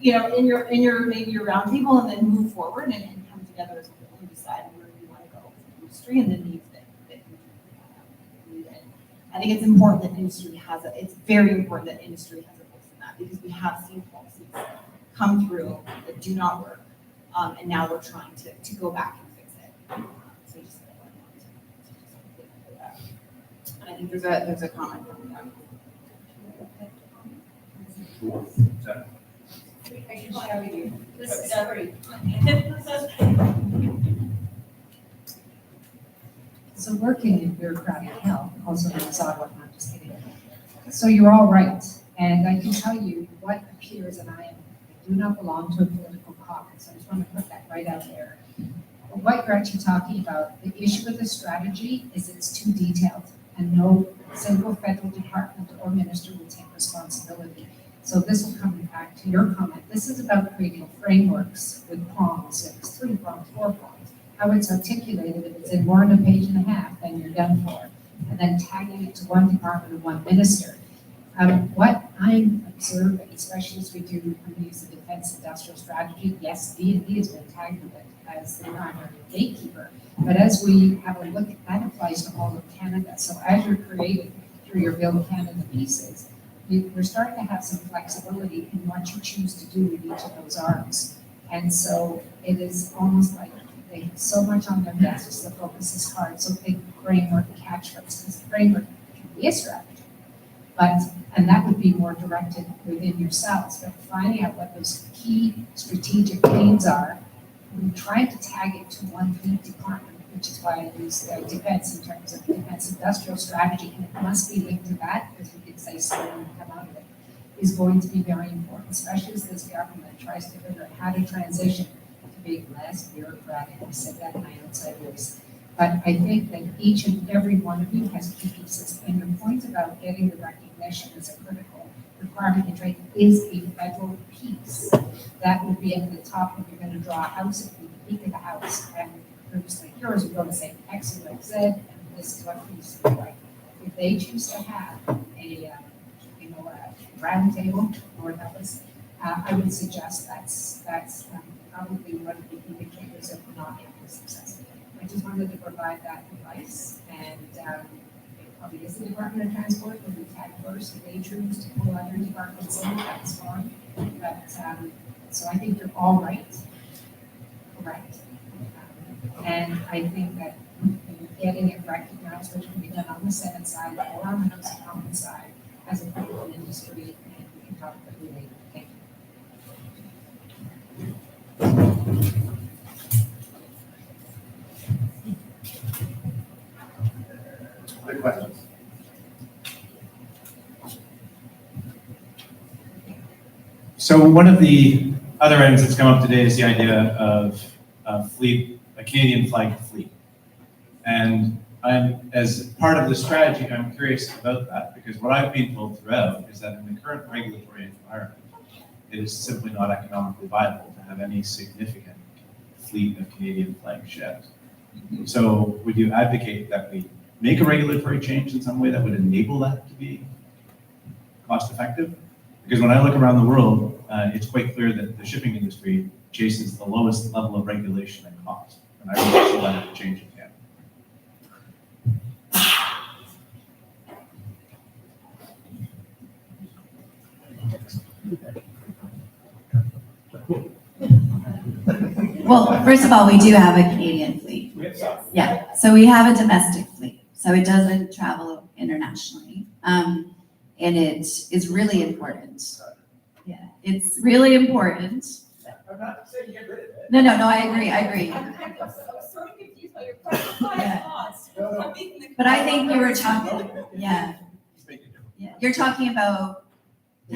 in your maybe your roundtable, and then move forward and come together as a whole and decide where you want to go with the industry and the needs that you need. I think it's important that industry it's very important that industry has a voice in that, because we have seen policies come through that do not work, and now we're trying to go back and fix it. So just and I think there's a comment from them. I can share with you. This is free. So working in bureaucratic hell, also known as Ottawa, not just kidding. So you're all right, and I can tell you what appears, and I do not belong to a political caucus. I just want to put that right out there. But what you're actually talking about, the issue with the strategy is it's too detailed, and no single federal department or minister will take responsibility. So this will come back to your comment. This is about creating frameworks with prongs. If it's 3 prongs, 4 prongs. How it's articulated, if it's in more than a page and a half, then you're done for. And then tagging it to one department or one minister. What I'm observing, especially as we do use the defense industrial strategy, yes, D&D has been tagged with it as the primary gatekeeper. But as we have a look, that applies to all of Canada. So as you're creating through your Build Canada pieces, we're starting to have some flexibility in what you choose to do with each of those arms. And so it is almost like they have so much on their desks, the focus is hard, so big framework catchwords, because the framework can be a strategy. And that would be more directed within yourselves, but finding out what those key strategic pains are, we try to tag it to one lead department, which is why I use defense in terms of defense industrial strategy, and it must be linked to that, because we could say something come out of it, is going to be very important, especially as this government tries to figure out how to transition to being less bureaucratic. I said that in my outside voice. But I think that each and every one of you has key pieces, and your point about getting the recognition as a critical requirement in trade is a federal piece. That would be at the top if you're going to draw a house, if you peek at the house, and groups like yours are going to say X, Y, Z, and this is what piece is like. If they choose to have a round table or others, I would suggest that's probably one of the indicators of not having success. I just wanted to provide that advice, and it probably is the Department of Transport will be tagged first. If they choose to pull other departments in, that's fine. But so I think you're all right, correct. And I think that getting it recognized, which can be done on the Senate side or on the House of Commons side, as a critical industry, and we can talk about it later. Thank you. Good questions. So one of the other items that's come up today is the idea of a Canadian flag fleet. And as part of the strategy, I'm curious about that, because what I've been told throughout is that in the current regulatory environment, it is simply not economically viable to have any significant fleet of Canadian flag ships. So would you advocate that we make a regulatory change in some way that would enable that to be cost effective? Because when I look around the world, it's quite clear that the shipping industry chases the lowest level of regulation and cost. And I really see that change in Canada. Well, first of all, we do have a Canadian fleet. Yeah, so we have a domestic fleet. So it doesn't travel internationally. And it is really important. Yeah, it's really important. I'm not saying get rid of it. No, I agree. I'm sort of confused by your question. But I think you were talking, yeah. Yeah, you're talking about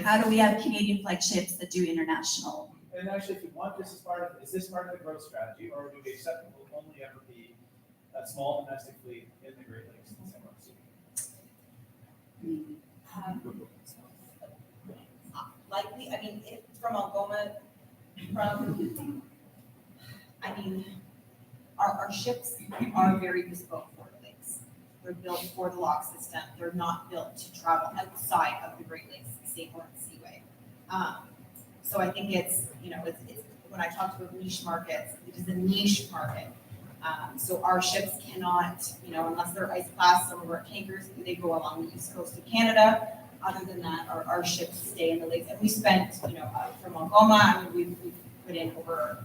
how do we have Canadian flagships that do international? And actually, if you want this as part of, is this part of the growth strategy, or do we accept it will only ever be a small domestic fleet in the Great Lakes and San Francisco? Likely, I mean, if from Algoma, our ships are very bespoke for the lakes. They're built for the lock system. They're not built to travel outside of the Great Lakes St. Lawrence Seaway. So I think it's when I talk about niche markets, it is a niche market. So our ships cannot, unless they're ice class, some of our tankers, they go along the east coast of Canada. Other than that, our ships stay in the lakes. And we spent, from Algoma, we've put in over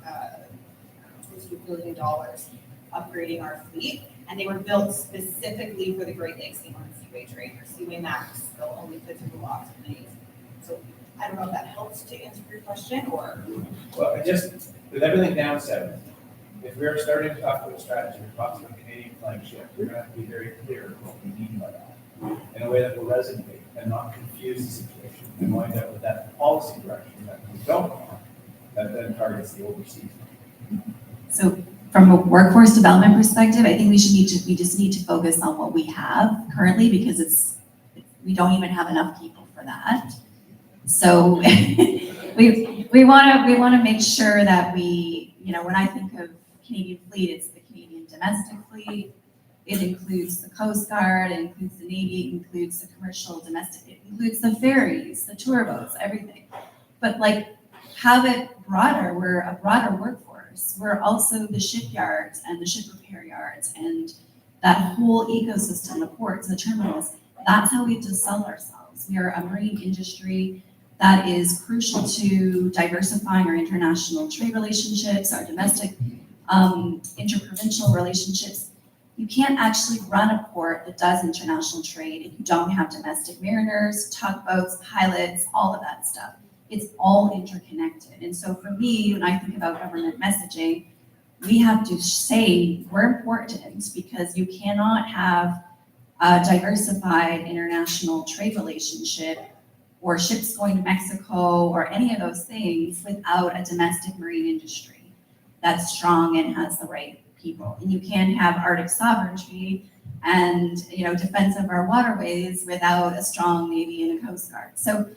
close to $1 billion upgrading our fleet. And they were built specifically for the Great Lakes St. Lawrence Seaway trade. Our Seaway Max still only fits in the locks of the So I don't know if that helps to answer your question or. Well, with everything down south, if we're starting to talk about a strategy, we're talking about Canadian flagship, we're going to have to be very clear what we mean by that in a way that will resonate and not confuse the situation and wind up with that policy direction that we don't want, that then targets the overseas. So from a workforce development perspective, I think we just need to focus on what we have currently because we don't even have enough people for that. So we want to make sure that we, when I think of Canadian fleet, it's the Canadian domestic fleet. It includes the Coast Guard, it includes the Navy, it includes the commercial domestic, it includes the ferries, the tour boats, everything. But have it broader, we're a broader workforce. We're also the shipyards and the ship repair yards and that whole ecosystem, the ports, the terminals. That's how we have to sell ourselves. We are a marine industry that is crucial to diversifying our international trade relationships, our domestic interprovincial relationships. You can't actually run a port that does international trade if you don't have domestic mariners, tugboats, pilots, all of that stuff. It's all interconnected. And so for me, when I think about government messaging, we have to say we're important because you cannot have a diversified international trade relationship or ships going to Mexico or any of those things without a domestic marine industry that's strong and has the right people. And you can't have Arctic sovereignty and defense of our waterways without a strong Navy and a Coast Guard. So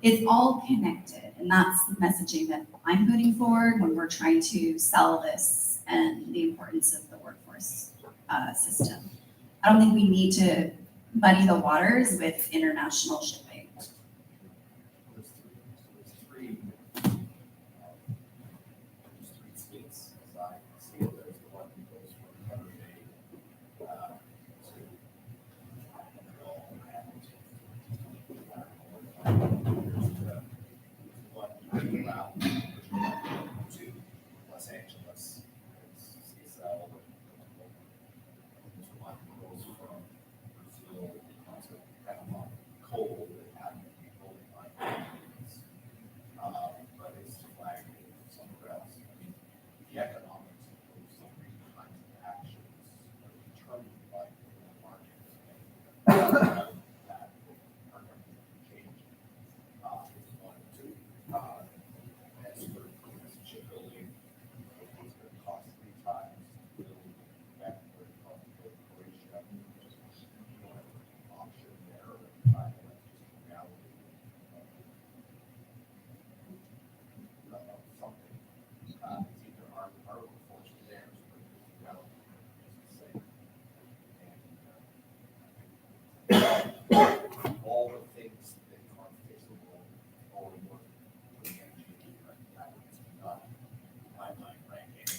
it's all connected, and that's the messaging that I'm putting forward when we're trying to sell this and the importance of the workforce system. I don't think we need to muddy the waters with international shipping. There's three states, as I see it. There's the one that goes from Thunder Bay to one route to Los Angeles, Seattle. There's one that goes from Brazil to Panama, cold and having to be holding on. But it's flagged somewhere else. I mean, the economics of those three kinds of actions are determined by the market. That are going to change. Is one, two. As for shipbuilding, it's going to cost 3 times to build back where it costs to build Croatia. Just you don't have an option there at the time. That's just a reality. Something. It's either our workforce or theirs, but the reality is the same. And all the things that are fixable or work with energy, that is not, in my mind, ranking.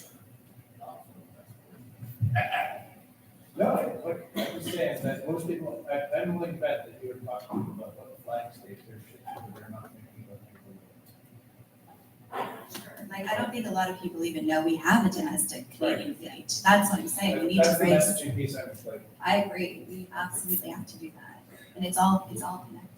No, like I was saying, that most people, I'm willing to bet that you were talking about the flag states, their ships, but they're not thinking about I don't think a lot of people even know we have a domestic Canadian fleet. That's what I'm saying. We need to raise. That's the messaging piece I was like. I agree. We absolutely have to do that, and it's all connected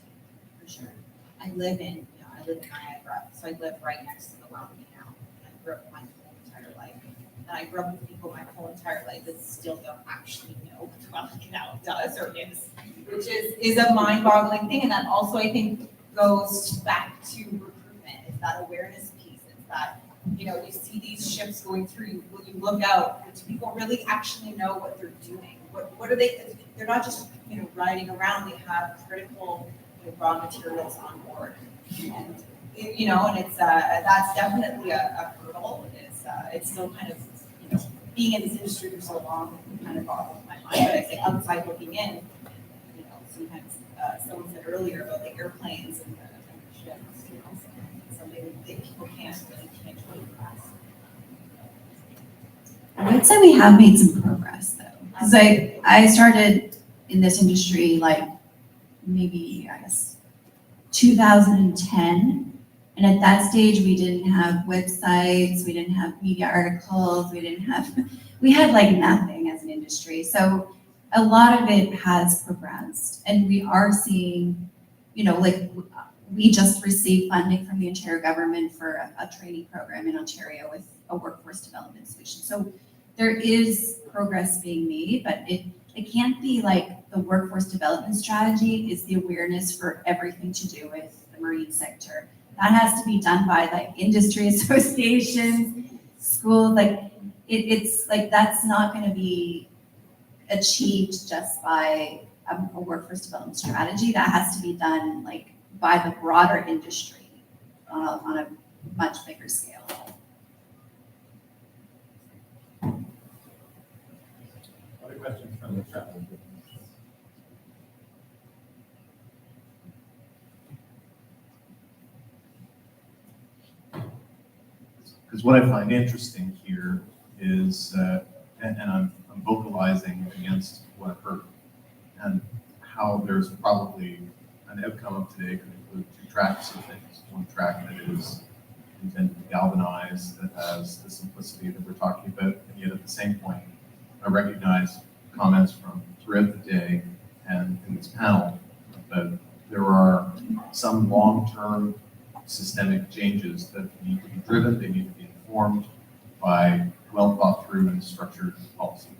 for sure. I live in Niagara, so I live right next to the Well Canal. I grew up my whole entire life and I grew up with people my whole entire life that still don't actually know what 12 canal does or is, which is a mind-boggling thing. And that also, I think, goes back to recruitment. It's that awareness piece. It's that, you know, you see these ships going through, when you look out, do people really actually know what they're doing? What are they, they're not just, you know, riding around, they have critical, you know, raw materials on board. And, you know, and it's, that's definitely a hurdle. It's still kind of, you know, being in this industry for so long, kind of boggles my mind, but I say outside looking in, you know, sometimes, someone said earlier about the airplanes and the ships, you know, something that people can't really grasp. I would say we have made some progress though, because I started in this industry like maybe, I guess, 2010. And at that stage, we didn't have websites, we didn't have media articles, we had like nothing as an industry. So a lot of it has progressed, and we are seeing, you know, like we just received funding from the Ontario government for a training program in Ontario with a workforce development solution. So there is progress being made, but it can't be like the workforce development strategy is the awareness for everything to do with the marine sector. That has to be done by like industry associations, schools, like it's like that's not going to be achieved just by a workforce development strategy. That has to be done like by the broader industry on a much bigger scale. Other questions from the chat? Because what I find interesting here is, and I'm vocalizing against what I've heard, and how there's probably an outcome of today could include two tracks of things. One track that is intended to galvanize, that has the simplicity that we're talking about, and yet at the same point, I recognize comments from throughout the day and in this panel that there are some long-term systemic changes that need to be driven, they need to be informed by well thought through and structured policy.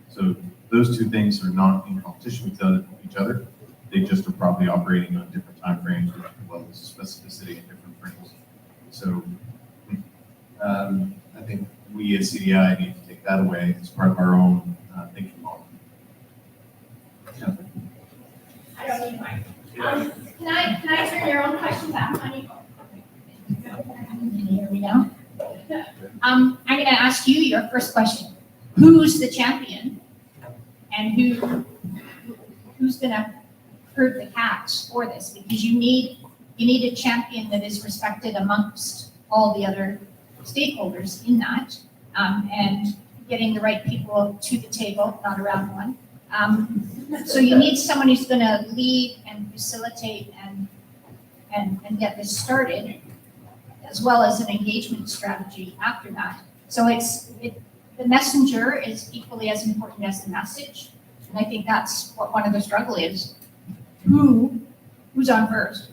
So those two things are not in competition with each other. They just are probably operating on different timeframes with well as specificity in different frames. So I think we as CDI need to take that away as part of our own thinking model. Yeah. I don't need mine. Can I turn your own question back on you? Can you hear me now? I'm going to ask you your first question. Who's the champion? And who's going to herd the cats for this? Because you need a champion that is respected amongst all the other stakeholders in that, and getting the right people to the table, not around one. So you need someone who's going to lead and facilitate and get this started, as well as an engagement strategy after that. So the messenger is equally as important as the message. And I think that's what one of the struggle is. Who's on first?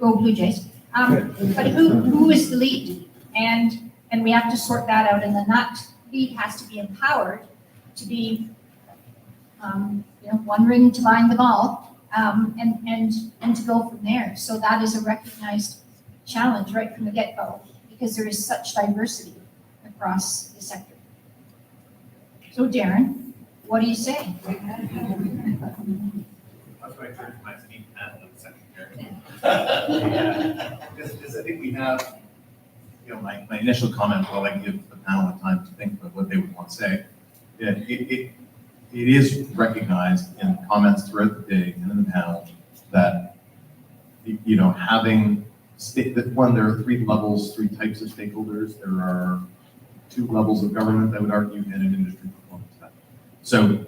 Go Blue Jays. But who is the lead? And we have to sort that out. And then that lead has to be empowered to be, one ring to bind them all, and to go from there. So that is a recognized challenge right from the get-go, because there is such diversity across the sector. So Darren, what do you say? That's why I turned to my esteemed panel in the second because I think we have, My initial comment, while I give the panel the time to think about what they would want to say, it is recognized in comments throughout the day and in the panel that, having there are three levels, three types of stakeholders. There are two levels of government, I would argue, and an industry component to that. So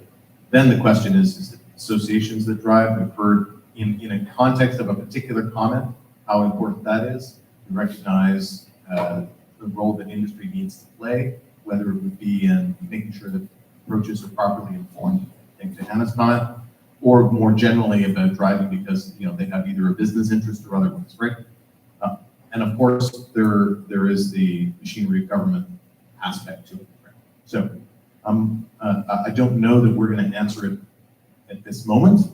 then the question is it associations that drive? We've heard in a context of a particular comment how important that is. We recognize the role that industry needs to play, whether it would be in making sure that approaches are properly informed, I think to Hannah's comment, or more generally about driving because they have either a business interest or otherwise, right? And of course, there is the machinery of government aspect to it. Right? So I don't know that we're going to answer it at this moment,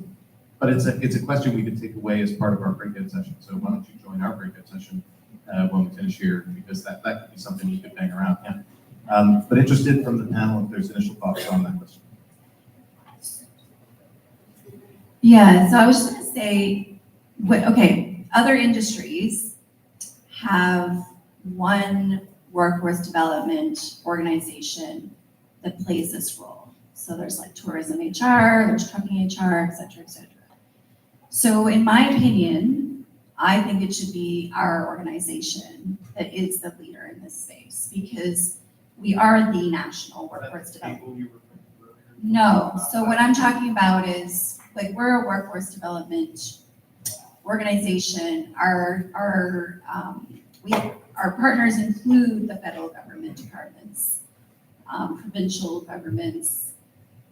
but it's a question we could take away as part of our breakout session. So why don't you join our breakout session when we finish here, because that could be something you could bang around. Yeah. But interested from the panel if there's initial thoughts on that question. Yeah, so I was just gonna say, okay, other industries have one workforce development organization that plays this role. So there's like tourism HR, there's trucking HR, et cetera, et cetera. So in my opinion, I think it should be our organization that is the leader in this space, because we are the national workforce development. No, so what I'm talking about is, like, we're a workforce development organization. Our partners include the federal government departments, provincial governments,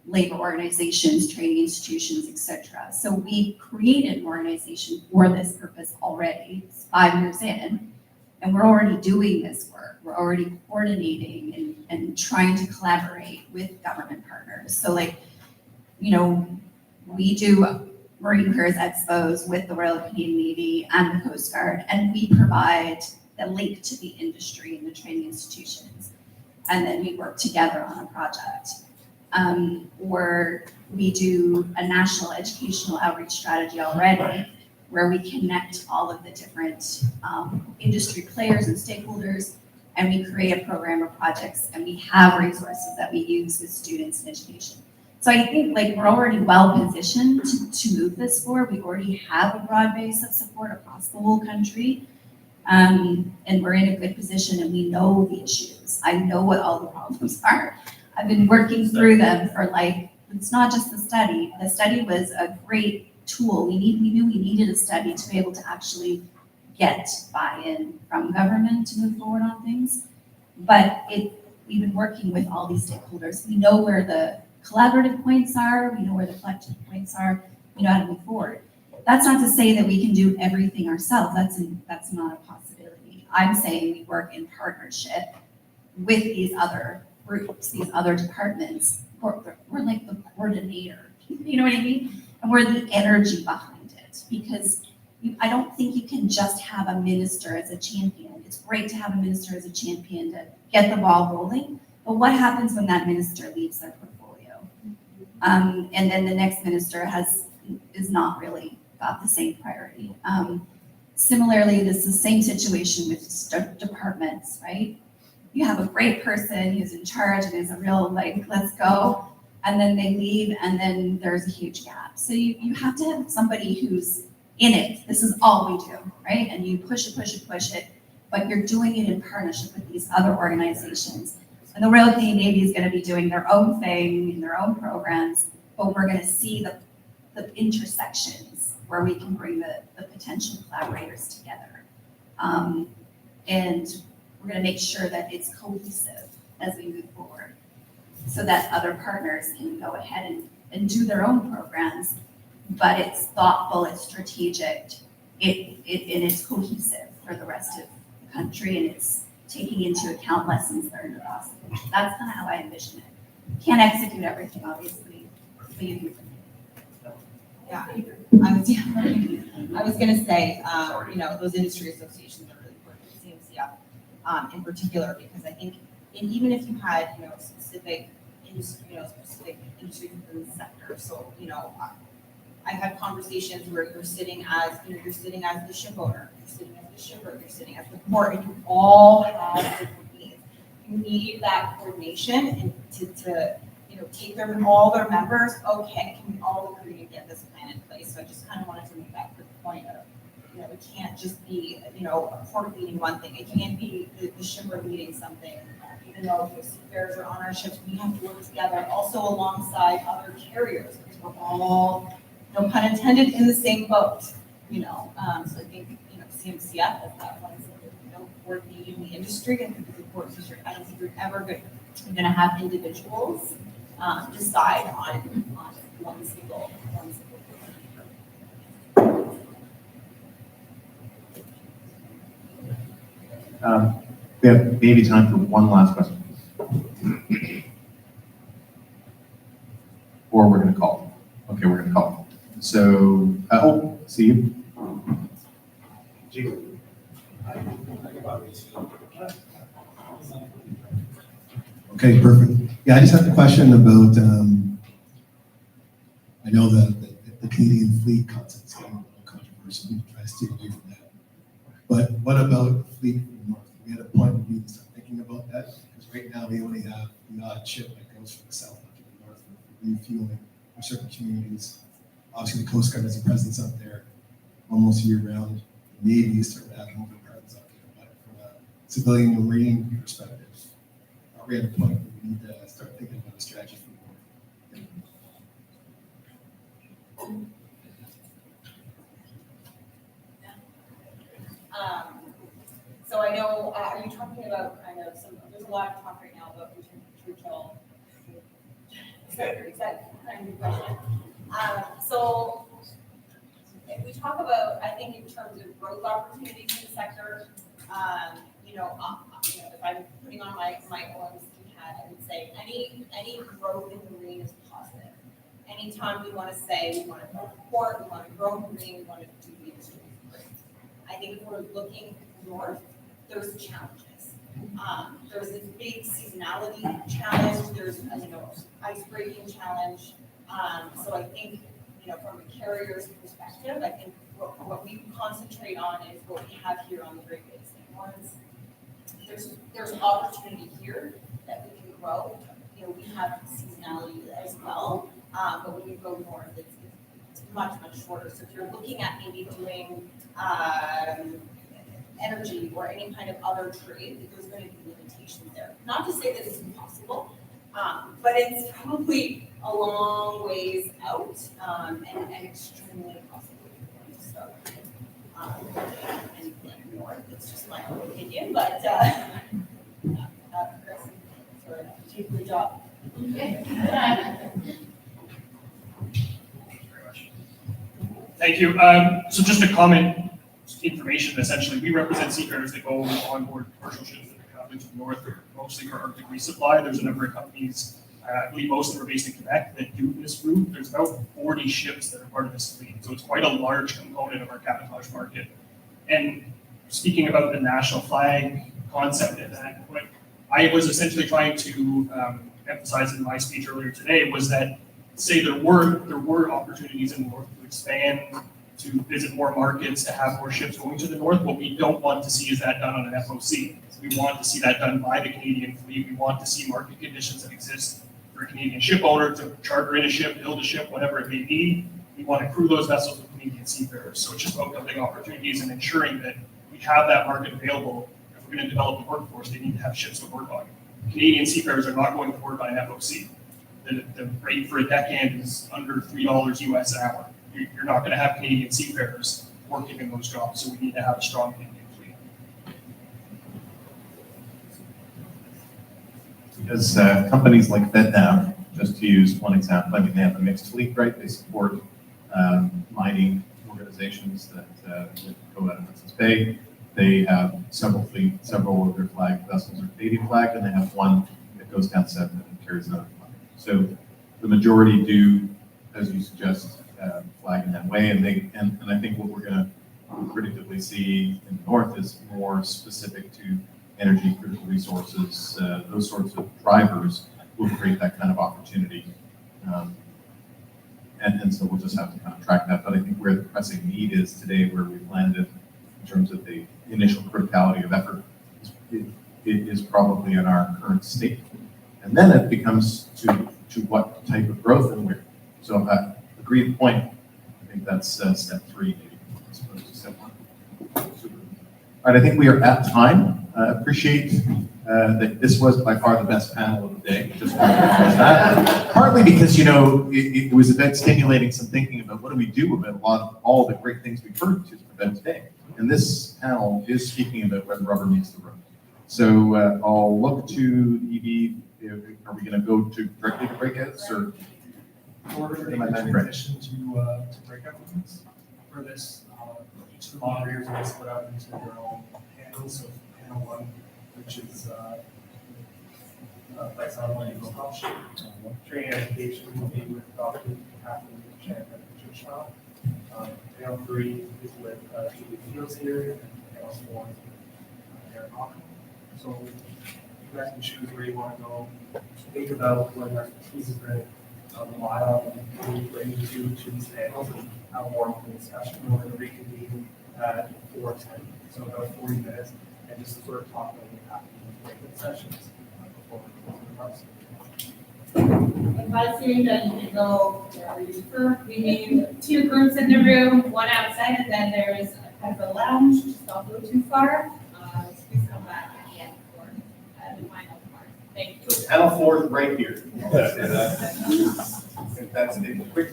labor organizations, training institutions, etc. So we created an organization for this purpose already. It's 5 years in, and we're already doing this work. We're already coordinating and trying to collaborate with government partners. So, like, you know, we do Marine Careers Expos with the Royal Canadian Navy and the Coast Guard, and we provide the link to the industry and the training institutions. And then we work together on a project. Or we do a national educational outreach strategy already, where we connect all of the different industry players and stakeholders, and we create a program of projects, and we have resources that we use with students in education. So I think, like, we're already well positioned to move this forward. We already have a broad base of support across the whole country. And we're in a good position, and we know the issues. I know what all the problems are. I've been working through them for, like, it's not just the study. The study was a great tool. We knew we needed a study to be able to actually get buy-in from government to move forward on things. But we've been working with all these stakeholders. We know where the collaborative points are. We know where the collective points are. We know how to move forward. That's not to say that we can do everything ourselves. That's not a possibility. I'm saying we work in partnership with these other groups, these other departments. We're like the coordinator, you know what I mean? And we're the energy behind it, because I don't think you can just have a minister as a champion. It's great to have a minister as a champion to get the ball rolling, but what happens when that minister leaves their portfolio? And then the next minister is not really got the same priority. Similarly, this is the same situation with departments, right? You have a great person who's in charge and is a real, like, let's go, and then they leave, and then there's a huge gap. So you have to have somebody who's in it. This is all we do, right? And you push it, but you're doing it in partnership with these other organizations. And the Royal Canadian Navy is going to be doing their own thing in their own programs, but we're going to see the intersections where we can bring the potential collaborators together. And we're going to make sure that it's cohesive as we move forward, so that other partners can go ahead and do their own programs, but it's thoughtful, it's strategic, and it's cohesive for the rest of the country, and it's taking into account lessons learned across the country. That's kind of how I envision it. Can't execute everything, obviously, but you can. Yeah, I was gonna say, you know, those industry associations are really important, CMCF in particular, because I think, and even if you had, you know, specific industries within the sector, so, you know, I've had conversations where you're sitting as the ship owner, you're sitting as the shipper, you're sitting as the port, and you all have different needs. You need that coordination and to you know, take all their members, okay, can we all agree to get this plan in place? So I just kind of wanted to make that quick point of, you know, it can't just be, you know, a port leading one thing. It can't be the shipper leading something. Even though, you know, seafarers are on our ships, we have to work together also alongside other carriers, because we're all, no pun intended, in the same boat, you know. So I think, you know, CMCF has that one, you know, coordinating the industry, and because of course, I don't think you're ever going to have individuals decide on one single. We have maybe time for one last question. Or we're gonna call? Okay, we're gonna call. So, oh, see you. Okay, perfect. Yeah, I just have a question about, I know that the Canadian fleet concept is getting a little controversial. We try to stay away from that. But what about the fleet from the north? We had a point where we need to start thinking about that, because right now we only have the odd ship that goes from the south up to the north for refueling for certain communities. Obviously, the Coast Guard has a presence up there almost year round. The Navy is starting to have more presence up there. But from a civilian marine perspective, are we at a point where we need to start thinking about a strategy for the north? So I know, are you talking about kind of some, there's a lot of talk right now about Churchill. Is that kind of your question? So if we talk about, I think in terms of growth opportunities in the sector, if I'm putting on my OMC hat, I would say any growth in marine is positive. Anytime we want to say we want to grow port, we want to grow marine, we want to do the industry, great. I think if we're looking north, there's challenges. There's this big seasonality challenge. There's ice breaking challenge. So I think from a carrier's perspective, I think what we concentrate on is what we have here on the Great Lakes. There's opportunity here that we can grow. We have seasonality as well, but when you go north, it's much shorter. So if you're looking at maybe doing energy or any kind of other trade, there's going to be limitations there. Not to say that it's impossible, but it's probably a long ways out and extremely costly. So, and north, it's just my own opinion, but Chris, sort of do your job. Thank you. So just a comment, information, essentially, we represent seafarers that go on board commercial ships that are coming to the north, mostly for Arctic resupply. There's a number of companies, I believe most of them are based in Quebec, that do this route. There's about 40 ships that are part of this fleet, so it's quite a large component of our cabotage market. And speaking about the national flag concept and that, what I was essentially trying to emphasize in my speech earlier today was that, say there were opportunities in the north to expand, to visit more markets, to have more ships going to the north. What we don't want to see is that done on an FOC. We want to see that done by the Canadian fleet. We want to see market conditions that exist for a Canadian ship owner to charter in a ship, build a ship, whatever it may be. We want to crew those vessels with Canadian seafarers. So it's just about building opportunities and ensuring that we have that market available. If we're going to develop a workforce, they need to have ships to work on. Canadian seafarers are not going to work on an FOC. The rate for a deckhand is under $3 US an hour. You're not going to have Canadian seafarers working in those jobs, so we need to have a strong Canadian fleet. Because companies like FedNav, just to use one example, I mean, they have a mixed fleet, right? They support mining organizations that go out of Hudson's Bay. They have several of their flag vessels are Canadian flagged, and they have one that goes down south and carries another flag. So the majority do, as you suggest, flag in that way, and I think what we're going to predictably see in the north is more specific to energy, critical resources, those sorts of drivers will create that kind of opportunity. And so we'll just have to kind of track that. But I think where the pressing need is today, where we've landed in terms of the initial criticality of effort, it is probably in our current state. And then it becomes to what type of growth and where. So I agree with the point. I think that's step 3, maybe, as opposed to step 1. Super. All right, I think we are at time. Appreciate that this was by far the best panel of the day. Just that. Partly because, it was about stimulating some thinking about what do we do about all the great things we've heard about today. And this panel is speaking about when rubber meets the road. So I'll look to EB. Are we going to go directly to breakouts, or? We're going to make a transition to breakout rooms for this. Each of the moderators will split up into their own panels. So panel 1, which is place on one scholarship. Training education will be with Dr. Kathleen Chan at the church shop. Panel 3 is with Julie Fields here, and panel 4 is with Aaron Hawken. So you guys can choose where you want to go. Think about what our expertise is going to while we bring you to these panels and have more of a discussion. We're going to reconvene at 4:10, so about 40 minutes, and just sort of talk about what happened in the breakout sessions before we close the remarks. Advising that you can go wherever you prefer. We need 2 groups in the room, one outside, and then there is kind of a lounge. Just don't go too far. Please come back at the end for the final part. Thank you. So panel 4 is right here. If that's the quick.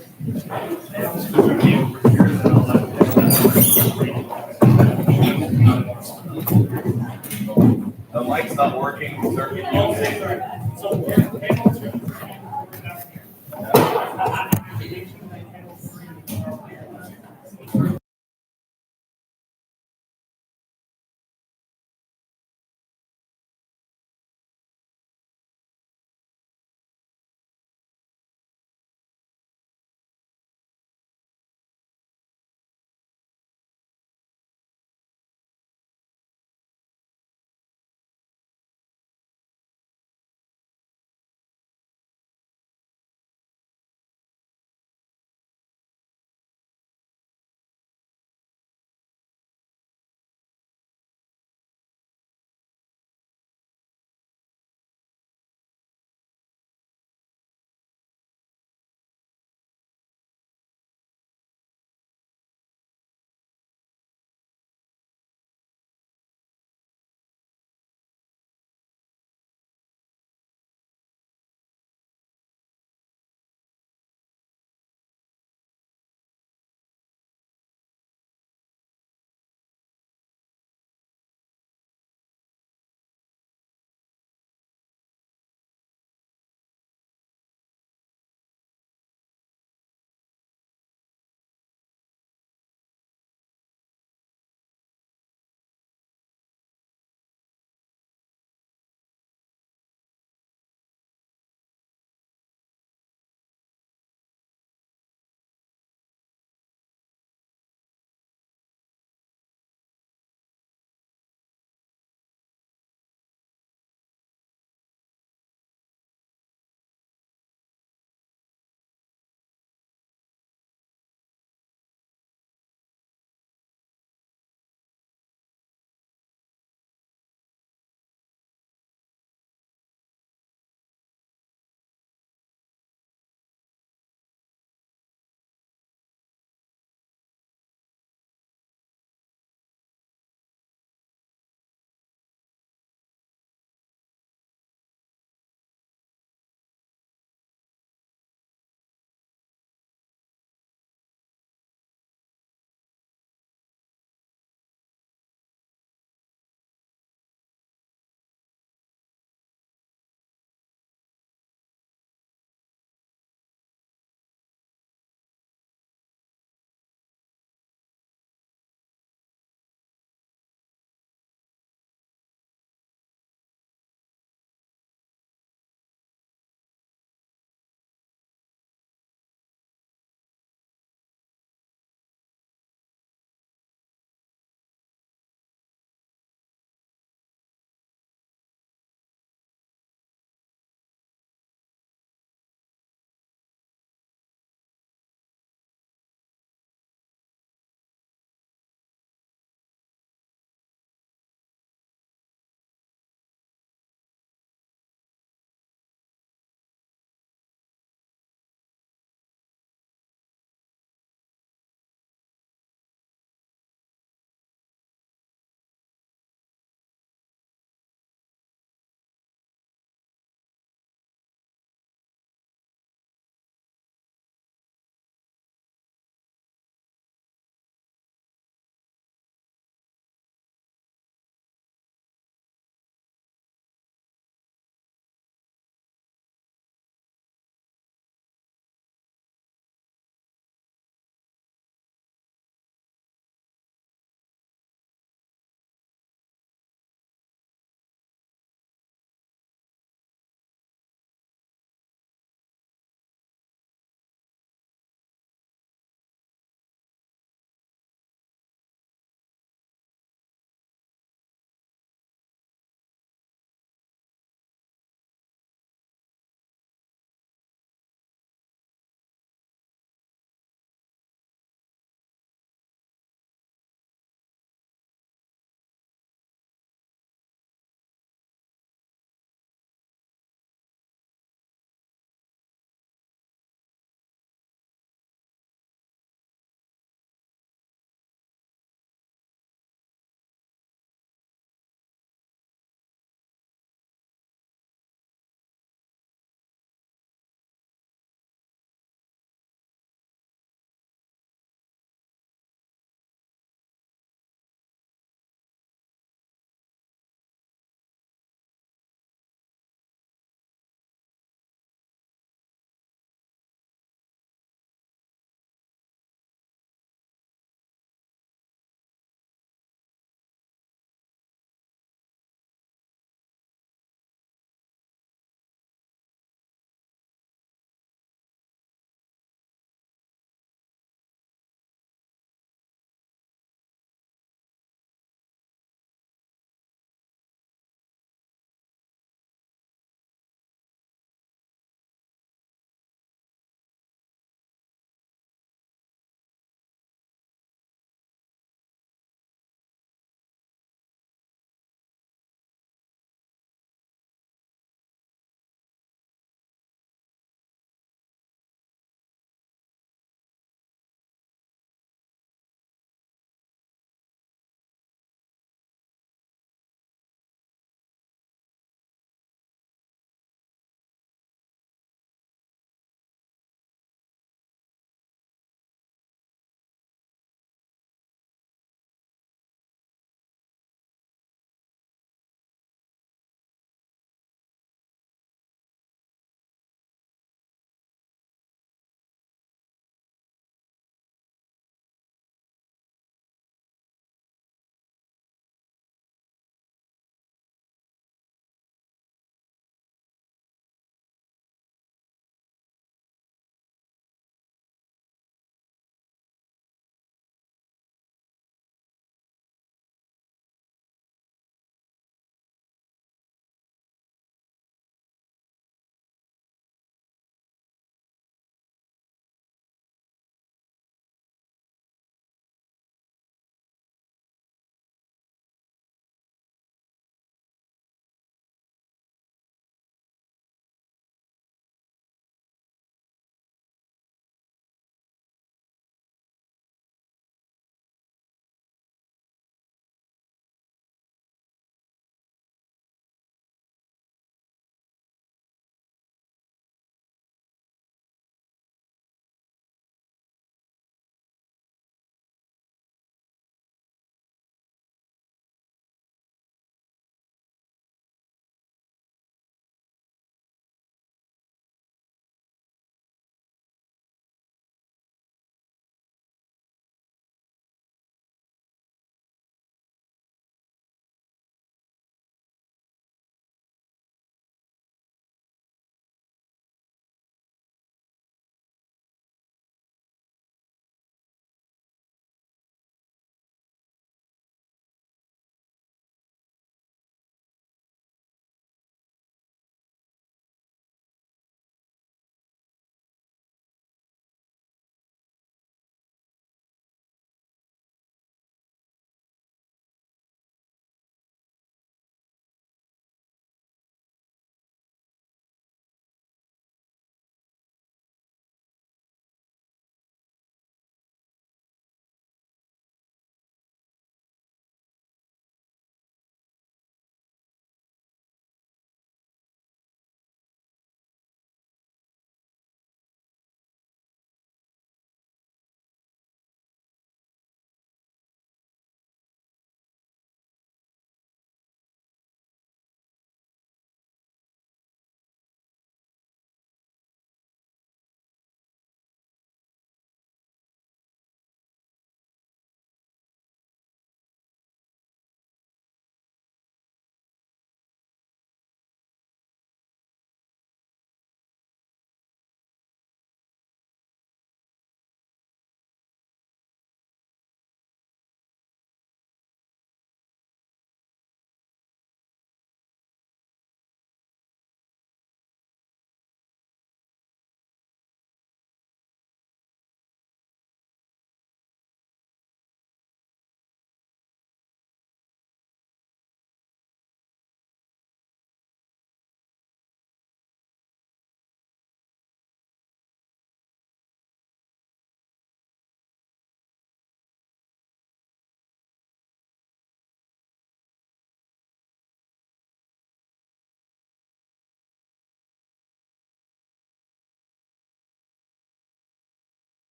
The mic's not working, sir.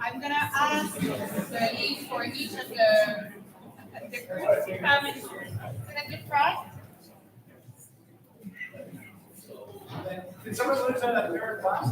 I'm gonna ask the lead for each of the groups to come in the front. Did someone lose on that third class?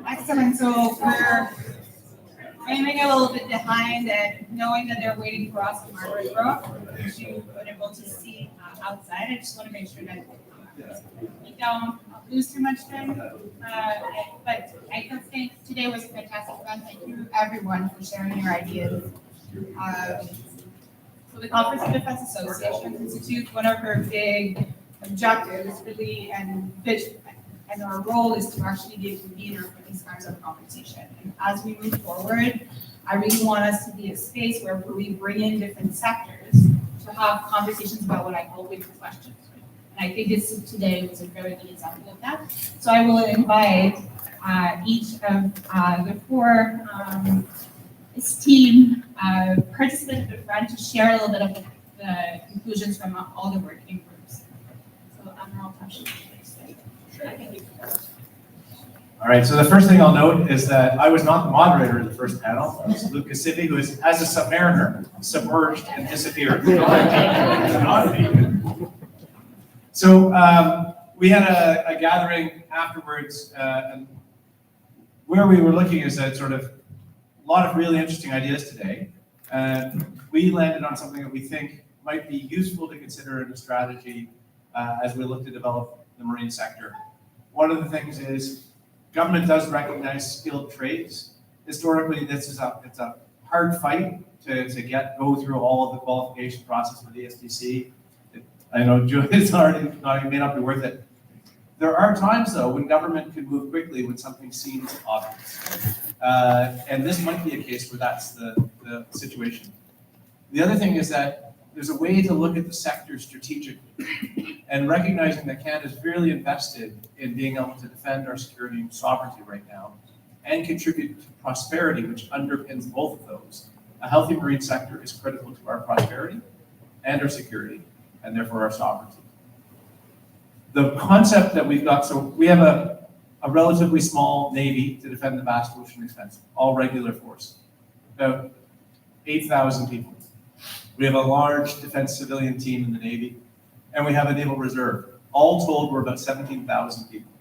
Excellent, so we're aiming a little bit behind and knowing that they're waiting for us in Margaret Brook, which you've been able to see outside. I just want to make sure that we don't lose too much time. But I just think today was a fantastic event. Thank you everyone for sharing your ideas. So the Conference of Defense Associations Institute, one of our big objectives really and vision and our role is to actually be a convener for these kinds of conversation. And as we move forward, I really want us to be a space where we bring in different sectors to have conversations about what I call big questions. And I think this today was a very good example of that. So I will invite each of the four esteemed participants at the front to share a little bit of the conclusions from all the working groups. So Admiral Tashi. All right, so the first thing I'll note is that I was not the moderator of the first panel. It was Luke Cassivi, who is, as a submariner, submerged and disappeared. Not me. So we had a gathering afterwards, and where we were looking is at sort of a lot of really interesting ideas today. And we landed on something that we think might be useful to consider in a strategy as we look to develop the marine sector. One of the things is government does recognize skilled trades. Historically, it's a hard fight to go through all of the qualification process for the STC. I know Julie's already, it may not be worth it. There are times, though, when government can move quickly when something seems obvious. And this might be a case where that's the situation. The other thing is that there's a way to look at the sector strategically and recognizing that Canada is really invested in being able to defend our security and sovereignty right now and contribute to prosperity, which underpins both of those. A healthy marine sector is critical to our prosperity and our security, and therefore our sovereignty. The concept that we've got, so we have a relatively small Navy to defend the vast ocean expanse, all regular force, about 8,000 people. We have a large defense civilian team in the Navy, and we have a naval reserve. All told, we're about 17,000 people.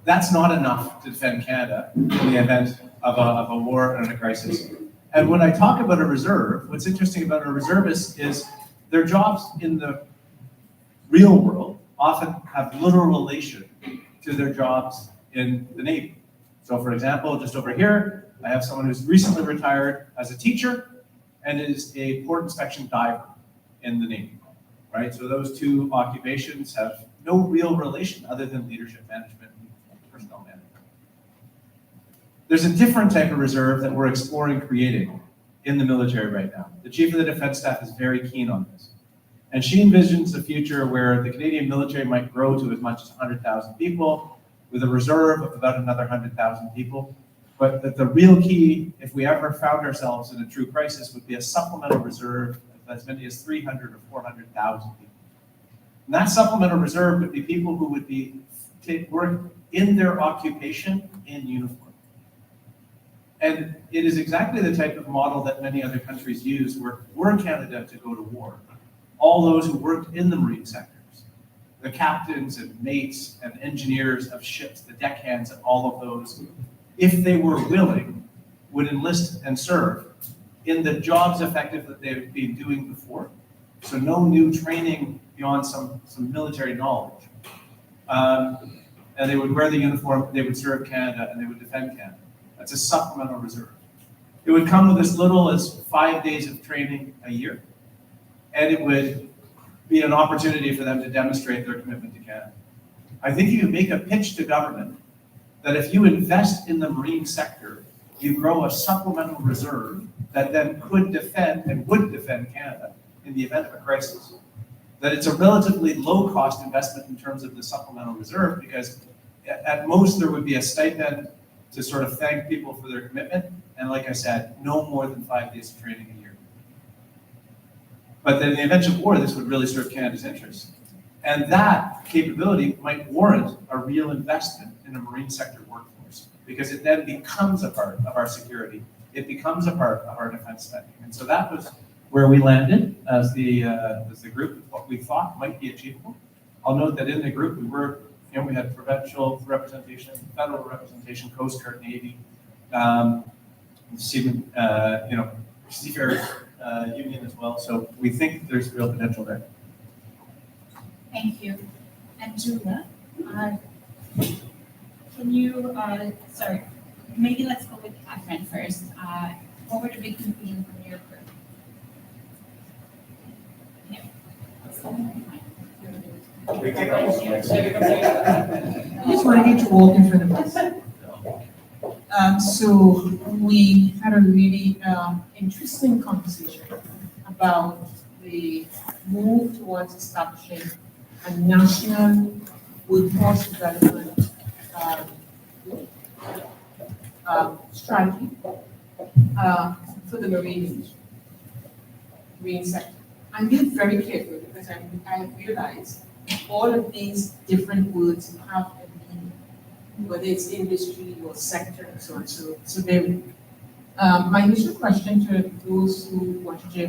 That's not enough to defend Canada in the event of a war and a crisis. And when I talk about a reserve, what's interesting about a reservist is their jobs in the real world often have little relation to their jobs in the Navy. So for example, just over here, I have someone who's recently retired as a teacher and is a port inspection diver in the Navy, right? So those two occupations have no real relation other than leadership management and personnel management. There's a different type of reserve that we're exploring creating in the military right now. The Chief of the Defense Staff is very keen on this. And she envisions a future where the Canadian military might grow to as much as 100,000 people with a reserve of about another 100,000 people. But that the real key, if we ever found ourselves in a true crisis, would be a supplemental reserve of as many as 300 or 400,000 people. And that supplemental reserve would be people who would be work in their occupation in uniform. And it is exactly the type of model that many other countries use where we're Canada to go to war. All those who worked in the marine sectors, the captains and mates and engineers of ships, the deckhands and all of those, if they were willing, would enlist and serve in the jobs effective that they've been doing before. So no new training beyond some military knowledge. And they would wear the uniform, they would serve Canada, and they would defend Canada. That's a supplemental reserve. It would come with as little as 5 days of training a year, and it would be an opportunity for them to demonstrate their commitment to Canada. I think you make a pitch to government that if you invest in the marine sector, you grow a supplemental reserve that then could defend and would defend Canada in the event of a crisis. That it's a relatively low-cost investment in terms of the supplemental reserve, because at most there would be a stipend to sort of thank people for their commitment, and like I said, no more than 5 days of training a year. But then in the event of war, this would really serve Canada's interests. And that capability might warrant a real investment in a marine sector workforce, because it then becomes a part of our security. It becomes a part of our defense spending. And so that was where we landed as the group, what we thought might be achievable. I'll note that in the group, we had provincial representation, federal representation, Coast Guard, Navy, Seafarers Union as well. So we think there's real potential there. Thank you. And Julia, can you, sorry, maybe let's go with Catherine first. What were the big conclusions from your group? I just wanted to walk in front of us. So we had a really interesting conversation about the move towards establishing a national workforce development strategy for the marine sector. I'm being very careful because I realize all of these different words have a meaning, whether it's industry or sector and so on. So there. My initial question to those who wanted to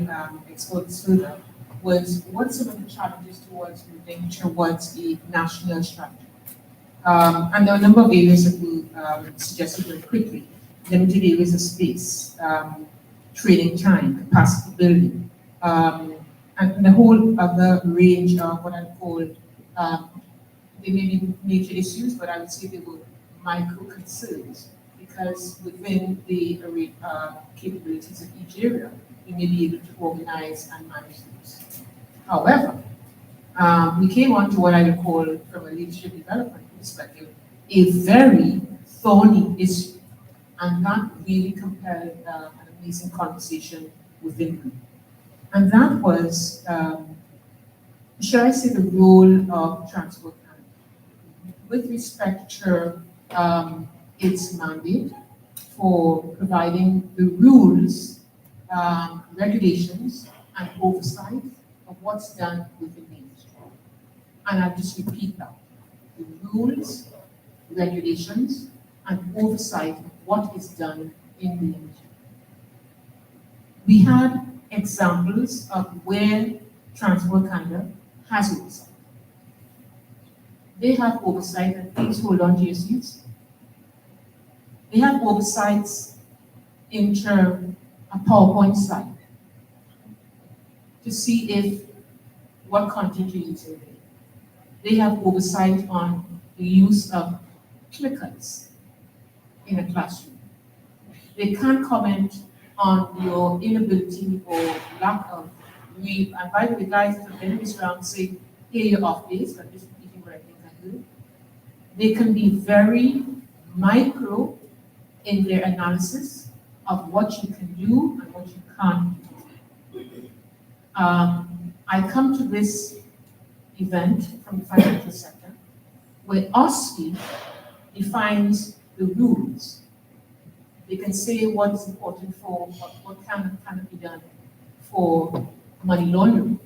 explore this further was, what some of the challenges towards moving towards a national strategy? And there are a number of areas that we suggested very quickly. Limited areas of space, training time, capacity building, and the whole other range of what I call, they may be major issues, but I would say they were micro concerns, because within the capabilities of each area, we may be able to organize and manage those. However, we came on to what I would call, from a leadership development perspective, a very thorny issue, and that really compelled an amazing conversation within me. And that was, should I say, the role of Transport Canada with respect to its mandate for providing the rules, regulations, and oversight of what's done within the industry. And I'll just repeat that. The rules, regulations, and oversight of what is done in the industry. We had examples of where Transport Canada has oversight. They have oversight, and please hold on to your seats. They have oversights into a PowerPoint slide to see if what content you're using. They have oversight on the use of clickers in a classroom. They can't comment on your inability or lack of read. And by the way, guys, if I've been in this round, say, here you're off base, I'm just repeating what I think I do. They can be very micro in their analysis of what you can do and what you can't do. I come to this event from the financial sector, where OSFI defines the rules. They can say what is important for what can be done for money laundering.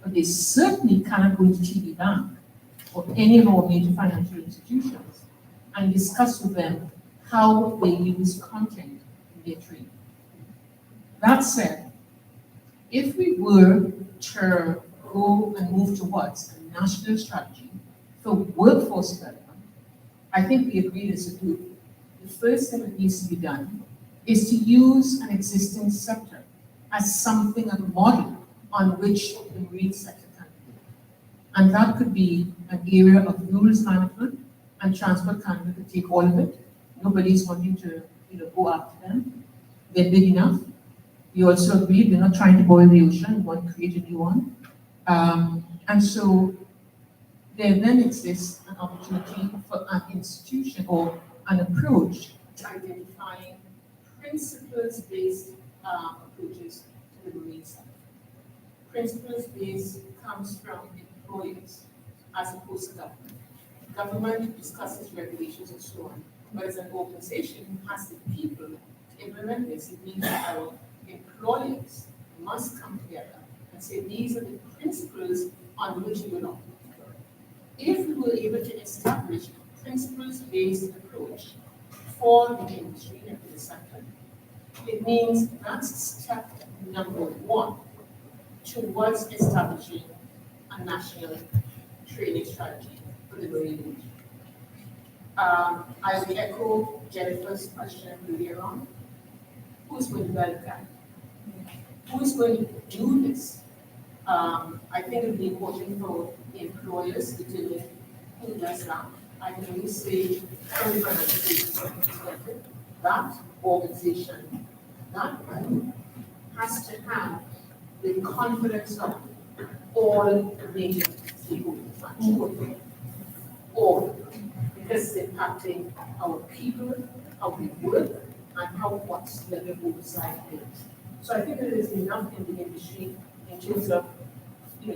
But they certainly cannot go into TD Bank or any of our major financial institutions and discuss with them how they use content in their trade. That said, if we were to go and move towards a national strategy for workforce development, I think we agree this to do. The first thing that needs to be done is to use an existing sector as something of a model on which the marine sector can be. And that could be an area of rules management, and Transport Canada could take all of it. Nobody's wanting to go after them. They're big enough. We also agree we're not trying to boil the ocean, we want to create a new one. And so there then exists an opportunity for an institution or an approach to identifying principles-based approaches to the marine sector. Principles-based comes from employers as opposed to government. Government discusses regulations and so on, but as an organization, it has the people to implement this. It means that our employers must come together and say these are the principles on which we will operate. If we were able to establish a principles-based approach for the industry and for the sector, it means that's step number one towards establishing a national training strategy for the marine industry. I will echo Jennifer's question earlier on. Who's going to develop that? Who's going to do this? I think it would be important for the employers to determine who does that. I can only say from the financial perspective, that organization, that group has to have the confidence of all major stakeholders, all, because it's impacting our people, how we work, and how what's level of oversight is. So I think there is enough in the industry in terms of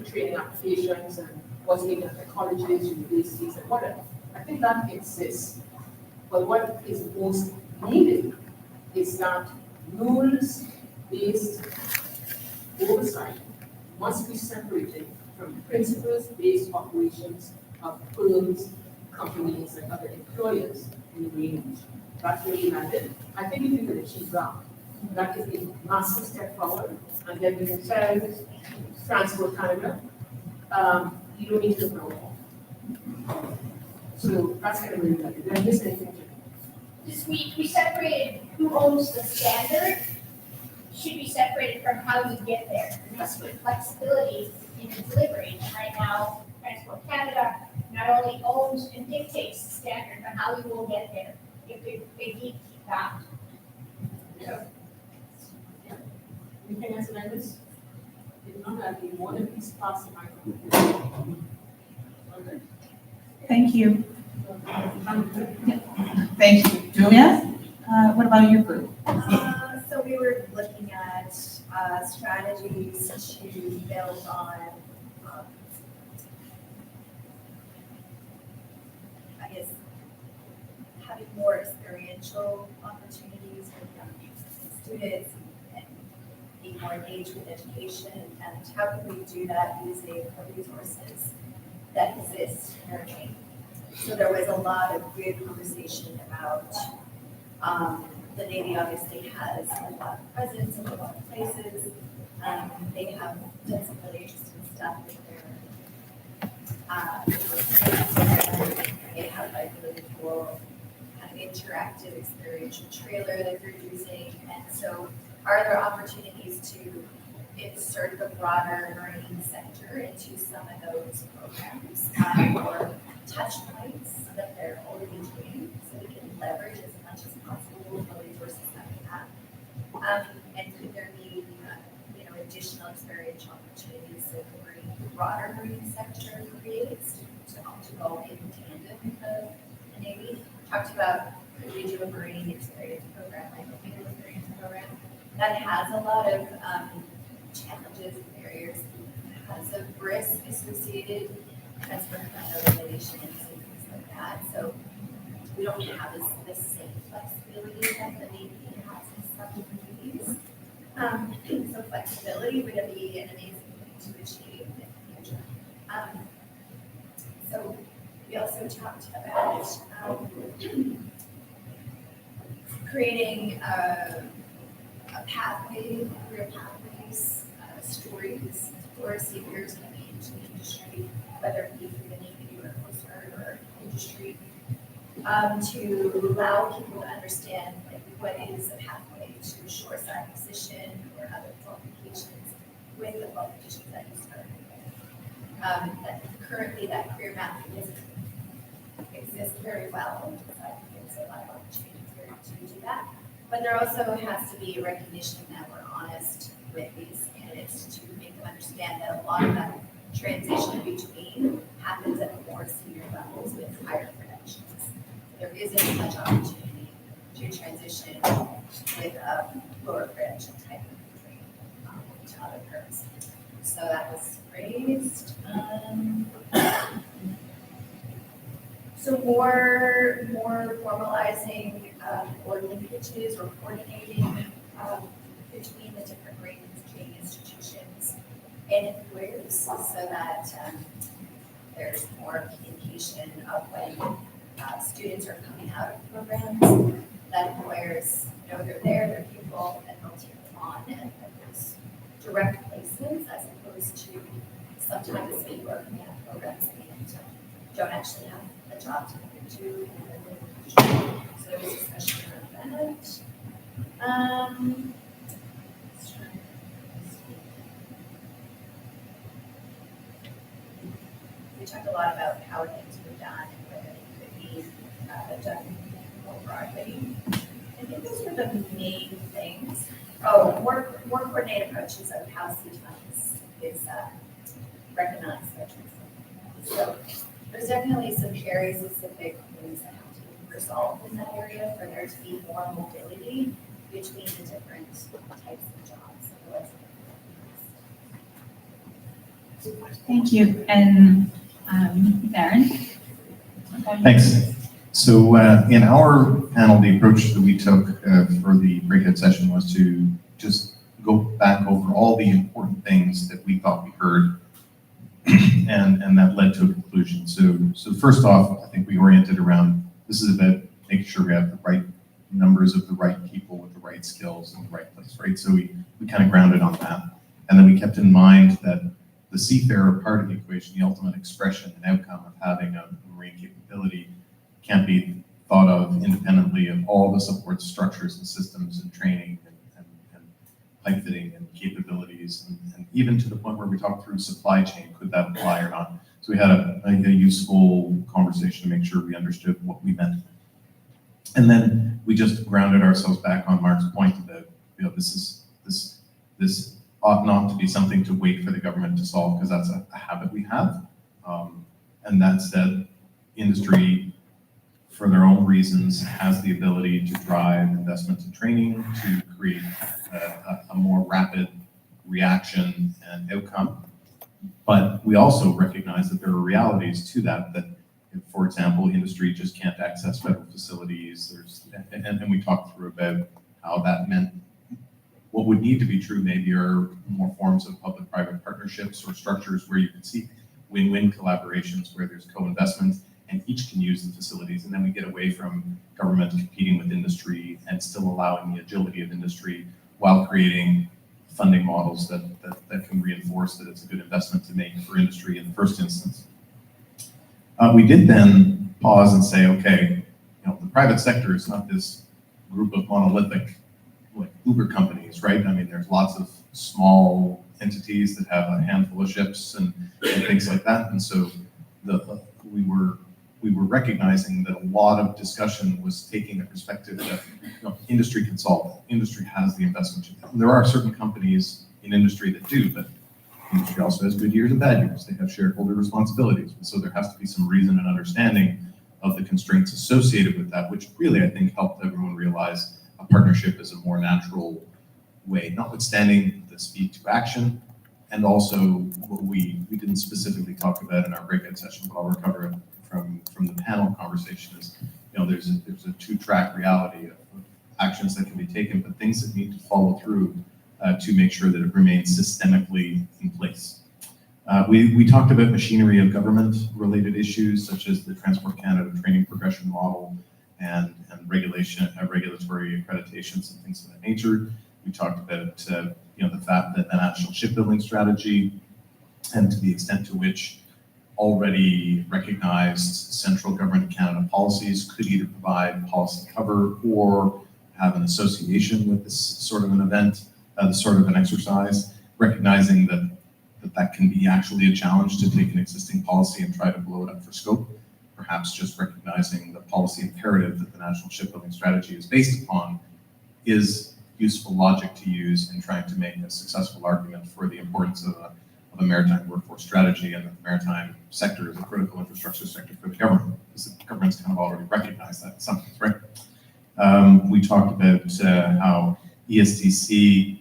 training applications and what's needed at the colleges, universities, and whatever. I think that exists. But what is most needed is that rules-based oversight must be separated from principles-based operations of firms, companies, and other employers in the marine industry. That's really matters. I think if we can achieve that, that is a massive step forward, and then we can tell Transport Canada, you don't need to know. So that's kind of really good. Did I miss anything? Just we separated who owns the standard should be separated from how you get there. And that's with flexibility in the delivery. And right now, Transport Canada not only owns and dictates the standard, but how you will get there if they keep that. Yeah. Anything else about this? I'd be more than pleased to pass the microphone. Thank you. Thank you. Julia, what about your group? So we were looking at strategies to build on, I guess, having more experiential opportunities with young students and being more engaged with education, and how can we do that using the resources that exist in our game. So there was a lot of good conversation about the Navy obviously has a lot of presence in a lot of places. They have done some really interesting stuff with their they have like really cool kind of interactive experiential trailer that they're using. And so are there opportunities to insert the broader marine sector into some of those programs or touch points that they're already doing so we can leverage as much as possible the resources that we have? And could there be additional experiential opportunities that the broader marine sector creates to go in tandem with the Navy? Talked about could we do a marine experience program, like a naval experience program that has a lot of challenges and barriers because of risk associated, because we're kind of regulations and things like that. So we don't have this same flexibility that the Navy has in some communities. So flexibility would be an amazing thing to achieve in the future. So we also talked about creating a pathway, career pathways, stories for seekers coming into the industry, whether it be through the Navy or Coast Guard or industry, to allow people to understand like what is a pathway to a shoreside position or other qualifications with the qualifications that you started with. That currently that career map doesn't exist very well. So I think there's a lot of opportunities there to do that. But there also has to be a recognition that we're honest with these candidates to make them understand that a lot of that transition between happens at more senior levels with higher credentials. There isn't much opportunity to transition with a lower credential type of training to other firms. So that was raised. So more formalizing or linkages or coordinating between the different marine institutions and employers so that there's more communication of when students are coming out of programs, that employers know they're there, they're capable, and they'll take them on, and that there's direct placements as opposed to sometimes people are coming out of programs and don't actually have a job to go to. So there was a discussion around that. We talked a lot about how things were done and whether they could be done more broadly. I think those were the main things. Oh, more coordinated approaches of how CTONs is recognized veterans. So there's definitely some very specific things that have to be resolved in that area for there to be more mobility between the different types of jobs. Thank you. And Darren? Thanks. So in our panel, the approach that we took for the breakout session was to just go back over all the important things that we thought we heard, and that led to a conclusion. So first off, I think we oriented around, this is about making sure we have the right numbers of the right people with the right skills in the right place, right? So we kind of grounded on that. And then we kept in mind that the seafarer part of the equation, the ultimate expression and outcome of having a marine capability, can't be thought of independently of all the support structures and systems and training and pipe fitting and capabilities, and even to the point where we talked through supply chain, could that apply or not? So we had a useful conversation to make sure we understood what we meant. And then we just grounded ourselves back on Mark's point about, this ought not to be something to wait for the government to solve, because that's a habit we have. And that said, industry, for their own reasons, has the ability to drive investment in training to create a more rapid reaction and outcome. But we also recognize that there are realities to that, if, for example, industry just can't access federal facilities. And we talked through about how that meant what would need to be true maybe are more forms of public-private partnerships or structures where you can see win-win collaborations where there's co-investment and each can use the facilities. And then we get away from government competing with industry and still allowing the agility of industry while creating funding models that can reinforce that it's a good investment to make for industry in the first instance. We did then pause and say, okay, the private sector is not this group of monolithic like Uber companies, right? I mean, there's lots of small entities that have a handful of ships and things like that. And so we were recognizing that a lot of discussion was taking a perspective that industry can solve it. Industry has the investment. There are certain companies in industry that do, but industry also has good years and bad years. They have shareholder responsibilities. And so there has to be some reason and understanding of the constraints associated with that, which really, I think, helped everyone realize a partnership is a more natural way, notwithstanding the speed to action. And also what we didn't specifically talk about in our breakout session, but I'll recover it from the panel conversation is, there's a two-track reality of actions that can be taken, but things that need to follow through to make sure that it remains systemically in place. We talked about machinery of government related issues such as the Transport Canada training progression model and regulatory accreditations and things of that nature. We talked about the fact that the national shipbuilding strategy and to the extent to which already recognized central government of Canada policies could either provide policy cover or have an association with this sort of an event, this sort of an exercise, recognizing that can be actually a challenge to take an existing policy and try to blow it up for scope. Perhaps just recognizing the policy imperative that the national shipbuilding strategy is based upon is useful logic to use in trying to make a successful argument for the importance of a maritime workforce strategy, and the maritime sector is a critical infrastructure sector for the government, because the government's kind of already recognized that in some ways, right? We talked about how ESTC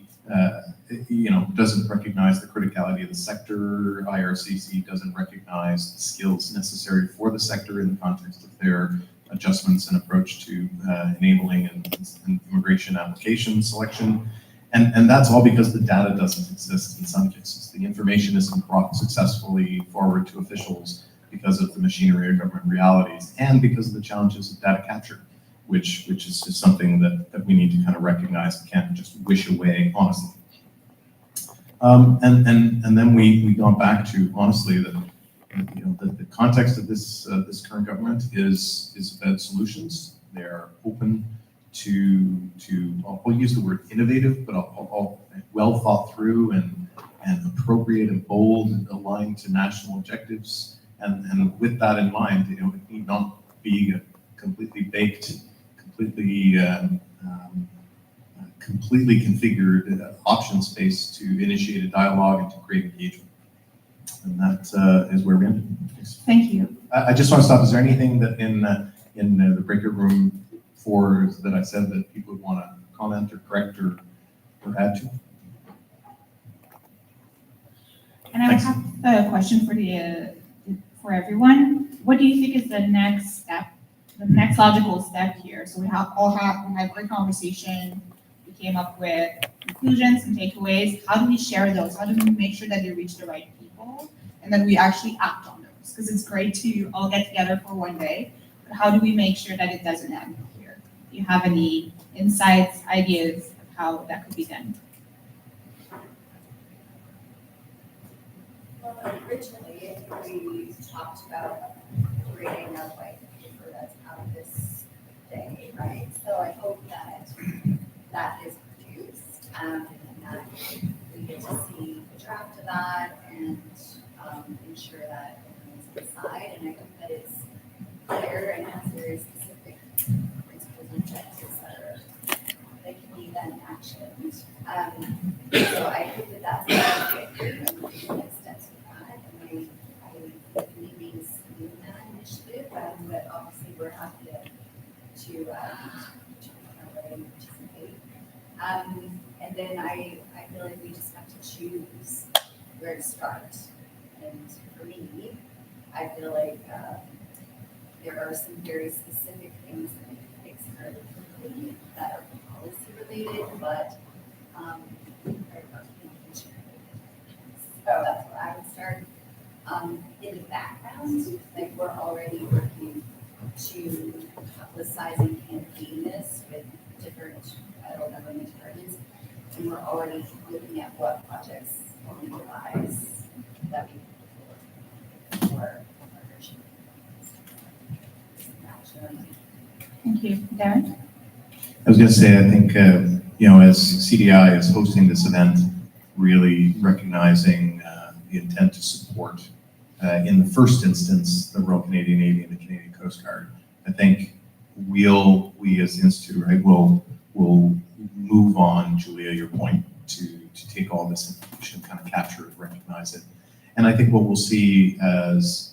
doesn't recognize the criticality of the sector. IRCC doesn't recognize the skills necessary for the sector in the context of their adjustments and approach to enabling and immigration application selection. And that's all because the data doesn't exist in some cases. The information isn't brought successfully forward to officials because of the machinery of government realities and because of the challenges of data capture, which is just something that we need to kind of recognize and can't just wish away, honestly. And then we gone back to, honestly, the context of this current government is about solutions. They're open to I'll use the word innovative, but I'll well thought through and appropriate and bold and aligned to national objectives. And with that in mind, it need not be a completely baked, completely configured option space to initiate a dialogue and to create engagement. And that is where we end. Thank you. I just want to stop. Is there anything that in the breakout room that I said that people would want to comment or correct or add to? And I have a question for everyone. What do you think is the next step, the next logical step here? So we had a great conversation. We came up with conclusions and takeaways. How do we share those? How do we make sure that they reach the right people and then we actually act on those? Because it's great to all get together for one day, but how do we make sure that it doesn't end here? Do you have any insights, ideas of how that could be done? Well, originally, we talked about creating a white paper that's out of this day, right? So I hope that that is produced and that we get to see the draft of that and ensure that everyone's inside. And I hope that it's clear and has very specific principles and objectives that can be then actioned. So I hope that that's feel like we just have to choose where to start. And for me, I feel like there are some very specific things that I can fix fairly quickly that are policy related, but very much communication related. So that's where I would start. In the background, like we're already working to publicize and campaign this with different federal government departments, and we're already looking at what projects will utilize that we can put forward for partnership. Thank you. Darren? I was going to say, I think, as CDI is hosting this event, really recognizing the intent to support, in the first instance, the Royal Canadian Navy and the Canadian Coast Guard. I think we as the Institute, right, will move on, Julia, your point, to take all this information, kind of capture it, recognize it. And I think what we'll see as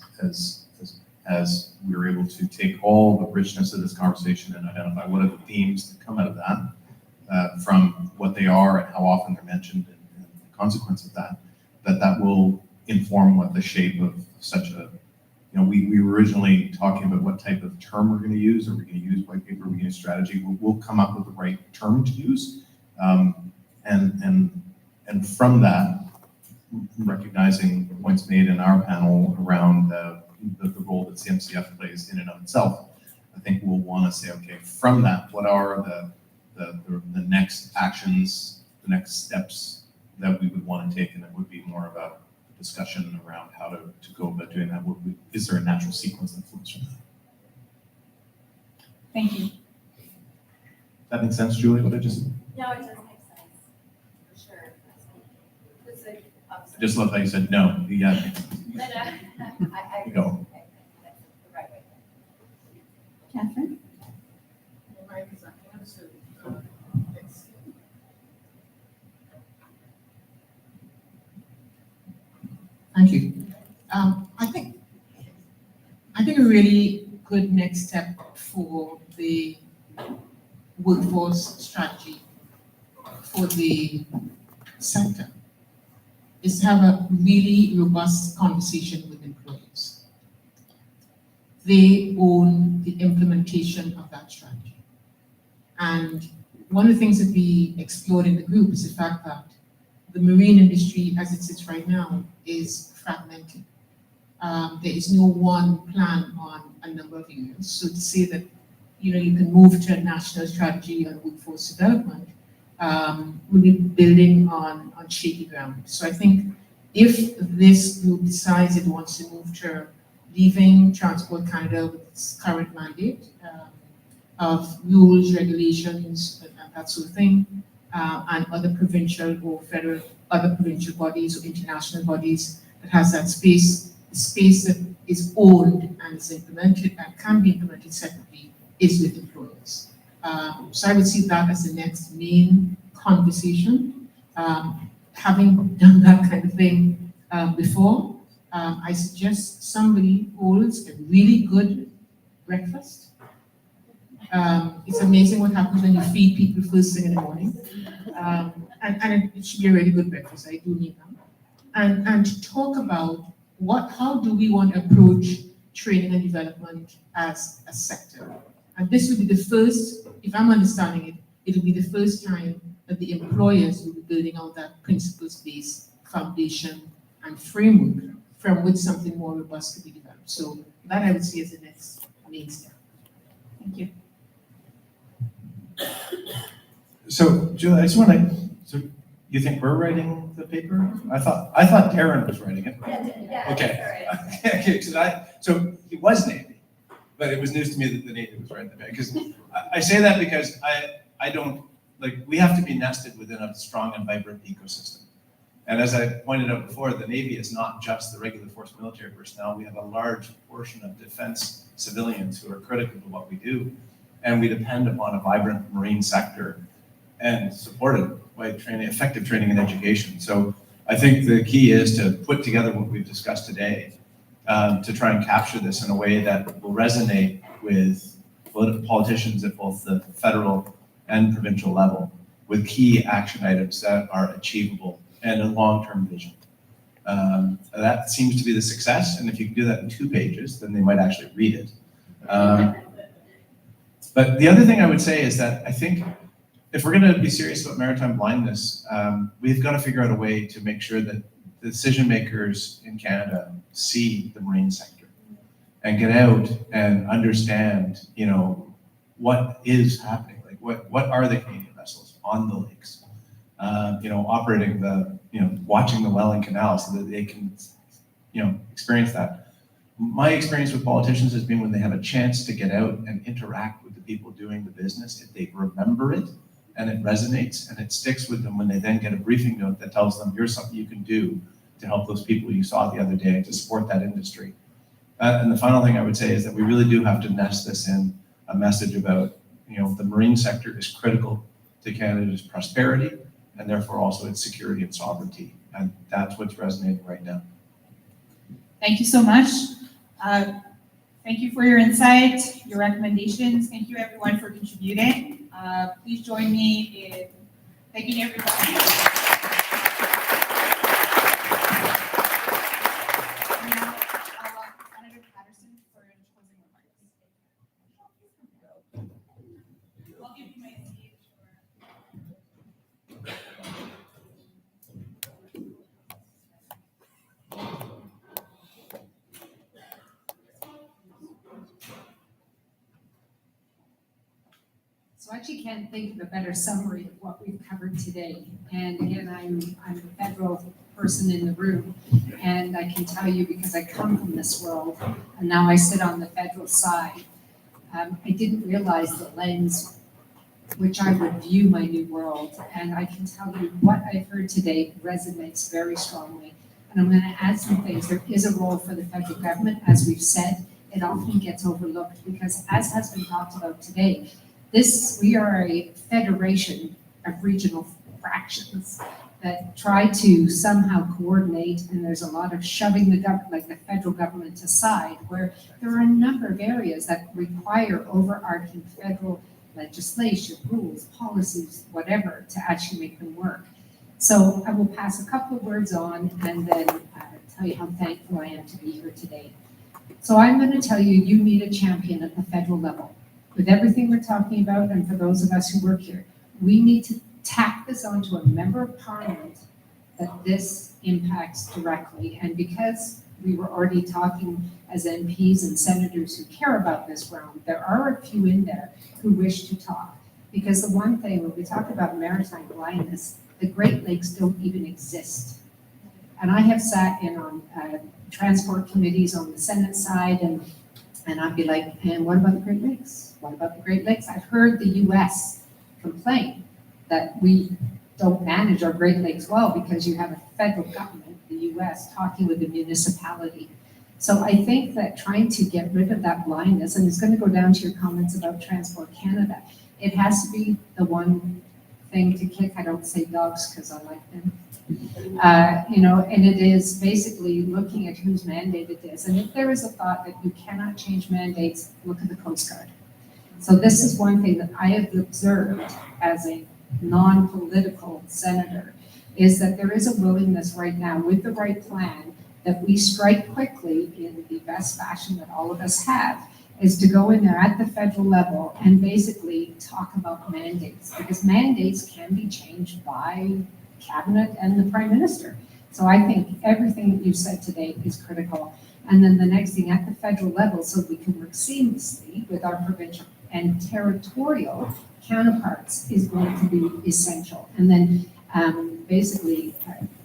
we're able to take all the richness of this conversation and identify what are the themes that come out of that, from what they are and how often they're mentioned and the consequence of that will inform what the shape of such a, we were originally talking about what type of term we're going to use. Are we going to use white paper? Are we going to use strategy? We'll come up with the right term to use. And from that, recognizing the points made in our panel around the role that CMCF plays in and of itself, I think we'll want to say, okay, from that, what are the next actions, the next steps that we would want to take, and it would be more of a discussion around how to go about doing that. Is there a natural sequence that flows from that? Thank you. That makes sense, Julie, what I just said? No, it does make sense, for sure. It's like, I just love how you said no. Yeah. I Go. that's the right way. Catherine? Thank you. I think a really good next step for the workforce strategy for the sector is to have a really robust conversation with employers. They own the implementation of that strategy. And one of the things that we explored in the group is the fact that the marine industry, as it sits right now, is fragmented. There is no one plan on a number of areas. So to say that, you can move to a national strategy on workforce development, will be building on shaky ground. So I think if this group decides it wants to move to leaving Transport Canada with its current mandate of rules, regulations, and that sort of thing, and other provincial or federal, other provincial bodies or international bodies that has that space, the space that is owned and is implemented and can be implemented separately is with employers. So I would see that as the next main conversation. Having done that kind of thing before, I suggest somebody holds a really good breakfast. It's amazing what happens when you feed people first thing in the morning. And it should be a really good breakfast. I do need them. And to talk about how do we want to approach training and development as a sector. And this will be the first, if I'm understanding it, it will be the first time that the employers will be building out that principles-based foundation and framework from which something more robust could be developed. So that I would see as the next main step. Thank you. So, Julie, I just want to, so you think we're writing the paper? I thought Darren was writing it. Yeah, Okay. Okay, so he was Navy, but it was news to me that the Navy was writing the paper. Because I say that because I don't, we have to be nested within a strong and vibrant ecosystem. And as I pointed out before, the Navy is not just the regular force military personnel. We have a large portion of defense civilians who are critical to what we do. And we depend upon a vibrant marine sector and supported by training, effective training and education. So I think the key is to put together what we've discussed today to try and capture this in a way that will resonate with politicians at both the federal and provincial level with key action items that are achievable and a long-term vision. That seems to be the success, and if you can do that in 2 pages, then they might actually read it. But the other thing I would say is that I think if we're going to be serious about maritime blindness, we've got to figure out a way to make sure that the decision makers in Canada see the marine sector and get out and understand, you know, what is happening. Like what are the Canadian vessels on the lakes, you know, operating the, you know, watching the Welland Canal so that they can, you know, experience that. My experience with politicians has been when they have a chance to get out and interact with the people doing the business, if they remember it and it resonates and it sticks with them when they then get a briefing note that tells them here's something you can do to help those people you saw the other day to support that industry. And the final thing I would say is that we really do have to nest this in a message about, you know, the marine sector is critical to Canada's prosperity and therefore also its security and sovereignty. And that's what's resonating right now. Thank you so much. Thank you for your insight, your recommendations. Thank you everyone for contributing. Please join me in thanking everyone. So I actually can't think of a better summary of what we've covered today. And again, I'm a federal person in the room, and I can tell you because I come from this world, and now I sit on the federal side. I didn't realize the lens which I would view my new world, and I can tell you what I've heard today resonates very strongly. And I'm going to add some things. There is a role for the federal government, as we've said. It often gets overlooked because, as has been talked about today, we are a federation of regional fractions that try to somehow coordinate, and there's a lot of shoving the government, like the federal government, aside, where there are a number of areas that require overarching federal legislation, rules, policies, whatever, to actually make them work. So I will pass a couple of words on and then tell you how thankful I am to be here today. So I'm going to tell you, you need a champion at the federal level. With everything we're talking about, and for those of us who work here, we need to tack this onto a member of parliament that this impacts directly. And because we were already talking as MPs and senators who care about this realm, there are a few in there who wish to talk. Because the one thing, when we talk about maritime blindness, the Great Lakes don't even exist. And I have sat in on transport committees on the Senate side, and I'd be like, and what about the Great Lakes? What about the Great Lakes? I've heard the US complain that we don't manage our Great Lakes well because you have a federal government, the US, talking with the municipality. So I think that trying to get rid of that blindness, and it's going to go down to your comments about Transport Canada, it has to be the one thing to kick. I don't say dogs because I like them. You know, and it is basically looking at whose mandate it is. And if there is a thought that you cannot change mandates, look at the Coast Guard. So this is one thing that I have observed as a non-political senator, is that there is a willingness right now with the right plan that we strike quickly in the best fashion that all of us have, is to go in there at the federal level and basically talk about mandates, because mandates can be changed by cabinet and the prime minister. So I think everything that you said today is critical. And then the next thing at the federal level, so we can work seamlessly with our provincial and territorial counterparts, is going to be essential. And then basically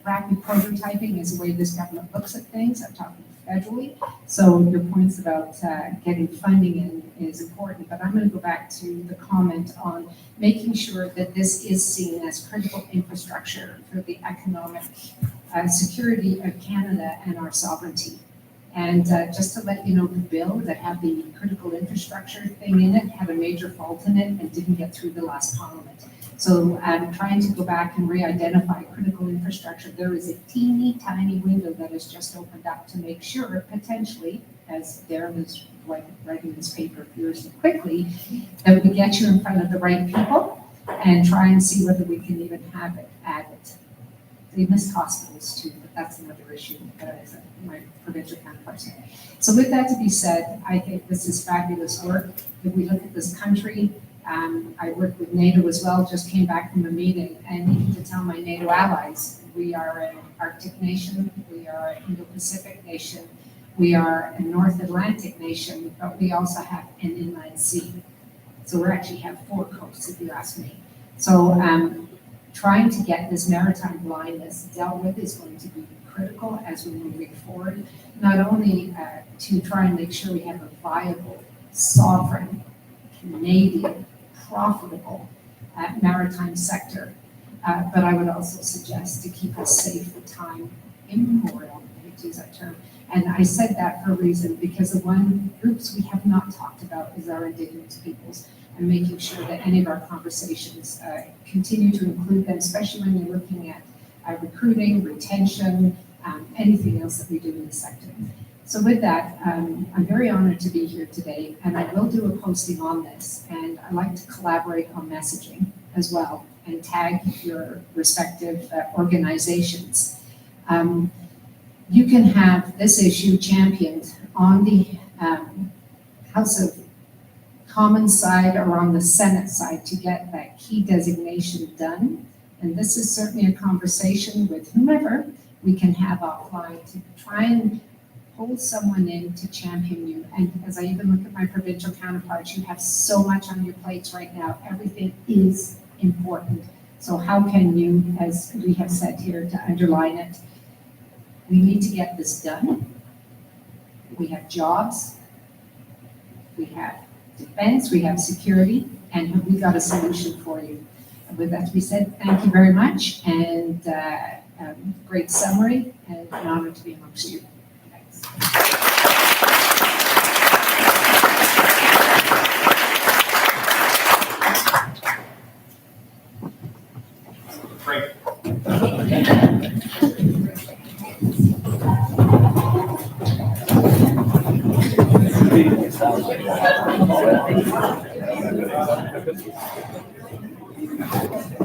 rapid prototyping is the way this government looks at things. I'm talking federally. So your points about getting funding in is important, but I'm going to go back to the comment on making sure that this is seen as critical infrastructure for the economic security of Canada and our sovereignty. And just to let you know, the bill that had the critical infrastructure thing in it had a major fault in it and didn't get through the last parliament. So I'm trying to go back and re-identify critical infrastructure. There is a teeny tiny window that has just opened up to make sure, potentially, as Darren is writing this paper furiously quickly, that we get you in front of the right people and try and see whether we can even have it added. They missed hospitals too, but that's another issue that is my provincial counterparts. So with that to be said, I think this is fabulous work. If we look at this country, I work with NATO as well, just came back from a meeting, and need to tell my NATO allies, we are an Arctic nation, we are an Indo-Pacific nation, we are a North Atlantic nation, but we also have an inland sea. So we actually have 4 coasts, if you ask me. So trying to get this maritime blindness dealt with is going to be critical as we're moving forward, not only to try and make sure we have a viable, sovereign, Canadian, profitable maritime sector, but I would also suggest to keep us safe for time immemorial, to use that term. And I said that for a reason, because the one groups we have not talked about is our Indigenous peoples, and making sure that any of our conversations continue to include them, especially when you're looking at recruiting, retention, anything else that we do in the sector. So with that, I'm very honored to be here today, and I will do a posting on this, and I like to collaborate on messaging as well, and tag your respective organizations. You can have this issue championed on the House of Commons side or on the Senate side to get that key designation done. And this is certainly a conversation with whomever we can have offline to try and pull someone in to champion you. And as I even look at my provincial counterparts, you have so much on your plates right now. Everything is important. So how can you, as we have said here, to underline it, we need to get this done. We have jobs, we have defense, we have security, and we got a solution for you. And with that to be said, thank you very much, and great summary, and an honor to be amongst you. Thanks. Great.